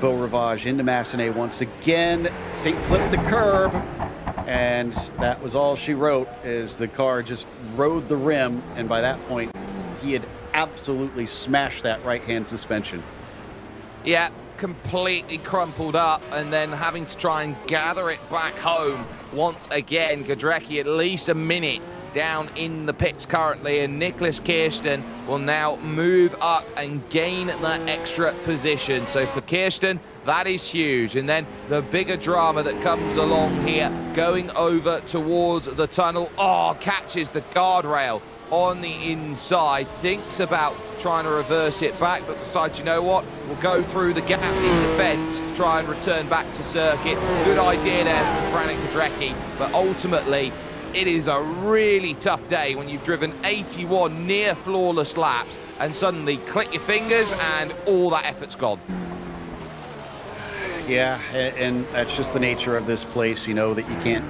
Beau Rivage into Massenet once again. Think clipped the curb, and that was all she wrote, as the car just rode the rim, and by that point he had absolutely smashed that right-hand suspension. Yeah, completely crumpled up, and then having to try and gather it back home once again. Godrecki at least a minute down in the pits currently, and Nicholas Kirsten will now move up and gain that extra position. So for Kirsten, that is huge. And then the bigger drama that comes along here, going over towards the tunnel. Oh, catches the guardrail on the inside, thinks about trying to reverse it back, but decides, you know what, we'll go through the gap in the fence to try and return back to circuit. Good idea there from Frank Godrecki, but ultimately it is a really tough day when you've driven 81 near flawless laps and suddenly click your fingers and all that effort's gone. Yeah, and that's just the nature of this place, you know, that you can't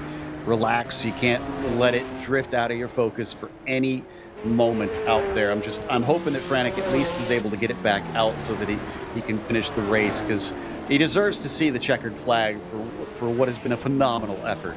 relax, you can't let it drift out of your focus for any moment out there. I'm hoping that Franek at least is able to get it back out so that he can finish the race, because he deserves to see the checkered flag for what has been a phenomenal effort.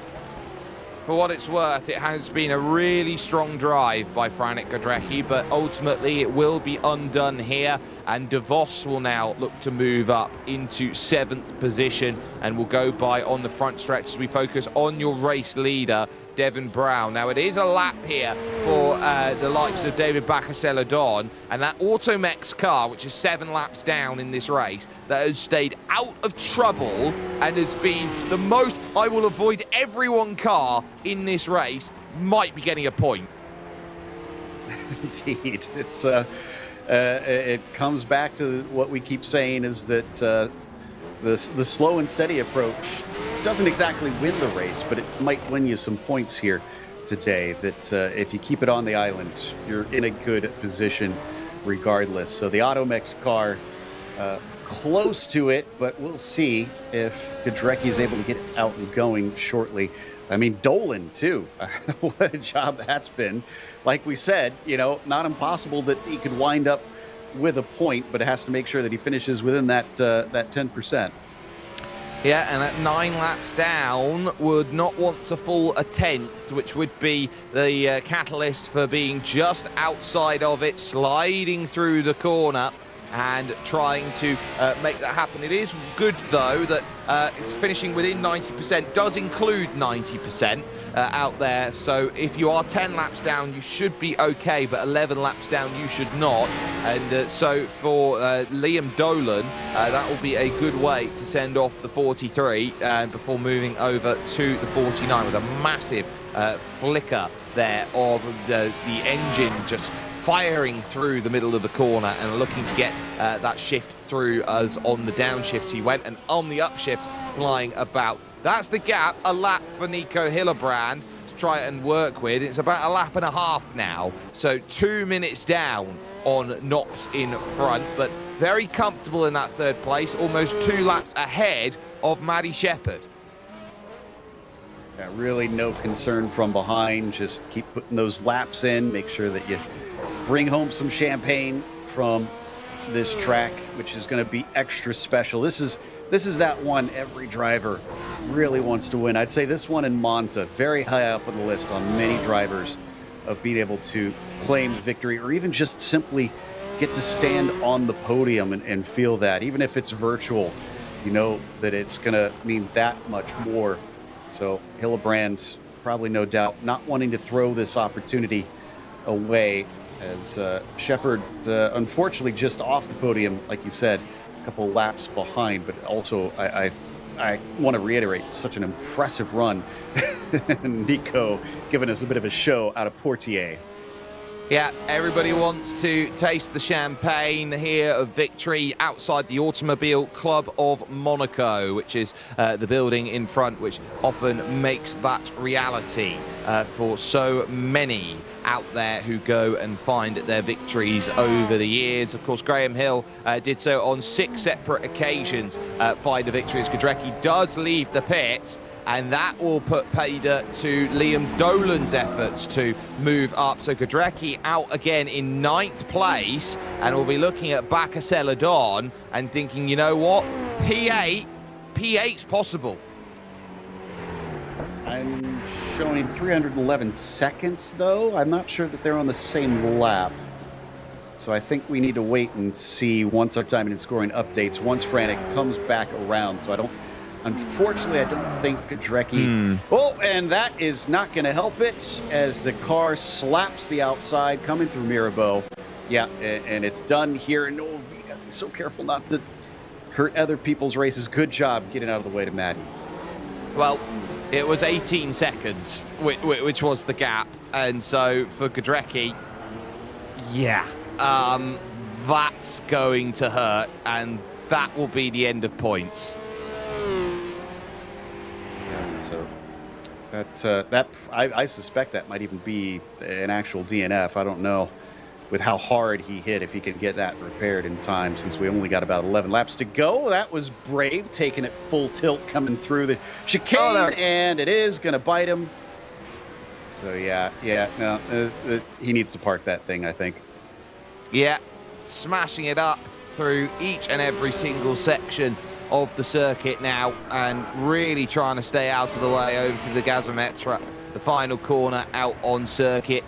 For what it's worth, it has been a really strong drive by Frank Godrecki, but ultimately it will be undone here, and De Vos will now look to move up into 7th position and will go by on the front stretch as we focus on your race leader, Devon Brown. Now, it is a lap here for the likes of David Bacasella-Don, and that Automex car, which is 7 laps down in this race, that has stayed out of trouble and has been the most I will avoid everyone car in this race, might be getting a point. Indeed. It's it comes back to what we keep saying, is that the slow and steady approach doesn't exactly win the race, but it might win you some points here today, that if you keep it on the island, you're in a good position regardless. So the Automex car close to it, but we'll see if Godrecki is able to get it out and going shortly. I mean, Dolan too. What a job that's been. Like we said, you know, not impossible that he could wind up with a point, but it has to make sure that he finishes within that 10%. Yeah, and at 9 laps down, would not want to fall a 10th, which would be the catalyst for being just outside of it, sliding through the corner and trying to make that happen. It is good, though, that it's finishing within 90%, does include 90% out there. So if you are 10 laps down, you should be okay, but 11 laps down, you should not. And so for Liam Dolan, that will be a good way to send off the 43 before moving over to the 49 with a massive flicker there of the engine just firing through the middle of the corner and looking to get that shift through as on the downshifts he went, and on the upshifts flying about. That's the gap, a lap for Nico Hillebrand to try and work with. It's about a lap and a half now, so 2 minutes down on Knox in front, but very comfortable in that 3rd place, almost 2 laps ahead of Maddie Shepherd. Yeah, really no concern from behind, just keep putting those laps in, make sure that you bring home some champagne from this track, which is going to be extra special. This is that one every driver really wants to win. I'd say this one in Monza, very high up on the list on many drivers of being able to claim victory, or even just simply get to stand on the podium and feel that. Even if it's virtual, you know that it's going to mean that much more. So Hillebrand, probably no doubt, not wanting to throw this opportunity away, as Shepherd, unfortunately, just off the podium, like you said, a couple laps behind. But also, I want to reiterate, such an impressive run. Nico giving us a bit of a show out of Portier. Yeah, everybody wants to taste the champagne here of victory outside the Automobile Club of Monaco, which is the building in front, which often makes that reality for so many out there who go and find their victories over the years. Of course, Graham Hill did so on 6 separate occasions, find a victory as Godrecki does leave the pits. And that will put pay dirt to Liam Dolan's efforts to move up. So Godrecki out again in 9th place, and we'll be looking at Bakker Celadon and thinking, you know what, P8's possible. I'm showing 311 seconds, though. I'm not sure that they're on the same lap. So I think we need to wait and see once our timing and scoring updates, once Frantic comes back around. So unfortunately, I don't think Godrecki... Oh, and that is not going to help it as the car slaps the outside coming through Mirabeau. Yeah, and it's done here. And you got to be so careful not to hurt other people's races. Good job getting out of the way to Maddie. Well, it was 18 seconds, which was the gap. And so for Godrecki, yeah, that's going to hurt. And that will be the end of points. So I suspect that might even be an actual DNF. I don't know with how hard he hit if he can get that repaired in time, since we only got about 11 laps to go. That was brave, taking it full tilt coming through the chicane, and it is going to bite him. So he needs to park that thing, I think. Yeah, smashing it up through each and every single section of the circuit now, and really trying to stay out of the way over to the gasometra, the final corner out on circuit.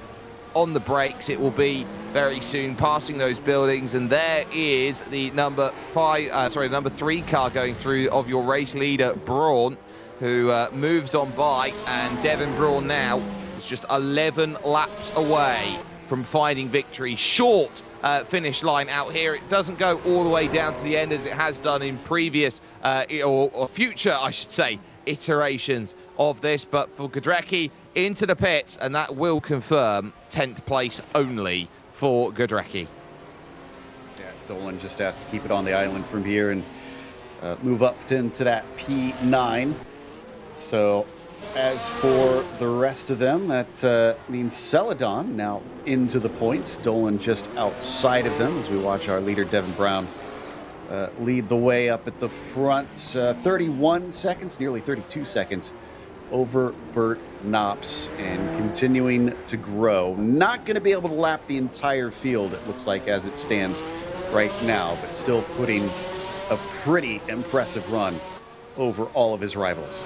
On the brakes, it will be very soon, passing those buildings, and there is the number 3 car going through of your race leader, Braun, who moves on by, and Devin Braun now is just 11 laps away from finding victory. Short finish line out here. It doesn't go all the way down to the end as it has done in previous or future, I should say, iterations of this. But for Godrecki, into the pits, and that will confirm 10th place only for Godrecki. Yeah, Dolan just has to keep it on the island from here and move up into that P9. So as for the rest of them, that means Celadon now into the points. Dolan just outside of them as we watch our leader, Devin Brown, lead the way up at the front. 31 seconds, nearly 32 seconds over Bert Knops, and continuing to grow. Not going to be able to lap the entire field, it looks like, as it stands right now, but still putting a pretty impressive run over all of his rivals.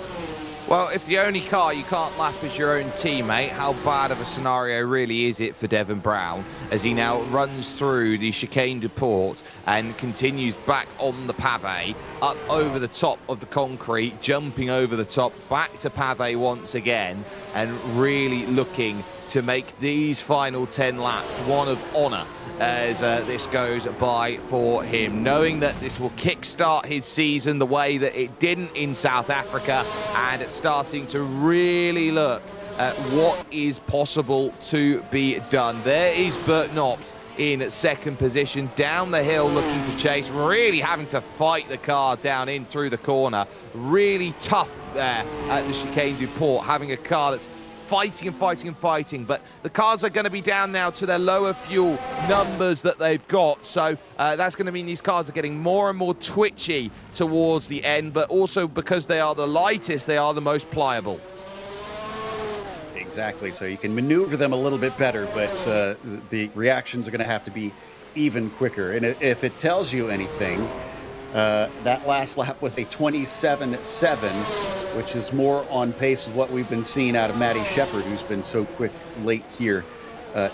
Well, if the only car you can't lap is your own teammate, how bad of a scenario really is it for Devin Brown as he now runs through the Chicane du Port and continues back on the pave, up over the top of the concrete, jumping over the top, back to pave once again, and really looking to make these final 10 laps one of honour as this goes by for him, knowing that this will kickstart his season the way that it didn't in South Africa, and it's starting to really look at what is possible to be done. There is Bert Knops in second position, down the hill looking to chase, really having to fight the car down in through the corner. Really tough there at the Chicane du Port, having a car that's fighting, but the cars are going to be down now to their lower fuel numbers that they've got, so that's going to mean these cars are getting more and more twitchy towards the end, but also because they are the lightest, they are the most pliable. Exactly, so you can maneuver them a little bit better, but the reactions are going to have to be even quicker. And if it tells you anything, that last lap was a 27.7, which is more on pace with what we've been seeing out of Matty Shepard, who's been so quick late here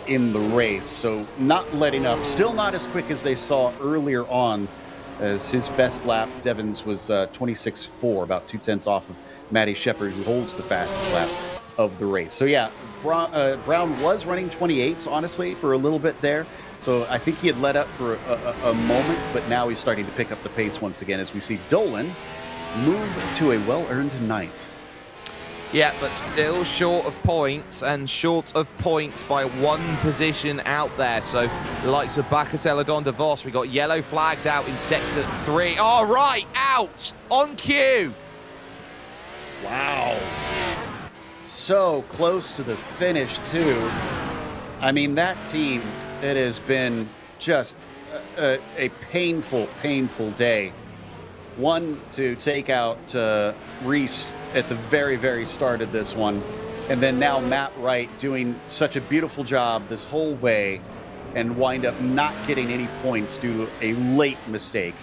in the race. So not letting up, still not as quick as they saw earlier on, as his best lap, Devin's, was 26.4, about 2/10 off of Matty Shepard, who holds the fastest lap of the race. So yeah, Brown was running 28s, honestly, for a little bit there. So I think he had let up for a moment, but now he's starting to pick up the pace once again as we see Dolan move to a well-earned 9th. Yeah, but still short of points, and short of points by 1 position out there. So the likes of Celadon de Vos, we got yellow flags out in sector 3. All right, out on cue. Wow. So close to the finish, too. I mean, that team, it has been just a painful, painful day. One, to take out Reese at the very, very start of this one. And then now Matt Wright doing such a beautiful job this whole way and wind up not getting any points due to a late mistake.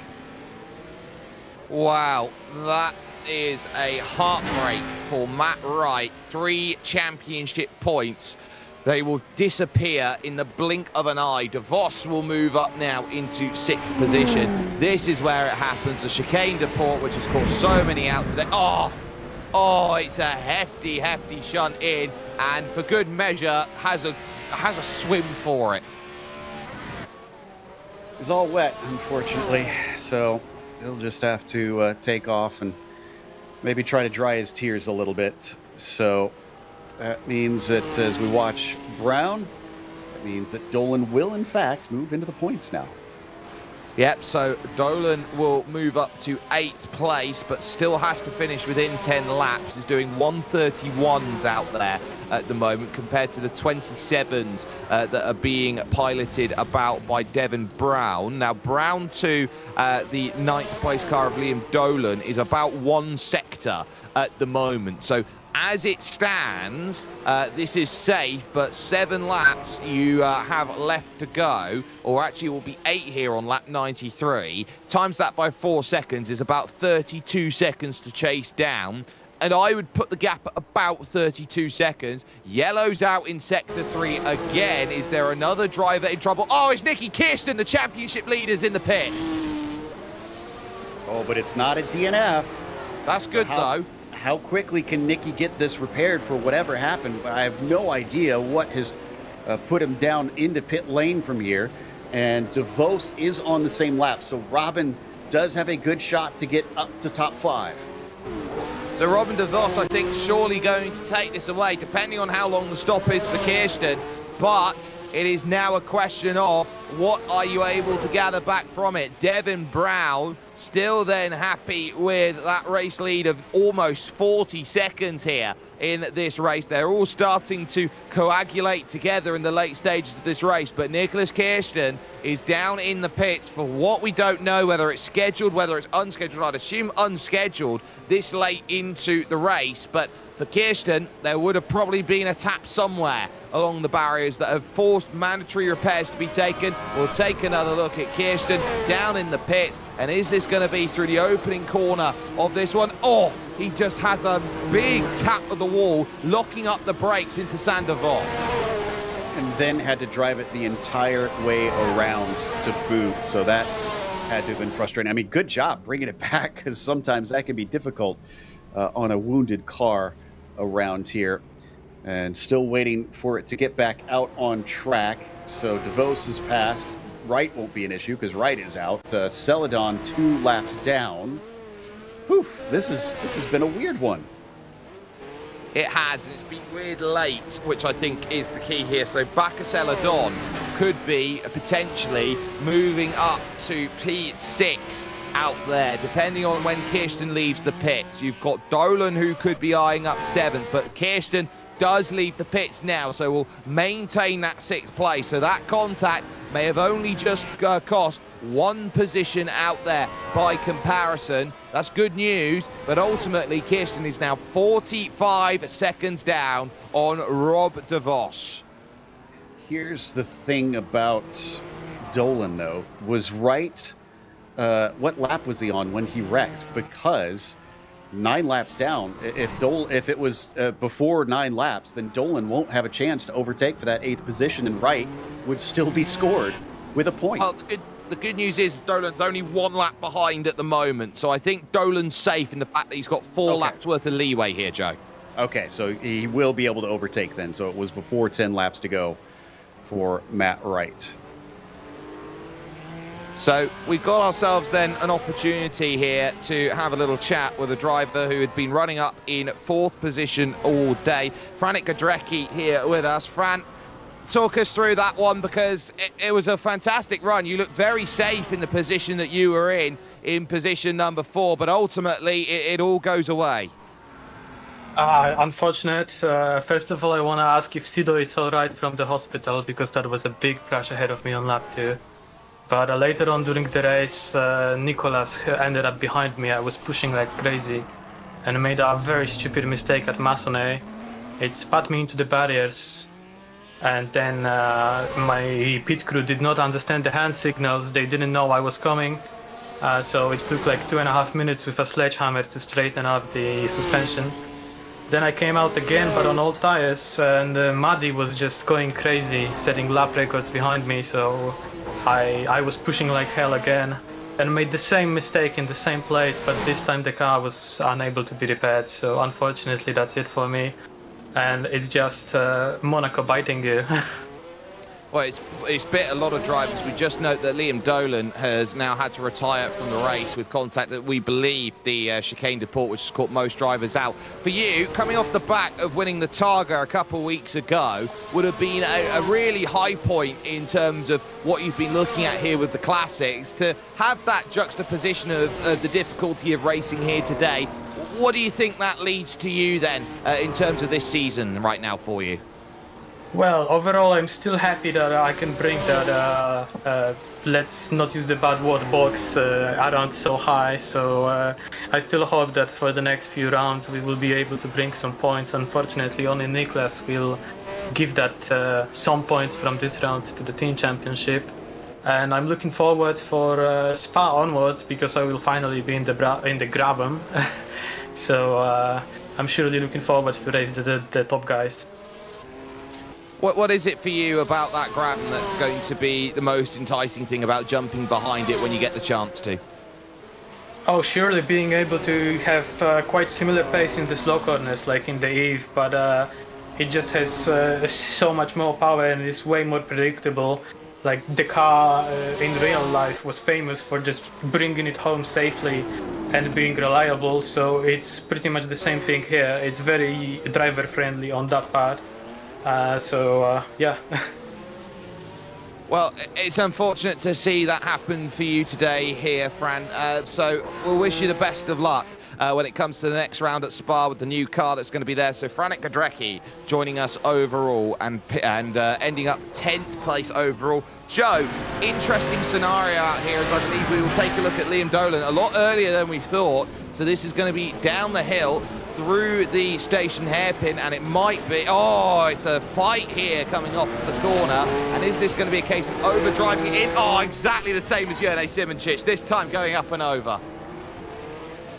Wow, that is a heartbreak for Matt Wright. 3 championship points. They will disappear in the blink of an eye. De Vos will move up now into 6th position. This is where it happens. The chicane de port, which has caused so many out today. Oh, it's a hefty, hefty shunt in, and for good measure, has a swim for it. It's all wet, unfortunately, so he'll just have to take off and maybe try to dry his tears a little bit. So that means that as we watch Brown, that means that Dolan will, in fact, move into the points now. Yep, so Dolan will move up to 8th place, but still has to finish within 10 laps. He's doing 131s out there at the moment compared to the 27s that are being piloted about by Devon Brown. Now, Brown to the 9th place car of Liam Dolan is about 1 sector at the moment. So as it stands, this is safe, but 7 laps you have left to go, or actually it will be 8 here on lap 93. Times that by 4 seconds is about 32 seconds to chase down, and I would put the gap at about 32 seconds. Yellow's out in sector 3 again. Is there another driver in trouble? Oh, it's Nicky Kirsten, the championship leaders in the pits. Oh, but it's not a DNF. That's good, though. How quickly can Nicky get this repaired for whatever happened? I have no idea what has put him down into pit lane from here. And DeVos is on the same lap, so Robin does have a good shot to get up to top 5. So Robin DeVos, I think, surely going to take this away, depending on how long the stop is for Kirsten. But it is now a question of what are you able to gather back from it. Devon Brown still then happy with that race lead of almost 40 seconds here in this race. They're all starting to coagulate together in the late stages of this race, but Nicholas Kirsten is down in the pits for what we don't know, whether it's scheduled, whether it's unscheduled. I'd assume unscheduled this late into the race, but for Kirsten, there would have probably been a tap somewhere along the barriers that have forced mandatory repairs to be taken. We'll take another look at Kirsten down in the pits, and is this going to be through the opening corner of this one? Oh, he just has a big tap of the wall, locking up the brakes into Sandoval. And then had to drive it the entire way around to boot, so that had to have been frustrating. I mean, good job bringing it back, because sometimes that can be difficult on a wounded car around here. And still waiting for it to get back out on track. So DeVos is passed. Wright won't be an issue because Wright is out. Celadon 2 laps down. Whew, this has been a weird one. It has, and it's been weird late, which I think is the key here. So Celadon could be potentially moving up to P6 out there, depending on when Kirsten leaves the pits. You've got Dolan, who could be eyeing up 7th, but Kirsten does leave the pits now, so will maintain that 6th place. So that contact may have only just cost 1 position out there by comparison. That's good news, but ultimately Kirsten is now 45 seconds down on Rob DeVos. Here's the thing about Dolan, though. Was Wright, what lap was he on when he wrecked? Because 9 laps down, if it was before 9 laps, then Dolan won't have a chance to overtake for that 8th position, and Wright would still be scored with a point. Well, the good news is Dolan's only 1 lap behind at the moment, so I think Dolan's safe in the fact that he's got 4 laps worth of leeway here, Joe. Okay, so he will be able to overtake then. So it was before 10 laps to go for Matt Wright. So we've got ourselves then an opportunity here to have a little chat with a driver who had been running up in 4th position all day. Franek Gadrecki here with us. Fran, talk us through that one, because it was a fantastic run. You looked very safe in the position that you were in position number 4, but ultimately it all goes away. Unfortunate. First of all, I want to ask if Sido is all right from the hospital, because that was a big crash ahead of me on lap 2. But later on during the race, Nicolas ended up behind me. I was pushing like crazy and made a very stupid mistake at Massonnet. It spat me into the barriers, and then my pit crew did not understand the hand signals. They didn't know I was coming. So it took like 2.5 minutes with a sledgehammer to straighten up the suspension. Then I came out again, but on old tires, and Muddy was just going crazy, setting lap records behind me, so I was pushing like hell again and made the same mistake in the same place, but this time the car was unable to be repaired, so unfortunately that's it for me. And it's just Monaco biting you. Well, it's bit a lot of drivers. We just note that Liam Dolan has now had to retire from the race with contact that we believe the chicane de port, which has caught most drivers out. For you, coming off the back of winning the Targa a couple of weeks ago, would have been a really high point in terms of what you've been looking at here with the classics. To have that juxtaposition of the difficulty of racing here today, what do you think that leads to you then in terms of this season right now for you? Well, overall, I'm still happy that I can bring that, let's not use the bad word, box around so high. So I still hope that for the next few rounds we will be able to bring some points. Unfortunately, only Niklas will give that some points from this round to the team championship. And I'm looking forward for Spa onwards, because I will finally be in the Graben. So I'm surely looking forward to race the top guys. What is it for you about that Graben that's going to be the most enticing thing about jumping behind it when you get the chance to? Oh, surely being able to have quite similar pace in the slow corners like in the Eve, but it just has so much more power and is way more predictable. Like the car in real life was famous for just bringing it home safely and being reliable, so it's pretty much the same thing here. It's very driver friendly on that part. Yeah. Well, it's unfortunate to see that happen for you today here, Fran. So we'll wish you the best of luck when it comes to the next round at Spa with the new car that's going to be there. So Franek Gadrecki joining us overall and ending up 10th place overall. Joe, interesting scenario out here, as I believe we will take a look at Liam Dolan a lot earlier than we thought. So this is going to be down the hill through the station hairpin, and it might be, oh, it's a fight here coming off the corner. And is this going to be a case of overdriving it in? Oh, exactly the same as Jurnej Simoncic, this time going up and over.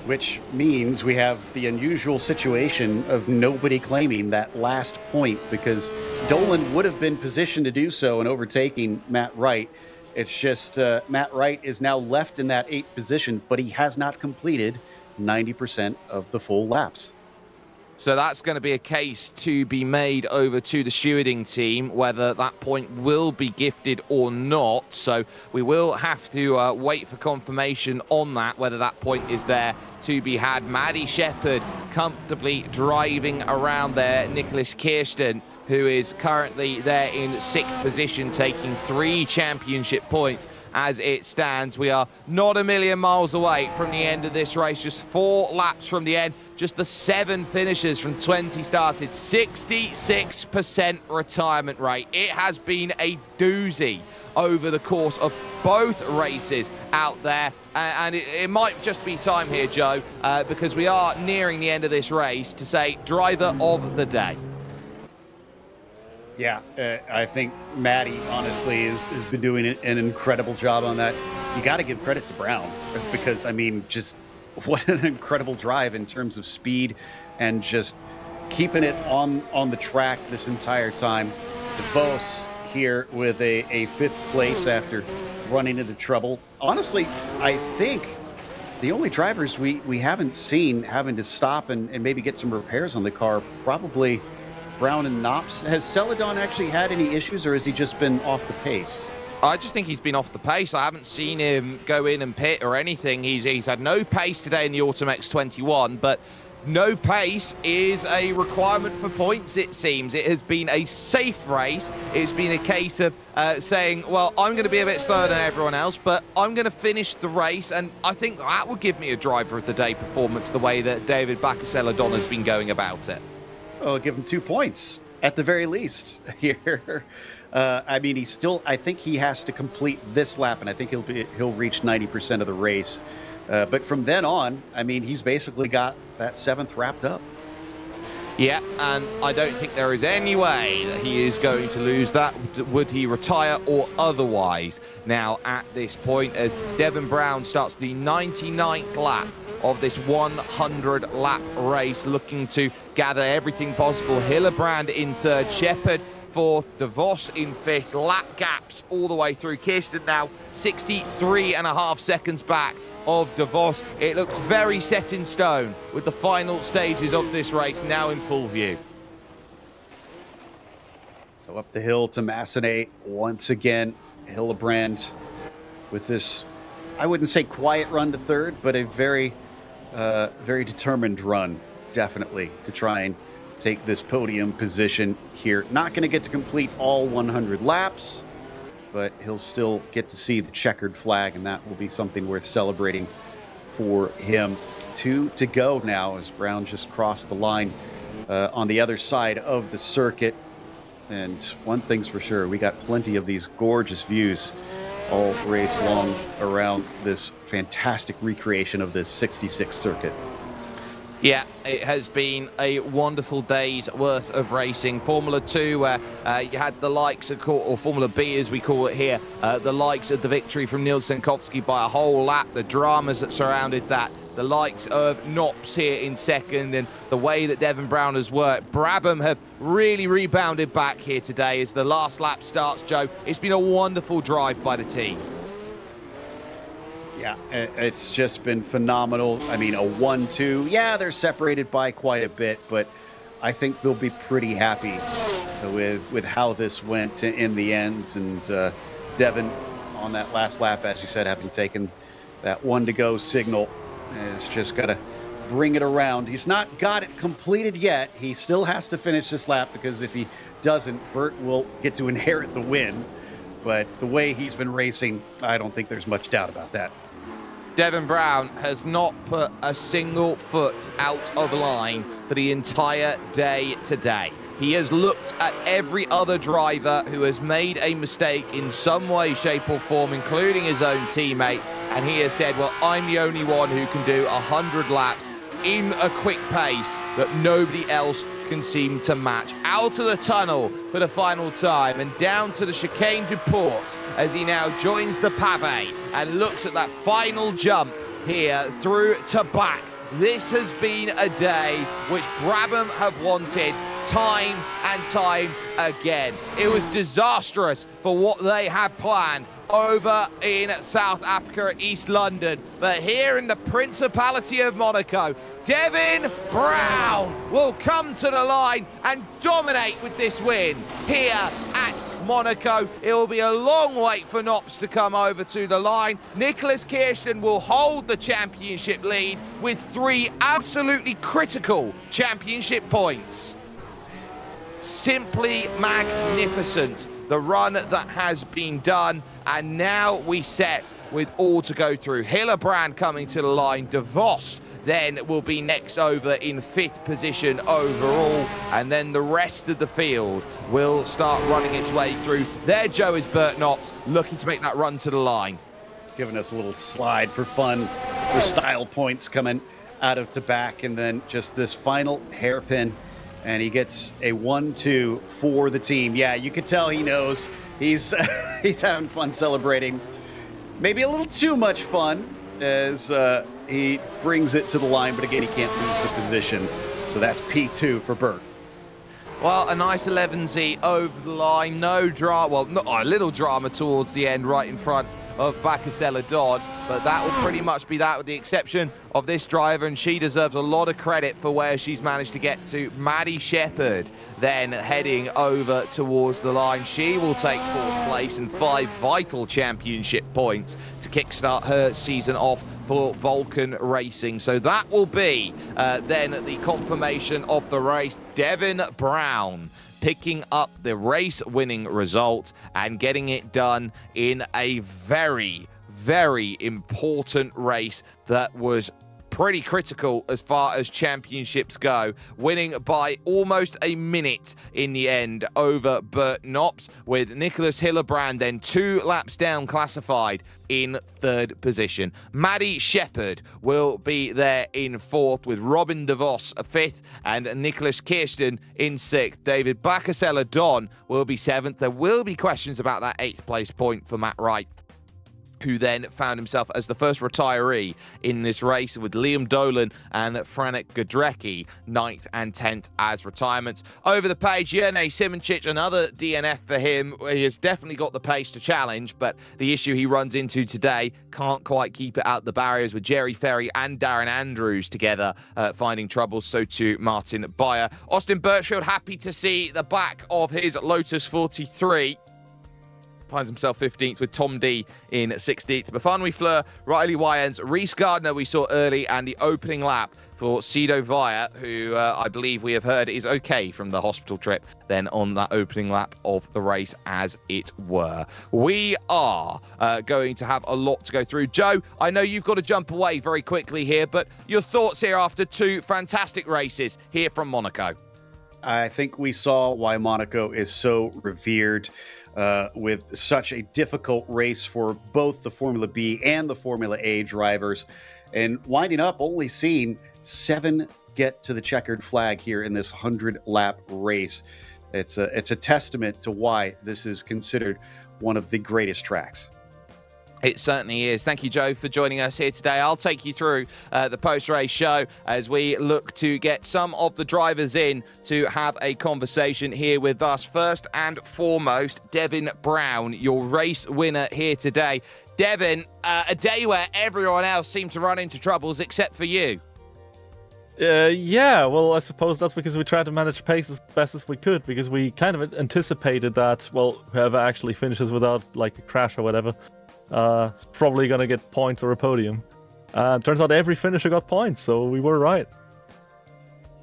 Which means we have the unusual situation of nobody claiming that last point, because Dolan would have been positioned to do so in overtaking Matt Wright. It's just Matt Wright is now left in that 8th position, but he has not completed 90% of the full laps. So that's going to be a case to be made over to the stewarding team, whether that point will be gifted or not. So we will have to wait for confirmation on that, whether that point is there to be had. Maddie Shepherd comfortably driving around there. Nicholas Kirsten, who is currently there in 6th position, taking 3 championship points. As it stands, we are not a million miles away from the end of this race, just 4 laps from the end, just the 7 finishers from 20 started, 66% retirement rate. It has been a doozy over the course of both races out there, and it might just be time here, Joe, because we are nearing the end of this race, to say driver of the day. Yeah, I think Maddie, honestly, has been doing an incredible job on that. You got to give credit to Brown, because, I mean, just what an incredible drive in terms of speed and just keeping it on the track this entire time. DeVos here with a 5th place after running into trouble. Honestly, I think the only drivers we haven't seen having to stop and maybe get some repairs on the car, probably Brown and Knops. Has Celadon actually had any issues, or has he just been off the pace? I just think he's been off the pace. I haven't seen him go in and pit or anything. He's had no pace today in the Autumn X21, but no pace is a requirement for points, it seems. It has been a safe race. It's been a case of saying, well, I'm going to be a bit slower than everyone else, but I'm going to finish the race, and I think that would give me a driver of the day performance, the way that David Bacasella-Don has been going about it. Oh, give him 2 points at the very least here. I mean, I think he has to complete this lap, and I think he'll reach 90% of the race. But from then on, I mean, he's basically got that 7th wrapped up. Yeah, and I don't think there is any way that he is going to lose that. Would he retire or otherwise? Now, at this point, as Devon Brown starts the 99th lap of this 100-lap race, looking to gather everything possible. Hillebrand in 3rd, Shepard 4th, DeVos in 5th, lap gaps all the way through. Kirsten now 63.5 seconds back of DeVos. It looks very set in stone with the final stages of this race now in full view. So up the hill to Massenet once again. Hillebrand with this, I wouldn't say quiet run to 3rd, but a very determined run, definitely, to try and take this podium position here. Not going to get to complete all 100 laps, but he'll still get to see the checkered flag, and that will be something worth celebrating for him. 2 to go now as Brown just crossed the line on the other side of the circuit. And one thing's for sure, we got plenty of these gorgeous views all race long around this fantastic recreation of this 66 circuit. Yeah, it has been a wonderful day's worth of racing. Formula 2, where you had the likes of, or Formula B as we call it here, the likes of the victory from Nils Senkowski by a whole lap, the dramas that surrounded that, the likes of Knops here in 2nd, and the way that Devon Brown has worked. Brabham have really rebounded back here today as the last lap starts, Joe. It's been a wonderful drive by the team. Yeah, it's just been phenomenal. I mean, a 1-2. Yeah, they're separated by quite a bit, but I think they'll be pretty happy with how this went in the end. And Devon, on that last lap, as you said, having taken that 1 to go signal, has just got to bring it around. He's not got it completed yet. He still has to finish this lap, because if he doesn't, Burt will get to inherit the win. But the way he's been racing, I don't think there's much doubt about that. Devon Brown has not put a single foot out of line for the entire day today. He has looked at every other driver who has made a mistake in some way, shape or form, including his own teammate, and he has said, well, I'm the only one who can do 100 laps in a quick pace that nobody else can seem to match. Out of the tunnel for the final time and down to the Chicane du Port as he now joins the pavé and looks at that final jump here through to back. This has been a day which Brabham have wanted time and time again. It was disastrous for what they had planned over in South Africa at East London, but here in the Principality of Monaco, Devon Brown will come to the line and dominate with this win here at Monaco. It will be a long wait for Knops to come over to the line. Nicholas Kirsten will hold the championship lead with 3 absolutely critical championship points. Simply magnificent, the run that has been done, and now we set with all to go through. Hillebrand coming to the line, DeVos then will be next over in 5th position overall, and then the rest of the field will start running its way through. There, Joe, is Burt Knops looking to make that run to the line. Giving us a little slide for fun, for style points coming out of to back, and then just this final hairpin, and he gets a 1-2 for the team. Yeah, you could tell he knows. He's he's having fun celebrating. Maybe a little too much fun as he brings it to the line, but again, he can't lose the position. So that's P2 for Burt. Well, a nice 11Z over the line, no drama, well, not a little drama towards the end, right in front of Bacasella Dodd, but that will pretty much be that with the exception of this driver, and she deserves a lot of credit for where she's managed to get to. Maddie Shepherd then heading over towards the line. She will take 4th place and 5 vital championship points to kickstart her season off for Vulcan Racing. So that will be then the confirmation of the race. Devin Brown picking up the race-winning result and getting it done in a very, very important race that was pretty critical as far as championships go, winning by almost a minute in the end over Bert Knops, with Nicholas Hillebrand then 2 laps down classified in 3rd position. Maddie Shepherd will be there in 4th, with Robin DeVos 5th and Nicholas Kirsten in 6th. David Bacasella Don will be 7th. There will be questions about that 8th place point for Matt Wright, who then found himself as the first retiree in this race, with Liam Dolan and Franek Godrecki 9th and 10th as retirements. Over the page, Jerne Simoncic, another DNF for him. He has definitely got the pace to challenge, but the issue he runs into today, can't quite keep it out the barriers, with Jerry Ferry and Darren Andrews together finding trouble. So too Martin Beyer. Austin Birchfield happy to see the back of his Lotus 43. Finds himself 15th, with Tom D in 16th. Bafana Fleur, Riley Wyans, Reese Gardner we saw early, and the opening lap for Sido Vaya, who I believe we have heard is okay from the hospital trip, then on that opening lap of the race, as it were. We are going to have a lot to go through. Joe, I know you've got to jump away very quickly here, but your thoughts here after 2 fantastic races here from Monaco? I think we saw why Monaco is so revered, with such a difficult race for both the Formula B and the Formula A drivers. And winding up, only seeing 7 get to the checkered flag here in this 100-lap race. It's a testament to why this is considered one of the greatest tracks. It certainly is. Thank you, Joe, for joining us here today. I'll take you through the post-race show as we look to get some of the drivers in to have a conversation here with us. First and foremost, Devin Brown, your race winner here today. Devin, a day where everyone else seemed to run into troubles except for you. Yeah, well, I suppose that's because we tried to manage pace as best as we could, because we kind of anticipated that, well, whoever actually finishes without, like, a crash or whatever, is probably going to get points or a podium. Turns out every finisher got points, so we were right.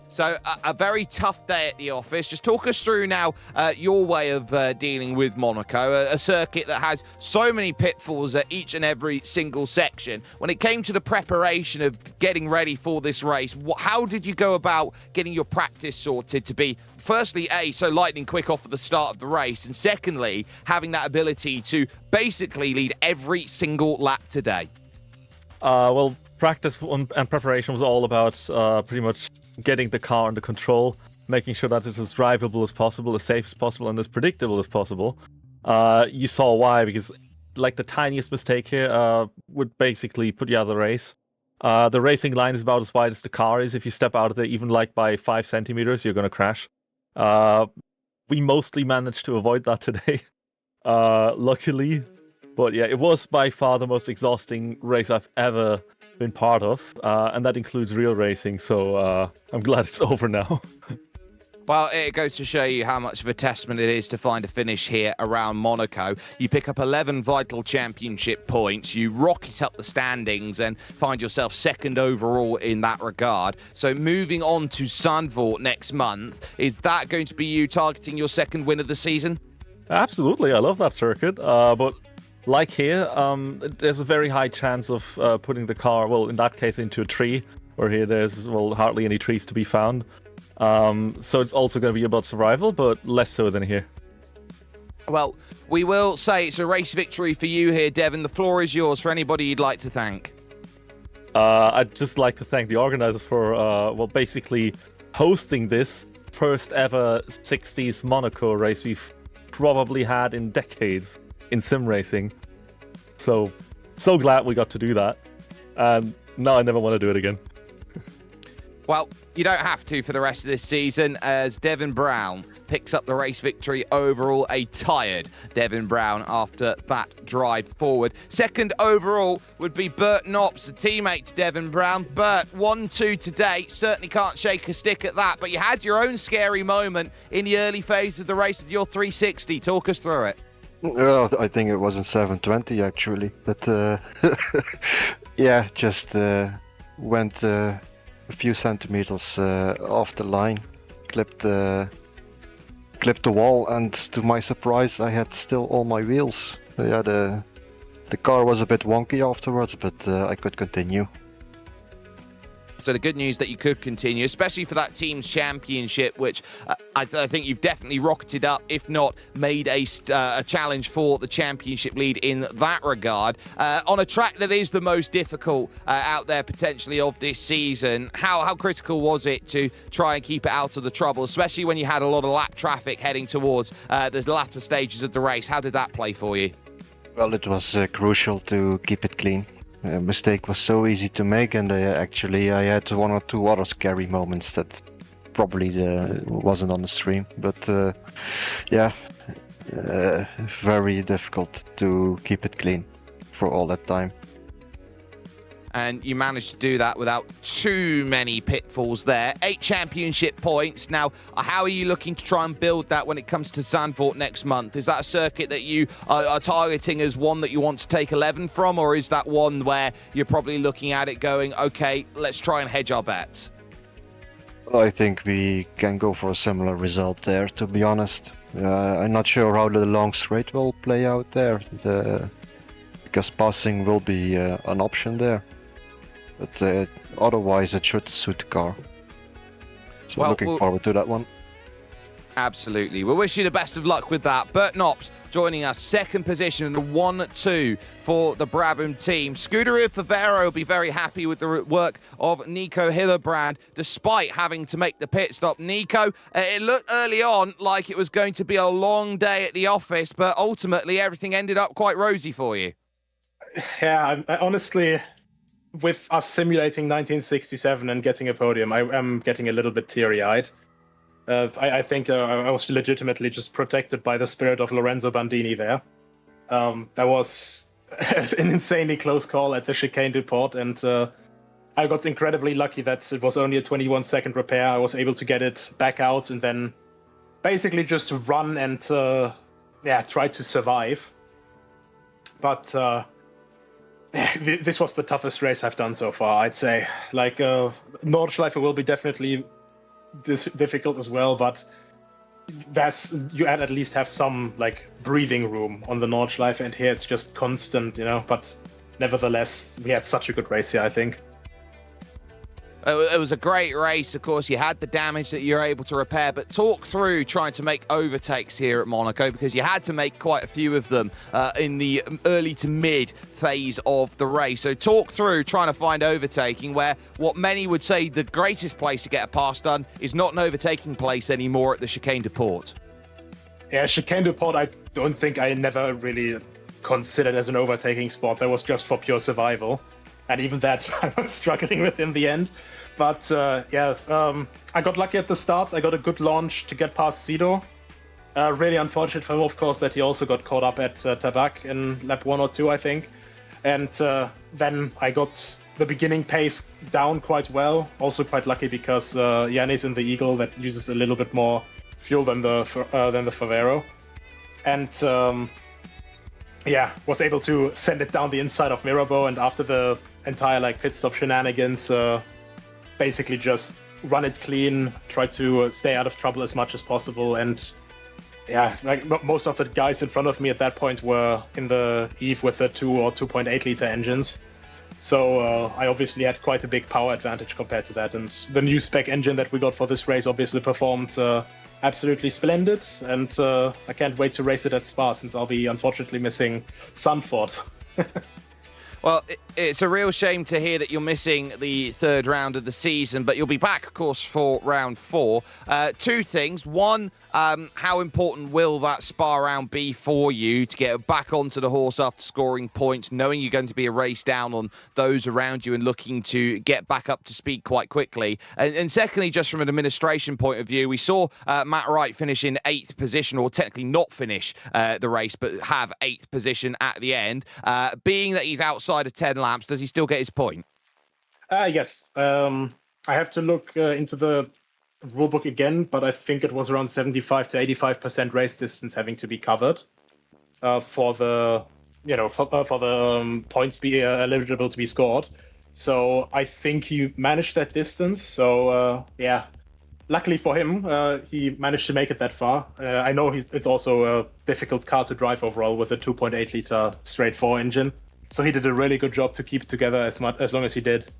So a very tough day at the office. Just talk us through now your way of dealing with Monaco, a circuit that has so many pitfalls at each and every single section. When it came to the preparation of getting ready for this race, how did you go about getting your practice sorted to be, firstly, so lightning quick off at the start of the race, and secondly, having that ability to basically lead every single lap today? Well, practice and preparation was all about pretty much getting the car under control, making sure that it's as drivable as possible, as safe as possible, and as predictable as possible. You saw why, because like the tiniest mistake here would basically put you out of the race. The racing line is about as wide as the car is. If you step out of there even like by 5 centimeters, you're going to crash. We mostly managed to avoid that today, luckily. But yeah, it was by far the most exhausting race I've ever been part of, and that includes real racing, so I'm glad it's over now. Well, it goes to show you how much of a testament it is to find a finish here around Monaco. You pick up 11 vital championship points, you rocket up the standings and find yourself second overall in that regard. So moving on to Zandvoort next month, is that going to be you targeting your second win of the season? Absolutely, I love that circuit, but like here, there's a very high chance of putting the car, well, in that case, into a tree, where here there's, well, hardly any trees to be found. So it's also going to be about survival, but less so than here. Well, we will say it's a race victory for you here, Devin. The floor is yours for anybody you'd like to thank. I'd just like to thank the organizers for, well, basically hosting this first ever 60s Monaco race we've probably had in decades in sim racing. So glad we got to do that. And now I never want to do it again. Well, you don't have to for the rest of this season, as Devin Brown picks up the race victory overall. A tired Devin Brown after that drive forward. Second overall would be Bert Knops, a teammate to Devin Brown. Bert, 1-2 today. Certainly can't shake a stick at that, but you had your own scary moment in the early phase of the race with your 360. Talk us through it. Well, I think it was in 720 actually, but yeah, just went a few centimeters off the line, clipped the wall, and to my surprise, I had still all my wheels. Yeah, the car was a bit wonky afterwards, but I could continue. So the good news that you could continue, especially for that team's championship, which I think you've definitely rocketed up, if not made a challenge for the championship lead in that regard. On a track that is the most difficult out there potentially of this season, how critical was it to try and keep it out of the trouble, especially when you had a lot of lap traffic heading towards the latter stages of the race? How did that play for you? Well, it was crucial to keep it clean. A mistake was so easy to make, and I had one or two other scary moments that probably wasn't on the stream. But yeah, very difficult to keep it clean for all that time. And you managed to do that without too many pitfalls there. 8 championship points. Now, how are you looking to try and build that when it comes to Zandvoort next month? Is that a circuit that you are targeting as one that you want to take 11 from, or is that one where you're probably looking at it going, okay, let's try and hedge our bets? Well, I think we can go for a similar result there, to be honest. I'm not sure how the long straight will play out there, because passing will be an option there. But otherwise, it should suit the car. So looking forward to that one. Absolutely. We'll wish you the best of luck with that. Bert Knops joining us, second position in the 1-2 for the Brabham team. Scuderia Favero will be very happy with the work of Nico Hillebrand, despite having to make the pit stop. Nico, it looked early on like it was going to be a long day at the office, but ultimately everything ended up quite rosy for you. Yeah, I honestly, with us simulating 1967 and getting a podium, I am getting a little bit teary-eyed. I think I was legitimately just protected by the spirit of Lorenzo Bandini there. That was an insanely close call at the Chicane du Port, and I got incredibly lucky that it was only a 21-second repair. I was able to get it back out and then basically just run and try to survive. But this was the toughest race I've done so far, I'd say. Like, Nordschleife will be definitely difficult as well, but you at least have some, like, breathing room on the Nordschleife, and here it's just constant, you know, but nevertheless, we had such a good race here, I think. It was a great race. Of course, you had the damage that you're able to repair, but talk through trying to make overtakes here at Monaco, because you had to make quite a few of them in the early to mid phase of the race. So talk through trying to find overtaking, where what many would say the greatest place to get a pass done is not an overtaking place anymore at the Chicane du Port. Yeah, Chicane du Port, I don't think I never really considered as an overtaking spot. That was just for pure survival. And even that I was struggling with in the end. But I got lucky at the start. I got a good launch to get past Sido. Really unfortunate for him, of course, that he also got caught up at Tabak in lap 1 or 2, I think. And then I got the beginning pace down quite well. Also quite lucky because Yannis in the Eagle that uses a little bit more fuel than the Favero. And was able to send it down the inside of Mirabeau, and after the entire pit stop shenanigans, basically just run it clean, try to stay out of trouble as much as possible, and most of the guys in front of me at that point were in the Eve with the 2 or 2.8 liter engines. So I obviously had quite a big power advantage compared to that, and the new spec engine that we got for this race obviously performed absolutely splendid, and I can't wait to race it at Spa, since I'll be unfortunately missing Zandvoort. Well, it's a real shame to hear that you're missing the third round of the season, but you'll be back, of course, for round 4. 2 things. One, how important will that spa round be for you to get back onto the horse after scoring points, knowing you're going to be a race down on those around you and looking to get back up to speed quite quickly? And secondly, just from an administration point of view, we saw Matt Wright finish in 8th position, or technically not finish the race, but have 8th position at the end. Being that he's outside of 10 laps, does he still get his point? Yes. I have to look into the rulebook again, but I think it was around 75 to 85% race distance having to be covered for the points be eligible to be scored. So I think he managed that distance. So yeah, luckily for him, he managed to make it that far. I know it's also a difficult car to drive overall with a 2.8 liter straight 4 engine. So he did a really good job to keep it together as long as he did.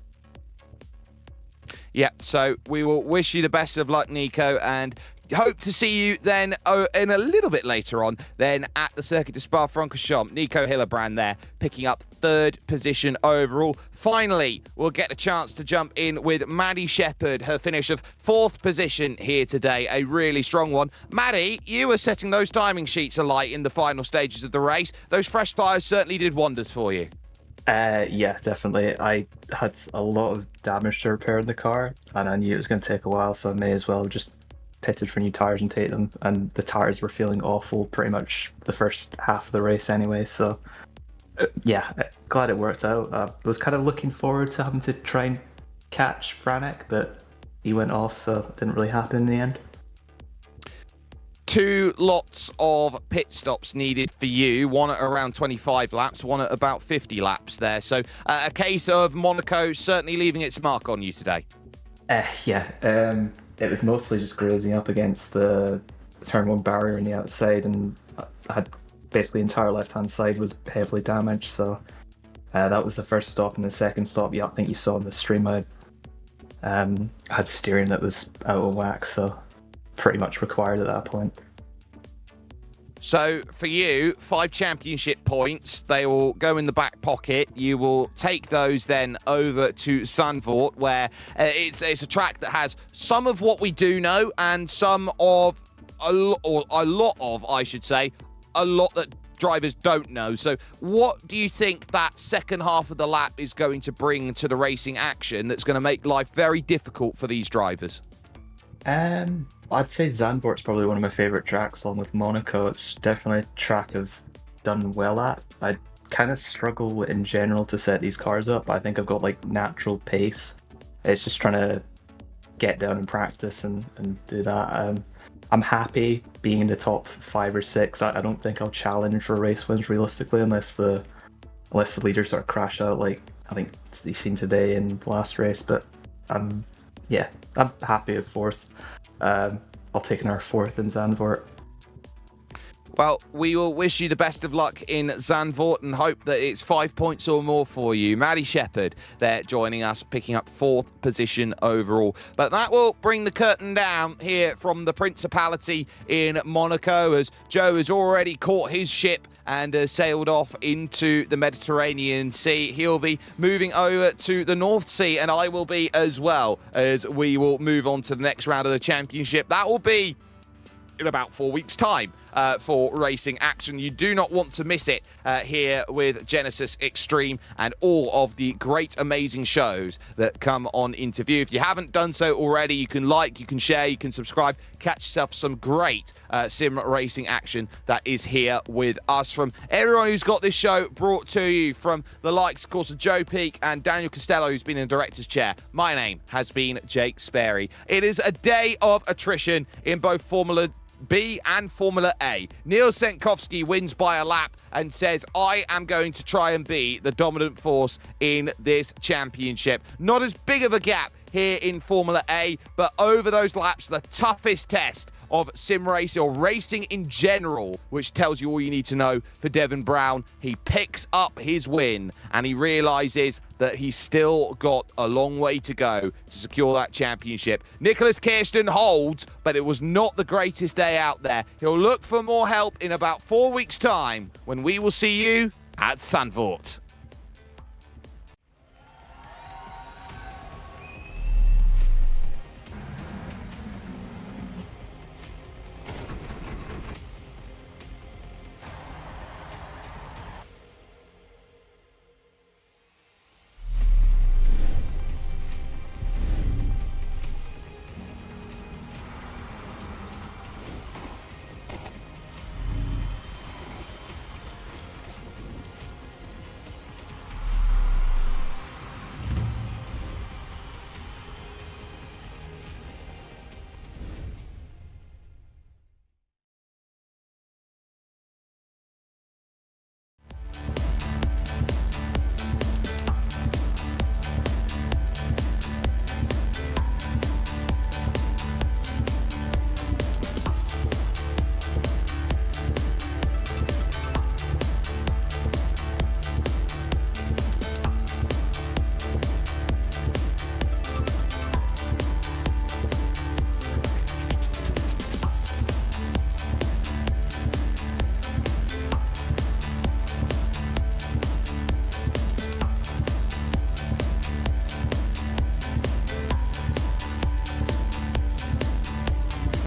Yeah, so we will wish you the best of luck, Nico, and hope to see you then in a little bit later on then at the Circuit de Spa-Francorchamps. Nico Hillebrand there, picking up 3rd position overall. Finally, we'll get a chance to jump in with Maddie Shepherd, her finish of 4th position here today, a really strong one. Maddie, you were setting those timing sheets alight in the final stages of the race. Those fresh tyres certainly did wonders for you. Yeah, definitely. I had a lot of damage to repair in the car, and I knew it was going to take a while, so I may as well just pitted for new tyres and take them. And the tyres were feeling awful pretty much the first half of the race anyway, so yeah, glad it worked out. I was kind of looking forward to having to try and catch Franek, but he went off, so it didn't really happen in the end. 2 lots of pit stops needed for you, one at around 25 laps, one at about 50 laps there. So a case of Monaco certainly leaving its mark on you today. Yeah, it was mostly just grazing up against the turn 1 barrier on the outside, and I had basically the entire left-hand side was heavily damaged. So that was the first stop, and the second stop, yeah, I think you saw in the stream, I had steering that was out of whack, so pretty much required at that point. So for you, 5 championship points, they will go in the back pocket. You will take those then over to Zandvoort, where it's a track that has some of what we do know and some of a lot that drivers don't know. So what do you think that second half of the lap is going to bring to the racing action that's going to make life very difficult for these drivers? I'd say Zandvoort's probably one of my favourite tracks, along with Monaco. It's definitely a track I've done well at. I kind of struggle in general to set these cars up. I think I've got like natural pace. It's just trying to get down and practice and do that. I'm happy being in the top 5 or 6. I don't think I'll challenge for race wins realistically unless the leaders sort of crash out, like I think you've seen today in the last race. But yeah, I'm happy at 4th. I'll take another 4th in Zandvoort. Well, we will wish you the best of luck in Zandvoort and hope that it's 5 points or more for you. Maddie Shepherd there joining us, picking up 4th position overall. But that will bring the curtain down here from the Principality in Monaco, as Joe has already caught his ship and sailed off into the Mediterranean Sea. He'll be moving over to the North Sea, and I will be as well, as we will move on to the next round of the championship. That will be in about 4 weeks' time for racing action. You do not want to miss it here with Genisus Extreme and all of the great, amazing shows that come on into view. If you haven't done so already, you can like, you can share, you can subscribe, catch yourself some great sim racing action that is here with us. From everyone who's got this show brought to you, from the likes, of course, of Joe Peak and Daniel Costello, who's been in the director's chair, my name has been Jake Sperry. It is a day of attrition in both Formula B and Formula A. Neil Senkowski wins by a lap and says, I am going to try and be the dominant force in this championship. Not as big of a gap here in Formula A, but over those laps, the toughest test of sim racing or racing in general, which tells you all you need to know for Devon Brown. He picks up his win and he realizes that he's still got a long way to go to secure that championship. Nicholas Kirsten holds, but it was not the greatest day out there. He'll look for more help in about 4 weeks' time when we will see you at Zandvoort.